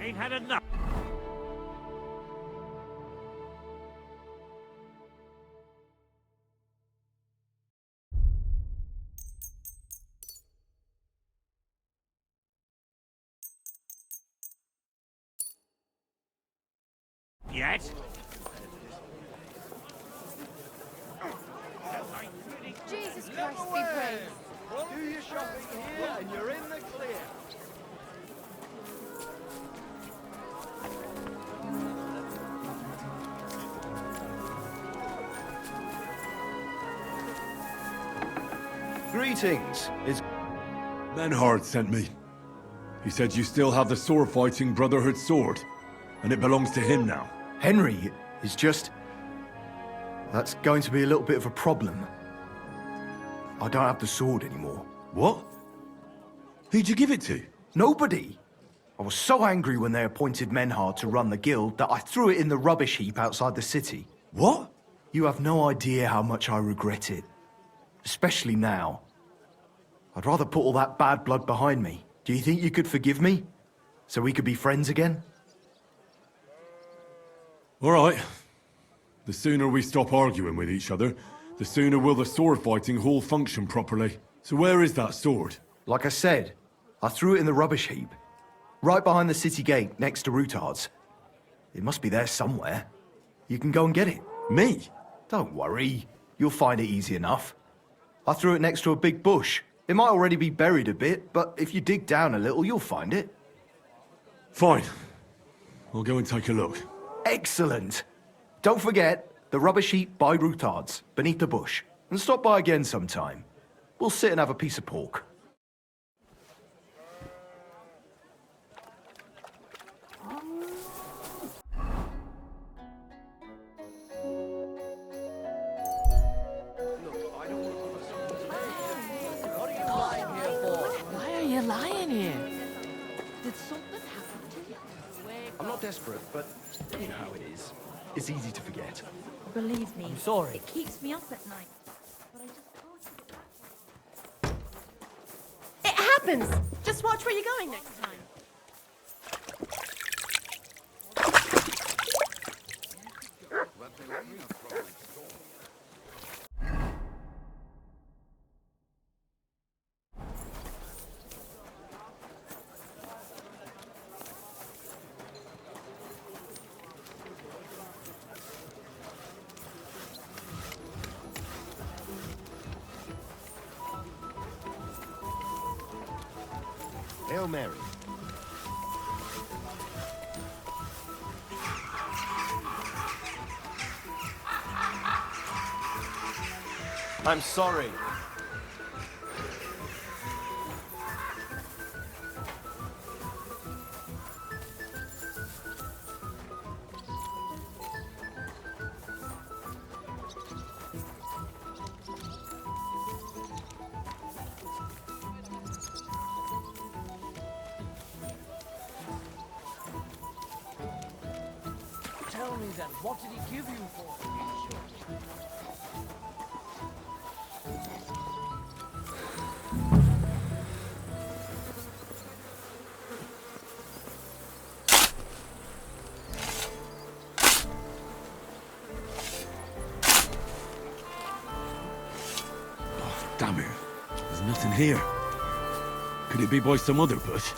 Ain't had enough. Yet?
Jesus Christ be praised.
Do your shopping here and you're in the clear. Greetings. It's
Menhard sent me. He said you still have the sword-fighting Brotherhood sword, and it belongs to him now.
Henry is just... That's going to be a little bit of a problem. I don't have the sword anymore.
What? Who'd you give it to?
Nobody. I was so angry when they appointed Menhard to run the guild that I threw it in the rubbish heap outside the city.
What?
You have no idea how much I regret it. Especially now. I'd rather put all that bad blood behind me. Do you think you could forgive me? So we could be friends again?
All right. The sooner we stop arguing with each other, the sooner will the sword-fighting hall function properly. So where is that sword?
Like I said, I threw it in the rubbish heap. Right behind the city gate, next to Routard's. It must be there somewhere. You can go and get it.
Me?
Don't worry. You'll find it easy enough. I threw it next to a big bush. It might already be buried a bit, but if you dig down a little, you'll find it.
Fine.
I'll go and take a look.
Excellent. Don't forget, the rubbish heap by Routard's, beneath the bush. And stop by again sometime. We'll sit and have a piece of pork.
Why are you lying here? Did something happen to you?
I'm not desperate, but you know how it is. It's easy to forget.
Believe me,
I'm sorry.
it keeps me up at night. But I just can't. It happens! Just watch where you're going next time.
Hail Mary.
I'm sorry.
Tell me then, what did he give you for it?
Damn it. There's nothing here. Could it be by some other bush?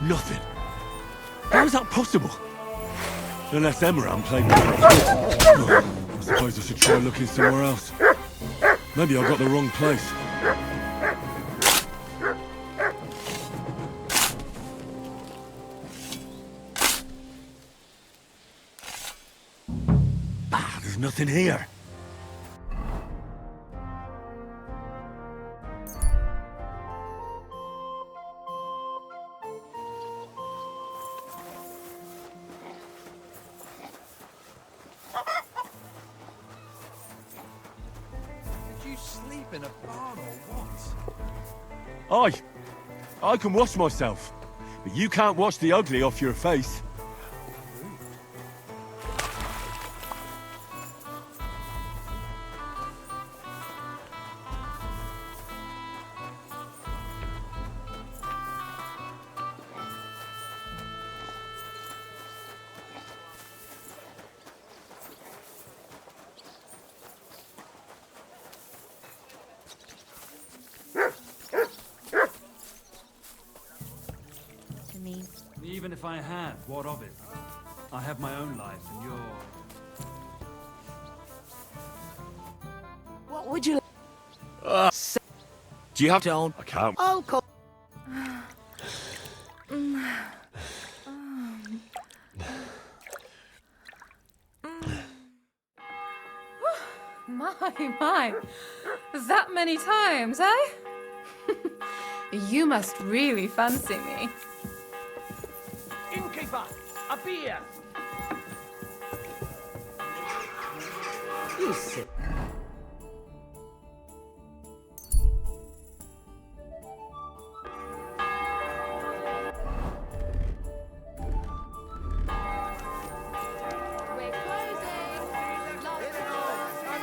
Nothing. How is that possible? Unless Emran played me. I suppose I should try looking somewhere else. Maybe I got the wrong place. There's nothing here.
Did you sleep in a barn or what?
I can wash myself, but you can't wash the ugly off your face.
Even if I had, what of it? I have my own life, and you're...
What would you...
Do you have to own? I can't.
I'll call...
My. That many times, eh? You must really fancy me.
Innkeeper, a beer!
You sit.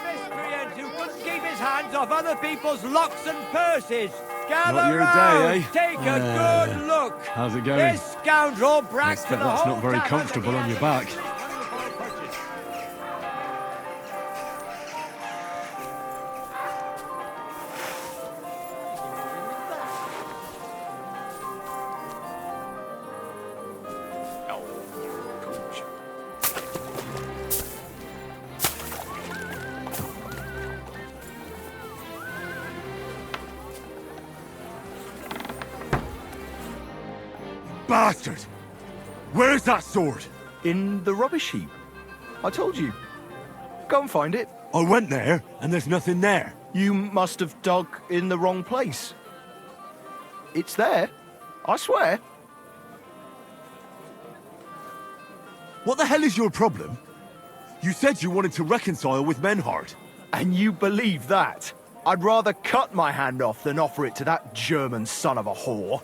Mystery hands off other people's locks and purses. Gather
Not your
round,
day, eh?
take a good look.
How's it going?
This scoundrel
I
brags to
expect
the
that's
whole
not very
tavern
comfortable
that
on
he
your
has
back.
Bastard! Where's that sword?
In the rubbish heap. I told you. Go and find it.
I went there, and there's nothing there.
You must have dug in the wrong place. It's there. I swear.
What the hell is your problem? You said you wanted to reconcile with Menhard.
And you believe that? I'd rather cut my hand off than offer it to that German son of a whore.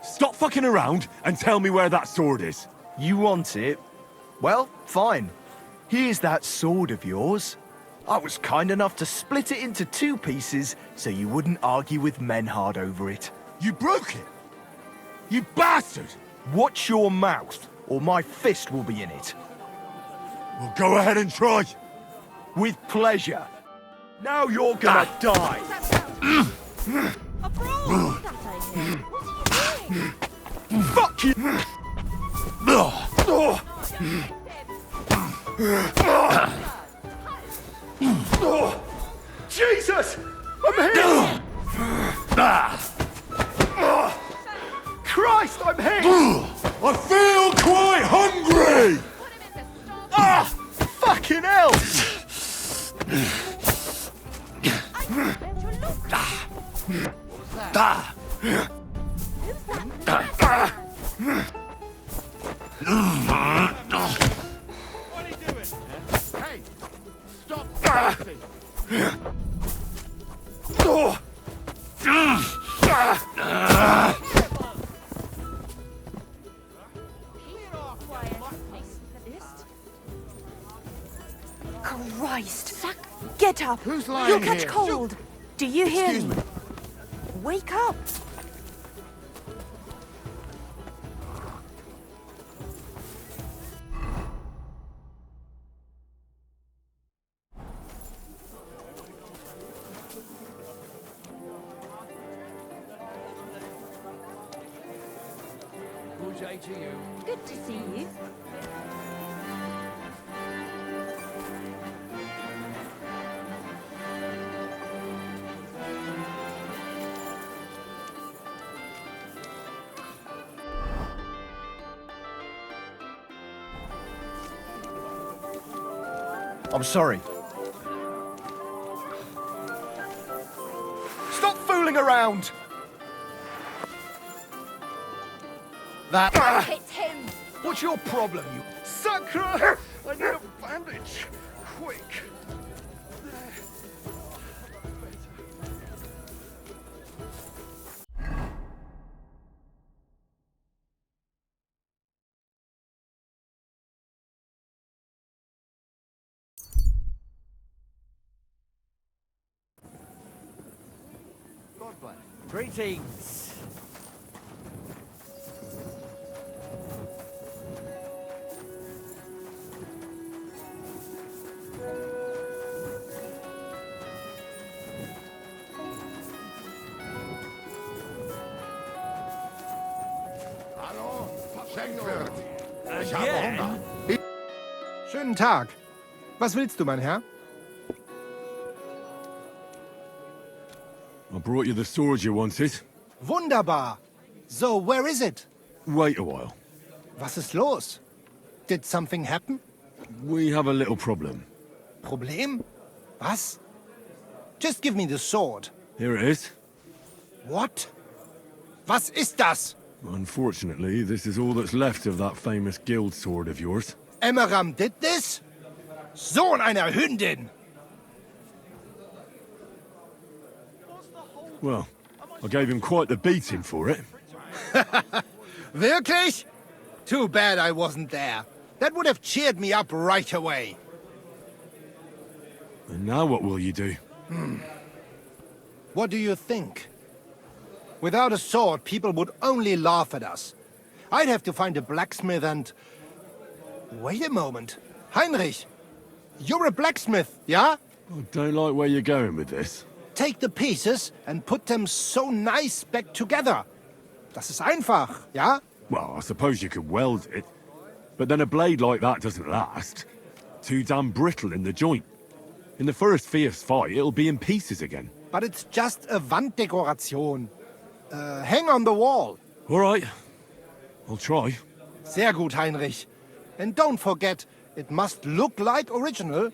Stop fucking around and tell me where that sword is.
You want it? Well, fine. Here's that sword of yours. I was kind enough to split it into 2 pieces so you wouldn't argue with Menhard over it.
You broke it? You bastard!
Watch your mouth, or my fist will be in it.
Well, go ahead and try.
With pleasure. Now you're gonna die. Fuck you! Jesus! I'm hit! Christ, I'm hit!
I feel quite hungry!
Ah! Fucking hell!
What are you doing? Hey, stop dancing.
Christ! Get up!
Who's lying
You'll catch
here?
cold! Do you hear
Excuse
me?
me.
Wake up!
Good day to you.
Good to see you.
I'm sorry. Stop fooling around! That...
It's him!
What's your problem, you... Sacre! I need a bandage! Quick!
God bless.
Greetings.
Hallo, Schenkwert. Ich
Again?
habe Hunger.
Schönen Tag. Was willst du, mein Herr?
I brought you the sword you wanted.
Wunderbar. So, where is it?
Wait a while.
Was ist los? Did something happen?
We have a little problem.
Problem? Was? Just give me the sword.
Here it is.
What? Was ist das?
Unfortunately, this is all that's left of that famous guild sword of yours.
Emmeram did this? Sohn einer Hündin!
Well, I gave him quite the beating for it.
Wirklich? Too bad I wasn't there. That would have cheered me up right away.
And now what will you do?
What do you think? Without a sword, people would only laugh at us. I'd have to find a blacksmith and... Wait a moment. Heinrich, you're a blacksmith, yeah?
I don't like where you're going with this.
Take the pieces and put them so nice back together. Das ist einfach, ja?
Well, I suppose you could weld it. But then a blade like that doesn't last. Too damn brittle in the joint. In the first fierce fight, it'll be in pieces again.
But it's just a Wanddekoration. Hang on the wall.
All right. I'll try.
Sehr gut, Heinrich. And don't forget, it must look like original.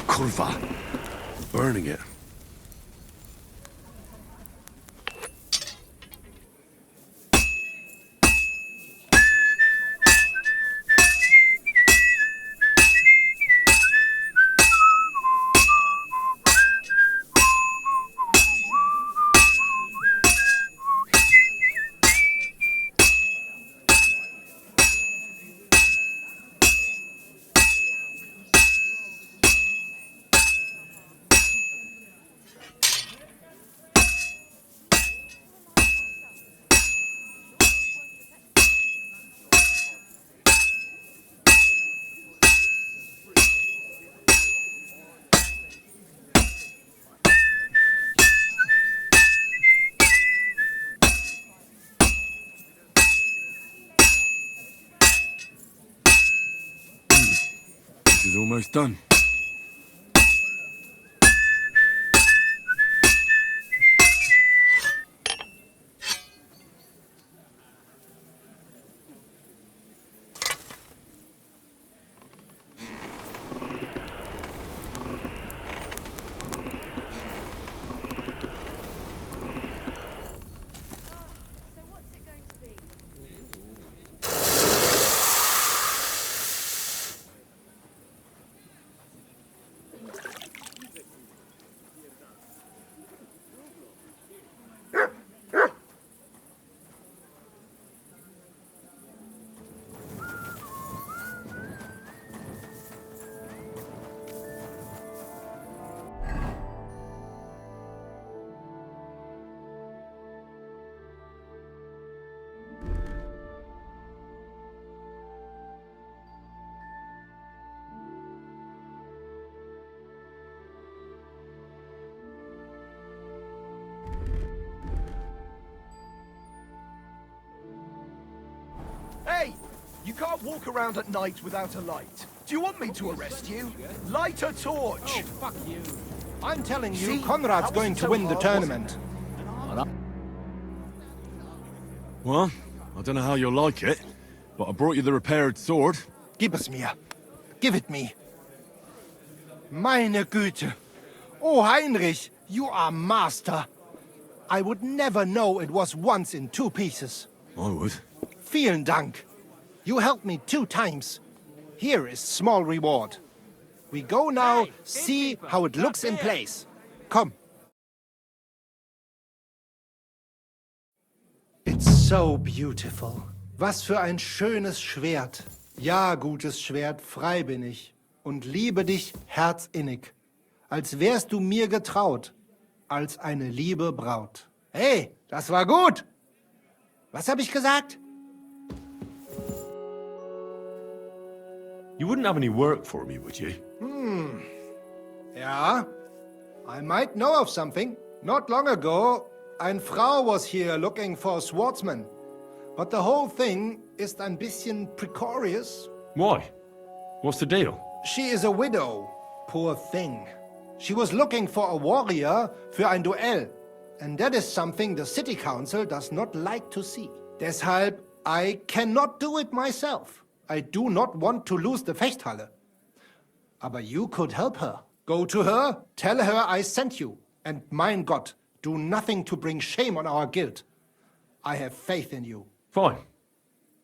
Kurva. Burning it. This is almost done.
Hey! You can't walk around at night without a light. Do you want me to arrest you? Light a torch!
Oh, fuck you. I'm telling you, Conrad's going to win the tournament.
Well, I don't know how you'll like it, but I brought you the repaired sword.
Gib es mir. Give it me. Meine Güte. Oh, Heinrich, you are master. I would never know it was once in 2 pieces.
I would.
Vielen Dank. You helped me 2 times. Here is small reward. We go now, see how it looks in place. Komm. It's so beautiful. Was für ein schönes Schwert. Ja, gutes Schwert, frei bin ich. Und liebe dich herzinnig. Als wärst du mir getraut. Als eine liebe Braut. Hey, das war gut. Was habe ich gesagt?
You wouldn't have any work for me, would you?
Ja, I might know of something. Not long ago, ein Frau was here looking for a swordsman. But the whole thing ist ein bisschen precarious.
Why?
What's the deal?
She is a widow. Poor thing. She was looking for a warrior für ein Duell. And that is something the city council does not like to see. Deshalb, I cannot do it myself. I do not want to lose the Fechthalle. Aber you could help her. Go to her, tell her I sent you. And mein Gott, do nothing to bring shame on our guild. I have faith in you.
Fine.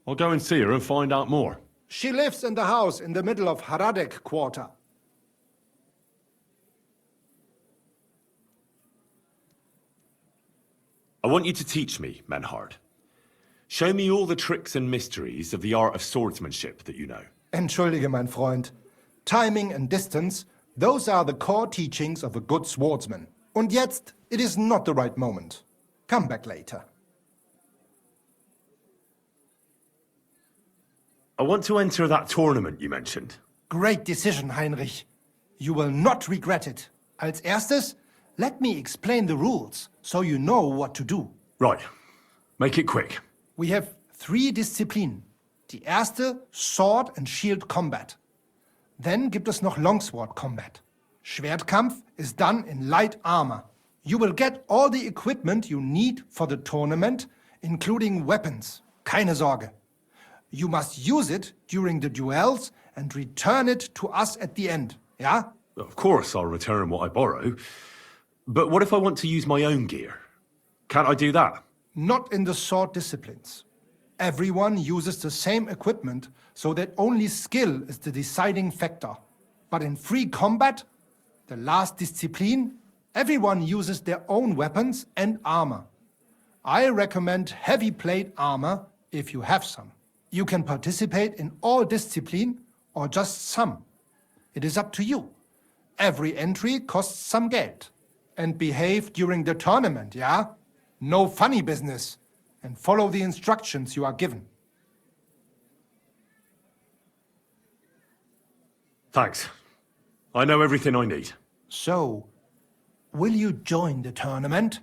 I'll go and see her and find out more.
She lives in the house in the middle of Haradek quarter.
I want you to teach me, Menhard. Show me all the tricks and mysteries of the art of swordsmanship that you know.
Entschuldige, mein Freund. Timing and distance, those are the core teachings of a good swordsman. Und jetzt, it is not the right moment. Come back later.
I want to enter that tournament you mentioned.
Great decision, Heinrich. You will not regret it. Als erstes, let me explain the rules, so you know what to do.
Right. Make it quick.
We have 3 Disziplinen. Die erste, Sword and Shield Combat. Then gibt es noch Longsword Combat. Schwertkampf is done in light armor. You will get all the equipment you need for the tournament, including weapons. Keine Sorge. You must use it during the duels and return it to us at the end, yeah?
Of course I'll return what I borrow. But what if I want to use my own gear? Can't I do that?
Not in the sword disciplines. Everyone uses the same equipment, so that only skill is the deciding factor. But in free combat, the last discipline, everyone uses their own weapons and armor. I recommend heavy plate armor if you have some. You can participate in all discipline or just some. It is up to you. Every entry costs some Geld. And behave during the tournament, yeah? No funny business. And follow the instructions you are given.
Thanks. I know everything I need.
So, will you join the tournament?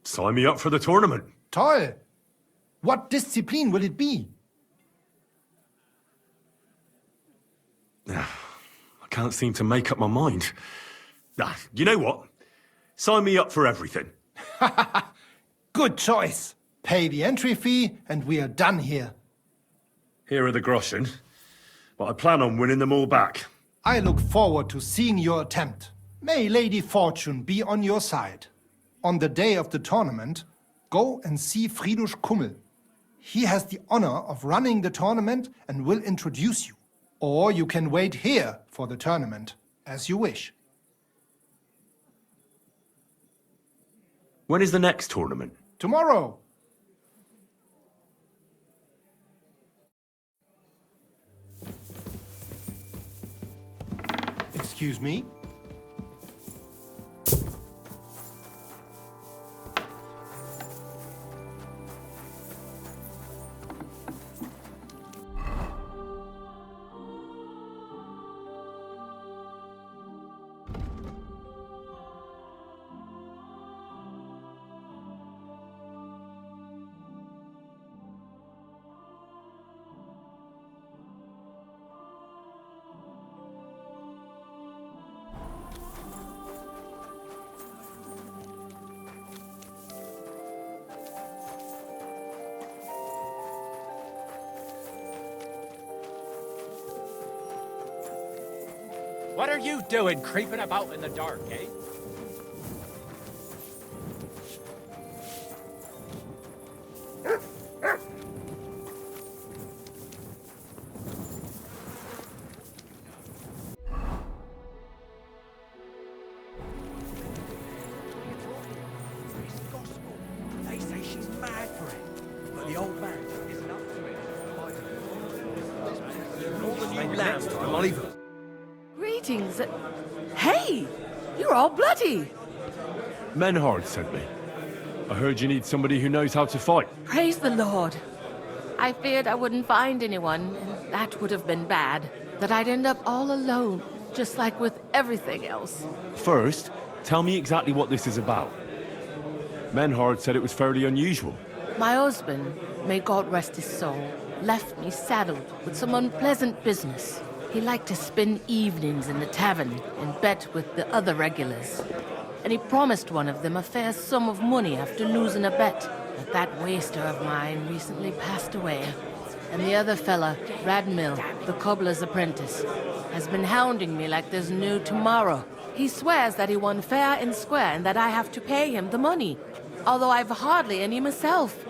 Sign me up for the tournament.
Toll! What discipline will it be?
I can't seem to make up my mind. You know what? Sign me up for everything.
Good choice. Pay the entry fee and we are done here.
Here are the groschen, but I plan on winning them all back.
I look forward to seeing your attempt. May Lady Fortune be on your side. On the day of the tournament, go and see Friedrich Kummel. He has the honor of running the tournament and will introduce you. Or you can wait here for the tournament, as you wish.
When is the next tournament?
Tomorrow. Excuse me?
What are you doing creeping about in the dark, eh?
They say she's mad for it, but the old man isn't up to it. All the new lambs time, Oliver.
Greetings. Hey! You're all bloody!
Menhard sent me. I heard you need somebody who knows how to fight.
Praise the Lord. I feared I wouldn't find anyone, and that would have been bad. That I'd end up all alone, just like with everything else.
First, tell me exactly what this is about. Menhard said it was fairly unusual.
My husband, may God rest his soul, left me saddled with some unpleasant business. He liked to spend evenings in the tavern and bet with the other regulars. And he promised one of them a fair sum of money after losing a bet. But that waster of mine recently passed away. And the other fella, Radmill, the cobbler's apprentice, has been hounding me like there's no tomorrow. He swears that he won fair and square and that I have to pay him the money, although I've hardly any myself.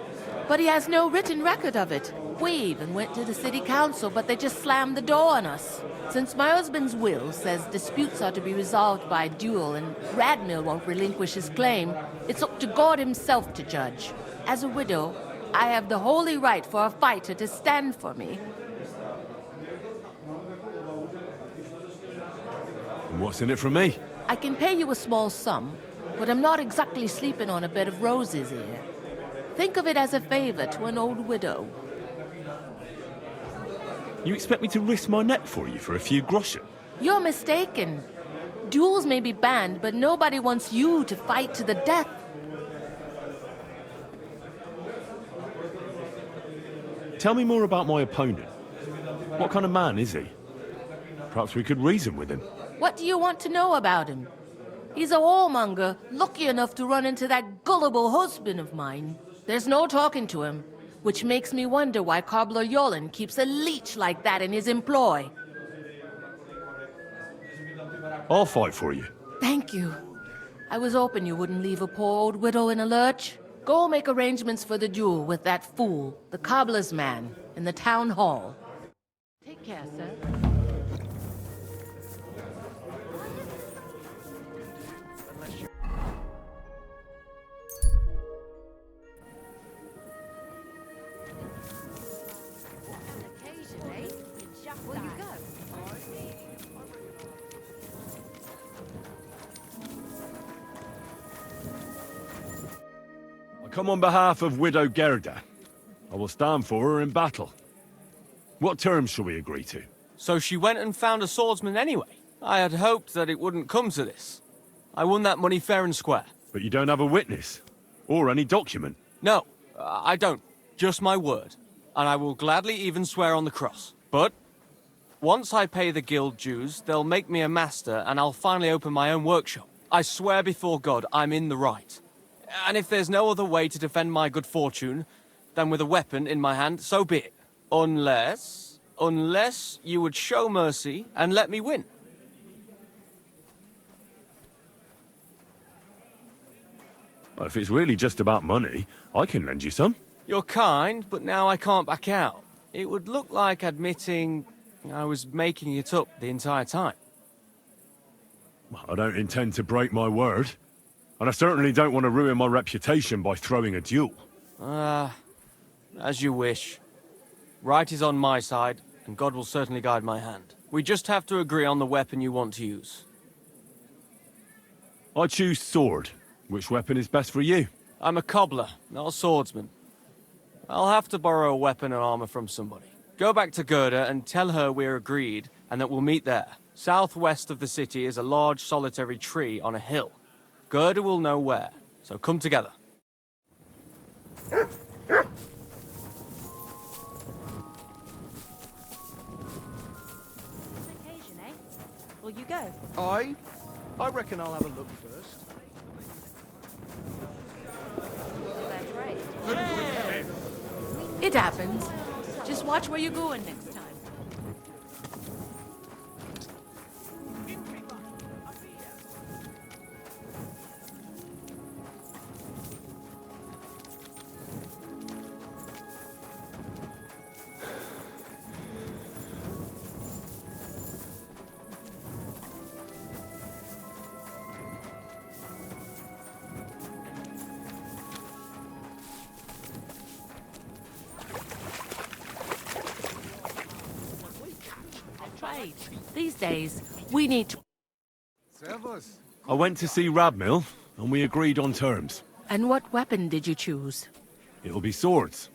But he has no written record of it. We even went to the city council, but they just slammed the door on us. Since my husband's will says disputes are to be resolved by duel and Radmill won't relinquish his claim, it's up to God himself to judge. As a widow, I have the holy right for a fighter to stand for me.
And what's in it for me?
I can pay you a small sum, but I'm not exactly sleeping on a bed of roses here. Think of it as a favor to an old widow.
You expect me to risk my neck for you for a few groschen?
You're mistaken. Duels may be banned, but nobody wants you to fight to the death.
Tell me more about my opponent. What kind of man is he? Perhaps we could reason with him.
What do you want to know about him? He's a whoremonger, lucky enough to run into that gullible husband of mine. There's no talking to him, which makes me wonder why Cobbler Yolen keeps a leech like that in his employ.
I'll fight for you.
Thank you. I was hoping you wouldn't leave a poor old widow in a lurch. Go make arrangements for the duel with that fool, the cobbler's man, in the town hall. Take care, sir.
Come on behalf of Widow Gerda. I will stand for her in battle. What terms shall we agree to?
So she went and found a swordsman anyway? I had hoped that it wouldn't come to this. I won that money fair and square.
But you don't have a witness? Or any document?
No, I don't. Just my word. And I will gladly even swear on the cross. But once I pay the guild dues, they'll make me a master and I'll finally open my own workshop. I swear before God I'm in the right. And if there's no other way to defend my good fortune than with a weapon in my hand, so be it. Unless you would show mercy and let me win.
Well, if it's really just about money, I can lend you some.
You're kind, but now I can't back out. It would look like admitting I was making it up the entire time.
Well, I don't intend to break my word. And I certainly don't want to ruin my reputation by throwing a duel.
As you wish. Right is on my side, and God will certainly guide my hand. We just have to agree on the weapon you want to use.
I choose sword. Which weapon is best for you?
I'm a cobbler, not a swordsman. I'll have to borrow a weapon and armor from somebody. Go back to Gerda and tell her we're agreed, and that we'll meet there. Southwest of the city is a large solitary tree on a hill. Gerda will know where, so come together.
Occasion, eh? Will you go?
I reckon I'll have a look first.
That's right.
It happens. Just watch where you're going next time. These days, we need to...
Servus.
I went to see Radmill, and we agreed on terms.
And what weapon did you choose?
It'll be swords.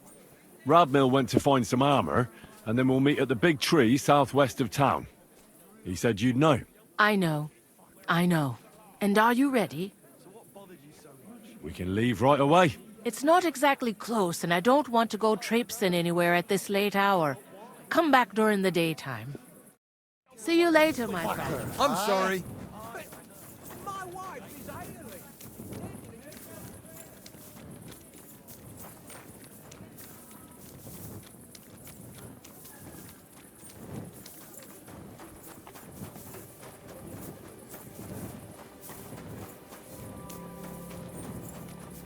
Radmill went to find some armor, and then we'll meet at the big tree southwest of town. He said you'd know.
I know. I know. And are you ready?
We can leave right away.
It's not exactly close, and I don't want to go traipsing anywhere at this late hour. Come back during the daytime. See you later, my friend.
I'm sorry.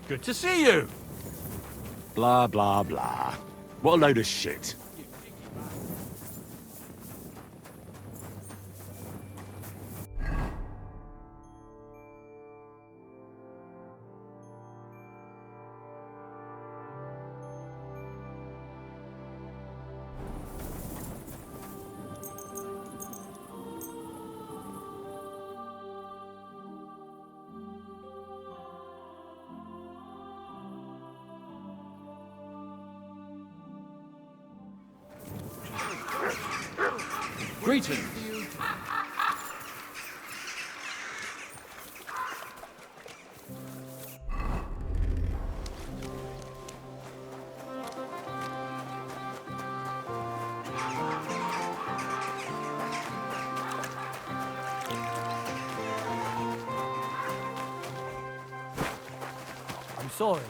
Good to see you. Blah, blah, blah. What a load of shit.
Greetings.
I'm sorry.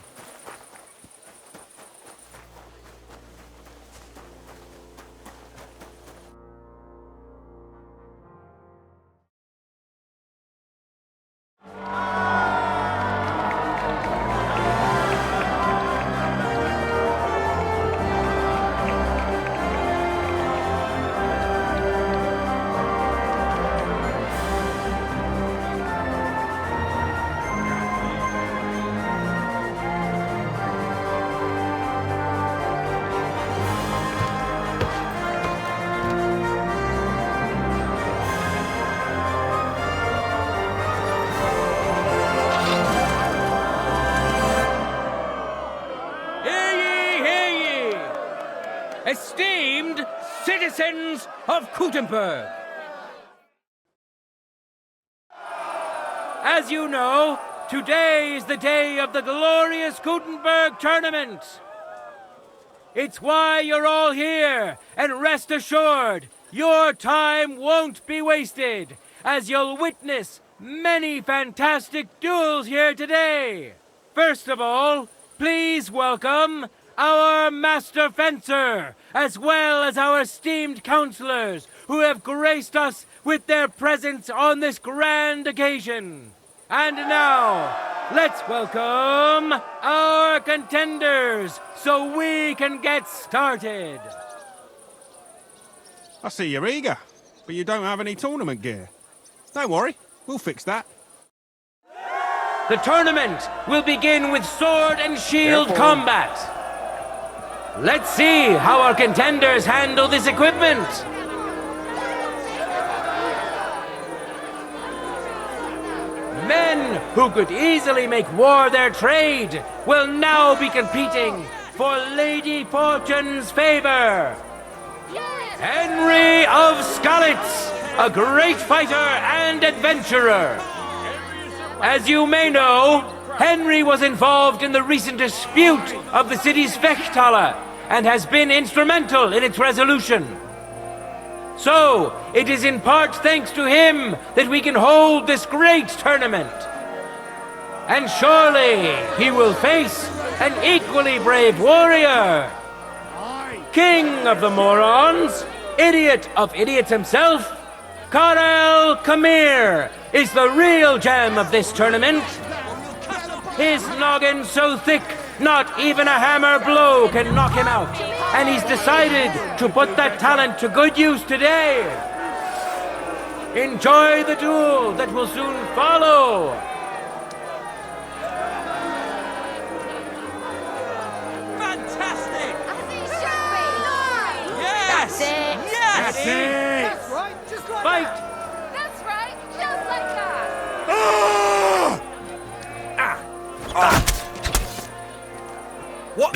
Esteemed citizens of Gutenberg. As you know, today is the day of the glorious Gutenberg tournament. It's why you're all here, and rest assured, your time won't be wasted, as you'll witness many fantastic duels here today. First of all, please welcome our Master Fencer, as well as our esteemed counselors who have graced us with their presence on this grand occasion. And now, let's welcome our contenders so we can get started.
I see you're eager, but you don't have any tournament gear. Don't worry, we'll fix that.
The tournament will begin with sword and shield combat. Let's see how our contenders handle this equipment. Men who could easily make war their trade will now be competing for Lady Fortune's favor. Henry of Skalitz, a great fighter and adventurer. As you may know, Henry was involved in the recent dispute of the city's Fechthalle and has been instrumental in its resolution. So, it is in part thanks to him that we can hold this great tournament. And surely he will face an equally brave warrior. King of the Morons, idiot of idiots himself, Karel Kamir is the real gem of this tournament. His noggin so thick, not even a hammer blow can knock him out. And he's decided to put that talent to good use today. Enjoy the duel that will soon follow.
Fantastic!
Yes!
That's it!
Yes!
That's it!
That's
right, just like
Fight!
that! That's right, just like that!
What?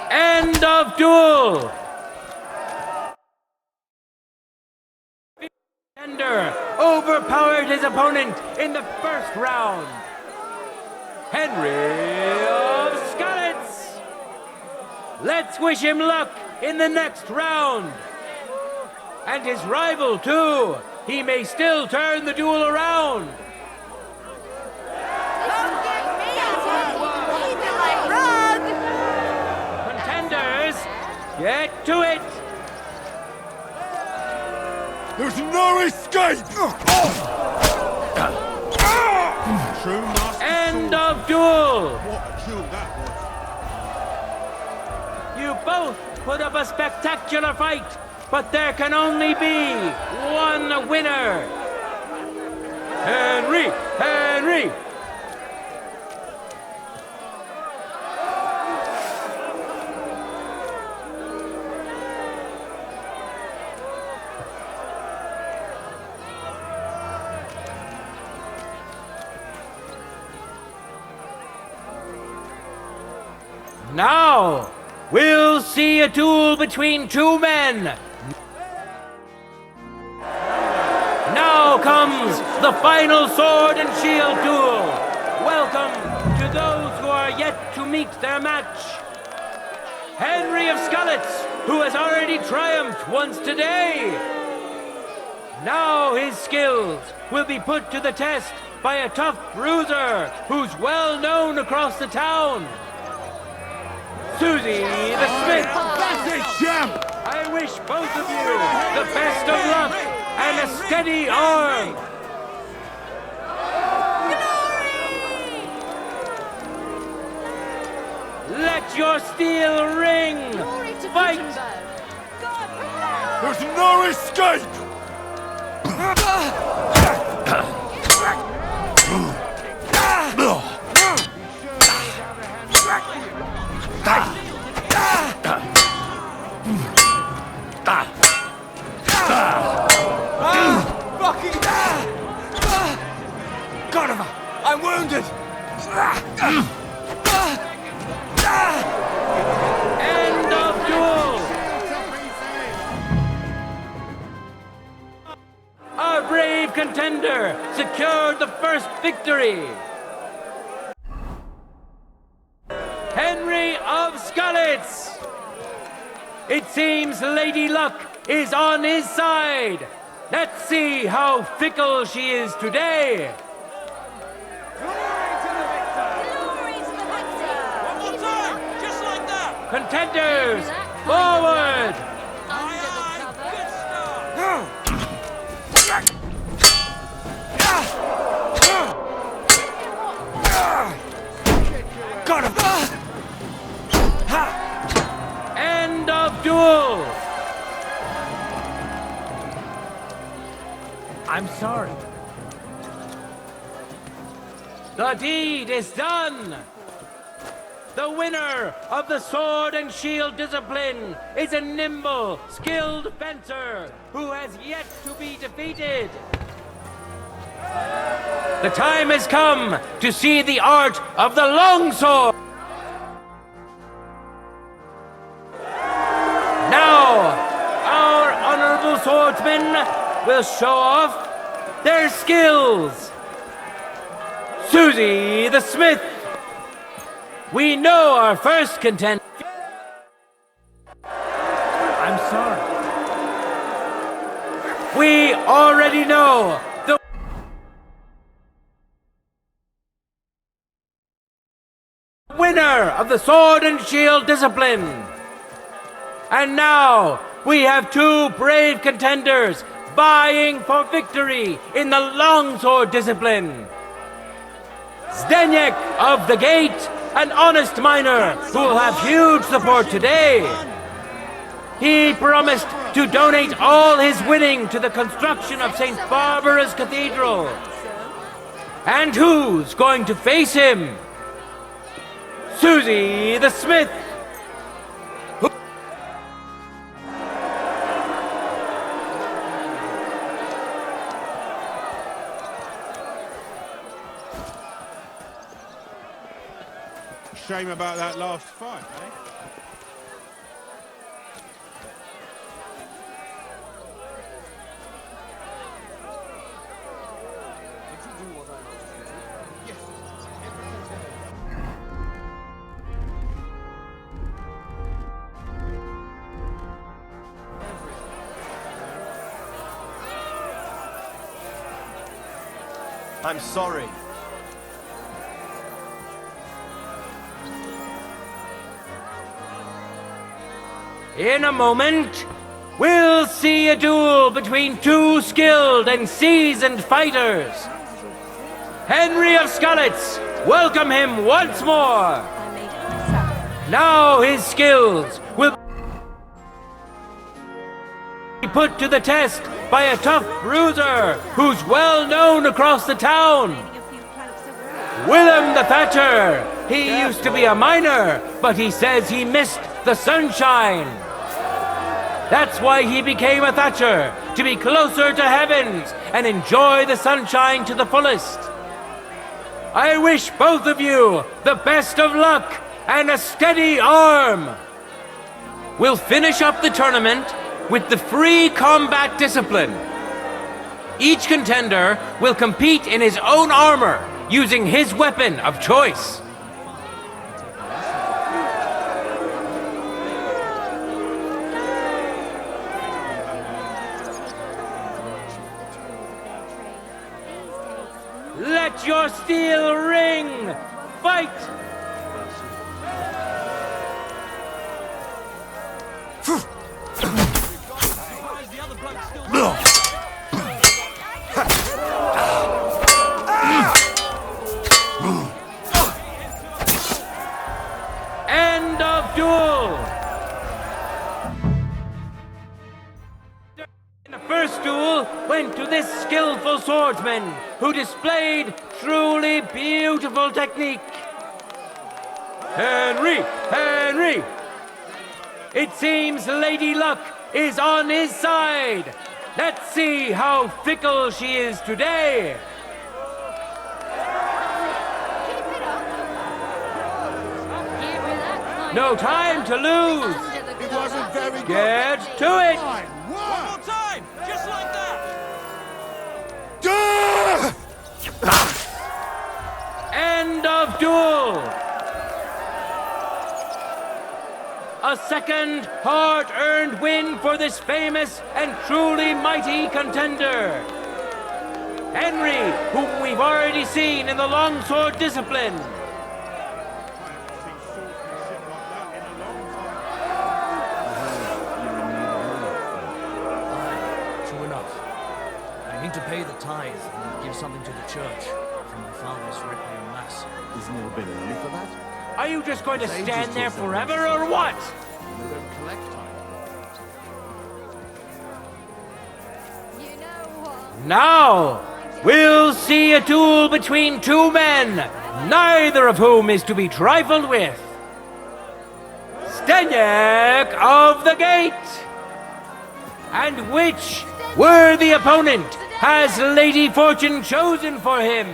End of duel! Contender overpowered his opponent in the first round, Henry of Skalitz. Let's wish him luck in the next round. And his rival, too. He may still turn the duel around. Contenders, get to it.
There's no escape!
End of duel.
What a duel that was.
You both put up a spectacular fight, but there can only be one winner. Henry! Henry! Now, we'll see a duel between two men. Now comes the final sword and shield duel. Welcome to those who are yet to meet their match. Henry of Skalitz, who has already triumphed once today. Now his skills will be put to the test by a tough bruiser who's well known across the town. Susie the Smith.
Classic champ!
I wish both of you the best of luck and a steady arm. Let your steel ring. Fight!
There's no escape!
God, I'm wounded!
End of duel! Our brave contender secured the first victory. Henry of Skalitz. It seems Lady Luck is on his side. Let's see how fickle she is today. Contenders, forward!
Got him!
End of duel! I'm sorry. The deed is done! The winner of the sword and shield discipline is a nimble, skilled fencer who has yet to be defeated. The time has come to see the art of the longsword. Now, our honorable swordsmen will show off their skills. Susie the Smith. We know our first contender. I'm sorry. We already know the winner of the sword and shield discipline. And now we have two brave contenders vying for victory in the longsword discipline. Zdeněk of the Gate, an honest miner who will have huge support today. He promised to donate all his winning to the construction of St. Barbara's Cathedral. And who's going to face him? Susie the Smith.
Shame about that last fight, eh?
I'm sorry.
In a moment, we'll see a duel between two skilled and seasoned fighters. Henry of Skalitz, welcome him once more. Now his skills will be put to the test by a tough bruiser who's well known across the town. Willem the Thatcher. He used to be a miner, but he says he missed the sunshine. That's why he became a Thatcher, to be closer to heavens and enjoy the sunshine to the fullest. I wish both of you the best of luck and a steady arm. We'll finish up the tournament with the free combat discipline. Each contender will compete in his own armor, using his weapon of choice. Let your steel ring! Fight! End of duel! The first duel went to this skillful swordsman who displayed truly beautiful technique. Henry! Henry! It seems Lady Luck is on his side. Let's see how fickle she is today. No time to lose.
It wasn't very good.
Get to it.
One more time, just like that.
End of duel. A second hard-earned win for this famous and truly mighty contender. Henry, whom we've already seen in the longsword discipline.
True enough. I need to pay the tithe and give something to the church from my father's requiem mass.
Isn't there a bit early for that?
Are you just going to stand there forever or what?
They don't collect
Now, we'll see a duel between two men, neither of whom is to be trifled with. Steniek of the Gate! And which worthy opponent has Lady Fortune chosen for him?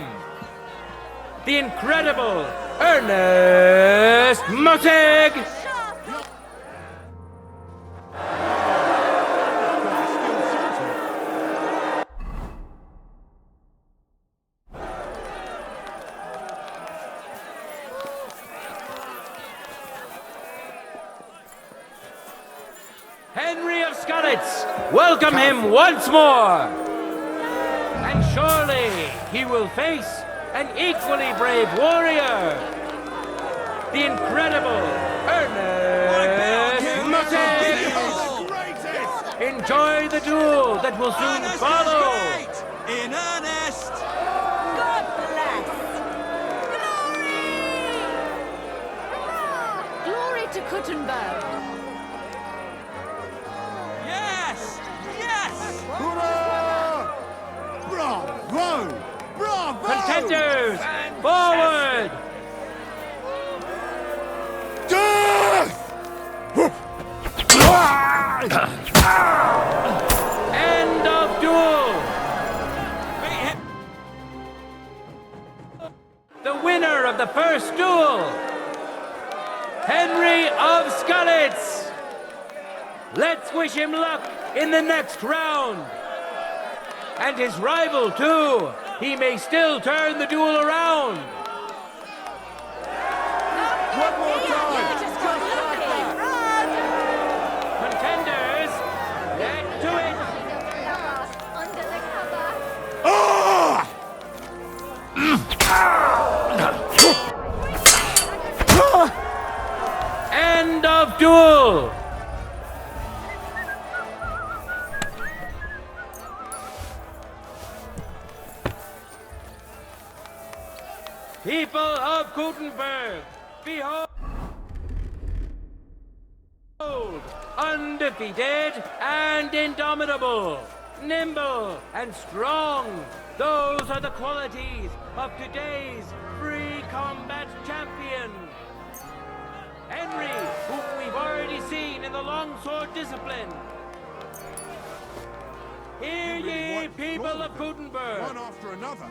The incredible Ernest Mossig! Henry of Skalitz, welcome him once more! And surely he will face an equally brave warrior, the incredible Ernest Mossig! Enjoy the duel that will soon follow!
In earnest!
God bless! Glory! Glory to Kuttenberg!
Yes! Yes!
Hurrah! Bravo! Bravo!
Contenders, forward! End of duel! The winner of the first duel, Henry of Skalitz! Let's wish him luck in the next round! And his rival, too! He may still turn the duel around!
One more time!
Contenders, get to it! duel! People of Gutenberg, behold, undefeated and indomitable, nimble and strong. Those are the qualities of today's free combat champion. Henry, whom we've already seen in the longsword discipline. Hear ye, people of Gutenberg.
One after another.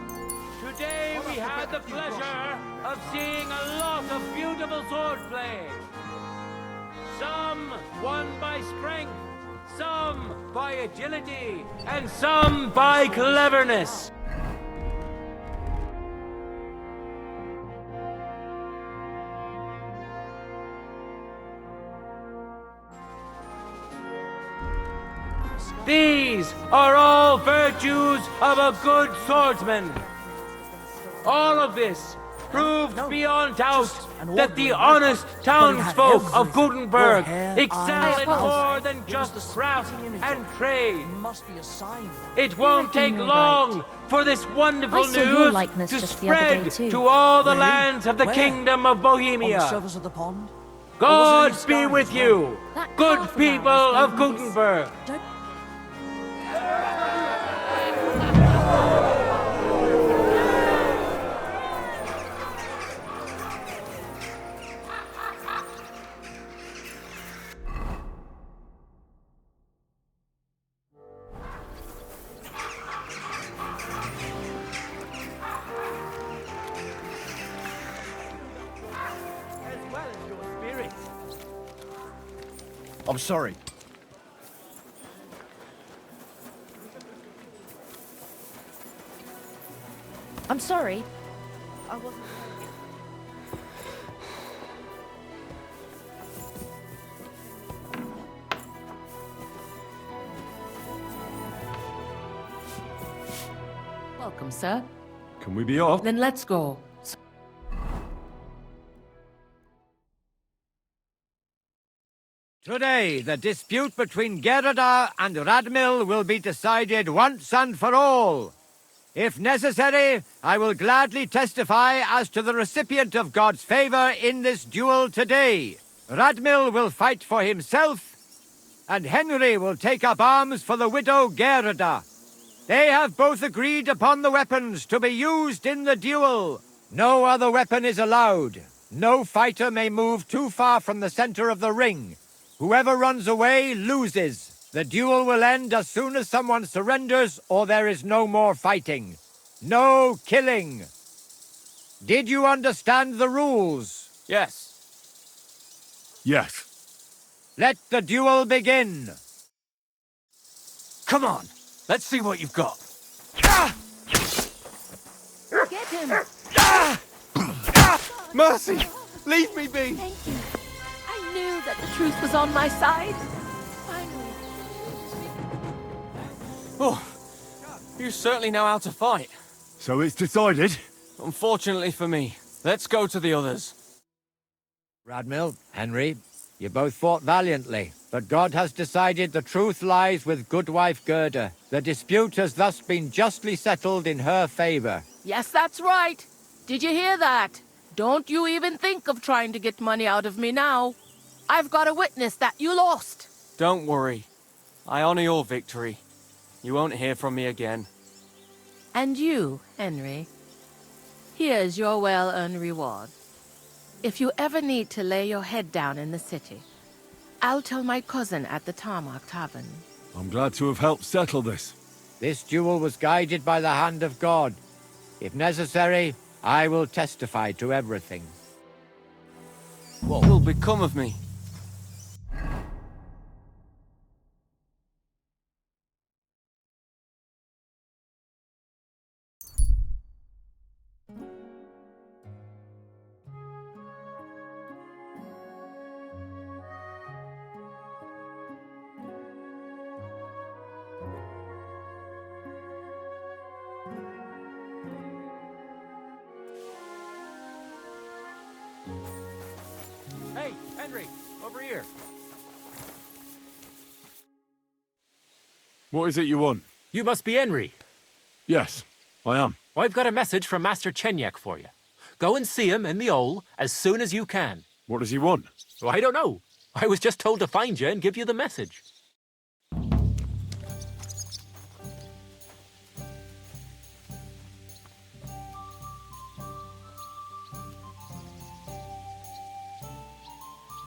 Today we had the pleasure of seeing a lot of beautiful swordplay. Some won by strength, some by agility, and some by cleverness. These are all virtues of a good swordsman. All of this proved beyond doubt that the honest townsfolk of Gutenberg excel in more than just craft and trade. It won't take long for this wonderful
I saw your
news
likeness
to
just the other day,
spread
too.
to all the
Really?
lands of the
Where?
Kingdom of Bohemia.
On the surface of the pond?
God
Or was it
be
in the
with
sky?
you, good
calf of
people
ours
of
gave me this.
Gutenberg. As well as your spirit.
I'm sorry.
I'm sorry. I wasn't...
Welcome, sir.
Can we be off?
Then let's go.
Today, the dispute between Gerda and Radmil will be decided once and for all. If necessary, I will gladly testify as to the recipient of God's favor in this duel today. Radmil will fight for himself, and Henry will take up arms for the widow Gerda. They have both agreed upon the weapons to be used in the duel. No other weapon is allowed. No fighter may move too far from the center of the ring. Whoever runs away loses. The duel will end as soon as someone surrenders or there is no more fighting. No killing. Did you understand the rules?
Yes.
Yes.
Let the duel begin.
Come on, let's see what you've got.
Get him!
Mercy! Leave me be!
Thank you. I knew that the truth was on my side. Finally.
Oh, you certainly know how to fight.
So it's decided?
Unfortunately for me. Let's go to the others.
Radmil, Henry, you both fought valiantly, but God has decided the truth lies with Goodwife Gerda. The dispute has thus been justly settled in her favor.
Yes, that's right. Did you hear that? Don't you even think of trying to get money out of me now. I've got a witness that you lost.
Don't worry. I honor your victory. You won't hear from me again.
And you, Henry. Here's your well-earned reward. If you ever need to lay your head down in the city, I'll tell my cousin at the Tarmac Tavern.
I'm glad to have helped settle this.
This duel was guided by the hand of God. If necessary, I will testify to everything.
What will become of me? Hey, Henry! Over here.
What is it you want?
You must be Henry.
Yes, I am.
I've got a message from Master Chenyek for you. Go and see him in the Ole as soon as you can.
What does he want?
Well, I don't know. I was just told to find you and give you the message.